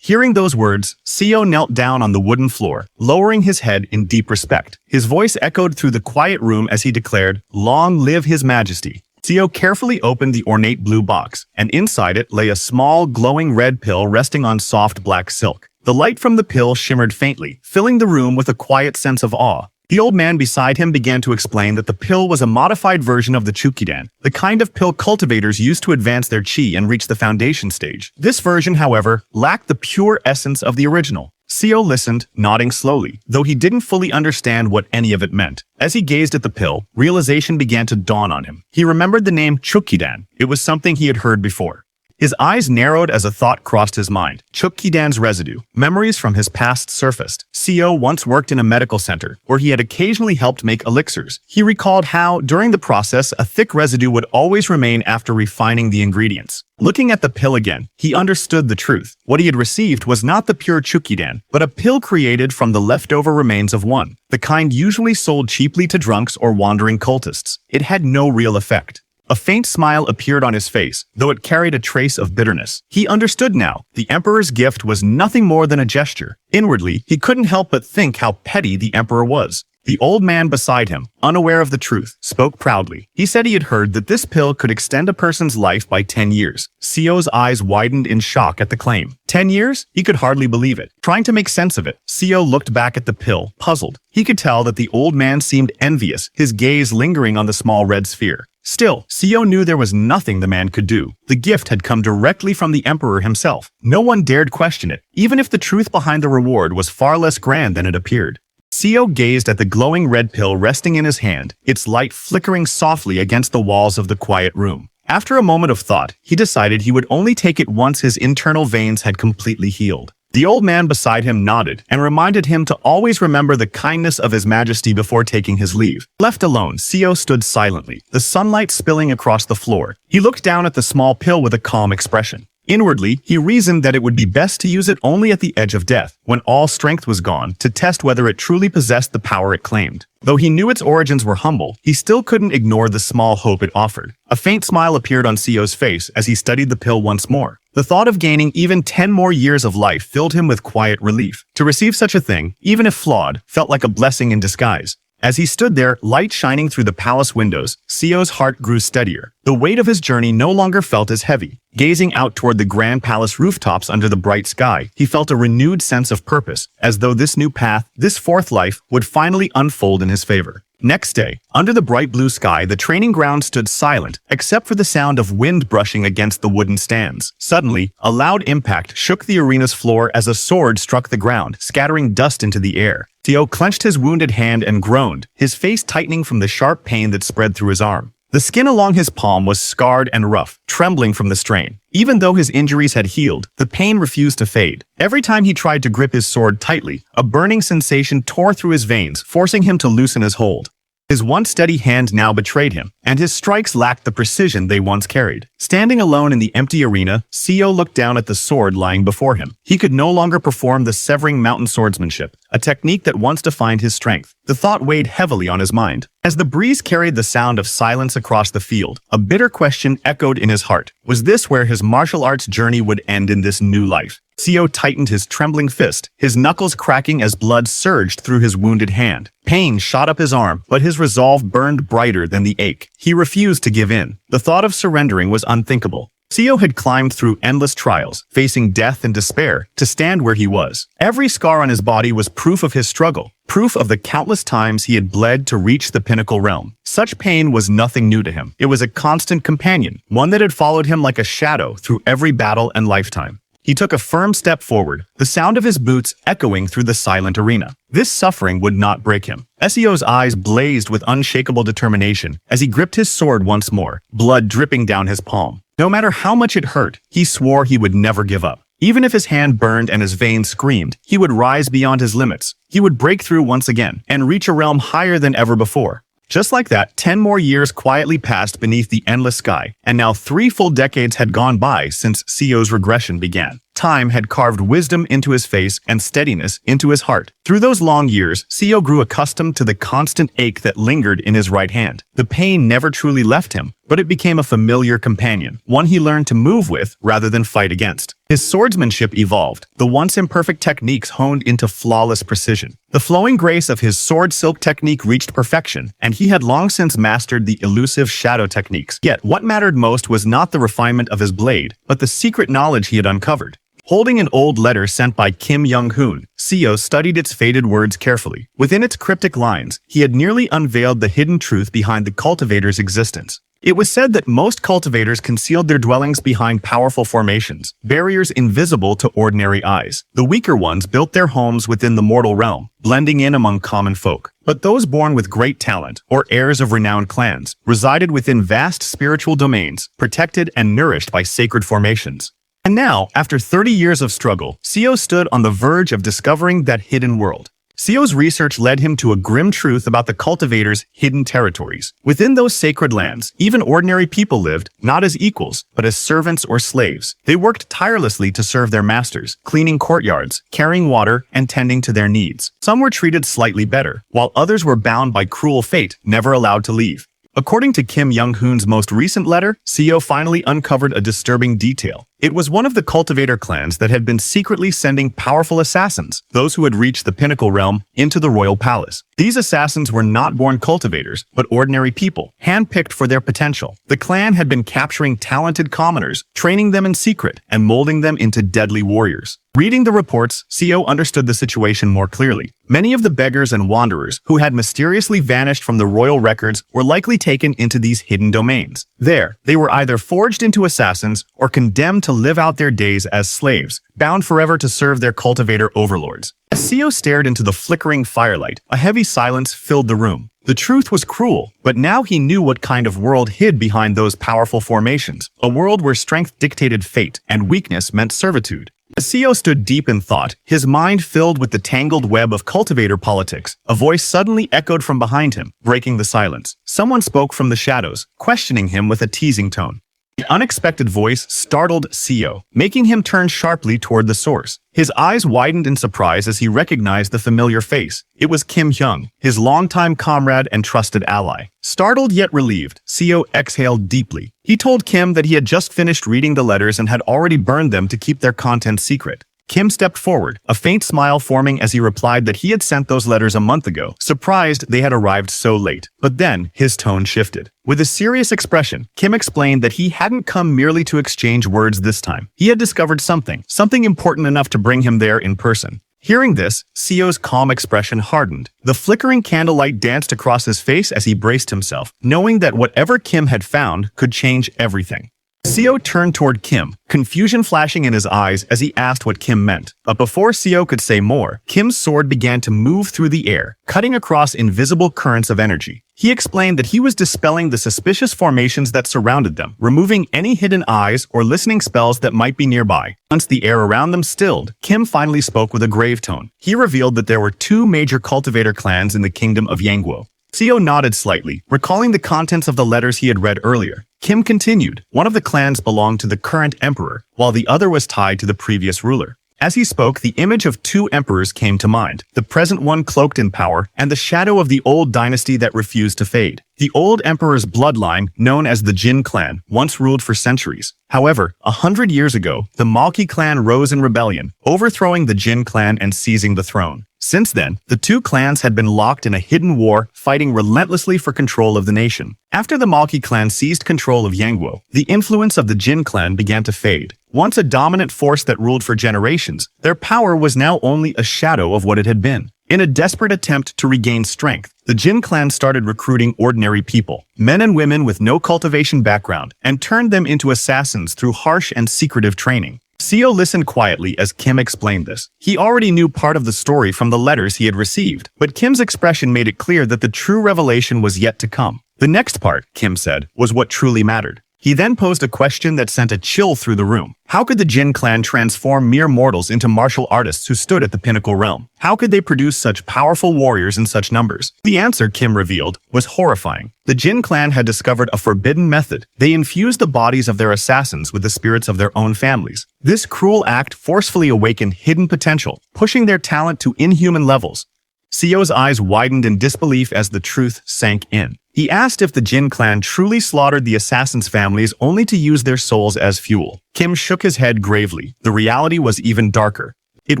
Hearing those words, Seo knelt down on the wooden floor, lowering his head in deep respect. His voice echoed through the quiet room as he declared, "Long live His Majesty." Seo carefully opened the ornate blue box, and inside it lay a small, glowing red pill resting on soft black silk. The light from the pill shimmered faintly, filling the room with a quiet sense of awe. The old man beside him began to explain that the pill was a modified version of the Chukidan, the kind of pill cultivators used to advance their chi and reach the foundation stage. This version, however, lacked the pure essence of the original. Seo listened, nodding slowly, though he didn't fully understand what any of it meant. As he gazed at the pill, realization began to dawn on him. He remembered the name Chukidan. It was something he had heard before. His eyes narrowed as a thought crossed his mind. Chukkidan's residue. Memories from his past surfaced. Seo once worked in a medical center, where he had occasionally helped make elixirs. He recalled how, during the process, a thick residue would always remain after refining the ingredients. Looking at the pill again, he understood the truth. What he had received was not the pure Chukkidan, but a pill created from the leftover remains of one, the kind usually sold cheaply to drunks or wandering cultists. It had no real effect. A faint smile appeared on his face, though it carried a trace of bitterness. He understood now. The Emperor's gift was nothing more than a gesture. Inwardly, he couldn't help but think how petty the Emperor was. The old man beside him, unaware of the truth, spoke proudly. He said he had heard that this pill could extend a person's life by 10 years. Seo's eyes widened in shock at the claim. 10 years? He could hardly believe it. Trying to make sense of it, Seo looked back at the pill, puzzled. He could tell that the old man seemed envious, his gaze lingering on the small red sphere. Still, Seo knew there was nothing the man could do. The gift had come directly from the Emperor himself. No one dared question it, even if the truth behind the reward was far less grand than it appeared. Seo gazed at the glowing red pill resting in his hand, its light flickering softly against the walls of the quiet room. After a moment of thought, he decided he would only take it once his internal veins had completely healed. The old man beside him nodded and reminded him to always remember the kindness of His Majesty before taking his leave. Left alone, Seo stood silently, the sunlight spilling across the floor. He looked down at the small pill with a calm expression. Inwardly, he reasoned that it would be best to use it only at the edge of death, when all strength was gone, to test whether it truly possessed the power it claimed. Though he knew its origins were humble, he still couldn't ignore the small hope it offered. A faint smile appeared on Seo's face as he studied the pill once more. The thought of gaining even 10 more years of life filled him with quiet relief. To receive such a thing, even if flawed, felt like a blessing in disguise. As he stood there, light shining through the palace windows, Seo's heart grew steadier. The weight of his journey no longer felt as heavy. Gazing out toward the grand palace rooftops under the bright sky, he felt a renewed sense of purpose, as though this new path, this fourth life, would finally unfold in his favor. Next day, under the bright blue sky, the training ground stood silent, except for the sound of wind brushing against the wooden stands. Suddenly, a loud impact shook the arena's floor as a sword struck the ground, scattering dust into the air. Seo clenched his wounded hand and groaned, his face tightening from the sharp pain that spread through his arm. The skin along his palm was scarred and rough, trembling from the strain. Even though his injuries had healed, the pain refused to fade. Every time he tried to grip his sword tightly, a burning sensation tore through his veins, forcing him to loosen his hold. His once steady hand now betrayed him, and his strikes lacked the precision they once carried. Standing alone in the empty arena, Seo looked down at the sword lying before him. He could no longer perform the severing mountain swordsmanship, a technique that once defined his strength. The thought weighed heavily on his mind. As the breeze carried the sound of silence across the field, a bitter question echoed in his heart. Was this where his martial arts journey would end in this new life? Seo tightened his trembling fist, his knuckles cracking as blood surged through his wounded hand. Pain shot up his arm, but his resolve burned brighter than the ache. He refused to give in. The thought of surrendering was unthinkable. Seo had climbed through endless trials, facing death and despair, to stand where he was. Every scar on his body was proof of his struggle, proof of the countless times he had bled to reach the pinnacle realm. Such pain was nothing new to him. It was a constant companion, one that had followed him like a shadow through every battle and lifetime. He took a firm step forward, the sound of his boots echoing through the silent arena. This suffering would not break him. Seo's eyes blazed with unshakable determination as he gripped his sword once more, blood dripping down his palm. No matter how much it hurt, he swore he would never give up. Even if his hand burned and his veins screamed, he would rise beyond his limits. He would break through once again and reach a realm higher than ever before. Just like that, 10 more years quietly passed beneath the endless sky, and now 3 full decades had gone by since Seo's regression began. Time had carved wisdom into his face and steadiness into his heart. Through those long years, Seo grew accustomed to the constant ache that lingered in his right hand. The pain never truly left him, but it became a familiar companion, one he learned to move with rather than fight against. His swordsmanship evolved, the once imperfect techniques honed into flawless precision. The flowing grace of his sword silk technique reached perfection, and he had long since mastered the elusive shadow techniques. Yet, what mattered most was not the refinement of his blade, but the secret knowledge he had uncovered. Holding an old letter sent by Kim Young-hoon, Seo studied its faded words carefully. Within its cryptic lines, he had nearly unveiled the hidden truth behind the cultivator's existence. It was said that most cultivators concealed their dwellings behind powerful formations, barriers invisible to ordinary eyes. The weaker ones built their homes within the mortal realm, blending in among common folk. But those born with great talent, or heirs of renowned clans, resided within vast spiritual domains, protected and nourished by sacred formations. And now, after 30 years of struggle, Seo stood on the verge of discovering that hidden world. Seo's research led him to a grim truth about the cultivator's hidden territories. Within those sacred lands, even ordinary people lived, not as equals, but as servants or slaves. They worked tirelessly to serve their masters, cleaning courtyards, carrying water, and tending to their needs. Some were treated slightly better, while others were bound by cruel fate, never allowed to leave. According to Kim Young-hoon's most recent letter, Seo finally uncovered a disturbing detail. It was one of the cultivator clans that had been secretly sending powerful assassins, those who had reached the pinnacle realm, into the royal palace. These assassins were not born cultivators, but ordinary people, handpicked for their potential. The clan had been capturing talented commoners, training them in secret, and molding them into deadly warriors. Reading the reports, Seo understood the situation more clearly. Many of the beggars and wanderers who had mysteriously vanished from the royal records were likely taken into these hidden domains. There, they were either forged into assassins or condemned to live out their days as slaves, bound forever to serve their cultivator overlords. As Seo stared into the flickering firelight, a heavy silence filled the room. The truth was cruel, but now he knew what kind of world hid behind those powerful formations, a world where strength dictated fate and weakness meant servitude. As Seo stood deep in thought, his mind filled with the tangled web of cultivator politics, a voice suddenly echoed from behind him, breaking the silence. Someone spoke from the shadows, questioning him with a teasing tone. The unexpected voice startled Seo, making him turn sharply toward the source. His eyes widened in surprise as he recognized the familiar face. It was Kim Hyung, his longtime comrade and trusted ally. Startled yet relieved, Seo exhaled deeply. He told Kim that he had just finished reading the letters and had already burned them to keep their content secret. Kim stepped forward, a faint smile forming as he replied that he had sent those letters a month ago, surprised they had arrived so late. But then, his tone shifted. With a serious expression, Kim explained that he hadn't come merely to exchange words this time. He had discovered something important enough to bring him there in person. Hearing this, Seo's calm expression hardened. The flickering candlelight danced across his face as he braced himself, knowing that whatever Kim had found could change everything. Seo turned toward Kim, confusion flashing in his eyes as he asked what Kim meant. But before Seo could say more, Kim's sword began to move through the air, cutting across invisible currents of energy. He explained that he was dispelling the suspicious formations that surrounded them, removing any hidden eyes or listening spells that might be nearby. Once the air around them stilled, Kim finally spoke with a grave tone. He revealed that there were 2 major cultivator clans in the kingdom of Yangguo. Seo nodded slightly, recalling the contents of the letters he had read earlier. Kim continued, one of the clans belonged to the current emperor, while the other was tied to the previous ruler. As he spoke, the image of 2 emperors came to mind, the present one cloaked in power, and the shadow of the old dynasty that refused to fade. The old emperor's bloodline, known as the Jin clan, once ruled for centuries. However, 100 years ago, the Malki clan rose in rebellion, overthrowing the Jin clan and seizing the throne. Since then, the 2 clans had been locked in a hidden war, fighting relentlessly for control of the nation. After the Malki clan seized control of Yangguo, the influence of the Jin clan began to fade. Once a dominant force that ruled for generations, their power was now only a shadow of what it had been. In a desperate attempt to regain strength, the Jin clan started recruiting ordinary people, men and women with no cultivation background, and turned them into assassins through harsh and secretive training. Seo listened quietly as Kim explained this. He already knew part of the story from the letters he had received, but Kim's expression made it clear that the true revelation was yet to come. The next part, Kim said, was what truly mattered. He then posed a question that sent a chill through the room. How could the Jin clan transform mere mortals into martial artists who stood at the pinnacle realm? How could they produce such powerful warriors in such numbers? The answer, Kim revealed, was horrifying. The Jin clan had discovered a forbidden method. They infused the bodies of their assassins with the spirits of their own families. This cruel act forcefully awakened hidden potential, pushing their talent to inhuman levels. Seo's eyes widened in disbelief as the truth sank in. He asked if the Jin clan truly slaughtered the assassins' families only to use their souls as fuel. Kim shook his head gravely. The reality was even darker. It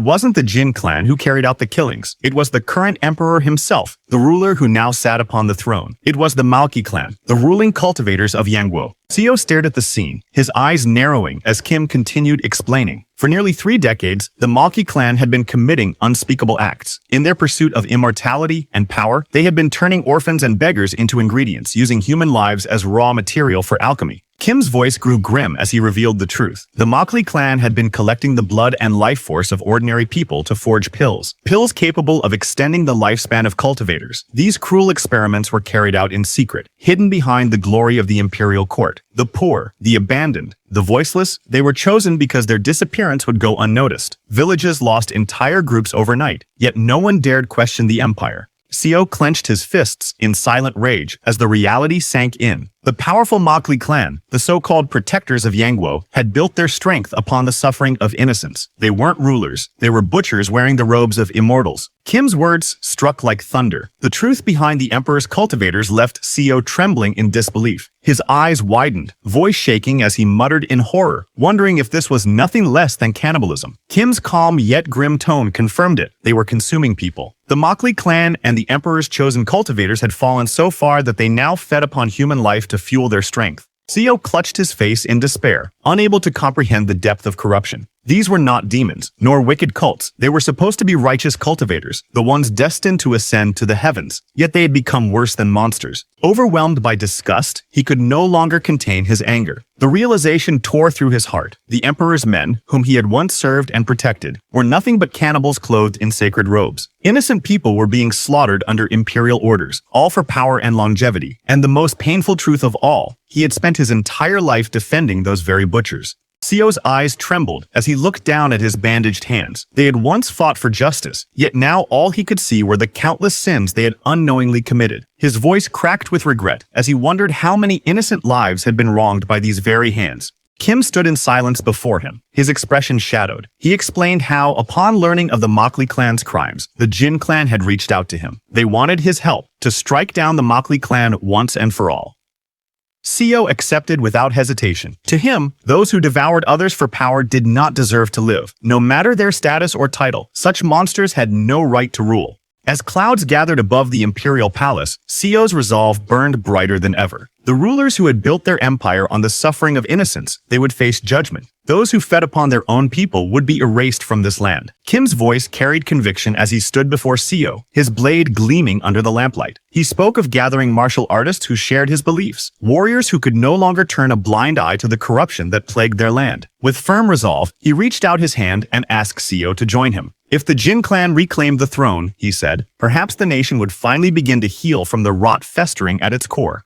wasn't the Jin clan who carried out the killings. It was the current emperor himself, the ruler who now sat upon the throne. It was the Malki clan, the ruling cultivators of Yangguo. Seo stared at the scene, his eyes narrowing as Kim continued explaining. For nearly 3 decades, the Malki clan had been committing unspeakable acts. In their pursuit of immortality and power, they had been turning orphans and beggars into ingredients, using human lives as raw material for alchemy. Kim's voice grew grim as he revealed the truth. The Mokli clan had been collecting the blood and life force of ordinary people to forge pills capable of extending the lifespan of cultivators. These cruel experiments were carried out in secret, hidden behind the glory of the imperial court. The poor, the abandoned, the voiceless, they were chosen because their disappearance would go unnoticed. Villages lost entire groups overnight, yet no one dared question the empire. Seo clenched his fists in silent rage as the reality sank in. The powerful Mokli clan, the so-called protectors of Yangguo, had built their strength upon the suffering of innocents. They weren't rulers, they were butchers wearing the robes of immortals. Kim's words struck like thunder. The truth behind the emperor's cultivators left Seo trembling in disbelief. His eyes widened, voice shaking as he muttered in horror, wondering if this was nothing less than cannibalism. Kim's calm yet grim tone confirmed it. They were consuming people. The Mokli clan and the emperor's chosen cultivators had fallen so far that they now fed upon human life to fuel their strength. Seo clutched his face in despair, unable to comprehend the depth of corruption. These were not demons, nor wicked cults. They were supposed to be righteous cultivators, the ones destined to ascend to the heavens. Yet they had become worse than monsters. Overwhelmed by disgust, he could no longer contain his anger. The realization tore through his heart. The emperor's men, whom he had once served and protected, were nothing but cannibals clothed in sacred robes. Innocent people were being slaughtered under imperial orders, all for power and longevity. And the most painful truth of all, he had spent his entire life defending those very butchers. Seo's eyes trembled as he looked down at his bandaged hands. They had once fought for justice, yet now all he could see were the countless sins they had unknowingly committed. His voice cracked with regret as he wondered how many innocent lives had been wronged by these very hands. Kim stood in silence before him, his expression shadowed. He explained how, upon learning of the Mokli clan's crimes, the Jin clan had reached out to him. They wanted his help to strike down the Mokli clan once and for all. Seo accepted without hesitation. To him, those who devoured others for power did not deserve to live. No matter their status or title, such monsters had no right to rule. As clouds gathered above the imperial palace, Seo's resolve burned brighter than ever. The rulers who had built their empire on the suffering of innocents, they would face judgment. Those who fed upon their own people would be erased from this land. Kim's voice carried conviction as he stood before Seo, his blade gleaming under the lamplight. He spoke of gathering martial artists who shared his beliefs, warriors who could no longer turn a blind eye to the corruption that plagued their land. With firm resolve, he reached out his hand and asked Seo to join him. If the Jin clan reclaimed the throne, he said, perhaps the nation would finally begin to heal from the rot festering at its core.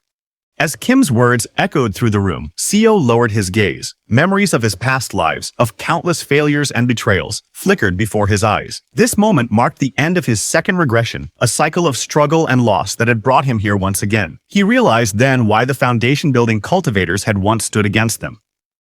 As Kim's words echoed through the room, Seo lowered his gaze. Memories of his past lives, of countless failures and betrayals, flickered before his eyes. This moment marked the end of his second regression, a cycle of struggle and loss that had brought him here once again. He realized then why the foundation-building cultivators had once stood against them.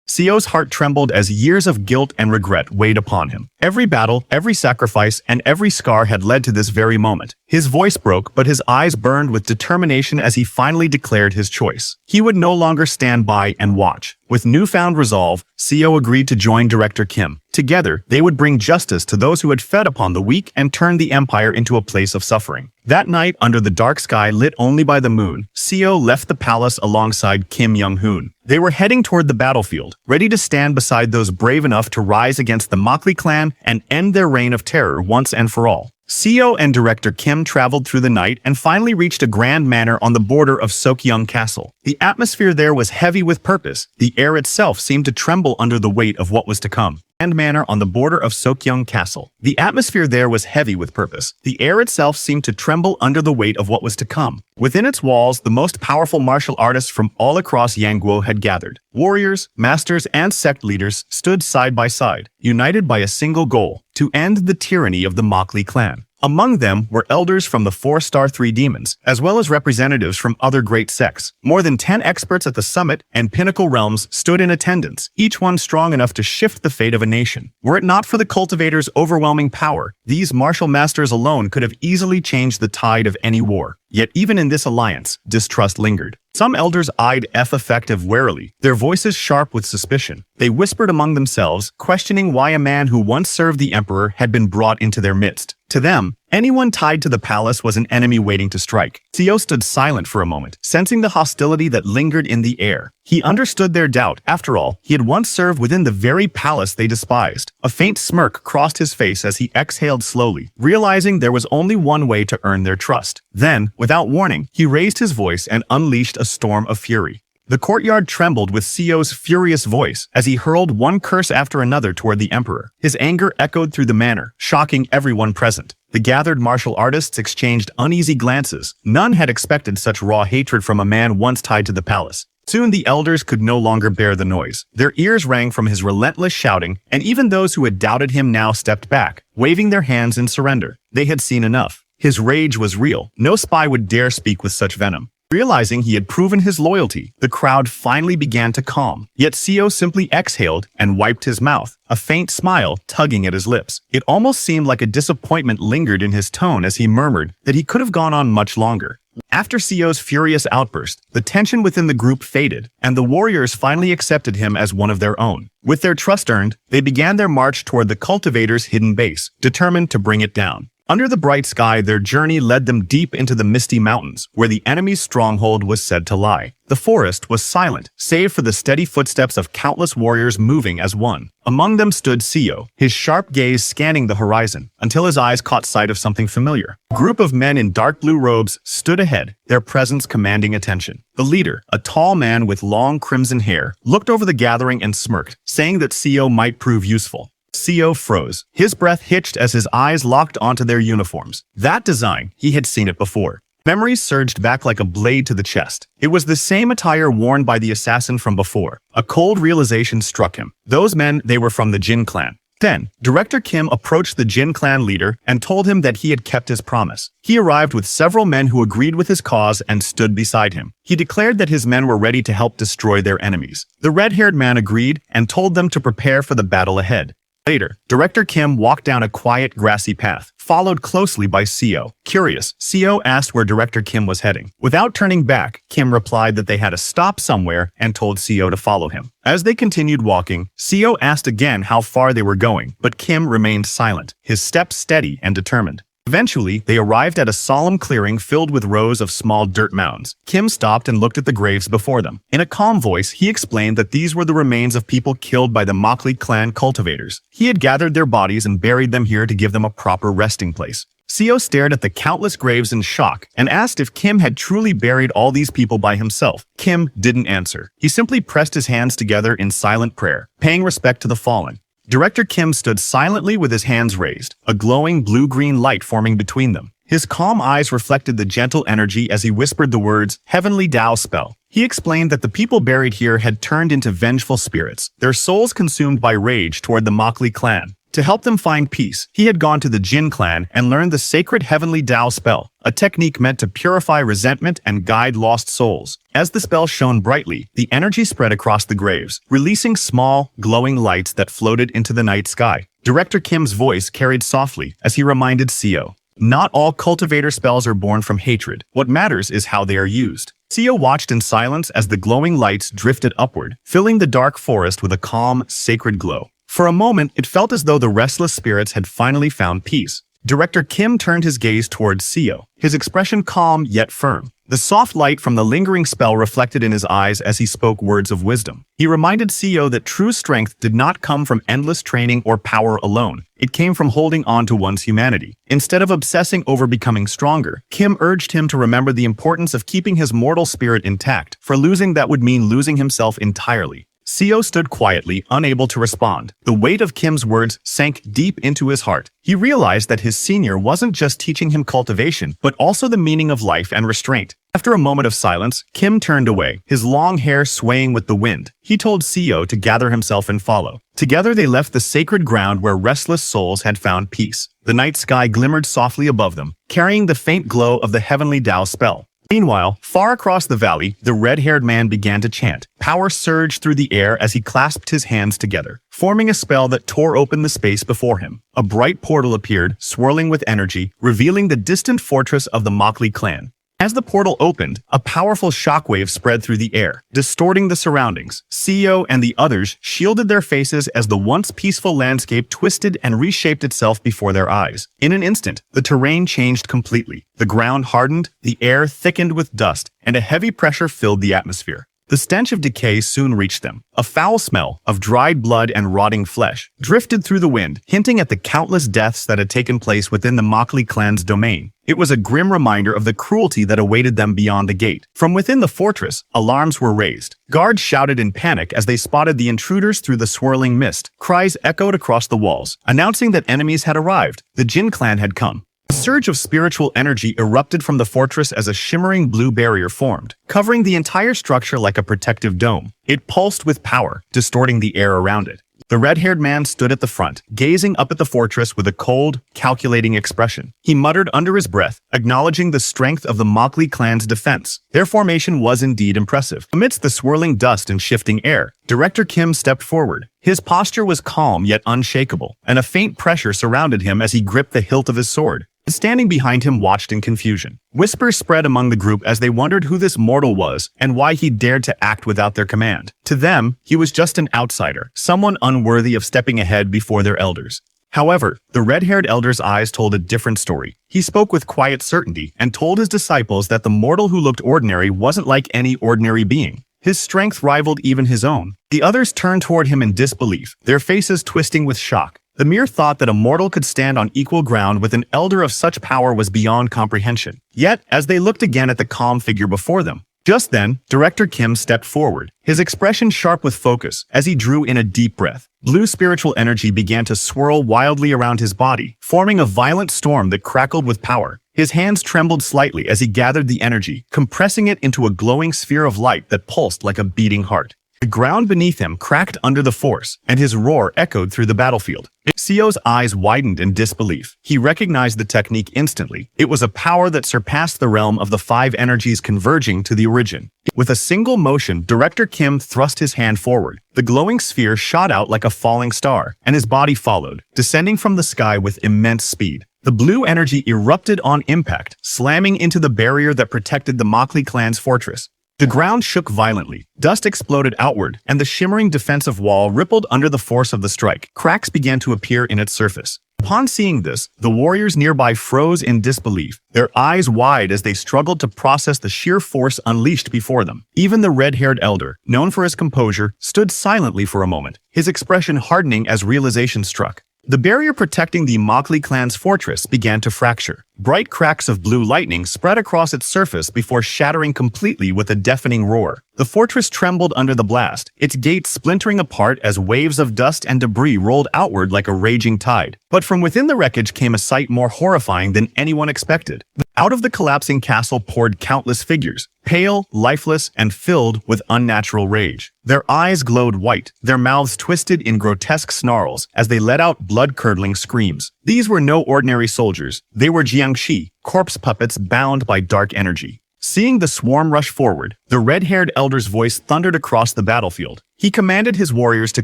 Seo's heart trembled as years of guilt and regret weighed upon him. Every battle, every sacrifice, and every scar had led to this very moment. His voice broke, but his eyes burned with determination as he finally declared his choice. He would no longer stand by and watch. With newfound resolve, Seo agreed to join Director Kim. Together, they would bring justice to those who had fed upon the weak and turned the empire into a place of suffering. That night, under the dark sky lit only by the moon, Seo left the palace alongside Kim Young-hoon. They were heading toward the battlefield, ready to stand beside those brave enough to rise against the Mokli clan and end their reign of terror once and for all. Seo and Director Kim traveled through the night and finally reached a grand manor on the border of Sokyung Castle. The atmosphere there was heavy with purpose. The air itself seemed to tremble under the weight of what was to come. and manor on the border of Sokyung Castle. The atmosphere there was heavy with purpose. The air itself seemed to tremble under the weight of what was to come. Within its walls, the most powerful martial artists from all across Yangguo had gathered. Warriors, masters, and sect leaders stood side by side, united by a single goal: to end the tyranny of the Mokli clan. Among them were elders from the 4-star 3 demons, as well as representatives from other great sects. More than 10 experts at the summit and pinnacle realms stood in attendance, each one strong enough to shift the fate of a nation. Were it not for the cultivators' overwhelming power, these martial masters alone could have easily changed the tide of any war. Yet even in this alliance, distrust lingered. Some elders eyed Effective warily, their voices sharp with suspicion. They whispered among themselves, questioning why a man who once served the emperor had been brought into their midst. To them, anyone tied to the palace was an enemy waiting to strike. Seo stood silent for a moment, sensing the hostility that lingered in the air. He understood their doubt. After all, he had once served within the very palace they despised. A faint smirk crossed his face as he exhaled slowly, realizing there was only one way to earn their trust. Then, without warning, he raised his voice and unleashed a storm of fury. The courtyard trembled with Seo's furious voice as he hurled one curse after another toward the emperor. His anger echoed through the manor, shocking everyone present. The gathered martial artists exchanged uneasy glances. None had expected such raw hatred from a man once tied to the palace. Soon the elders could no longer bear the noise. Their ears rang from his relentless shouting, and even those who had doubted him now stepped back, waving their hands in surrender. They had seen enough. His rage was real. No spy would dare speak with such venom. Realizing he had proven his loyalty, the crowd finally began to calm. Yet Seo simply exhaled and wiped his mouth, a faint smile tugging at his lips. It almost seemed like a disappointment lingered in his tone as he murmured that he could have gone on much longer. After Seo's furious outburst, the tension within the group faded, and the warriors finally accepted him as one of their own. With their trust earned, they began their march toward the cultivators' hidden base, determined to bring it down. Under the bright sky, their journey led them deep into the misty mountains, where the enemy's stronghold was said to lie. The forest was silent, save for the steady footsteps of countless warriors moving as one. Among them stood Seo, his sharp gaze scanning the horizon, until his eyes caught sight of something familiar. A group of men in dark blue robes stood ahead, their presence commanding attention. The leader, a tall man with long crimson hair, looked over the gathering and smirked, saying that Seo might prove useful. Seo froze. His breath hitched as his eyes locked onto their uniforms. That design, he had seen it before. Memories surged back like a blade to the chest. It was the same attire worn by the assassin from before. A cold realization struck him. Those men, they were from the Jin clan. Then, Director Kim approached the Jin clan leader and told him that he had kept his promise. He arrived with several men who agreed with his cause and stood beside him. He declared that his men were ready to help destroy their enemies. The red-haired man agreed and told them to prepare for the battle ahead. Later, Director Kim walked down a quiet, grassy path, followed closely by Seo. Curious, Seo asked where Director Kim was heading. Without turning back, Kim replied that they had to stop somewhere and told Seo to follow him. As they continued walking, Seo asked again how far they were going, but Kim remained silent, his steps steady and determined. Eventually, they arrived at a solemn clearing filled with rows of small dirt mounds. Kim stopped and looked at the graves before them. In a calm voice, he explained that these were the remains of people killed by the Mokli clan cultivators. He had gathered their bodies and buried them here to give them a proper resting place. Seo stared at the countless graves in shock and asked if Kim had truly buried all these people by himself. Kim didn't answer. He simply pressed his hands together in silent prayer, paying respect to the fallen. Director Kim stood silently with his hands raised, a glowing blue-green light forming between them. His calm eyes reflected the gentle energy as he whispered the words, "Heavenly Tao spell." He explained that the people buried here had turned into vengeful spirits, their souls consumed by rage toward the Mokli clan. To help them find peace, he had gone to the Jin clan and learned the sacred Heavenly Tao spell, a technique meant to purify resentment and guide lost souls. As the spell shone brightly, the energy spread across the graves, releasing small, glowing lights that floated into the night sky. Director Kim's voice carried softly as he reminded Seo, "Not all cultivator spells are born from hatred. What matters is how they are used." Seo watched in silence as the glowing lights drifted upward, filling the dark forest with a calm, sacred glow. For a moment, it felt as though the restless spirits had finally found peace. Director Kim turned his gaze towards Seo, his expression calm yet firm. The soft light from the lingering spell reflected in his eyes as he spoke words of wisdom. He reminded Seo that true strength did not come from endless training or power alone. It came from holding on to one's humanity. Instead of obsessing over becoming stronger, Kim urged him to remember the importance of keeping his mortal spirit intact, for losing that would mean losing himself entirely. Seo stood quietly, unable to respond. The weight of Kim's words sank deep into his heart. He realized that his senior wasn't just teaching him cultivation, but also the meaning of life and restraint. After a moment of silence, Kim turned away, his long hair swaying with the wind. He told Seo to gather himself and follow. Together they left the sacred ground where restless souls had found peace. The night sky glimmered softly above them, carrying the faint glow of the heavenly Tao spell. Meanwhile, far across the valley, the red-haired man began to chant. Power surged through the air as he clasped his hands together, forming a spell that tore open the space before him. A bright portal appeared, swirling with energy, revealing the distant fortress of the Mokli clan. As the portal opened, a powerful shockwave spread through the air, distorting the surroundings. Seo and the others shielded their faces as the once peaceful landscape twisted and reshaped itself before their eyes. In an instant, the terrain changed completely. The ground hardened, the air thickened with dust, and a heavy pressure filled the atmosphere. The stench of decay soon reached them. A foul smell of dried blood and rotting flesh drifted through the wind, hinting at the countless deaths that had taken place within the Mokli clan's domain. It was a grim reminder of the cruelty that awaited them beyond the gate. From within the fortress, alarms were raised. Guards shouted in panic as they spotted the intruders through the swirling mist. Cries echoed across the walls, announcing that enemies had arrived. The Jin clan had come. A surge of spiritual energy erupted from the fortress as a shimmering blue barrier formed, covering the entire structure like a protective dome. It pulsed with power, distorting the air around it. The red-haired man stood at the front, gazing up at the fortress with a cold, calculating expression. He muttered under his breath, acknowledging the strength of the Mokli clan's defense. Their formation was indeed impressive. Amidst the swirling dust and shifting air, Director Kim stepped forward. His posture was calm yet unshakable, and a faint pressure surrounded him as he gripped the hilt of his sword. Standing behind him watched in confusion. Whispers spread among the group as they wondered who this mortal was and why he dared to act without their command. To them, he was just an outsider, someone unworthy of stepping ahead before their elders. However, the red-haired elder's eyes told a different story. He spoke with quiet certainty and told his disciples that the mortal who looked ordinary wasn't like any ordinary being. His strength rivaled even his own. The others turned toward him in disbelief, their faces twisting with shock. The mere thought that a mortal could stand on equal ground with an elder of such power was beyond comprehension. Yet, as they looked again at the calm figure before them, just then, Director Kim stepped forward, his expression sharp with focus as he drew in a deep breath. Blue spiritual energy began to swirl wildly around his body, forming a violent storm that crackled with power. His hands trembled slightly as he gathered the energy, compressing it into a glowing sphere of light that pulsed like a beating heart. The ground beneath him cracked under the force, and his roar echoed through the battlefield. Seo's eyes widened in disbelief. He recognized the technique instantly. It was a power that surpassed the realm of the five energies converging to the origin. With a single motion, Director Kim thrust his hand forward. The glowing sphere shot out like a falling star, and his body followed, descending from the sky with immense speed. The blue energy erupted on impact, slamming into the barrier that protected the Mokli clan's fortress. The ground shook violently, dust exploded outward, and the shimmering defensive wall rippled under the force of the strike. Cracks began to appear in its surface. Upon seeing this, the warriors nearby froze in disbelief, their eyes wide as they struggled to process the sheer force unleashed before them. Even the red-haired elder, known for his composure, stood silently for a moment, his expression hardening as realization struck. The barrier protecting the Mokli clan's fortress began to fracture. Bright cracks of blue lightning spread across its surface before shattering completely with a deafening roar. The fortress trembled under the blast, its gates splintering apart as waves of dust and debris rolled outward like a raging tide. But from within the wreckage came a sight more horrifying than anyone expected. Out of the collapsing castle poured countless figures, pale, lifeless, and filled with unnatural rage. Their eyes glowed white, their mouths twisted in grotesque snarls as they let out blood-curdling screams. These were no ordinary soldiers. They were Jiangshi, corpse puppets bound by dark energy. Seeing the swarm rush forward, the red-haired elder's voice thundered across the battlefield. He commanded his warriors to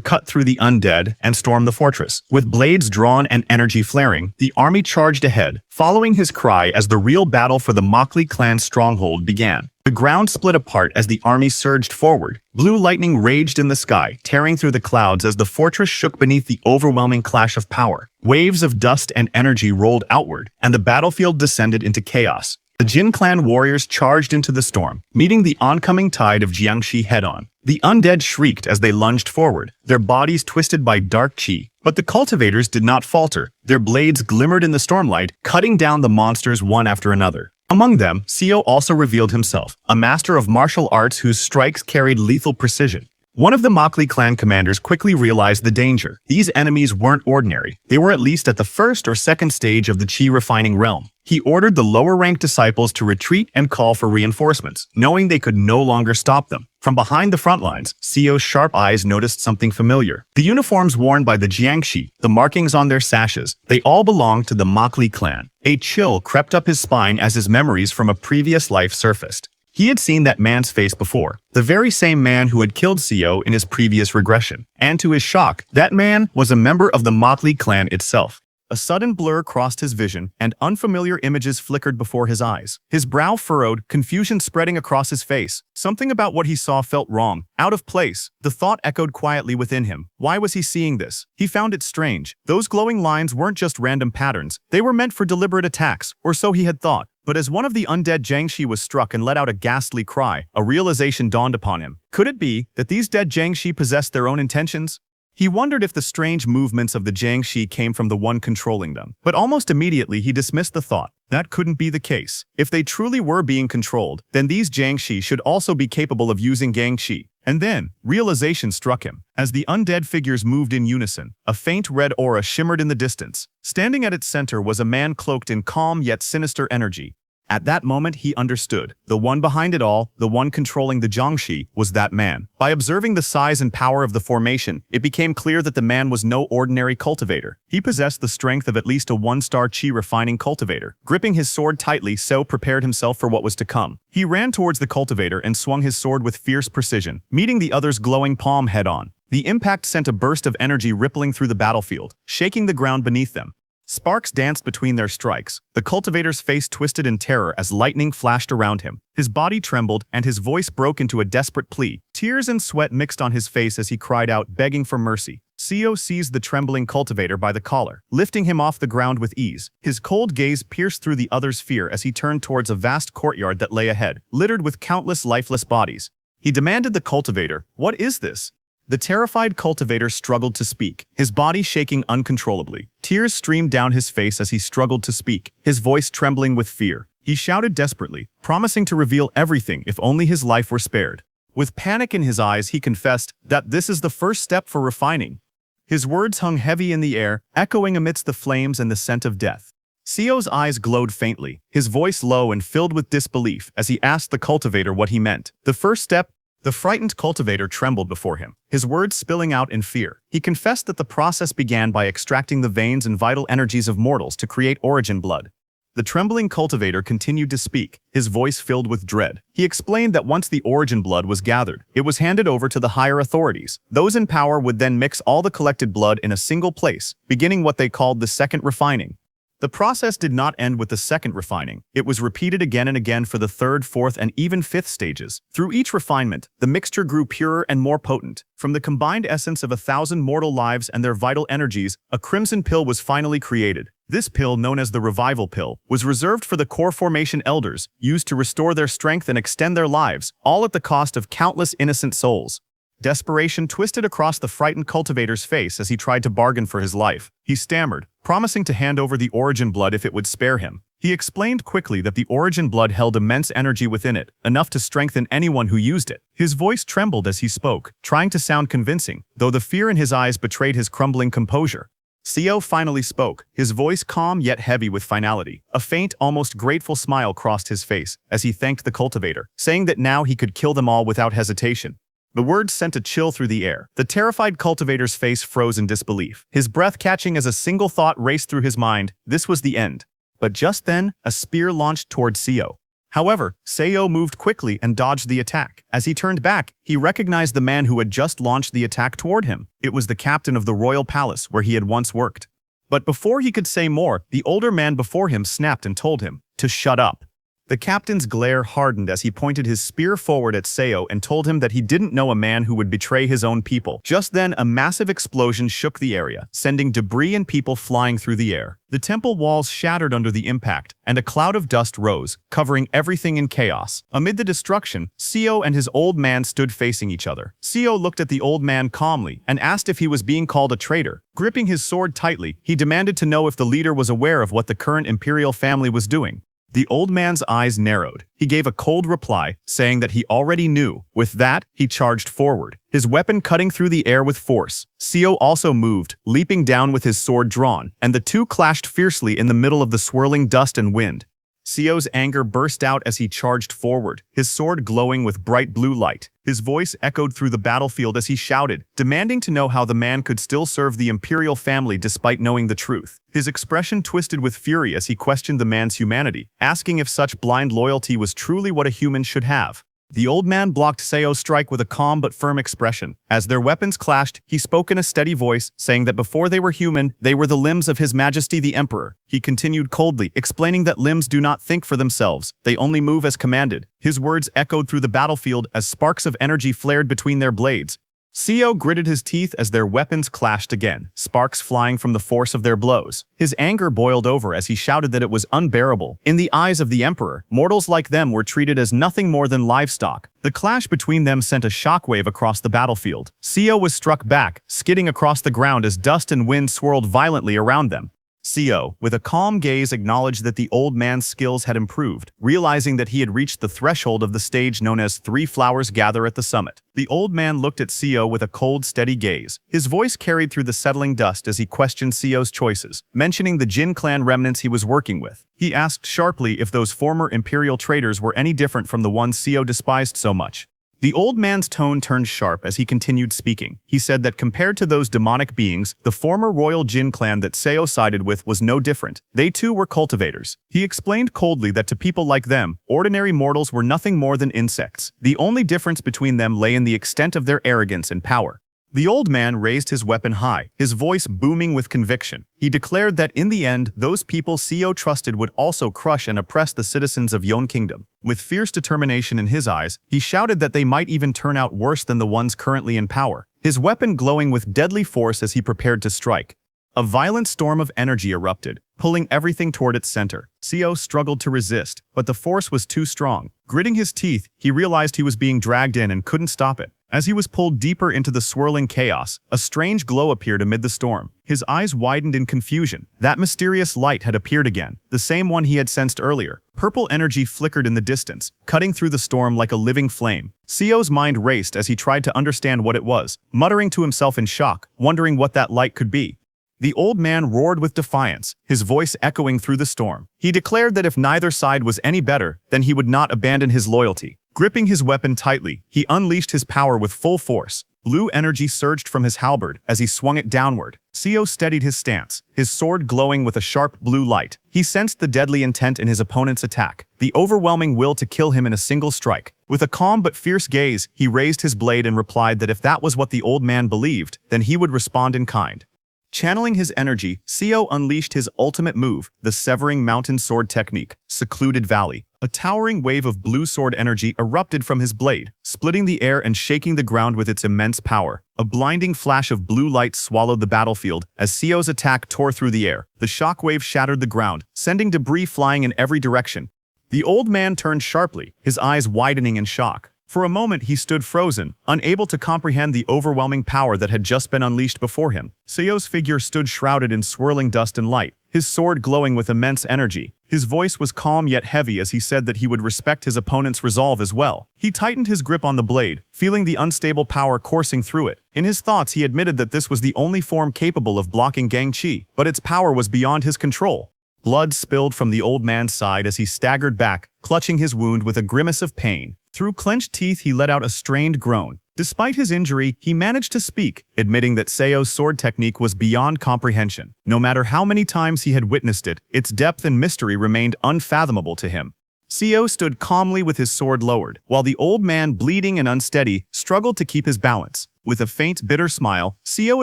cut through the undead and storm the fortress. With blades drawn and energy flaring, the army charged ahead, following his cry as the real battle for the Mokli clan's stronghold began. The ground split apart as the army surged forward. Blue lightning raged in the sky, tearing through the clouds as the fortress shook beneath the overwhelming clash of power. Waves of dust and energy rolled outward, and the battlefield descended into chaos. The Jin clan warriors charged into the storm, meeting the oncoming tide of Jiangshi head-on. The undead shrieked as they lunged forward, their bodies twisted by dark qi. But the cultivators did not falter. Their blades glimmered in the stormlight, cutting down the monsters one after another. Among them, Seo also revealed himself, a master of martial arts whose strikes carried lethal precision. One of the Mokli clan commanders quickly realized the danger. These enemies weren't ordinary. They were at least at the first or second stage of the chi refining realm. He ordered the lower-ranked disciples to retreat and call for reinforcements, knowing they could no longer stop them. From behind the front lines, Sio's sharp eyes noticed something familiar. The uniforms worn by the Jiangshi, the markings on their sashes, they all belonged to the Mokli clan. A chill crept up his spine as his memories from a previous life surfaced. He had seen that man's face before, the very same man who had killed Sio in his previous regression. And to his shock, that man was a member of the Mokli clan itself. A sudden blur crossed his vision, and unfamiliar images flickered before his eyes. His brow furrowed, confusion spreading across his face. Something about what he saw felt wrong, out of place. The thought echoed quietly within him. Why was he seeing this? He found it strange. Those glowing lines weren't just random patterns. They were meant for deliberate attacks, or so he had thought. But as one of the undead Jiangshi was struck and let out a ghastly cry, a realization dawned upon him. Could it be that these dead Jiangshi possessed their own intentions? He wondered if the strange movements of the Jiangshi came from the one controlling them. But almost immediately he dismissed the thought. That couldn't be the case. If they truly were being controlled, then these Jiangshi should also be capable of using Gangshi. And then, realization struck him. As the undead figures moved in unison, a faint red aura shimmered in the distance. Standing at its center was a man cloaked in calm yet sinister energy. At that moment, he understood. The one behind it all, the one controlling the Jiangshi, was that man. By observing the size and power of the formation, it became clear that the man was no ordinary cultivator. He possessed the strength of at least a one-star chi refining cultivator. Gripping his sword tightly, So prepared himself for what was to come. He ran towards the cultivator and swung his sword with fierce precision, meeting the other's glowing palm head-on. The impact sent a burst of energy rippling through the battlefield, shaking the ground beneath them. Sparks danced between their strikes. The cultivator's face twisted in terror as lightning flashed around him. His body trembled, and his voice broke into a desperate plea. Tears and sweat mixed on his face as he cried out, begging for mercy. Sio seized the trembling cultivator by the collar, lifting him off the ground with ease. His cold gaze pierced through the other's fear as he turned towards a vast courtyard that lay ahead, littered with countless lifeless bodies. He demanded the cultivator, "What is this?" The terrified cultivator struggled to speak, his body shaking uncontrollably. Tears streamed down his face as he struggled to speak, his voice trembling with fear. He shouted desperately, promising to reveal everything if only his life were spared. With panic in his eyes, he confessed that this is the first step for refining. His words hung heavy in the air, echoing amidst the flames and the scent of death. Sio's eyes glowed faintly, his voice low and filled with disbelief as he asked the cultivator what he meant. The first step? The frightened cultivator trembled before him, his words spilling out in fear. He confessed that the process began by extracting the veins and vital energies of mortals to create origin blood. The trembling cultivator continued to speak, his voice filled with dread. He explained that once the origin blood was gathered, it was handed over to the higher authorities. Those in power would then mix all the collected blood in a single place, beginning what they called the second refining. The process did not end with the second refining. It was repeated again and again for the third, fourth, and even fifth stages. Through each refinement, the mixture grew purer and more potent. From the combined essence of 1,000 mortal lives and their vital energies, a crimson pill was finally created. This pill, known as the Revival Pill, was reserved for the core formation elders, used to restore their strength and extend their lives, all at the cost of countless innocent souls. Desperation twisted across the frightened cultivator's face as he tried to bargain for his life. He stammered, promising to hand over the origin blood if it would spare him. He explained quickly that the origin blood held immense energy within it, enough to strengthen anyone who used it. His voice trembled as he spoke, trying to sound convincing, though the fear in his eyes betrayed his crumbling composure. Sio finally spoke, his voice calm yet heavy with finality. A faint, almost grateful smile crossed his face as he thanked the cultivator, saying that now he could kill them all without hesitation. The words sent a chill through the air. The terrified cultivator's face froze in disbelief, his breath catching as a single thought raced through his mind. This was the end. But just then, a spear launched toward Sio. However, Seo moved quickly and dodged the attack. As he turned back, he recognized the man who had just launched the attack toward him. It was the captain of the royal palace where he had once worked. But before he could say more, the older man before him snapped and told him to shut up. The captain's glare hardened as he pointed his spear forward at Seo and told him that he didn't know a man who would betray his own people. Just then, a massive explosion shook the area, sending debris and people flying through the air. The temple walls shattered under the impact, and a cloud of dust rose, covering everything in chaos. Amid the destruction, Seo and his old man stood facing each other. Seo looked at the old man calmly and asked if he was being called a traitor. Gripping his sword tightly, he demanded to know if the leader was aware of what the current imperial family was doing. The old man's eyes narrowed. He gave a cold reply, saying that he already knew. With that, he charged forward, his weapon cutting through the air with force. Seo also moved, leaping down with his sword drawn, and the two clashed fiercely in the middle of the swirling dust and wind. Seo's anger burst out as he charged forward, his sword glowing with bright blue light. His voice echoed through the battlefield as he shouted, demanding to know how the man could still serve the imperial family despite knowing the truth. His expression twisted with fury as he questioned the man's humanity, asking if such blind loyalty was truly what a human should have. The old man blocked Seo's strike with a calm but firm expression. As their weapons clashed, he spoke in a steady voice, saying that before they were human, they were the limbs of His Majesty the Emperor. He continued coldly, explaining that limbs do not think for themselves, they only move as commanded. His words echoed through the battlefield as sparks of energy flared between their blades. Seo gritted his teeth as their weapons clashed again, sparks flying from the force of their blows. His anger boiled over as he shouted that it was unbearable. In the eyes of the Emperor, mortals like them were treated as nothing more than livestock. The clash between them sent a shockwave across the battlefield. Seo was struck back, skidding across the ground as dust and wind swirled violently around them. Seo, with a calm gaze, acknowledged that the old man's skills had improved, realizing that he had reached the threshold of the stage known as Three Flowers Gather at the Summit. The old man looked at Seo with a cold, steady gaze. His voice carried through the settling dust as he questioned Seo's choices, mentioning the Jin clan remnants he was working with. He asked sharply if those former imperial traitors were any different from the ones Seo despised so much. The old man's tone turned sharp as he continued speaking. He said that compared to those demonic beings, the former royal Jin clan that Seo sided with was no different. They too were cultivators. He explained coldly that to people like them, ordinary mortals were nothing more than insects. The only difference between them lay in the extent of their arrogance and power. The old man raised his weapon high, his voice booming with conviction. He declared that in the end, those people Seo trusted would also crush and oppress the citizens of Yon Kingdom. With fierce determination in his eyes, he shouted that they might even turn out worse than the ones currently in power, his weapon glowing with deadly force as he prepared to strike. A violent storm of energy erupted, pulling everything toward its center. Seo struggled to resist, but the force was too strong. Gritting his teeth, he realized he was being dragged in and couldn't stop it. As he was pulled deeper into the swirling chaos, a strange glow appeared amid the storm. His eyes widened in confusion. That mysterious light had appeared again, the same one he had sensed earlier. Purple energy flickered in the distance, cutting through the storm like a living flame. Seo's mind raced as he tried to understand what it was, muttering to himself in shock, wondering what that light could be. The old man roared with defiance, his voice echoing through the storm. He declared that if neither side was any better, then he would not abandon his loyalty. Gripping his weapon tightly, he unleashed his power with full force. Blue energy surged from his halberd as he swung it downward. Seo steadied his stance, his sword glowing with a sharp blue light. He sensed the deadly intent in his opponent's attack, the overwhelming will to kill him in a single strike. With a calm but fierce gaze, he raised his blade and replied that if that was what the old man believed, then he would respond in kind. Channeling his energy, Seo unleashed his ultimate move, the Severing Mountain Sword Technique, Secluded Valley. A towering wave of blue sword energy erupted from his blade, splitting the air and shaking the ground with its immense power. A blinding flash of blue light swallowed the battlefield as Seo's attack tore through the air. The shockwave shattered the ground, sending debris flying in every direction. The old man turned sharply, his eyes widening in shock. For a moment he stood frozen, unable to comprehend the overwhelming power that had just been unleashed before him. Seo's figure stood shrouded in swirling dust and light, his sword glowing with immense energy. His voice was calm yet heavy as he said that he would respect his opponent's resolve as well. He tightened his grip on the blade, feeling the unstable power coursing through it. In his thoughts he admitted that this was the only form capable of blocking Gangqi, but its power was beyond his control. Blood spilled from the old man's side as he staggered back, clutching his wound with a grimace of pain. Through clenched teeth he let out a strained groan. Despite his injury, he managed to speak, admitting that Seo's sword technique was beyond comprehension. No matter how many times he had witnessed it, its depth and mystery remained unfathomable to him. Seo stood calmly with his sword lowered, while the old man, bleeding and unsteady, struggled to keep his balance. With a faint, bitter smile, Seo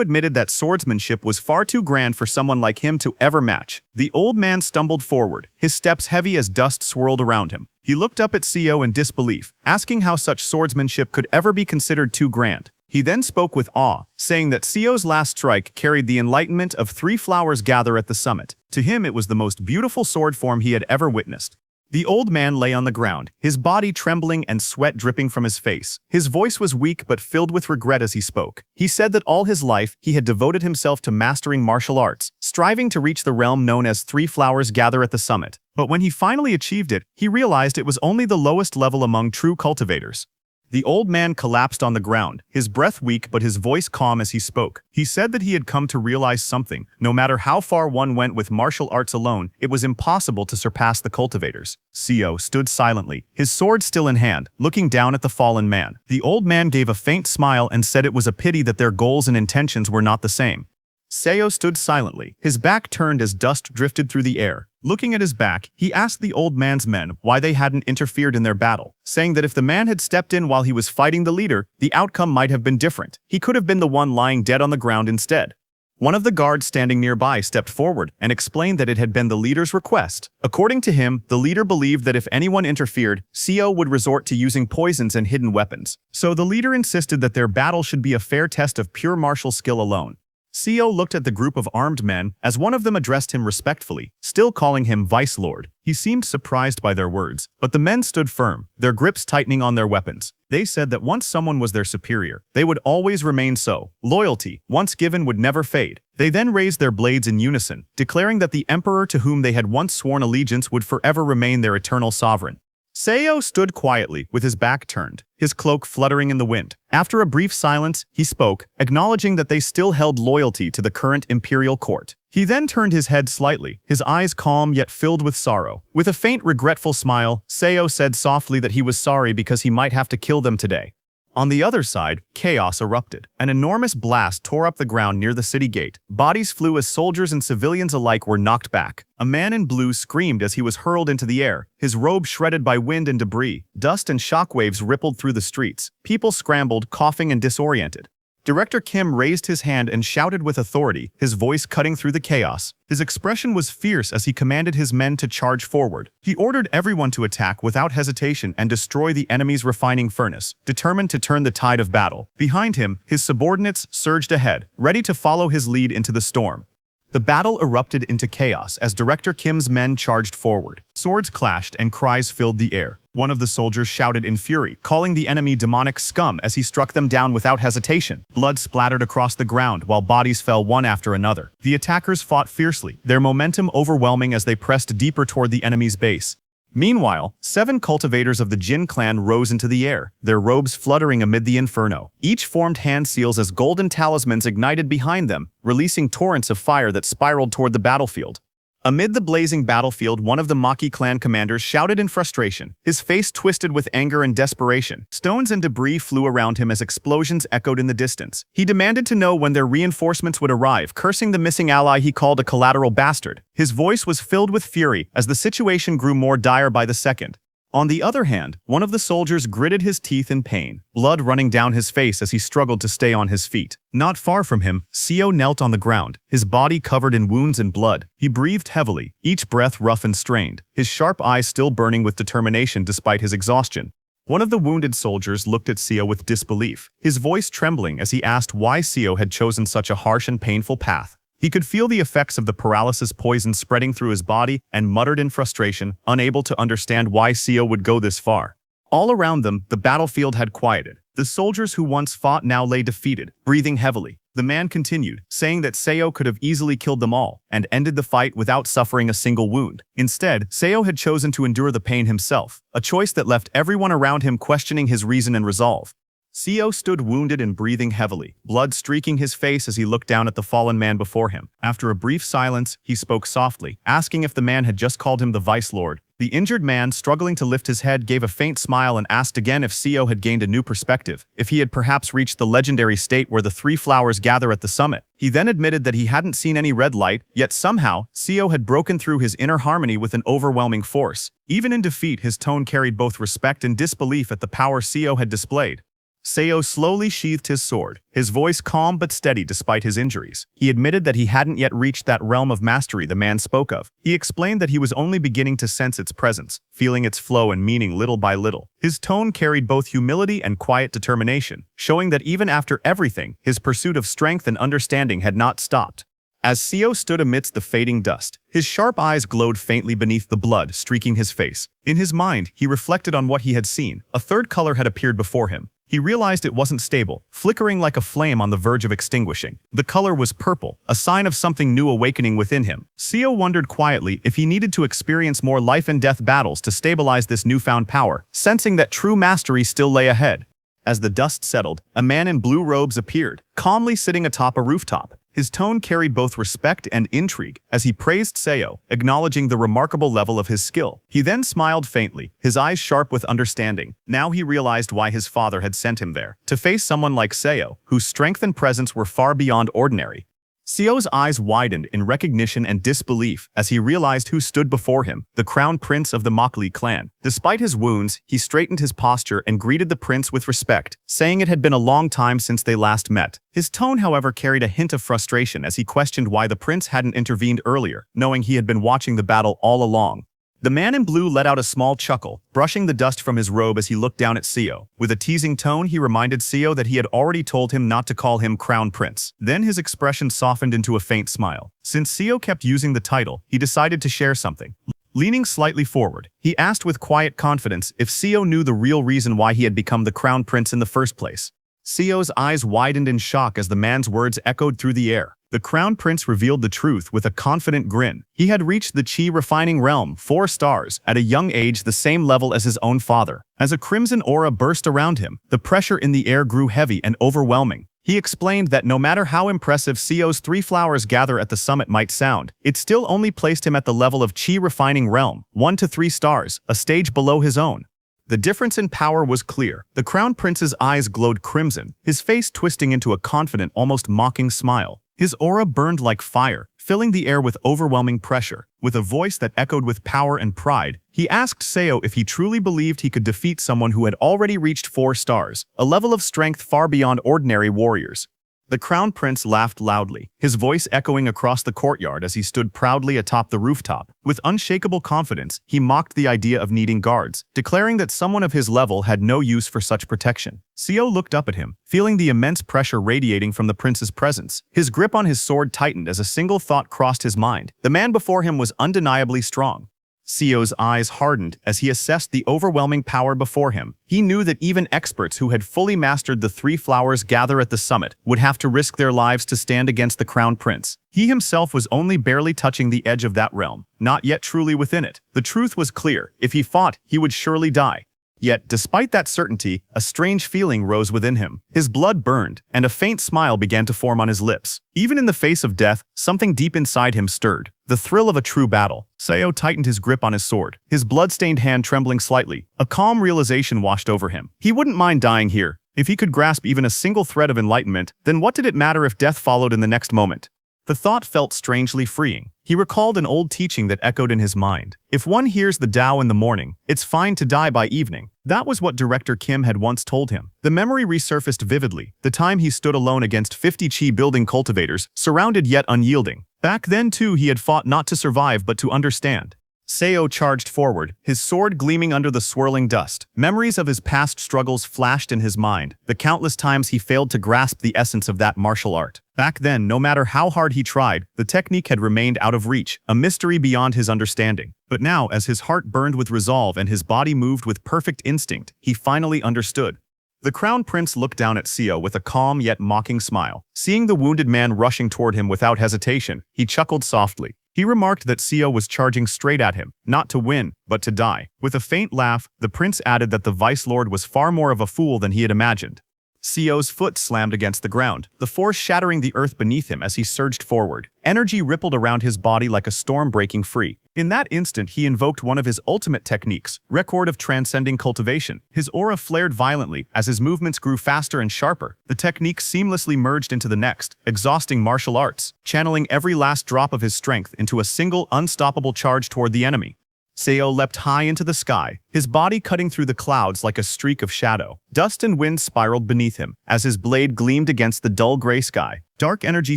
admitted that swordsmanship was far too grand for someone like him to ever match. The old man stumbled forward, his steps heavy as dust swirled around him. He looked up at Seo in disbelief, asking how such swordsmanship could ever be considered too grand. He then spoke with awe, saying that Seo's last strike carried the enlightenment of 3 flowers gather at the summit. To him it was the most beautiful sword form he had ever witnessed. The old man lay on the ground, his body trembling and sweat dripping from his face. His voice was weak but filled with regret as he spoke. He said that all his life he had devoted himself to mastering martial arts, striving to reach the realm known as Three Flowers Gather at the Summit. But when he finally achieved it, he realized it was only the lowest level among true cultivators. The old man collapsed on the ground, his breath weak but his voice calm as he spoke. He said that he had come to realize something. No matter how far one went with martial arts alone, it was impossible to surpass the cultivators. Seo stood silently, his sword still in hand, looking down at the fallen man. The old man gave a faint smile and said it was a pity that their goals and intentions were not the same. Seo stood silently, his back turned as dust drifted through the air. Looking at his back, he asked the old man's men why they hadn't interfered in their battle, saying that if the man had stepped in while he was fighting the leader, the outcome might have been different. He could have been the one lying dead on the ground instead. One of the guards standing nearby stepped forward and explained that it had been the leader's request. According to him, the leader believed that if anyone interfered, Seo would resort to using poisons and hidden weapons. So the leader insisted that their battle should be a fair test of pure martial skill alone. Seo looked at the group of armed men as one of them addressed him respectfully, still calling him Vice Lord. He seemed surprised by their words, but the men stood firm, their grips tightening on their weapons. They said that once someone was their superior, they would always remain so. Loyalty, once given, would never fade. They then raised their blades in unison, declaring that the emperor to whom they had once sworn allegiance would forever remain their eternal sovereign. Seo stood quietly, with his back turned, his cloak fluttering in the wind. After a brief silence, he spoke, acknowledging that they still held loyalty to the current imperial court. He then turned his head slightly, his eyes calm yet filled with sorrow. With a faint regretful smile, Seo said softly that he was sorry because he might have to kill them today. On the other side, chaos erupted. An enormous blast tore up the ground near the city gate. Bodies flew as soldiers and civilians alike were knocked back. A man in blue screamed as he was hurled into the air, his robe shredded by wind and debris. Dust and shockwaves rippled through the streets. People scrambled, coughing and disoriented. Director Kim raised his hand and shouted with authority, his voice cutting through the chaos. His expression was fierce as he commanded his men to charge forward. He ordered everyone to attack without hesitation and destroy the enemy's refining furnace, determined to turn the tide of battle. Behind him, his subordinates surged ahead, ready to follow his lead into the storm. The battle erupted into chaos as Director Kim's men charged forward. Swords clashed and cries filled the air. One of the soldiers shouted in fury, calling the enemy demonic scum as he struck them down without hesitation. Blood splattered across the ground while bodies fell one after another. The attackers fought fiercely, their momentum overwhelming as they pressed deeper toward the enemy's base. Meanwhile, 7 cultivators of the Jin clan rose into the air, their robes fluttering amid the inferno. Each formed hand seals as golden talismans ignited behind them, releasing torrents of fire that spiraled toward the battlefield. Amid the blazing battlefield, one of the Maki clan commanders shouted in frustration, his face twisted with anger and desperation. Stones and debris flew around him as explosions echoed in the distance. He demanded to know when their reinforcements would arrive, cursing the missing ally he called a collateral bastard. His voice was filled with fury as the situation grew more dire by the second. On the other hand, one of the soldiers gritted his teeth in pain, blood running down his face as he struggled to stay on his feet. Not far from him, Seo knelt on the ground, his body covered in wounds and blood. He breathed heavily, each breath rough and strained, his sharp eyes still burning with determination despite his exhaustion. One of the wounded soldiers looked at Seo with disbelief, his voice trembling as he asked why Seo had chosen such a harsh and painful path. He could feel the effects of the paralysis poison spreading through his body and muttered in frustration, unable to understand why Seo would go this far. All around them, the battlefield had quieted. The soldiers who once fought now lay defeated, breathing heavily. The man continued, saying that Seo could have easily killed them all and ended the fight without suffering a single wound. Instead, Seo had chosen to endure the pain himself, a choice that left everyone around him questioning his reason and resolve. Seo stood wounded and breathing heavily, blood streaking his face as he looked down at the fallen man before him. After a brief silence, he spoke softly, asking if the man had just called him the Vice Lord. The injured man, struggling to lift his head, gave a faint smile and asked again if Seo had gained a new perspective, if he had perhaps reached the legendary state where the 3 flowers gather at the summit. He then admitted that he hadn't seen any red light, yet somehow, Seo had broken through his inner harmony with an overwhelming force. Even in defeat, his tone carried both respect and disbelief at the power Seo had displayed. Seo slowly sheathed his sword, his voice calm but steady despite his injuries. He admitted that he hadn't yet reached that realm of mastery the man spoke of. He explained that he was only beginning to sense its presence, feeling its flow and meaning little by little. His tone carried both humility and quiet determination, showing that even after everything, his pursuit of strength and understanding had not stopped. As Seo stood amidst the fading dust, his sharp eyes glowed faintly beneath the blood streaking his face. In his mind, he reflected on what he had seen. A third color had appeared before him. He realized it wasn't stable, flickering like a flame on the verge of extinguishing. The color was purple, a sign of something new awakening within him. Seo wondered quietly if he needed to experience more life-and-death battles to stabilize this newfound power, sensing that true mastery still lay ahead. As the dust settled, a man in blue robes appeared, calmly sitting atop a rooftop. His tone carried both respect and intrigue as he praised Seo, acknowledging the remarkable level of his skill. He then smiled faintly, his eyes sharp with understanding. Now he realized why his father had sent him there, to face someone like Seo, whose strength and presence were far beyond ordinary. Seo's eyes widened in recognition and disbelief as he realized who stood before him, the crown prince of the Mokli clan. Despite his wounds, he straightened his posture and greeted the prince with respect, saying it had been a long time since they last met. His tone, however, carried a hint of frustration as he questioned why the prince hadn't intervened earlier, knowing he had been watching the battle all along. The man in blue let out a small chuckle, brushing the dust from his robe as he looked down at Seo. With a teasing tone, he reminded Seo that he had already told him not to call him Crown Prince. Then his expression softened into a faint smile. Since Seo kept using the title, he decided to share something. Leaning slightly forward, he asked with quiet confidence if Seo knew the real reason why he had become the Crown Prince in the first place. Seo's eyes widened in shock as the man's words echoed through the air. The Crown Prince revealed the truth with a confident grin. He had reached the Qi refining realm, 4 stars, at a young age the same level as his own father. As a crimson aura burst around him, the pressure in the air grew heavy and overwhelming. He explained that no matter how impressive Seo's 3 flowers gather at the summit might sound, it still only placed him at the level of Qi refining realm, 1 to 3 stars, a stage below his own. The difference in power was clear. The Crown Prince's eyes glowed crimson, his face twisting into a confident, almost mocking smile. His aura burned like fire, filling the air with overwhelming pressure. With a voice that echoed with power and pride, he asked Seo if he truly believed he could defeat someone who had already reached 4 stars, a level of strength far beyond ordinary warriors. The Crown Prince laughed loudly, his voice echoing across the courtyard as he stood proudly atop the rooftop. With unshakable confidence, he mocked the idea of needing guards, declaring that someone of his level had no use for such protection. Seo looked up at him, feeling the immense pressure radiating from the prince's presence. His grip on his sword tightened as a single thought crossed his mind. The man before him was undeniably strong. Seo's eyes hardened as he assessed the overwhelming power before him. He knew that even experts who had fully mastered the 3 flowers gather at the summit would have to risk their lives to stand against the Crown Prince. He himself was only barely touching the edge of that realm, not yet truly within it. The truth was clear. If he fought, he would surely die. Yet, despite that certainty, a strange feeling rose within him. His blood burned, and a faint smile began to form on his lips. Even in the face of death, something deep inside him stirred. The thrill of a true battle. Seo tightened his grip on his sword, his blood-stained hand trembling slightly. A calm realization washed over him. He wouldn't mind dying here. If he could grasp even a single thread of enlightenment, then what did it matter if death followed in the next moment? The thought felt strangely freeing. He recalled an old teaching that echoed in his mind. If one hears the Tao in the morning, it's fine to die by evening. That was what Director Kim had once told him. The memory resurfaced vividly, the time he stood alone against 50 Qi building cultivators, surrounded yet unyielding. Back then too he had fought not to survive but to understand. Seo charged forward, his sword gleaming under the swirling dust. Memories of his past struggles flashed in his mind, the countless times he failed to grasp the essence of that martial art. Back then, no matter how hard he tried, the technique had remained out of reach, a mystery beyond his understanding. But now, as his heart burned with resolve and his body moved with perfect instinct, he finally understood. The Crown Prince looked down at Seo with a calm yet mocking smile. Seeing the wounded man rushing toward him without hesitation, he chuckled softly. He remarked that Seo was charging straight at him, not to win, but to die. With a faint laugh, the prince added that the Vice Lord was far more of a fool than he had imagined. Seo's foot slammed against the ground, the force shattering the earth beneath him as he surged forward. Energy rippled around his body like a storm breaking free. In that instant, he invoked one of his ultimate techniques, Record of Transcending Cultivation. His aura flared violently as his movements grew faster and sharper. The technique seamlessly merged into the next, exhausting martial arts, channeling every last drop of his strength into a single, unstoppable charge toward the enemy. Seo leapt high into the sky, his body cutting through the clouds like a streak of shadow. Dust and wind spiraled beneath him, as his blade gleamed against the dull gray sky. Dark energy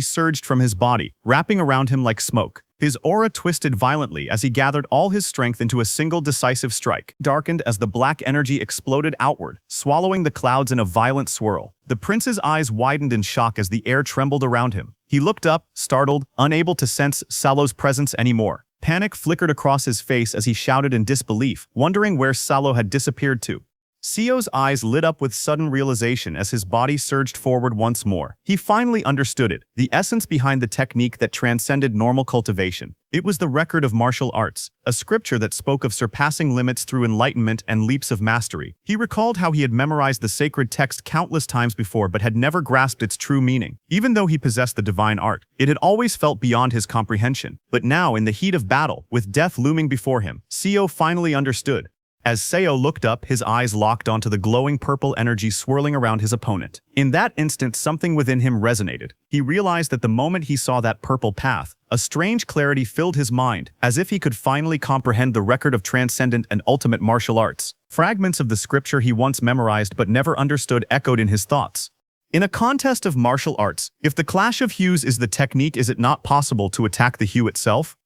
surged from his body, wrapping around him like smoke. His aura twisted violently as he gathered all his strength into a single decisive strike, darkened as the black energy exploded outward, swallowing the clouds in a violent swirl. The prince's eyes widened in shock as the air trembled around him. He looked up, startled, unable to sense Salo's presence anymore. Panic flickered across his face as he shouted in disbelief, wondering where Salo had disappeared to. Seo's eyes lit up with sudden realization as his body surged forward once more. He finally understood it, the essence behind the technique that transcended normal cultivation. It was the record of martial arts, a scripture that spoke of surpassing limits through enlightenment and leaps of mastery. He recalled how he had memorized the sacred text countless times before but had never grasped its true meaning. Even though he possessed the divine art, it had always felt beyond his comprehension. But now, in the heat of battle, with death looming before him, Seo finally understood. As Seo looked up, his eyes locked onto the glowing purple energy swirling around his opponent. In that instant, something within him resonated. He realized that the moment he saw that purple path, a strange clarity filled his mind, as if he could finally comprehend the record of transcendent and ultimate martial arts. Fragments of the scripture he once memorized but never understood echoed in his thoughts. In a contest of martial arts, if the clash of hues is the technique, is it not possible to attack the hue itself?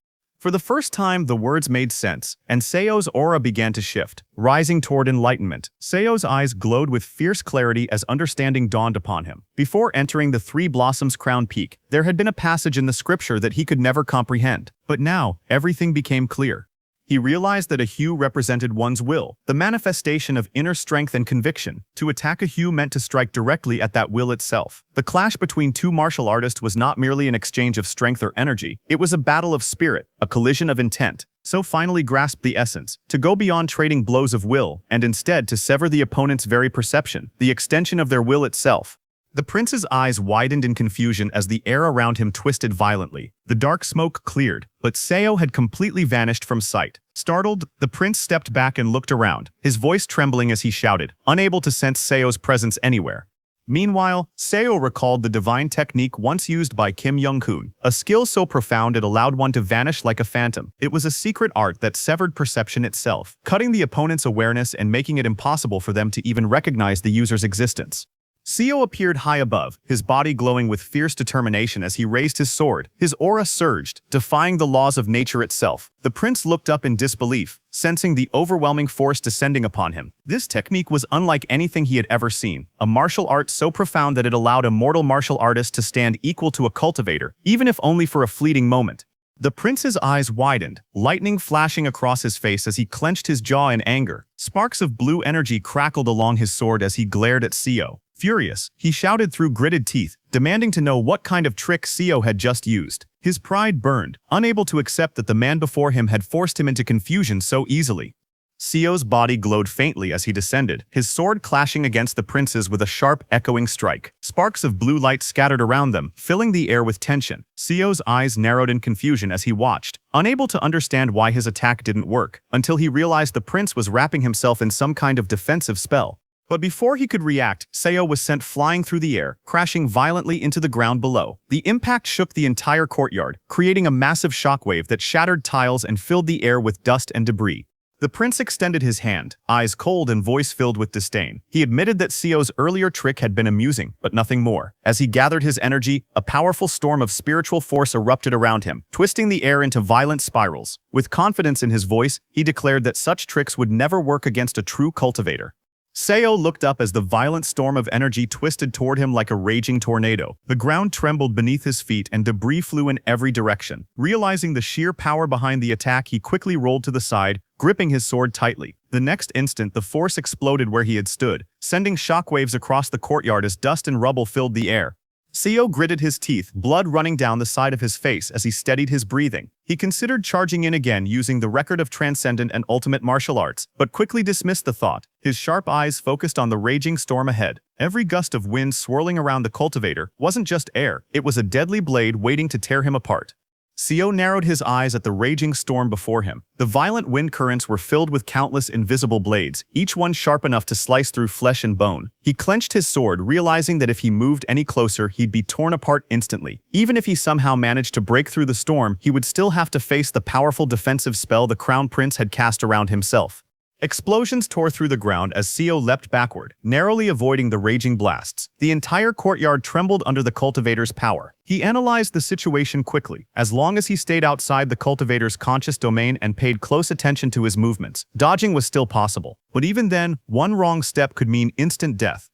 For the first time, the words made sense, and Seo's aura began to shift, rising toward enlightenment. Seo's eyes glowed with fierce clarity as understanding dawned upon him. Before entering the Three Blossoms Crown Peak, there had been a passage in the scripture that he could never comprehend. But now, everything became clear. He realized that a hue represented one's will, the manifestation of inner strength and conviction. To attack a hue meant to strike directly at that will itself. The clash between two martial artists was not merely an exchange of strength or energy, it was a battle of spirit, a collision of intent. So finally grasped the essence, to go beyond trading blows of will, and instead to sever the opponent's very perception, the extension of their will itself. The prince's eyes widened in confusion as the air around him twisted violently. The dark smoke cleared, but Seo had completely vanished from sight. Startled, the prince stepped back and looked around, his voice trembling as he shouted, unable to sense Seo's presence anywhere. Meanwhile, Seo recalled the divine technique once used by Kim Young-hoon, a skill so profound it allowed one to vanish like a phantom. It was a secret art that severed perception itself, cutting the opponent's awareness and making it impossible for them to even recognize the user's existence. Seo appeared high above, his body glowing with fierce determination as he raised his sword. His aura surged, defying the laws of nature itself. The prince looked up in disbelief, sensing the overwhelming force descending upon him. This technique was unlike anything he had ever seen, a martial art so profound that it allowed a mortal martial artist to stand equal to a cultivator, even if only for a fleeting moment. The prince's eyes widened, lightning flashing across his face as he clenched his jaw in anger. Sparks of blue energy crackled along his sword as he glared at Seo. Furious, he shouted through gritted teeth, demanding to know what kind of trick Seo had just used. His pride burned, unable to accept that the man before him had forced him into confusion so easily. Seo's body glowed faintly as he descended, his sword clashing against the prince's with a sharp, echoing strike. Sparks of blue light scattered around them, filling the air with tension. Seo's eyes narrowed in confusion as he watched, unable to understand why his attack didn't work, until he realized the prince was wrapping himself in some kind of defensive spell. But before he could react, Seo was sent flying through the air, crashing violently into the ground below. The impact shook the entire courtyard, creating a massive shockwave that shattered tiles and filled the air with dust and debris. The prince extended his hand, eyes cold and voice filled with disdain. He admitted that Seo's earlier trick had been amusing, but nothing more. As he gathered his energy, a powerful storm of spiritual force erupted around him, twisting the air into violent spirals. With confidence in his voice, he declared that such tricks would never work against a true cultivator. Seo looked up as the violent storm of energy twisted toward him like a raging tornado. The ground trembled beneath his feet and debris flew in every direction. Realizing the sheer power behind the attack, he quickly rolled to the side, gripping his sword tightly. The next instant, the force exploded where he had stood, sending shockwaves across the courtyard as dust and rubble filled the air. Seo gritted his teeth, blood running down the side of his face as he steadied his breathing. He considered charging in again using the record of transcendent and ultimate martial arts, but quickly dismissed the thought. His sharp eyes focused on the raging storm ahead. Every gust of wind swirling around the cultivator wasn't just air, it was a deadly blade waiting to tear him apart. Seo narrowed his eyes at the raging storm before him. The violent wind currents were filled with countless invisible blades, each one sharp enough to slice through flesh and bone. He clenched his sword, realizing that if he moved any closer, he'd be torn apart instantly. Even if he somehow managed to break through the storm, he would still have to face the powerful defensive spell the Crown Prince had cast around himself. Explosions tore through the ground as Seo leapt backward, narrowly avoiding the raging blasts. The entire courtyard trembled under the cultivator's power. He analyzed the situation quickly. As long as he stayed outside the cultivator's conscious domain and paid close attention to his movements, dodging was still possible. But even then, one wrong step could mean instant death.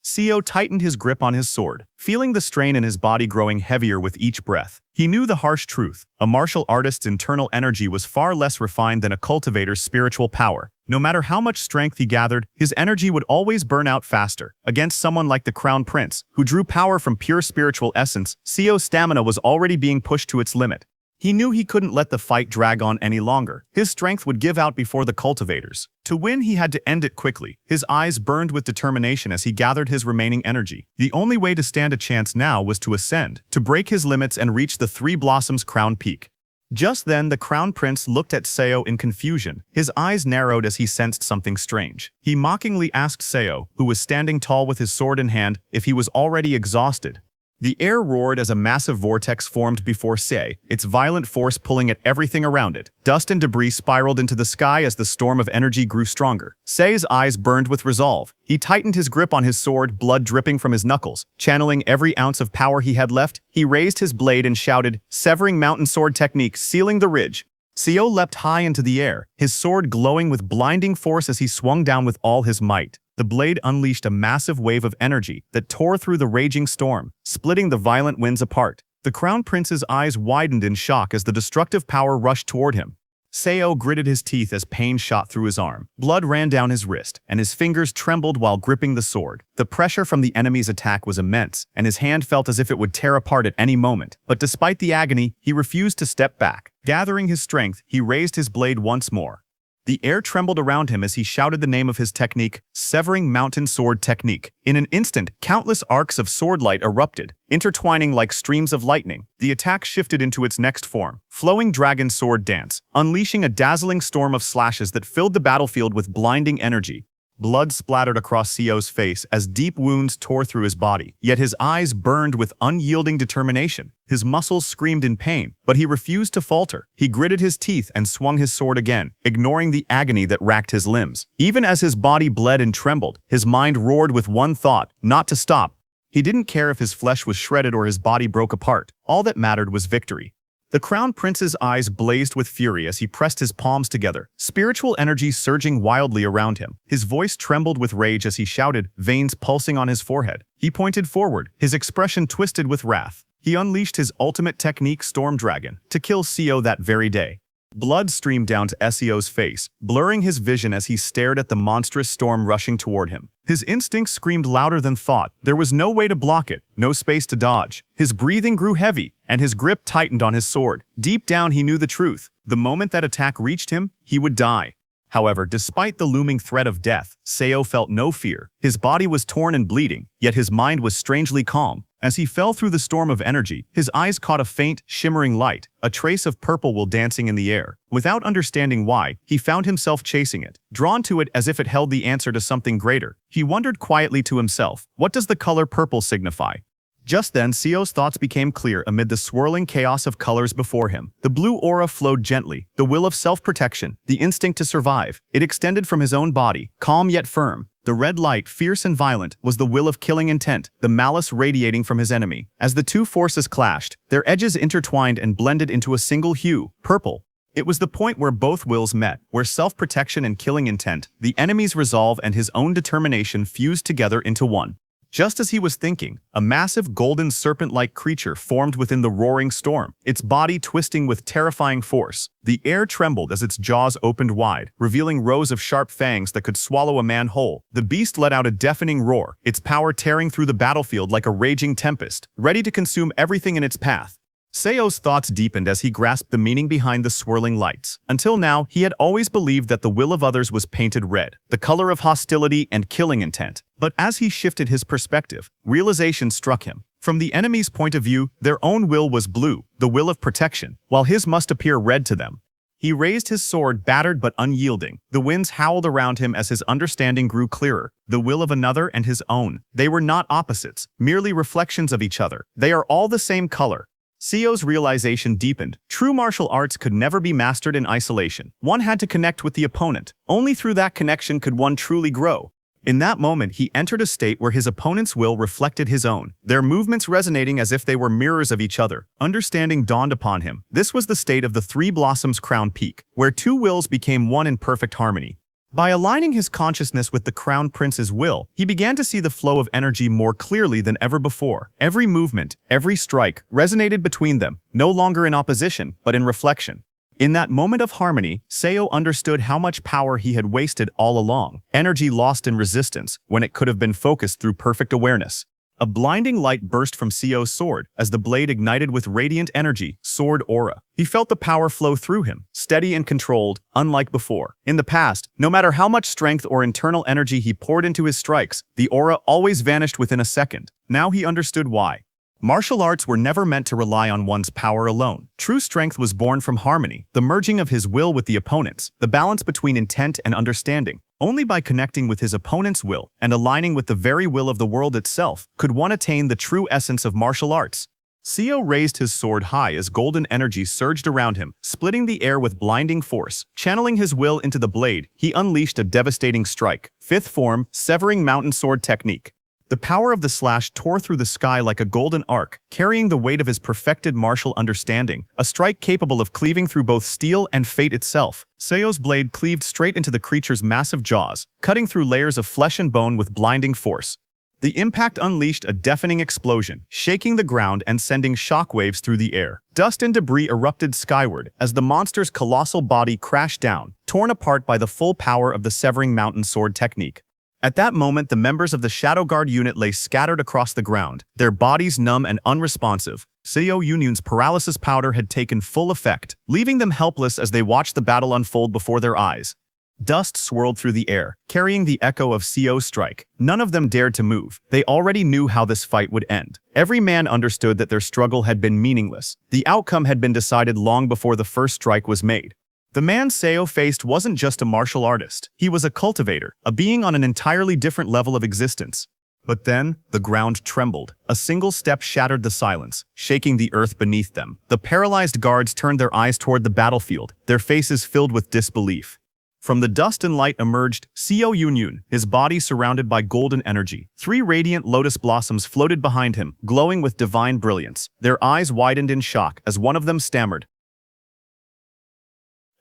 Seo tightened his grip on his sword, feeling the strain in his body growing heavier with each breath. He knew the harsh truth. A martial artist's internal energy was far less refined than a cultivator's spiritual power. No matter how much strength he gathered, his energy would always burn out faster. Against someone like the Crown Prince, who drew power from pure spiritual essence, Seo's stamina was already being pushed to its limit. He knew he couldn't let the fight drag on any longer. His strength would give out before the cultivators. To win, he had to end it quickly. His eyes burned with determination as he gathered his remaining energy. The only way to stand a chance now was to ascend, to break his limits and reach the Three Blossoms crown peak. Just then, the Crown Prince looked at Seo in confusion. His eyes narrowed as he sensed something strange. He mockingly asked Seo, who was standing tall with his sword in hand, if he was already exhausted. The air roared as a massive vortex formed before Se, its violent force pulling at everything around it. Dust and debris spiraled into the sky as the storm of energy grew stronger. Se's eyes burned with resolve. He tightened his grip on his sword, blood dripping from his knuckles. Channeling every ounce of power he had left, he raised his blade and shouted, severing mountain sword technique, sealing the ridge. Seo leapt high into the air, his sword glowing with blinding force as he swung down with all his might. The blade unleashed a massive wave of energy that tore through the raging storm, splitting the violent winds apart. The Crown Prince's eyes widened in shock as the destructive power rushed toward him. Seo gritted his teeth as pain shot through his arm. Blood ran down his wrist, and his fingers trembled while gripping the sword. The pressure from the enemy's attack was immense, and his hand felt as if it would tear apart at any moment. But despite the agony, he refused to step back. Gathering his strength, he raised his blade once more. The air trembled around him as he shouted the name of his technique, Severing Mountain Sword Technique. In an instant, countless arcs of sword light erupted, intertwining like streams of lightning. The attack shifted into its next form, Flowing Dragon Sword Dance, unleashing a dazzling storm of slashes that filled the battlefield with blinding energy. Blood splattered across Seo's face as deep wounds tore through his body, yet his eyes burned with unyielding determination. His muscles screamed in pain, but he refused to falter. He gritted his teeth and swung his sword again, ignoring the agony that racked his limbs. Even as his body bled and trembled, his mind roared with one thought, not to stop. He didn't care if his flesh was shredded or his body broke apart. All that mattered was victory. The Crown Prince's eyes blazed with fury as he pressed his palms together, spiritual energy surging wildly around him. His voice trembled with rage as he shouted, veins pulsing on his forehead. He pointed forward, his expression twisted with wrath. He unleashed his ultimate technique, Storm Dragon, to kill Seo that very day. Blood streamed down to Seo's face, blurring his vision as he stared at the monstrous storm rushing toward him. His instincts screamed louder than thought. There was no way to block it, no space to dodge. His breathing grew heavy, and his grip tightened on his sword. Deep down, he knew the truth. The moment that attack reached him, he would die. However, despite the looming threat of death, Seo felt no fear. His body was torn and bleeding, yet his mind was strangely calm. As he fell through the storm of energy, his eyes caught a faint, shimmering light, a trace of purple wool dancing in the air. Without understanding why, he found himself chasing it, drawn to it as if it held the answer to something greater. He wondered quietly to himself, what does the color purple signify? Just then, Seo's thoughts became clear amid the swirling chaos of colors before him. The blue aura flowed gently, the will of self-protection, the instinct to survive. It extended from his own body, calm yet firm. The red light, fierce and violent, was the will of killing intent, the malice radiating from his enemy. As the two forces clashed, their edges intertwined and blended into a single hue, purple. It was the point where both wills met, where self-protection and killing intent, the enemy's resolve and his own determination fused together into one. Just as he was thinking, a massive golden serpent-like creature formed within the roaring storm, its body twisting with terrifying force. The air trembled as its jaws opened wide, revealing rows of sharp fangs that could swallow a man whole. The beast let out a deafening roar, its power tearing through the battlefield like a raging tempest, ready to consume everything in its path. Seo's thoughts deepened as he grasped the meaning behind the swirling lights. Until now, he had always believed that the will of others was painted red, the color of hostility and killing intent. But as he shifted his perspective, realization struck him. From the enemy's point of view, their own will was blue, the will of protection, while his must appear red to them. He raised his sword, battered but unyielding. The winds howled around him as his understanding grew clearer. The will of another and his own. They were not opposites, merely reflections of each other. They are all the same color. Seo's realization deepened. True martial arts could never be mastered in isolation. One had to connect with the opponent. Only through that connection could one truly grow. In that moment, he entered a state where his opponent's will reflected his own, their movements resonating as if they were mirrors of each other. Understanding dawned upon him. This was the state of the Three Blossoms crown peak, where two wills became one in perfect harmony. By aligning his consciousness with the Crown Prince's will, he began to see the flow of energy more clearly than ever before. Every movement, every strike, resonated between them, no longer in opposition, but in reflection. In that moment of harmony, Seo understood how much power he had wasted all along, energy lost in resistance when it could have been focused through perfect awareness. A blinding light burst from Seo's sword as the blade ignited with radiant energy, sword aura. He felt the power flow through him, steady and controlled, unlike before. In the past, no matter how much strength or internal energy he poured into his strikes, the aura always vanished within a second. Now he understood why. Martial arts were never meant to rely on one's power alone. True strength was born from harmony, the merging of his will with the opponent's, the balance between intent and understanding. Only by connecting with his opponent's will and aligning with the very will of the world itself could one attain the true essence of martial arts. Seo raised his sword high as golden energy surged around him, splitting the air with blinding force. Channeling his will into the blade, he unleashed a devastating strike. Fifth form, severing mountain sword technique. The power of the slash tore through the sky like a golden arc, carrying the weight of his perfected martial understanding, a strike capable of cleaving through both steel and fate itself. Seo's blade cleaved straight into the creature's massive jaws, cutting through layers of flesh and bone with blinding force. The impact unleashed a deafening explosion, shaking the ground and sending shockwaves through the air. Dust and debris erupted skyward as the monster's colossal body crashed down, torn apart by the full power of the severing mountain sword technique. At that moment, the members of the Shadow Guard unit lay scattered across the ground, their bodies numb and unresponsive. Seo Yunyun's paralysis powder had taken full effect, leaving them helpless as they watched the battle unfold before their eyes. Dust swirled through the air, carrying the echo of Seo's strike. None of them dared to move. They already knew how this fight would end. Every man understood that their struggle had been meaningless. The outcome had been decided long before the first strike was made. The man Seo faced wasn't just a martial artist. He was a cultivator, a being on an entirely different level of existence. But then, the ground trembled. A single step shattered the silence, shaking the earth beneath them. The paralyzed guards turned their eyes toward the battlefield, their faces filled with disbelief. From the dust and light emerged Seo Yunyun, his body surrounded by golden energy. 3 radiant lotus blossoms floated behind him, glowing with divine brilliance. Their eyes widened in shock as one of them stammered.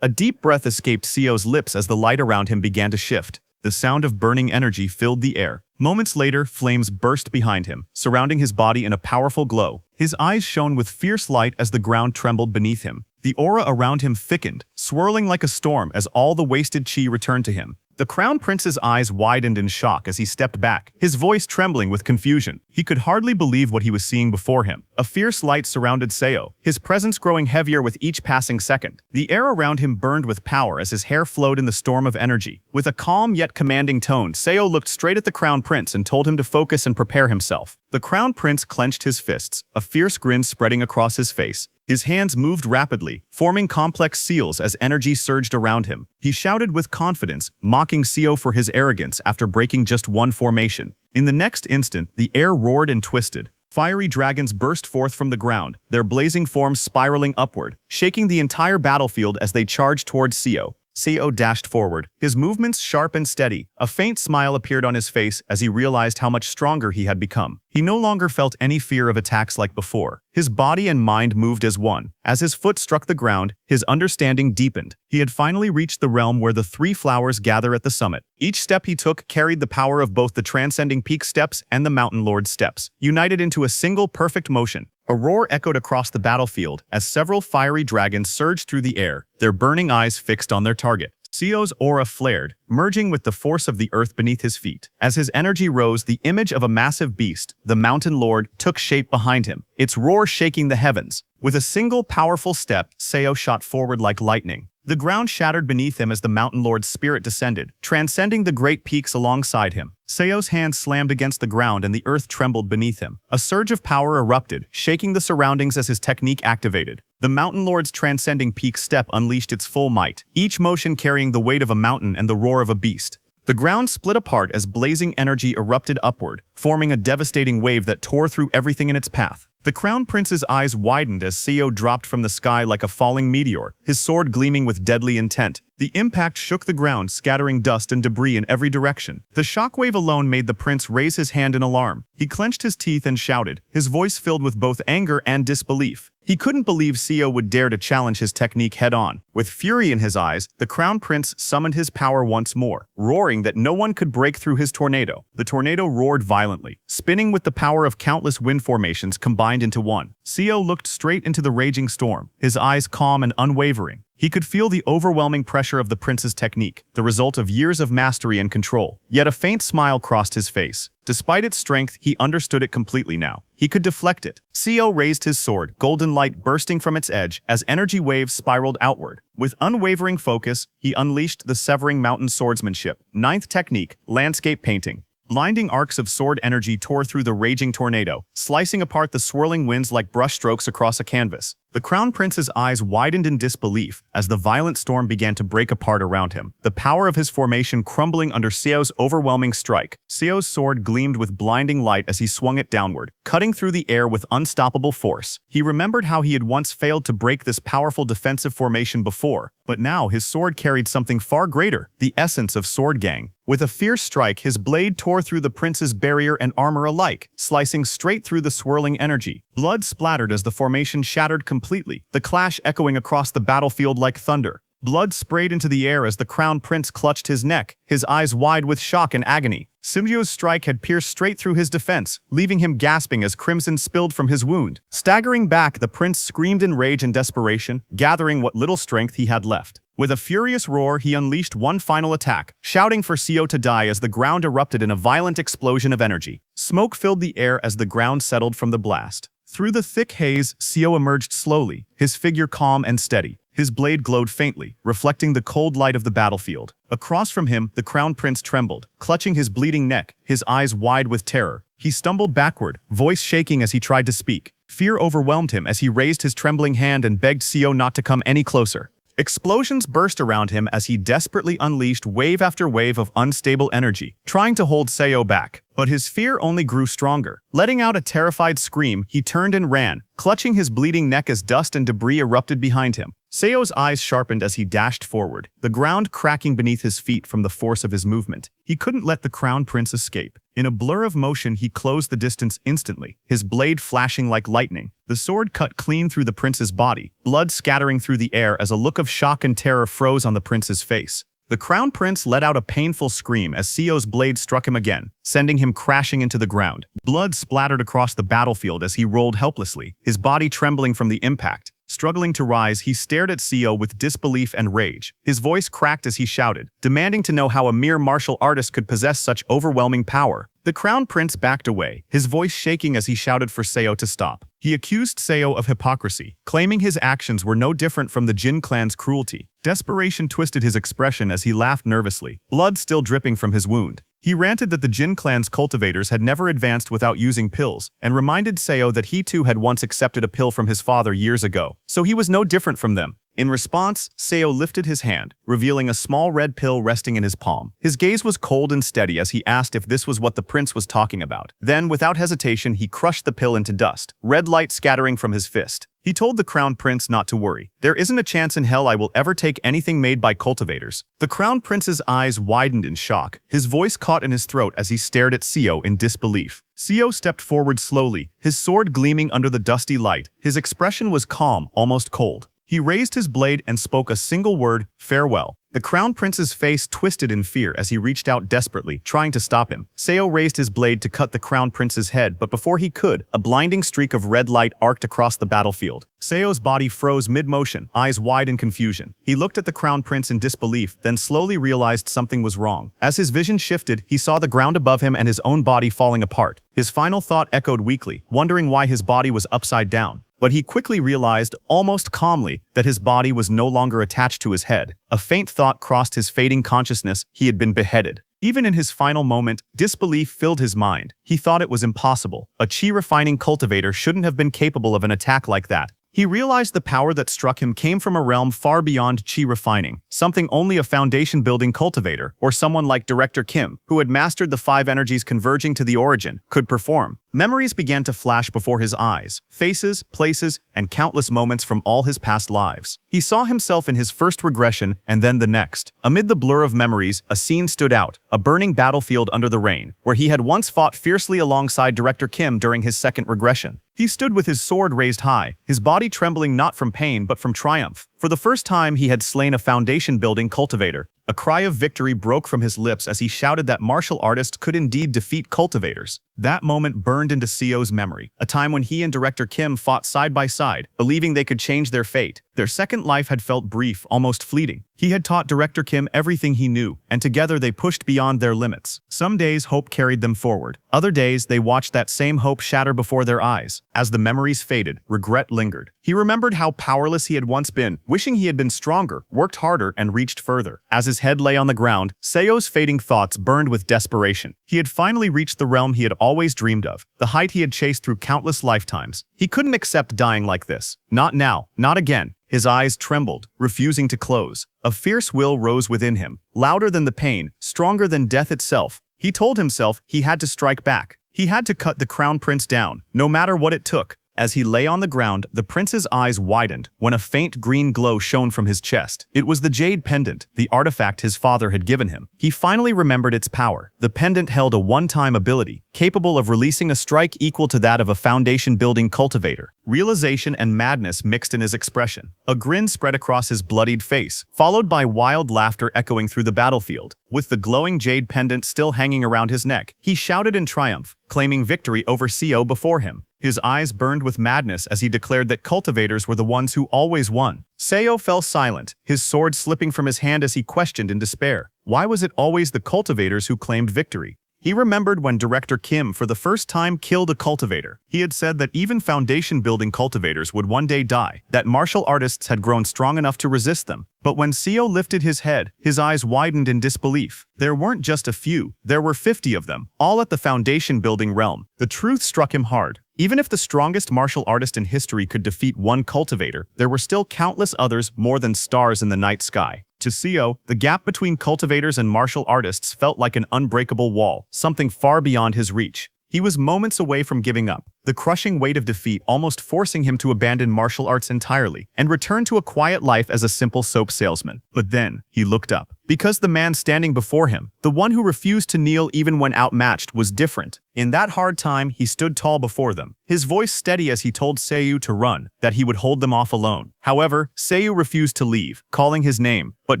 A deep breath escaped Seo's lips as the light around him began to shift. The sound of burning energy filled the air. Moments later, flames burst behind him, surrounding his body in a powerful glow. His eyes shone with fierce light as the ground trembled beneath him. The aura around him thickened, swirling like a storm as all the wasted chi returned to him. The Crown Prince's eyes widened in shock as he stepped back, his voice trembling with confusion. He could hardly believe what he was seeing before him. A fierce light surrounded Seo, his presence growing heavier with each passing second. The air around him burned with power as his hair flowed in the storm of energy. With a calm yet commanding tone, Seo looked straight at the Crown Prince and told him to focus and prepare himself. The Crown Prince clenched his fists, a fierce grin spreading across his face. His hands moved rapidly, forming complex seals as energy surged around him. He shouted with confidence, mocking Seo for his arrogance after breaking just one formation. In the next instant, the air roared and twisted. Fiery dragons burst forth from the ground, their blazing forms spiraling upward, shaking the entire battlefield as they charged towards Seo. Seo dashed forward, his movements sharp and steady. A faint smile appeared on his face as he realized how much stronger he had become. He no longer felt any fear of attacks like before. His body and mind moved as one. As his foot struck the ground, his understanding deepened. He had finally reached the realm where the 3 flowers gather at the summit. Each step he took carried the power of both the transcending peak steps and the mountain lord's steps, united into a single perfect motion. A roar echoed across the battlefield as several fiery dragons surged through the air, their burning eyes fixed on their target. Seo's aura flared, merging with the force of the earth beneath his feet. As his energy rose, the image of a massive beast, the Mountain Lord, took shape behind him, its roar shaking the heavens. With a single powerful step, Seo shot forward like lightning. The ground shattered beneath him as the Mountain Lord's spirit descended, transcending the great peaks alongside him. Seo's hand slammed against the ground and the earth trembled beneath him. A surge of power erupted, shaking the surroundings as his technique activated. The Mountain Lord's transcending peak step unleashed its full might, each motion carrying the weight of a mountain and the roar of a beast. The ground split apart as blazing energy erupted upward, forming a devastating wave that tore through everything in its path. The Crown Prince's eyes widened as Seo dropped from the sky like a falling meteor, his sword gleaming with deadly intent. The impact shook the ground, scattering dust and debris in every direction. The shockwave alone made the prince raise his hand in alarm. He clenched his teeth and shouted, his voice filled with both anger and disbelief. He couldn't believe Seo would dare to challenge his technique head-on. With fury in his eyes, the crown prince summoned his power once more, roaring that no one could break through his tornado. The tornado roared violently, spinning with the power of countless wind formations combined into one. Seo looked straight into the raging storm, his eyes calm and unwavering. He could feel the overwhelming pressure of the prince's technique, the result of years of mastery and control. Yet a faint smile crossed his face. Despite its strength, he understood it completely now. He could deflect it. Seo raised his sword, golden light bursting from its edge as energy waves spiraled outward. With unwavering focus, he unleashed the Severing Mountain swordsmanship. Ninth technique, landscape painting. Blinding arcs of sword energy tore through the raging tornado, slicing apart the swirling winds like brushstrokes across a canvas. The crown prince's eyes widened in disbelief as the violent storm began to break apart around him, the power of his formation crumbling under Seo's overwhelming strike. Seo's sword gleamed with blinding light as he swung it downward, cutting through the air with unstoppable force. He remembered how he had once failed to break this powerful defensive formation before, but now his sword carried something far greater, the essence of Sword Gang. With a fierce strike, his blade tore through the prince's barrier and armor alike, slicing straight through the swirling energy. Blood splattered as the formation shattered completely, the clash echoing across the battlefield like thunder. Blood sprayed into the air as the crown prince clutched his neck, his eyes wide with shock and agony. Simjo's strike had pierced straight through his defense, leaving him gasping as crimson spilled from his wound. Staggering back, the prince screamed in rage and desperation, gathering what little strength he had left. With a furious roar, he unleashed one final attack, shouting for Seo to die as the ground erupted in a violent explosion of energy. Smoke filled the air as the ground settled from the blast. Through the thick haze, Seo emerged slowly, his figure calm and steady. His blade glowed faintly, reflecting the cold light of the battlefield. Across from him, the crown prince trembled, clutching his bleeding neck, his eyes wide with terror. He stumbled backward, voice shaking as he tried to speak. Fear overwhelmed him as he raised his trembling hand and begged Seo not to come any closer. Explosions burst around him as he desperately unleashed wave after wave of unstable energy, trying to hold Seo back. But his fear only grew stronger. Letting out a terrified scream, he turned and ran, clutching his bleeding neck as dust and debris erupted behind him. Seo's eyes sharpened as he dashed forward, the ground cracking beneath his feet from the force of his movement. He couldn't let the crown prince escape. In a blur of motion, he closed the distance instantly, his blade flashing like lightning. The sword cut clean through the prince's body, blood scattering through the air as a look of shock and terror froze on the prince's face. The crown prince let out a painful scream as Seo's blade struck him again, sending him crashing into the ground. Blood splattered across the battlefield as he rolled helplessly, his body trembling from the impact. Struggling to rise, he stared at Seo with disbelief and rage. His voice cracked as he shouted, demanding to know how a mere martial artist could possess such overwhelming power. The crown prince backed away, his voice shaking as he shouted for Seo to stop. He accused Seo of hypocrisy, claiming his actions were no different from the Jin clan's cruelty. Desperation twisted his expression as he laughed nervously, blood still dripping from his wound. He ranted that the Jin clan's cultivators had never advanced without using pills, and reminded Seo that he too had once accepted a pill from his father years ago, so he was no different from them. In response, Seo lifted his hand, revealing a small red pill resting in his palm. His gaze was cold and steady as he asked if this was what the prince was talking about. Then, without hesitation, he crushed the pill into dust, red light scattering from his fist. He told the crown prince not to worry. There isn't a chance in hell I will ever take anything made by cultivators. The crown prince's eyes widened in shock, his voice caught in his throat as he stared at Seo in disbelief. Seo stepped forward slowly, his sword gleaming under the dusty light. His expression was calm, almost cold. He raised his blade and spoke a single word, farewell. The crown prince's face twisted in fear as he reached out desperately, trying to stop him. Seo raised his blade to cut the crown prince's head, but before he could, a blinding streak of red light arced across the battlefield. Seo's body froze mid-motion, eyes wide in confusion. He looked at the crown prince in disbelief, then slowly realized something was wrong. As his vision shifted, he saw the ground above him and his own body falling apart. His final thought echoed weakly, wondering why his body was upside down. But he quickly realized, almost calmly, that his body was no longer attached to his head. A faint thought crossed his fading consciousness: he had been beheaded. Even in his final moment, disbelief filled his mind. He thought it was impossible. A chi-refining cultivator shouldn't have been capable of an attack like that. He realized the power that struck him came from a realm far beyond chi refining, something only a foundation-building cultivator, or someone like Director Kim, who had mastered the 5 energies converging to the origin, could perform. Memories began to flash before his eyes, faces, places, and countless moments from all his past lives. He saw himself in his first regression and then the next. Amid the blur of memories, a scene stood out, a burning battlefield under the rain, where he had once fought fiercely alongside Director Kim during his second regression. He stood with his sword raised high, his body trembling not from pain but from triumph. For the first time he had slain a foundation-building cultivator. A cry of victory broke from his lips as he shouted that martial artists could indeed defeat cultivators. That moment burned into Seo's memory, a time when he and Director Kim fought side by side, believing they could change their fate. Their second life had felt brief, almost fleeting. He had taught Director Kim everything he knew, and together they pushed beyond their limits. Some days hope carried them forward. Other days they watched that same hope shatter before their eyes. As the memories faded, regret lingered. He remembered how powerless he had once been, wishing he had been stronger, worked harder, and reached further. As his head lay on the ground, Seo's fading thoughts burned with desperation. He had finally reached the realm he had always dreamed of, the height he had chased through countless lifetimes. He couldn't accept dying like this. Not now, not again. His eyes trembled, refusing to close. A fierce will rose within him, louder than the pain, stronger than death itself. He told himself he had to strike back. He had to cut the crown prince down, no matter what it took. As he lay on the ground, the prince's eyes widened when a faint green glow shone from his chest. It was the jade pendant, the artifact his father had given him. He finally remembered its power. The pendant held a one-time ability, capable of releasing a strike equal to that of a foundation-building cultivator. Realization and madness mixed in his expression. A grin spread across his bloodied face, followed by wild laughter echoing through the battlefield. With the glowing jade pendant still hanging around his neck, he shouted in triumph, claiming victory over Seo before him. His eyes burned with madness as he declared that cultivators were the ones who always won. Seo fell silent, his sword slipping from his hand as he questioned in despair. Why was it always the cultivators who claimed victory? He remembered when Director Kim for the first time killed a cultivator. He had said that even foundation-building cultivators would one day die, that martial artists had grown strong enough to resist them. But when Seo lifted his head, his eyes widened in disbelief. There weren't just a few, there were 50 of them, all at the foundation-building realm. The truth struck him hard. Even if the strongest martial artist in history could defeat one cultivator, there were still countless others more than stars in the night sky. To Seo, the gap between cultivators and martial artists felt like an unbreakable wall, something far beyond his reach. He was moments away from giving up, the crushing weight of defeat almost forcing him to abandon martial arts entirely and return to a quiet life as a simple soap salesman. But then, he looked up. Because the man standing before him, the one who refused to kneel even when outmatched, was different. In that hard time, he stood tall before them, his voice steady as he told Seo to run, that he would hold them off alone. However, Seo refused to leave, calling his name, but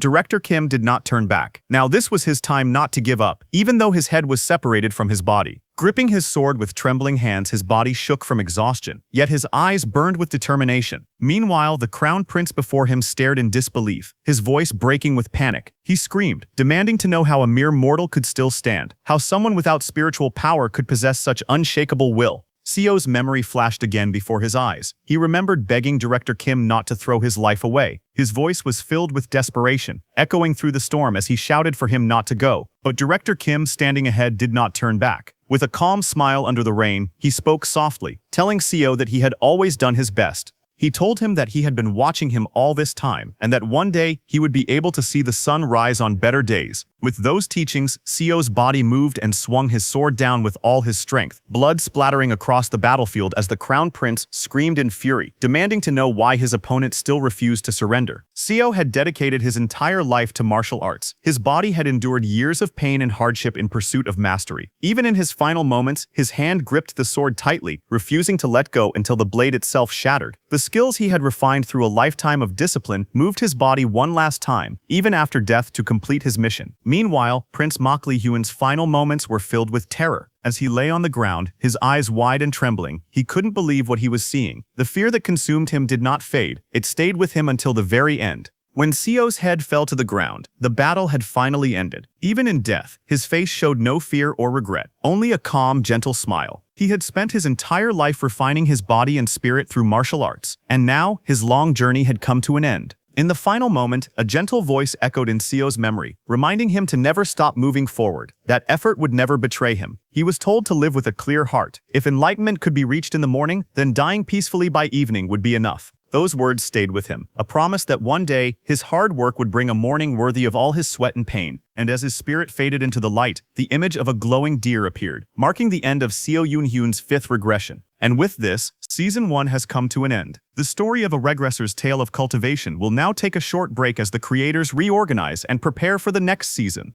Director Kim did not turn back. Now this was his time not to give up, even though his head was separated from his body. Gripping his sword with trembling hands, his body shook from exhaustion, yet his eyes burned with determination. Meanwhile, the crown prince before him stared in disbelief, his voice breaking with panic. He screamed, demanding to know how a mere mortal could still stand, how someone without spiritual power could possess such unshakable will. Seo's memory flashed again before his eyes. He remembered begging Director Kim not to throw his life away. His voice was filled with desperation, echoing through the storm as he shouted for him not to go. But Director Kim, standing ahead, did not turn back. With a calm smile under the rain, he spoke softly, telling Seo that he had always done his best. He told him that he had been watching him all this time, and that one day he would be able to see the sun rise on better days. With those teachings, Seo's body moved and swung his sword down with all his strength, blood splattering across the battlefield as the crown prince screamed in fury, demanding to know why his opponent still refused to surrender. Seo had dedicated his entire life to martial arts. His body had endured years of pain and hardship in pursuit of mastery. Even in his final moments, his hand gripped the sword tightly, refusing to let go until the blade itself shattered. The skills he had refined through a lifetime of discipline moved his body one last time, even after death, to complete his mission. Meanwhile, Prince Mokli Hyun's final moments were filled with terror. As he lay on the ground, his eyes wide and trembling, he couldn't believe what he was seeing. The fear that consumed him did not fade. It stayed with him until the very end. When Seo's head fell to the ground, the battle had finally ended. Even in death, his face showed no fear or regret, only a calm, gentle smile. He had spent his entire life refining his body and spirit through martial arts, and now his long journey had come to an end. In the final moment, a gentle voice echoed in Seo's memory, reminding him to never stop moving forward. That effort would never betray him. He was told to live with a clear heart. If enlightenment could be reached in the morning, then dying peacefully by evening would be enough. Those words stayed with him, a promise that one day his hard work would bring a morning worthy of all his sweat and pain. And as his spirit faded into the light, the image of a glowing deer appeared, marking the end of Seo Yoon-hyun's fifth regression. And with this, Season 1 has come to an end. The story of a regressor's tale of cultivation will now take a short break as the creators reorganize and prepare for the next season.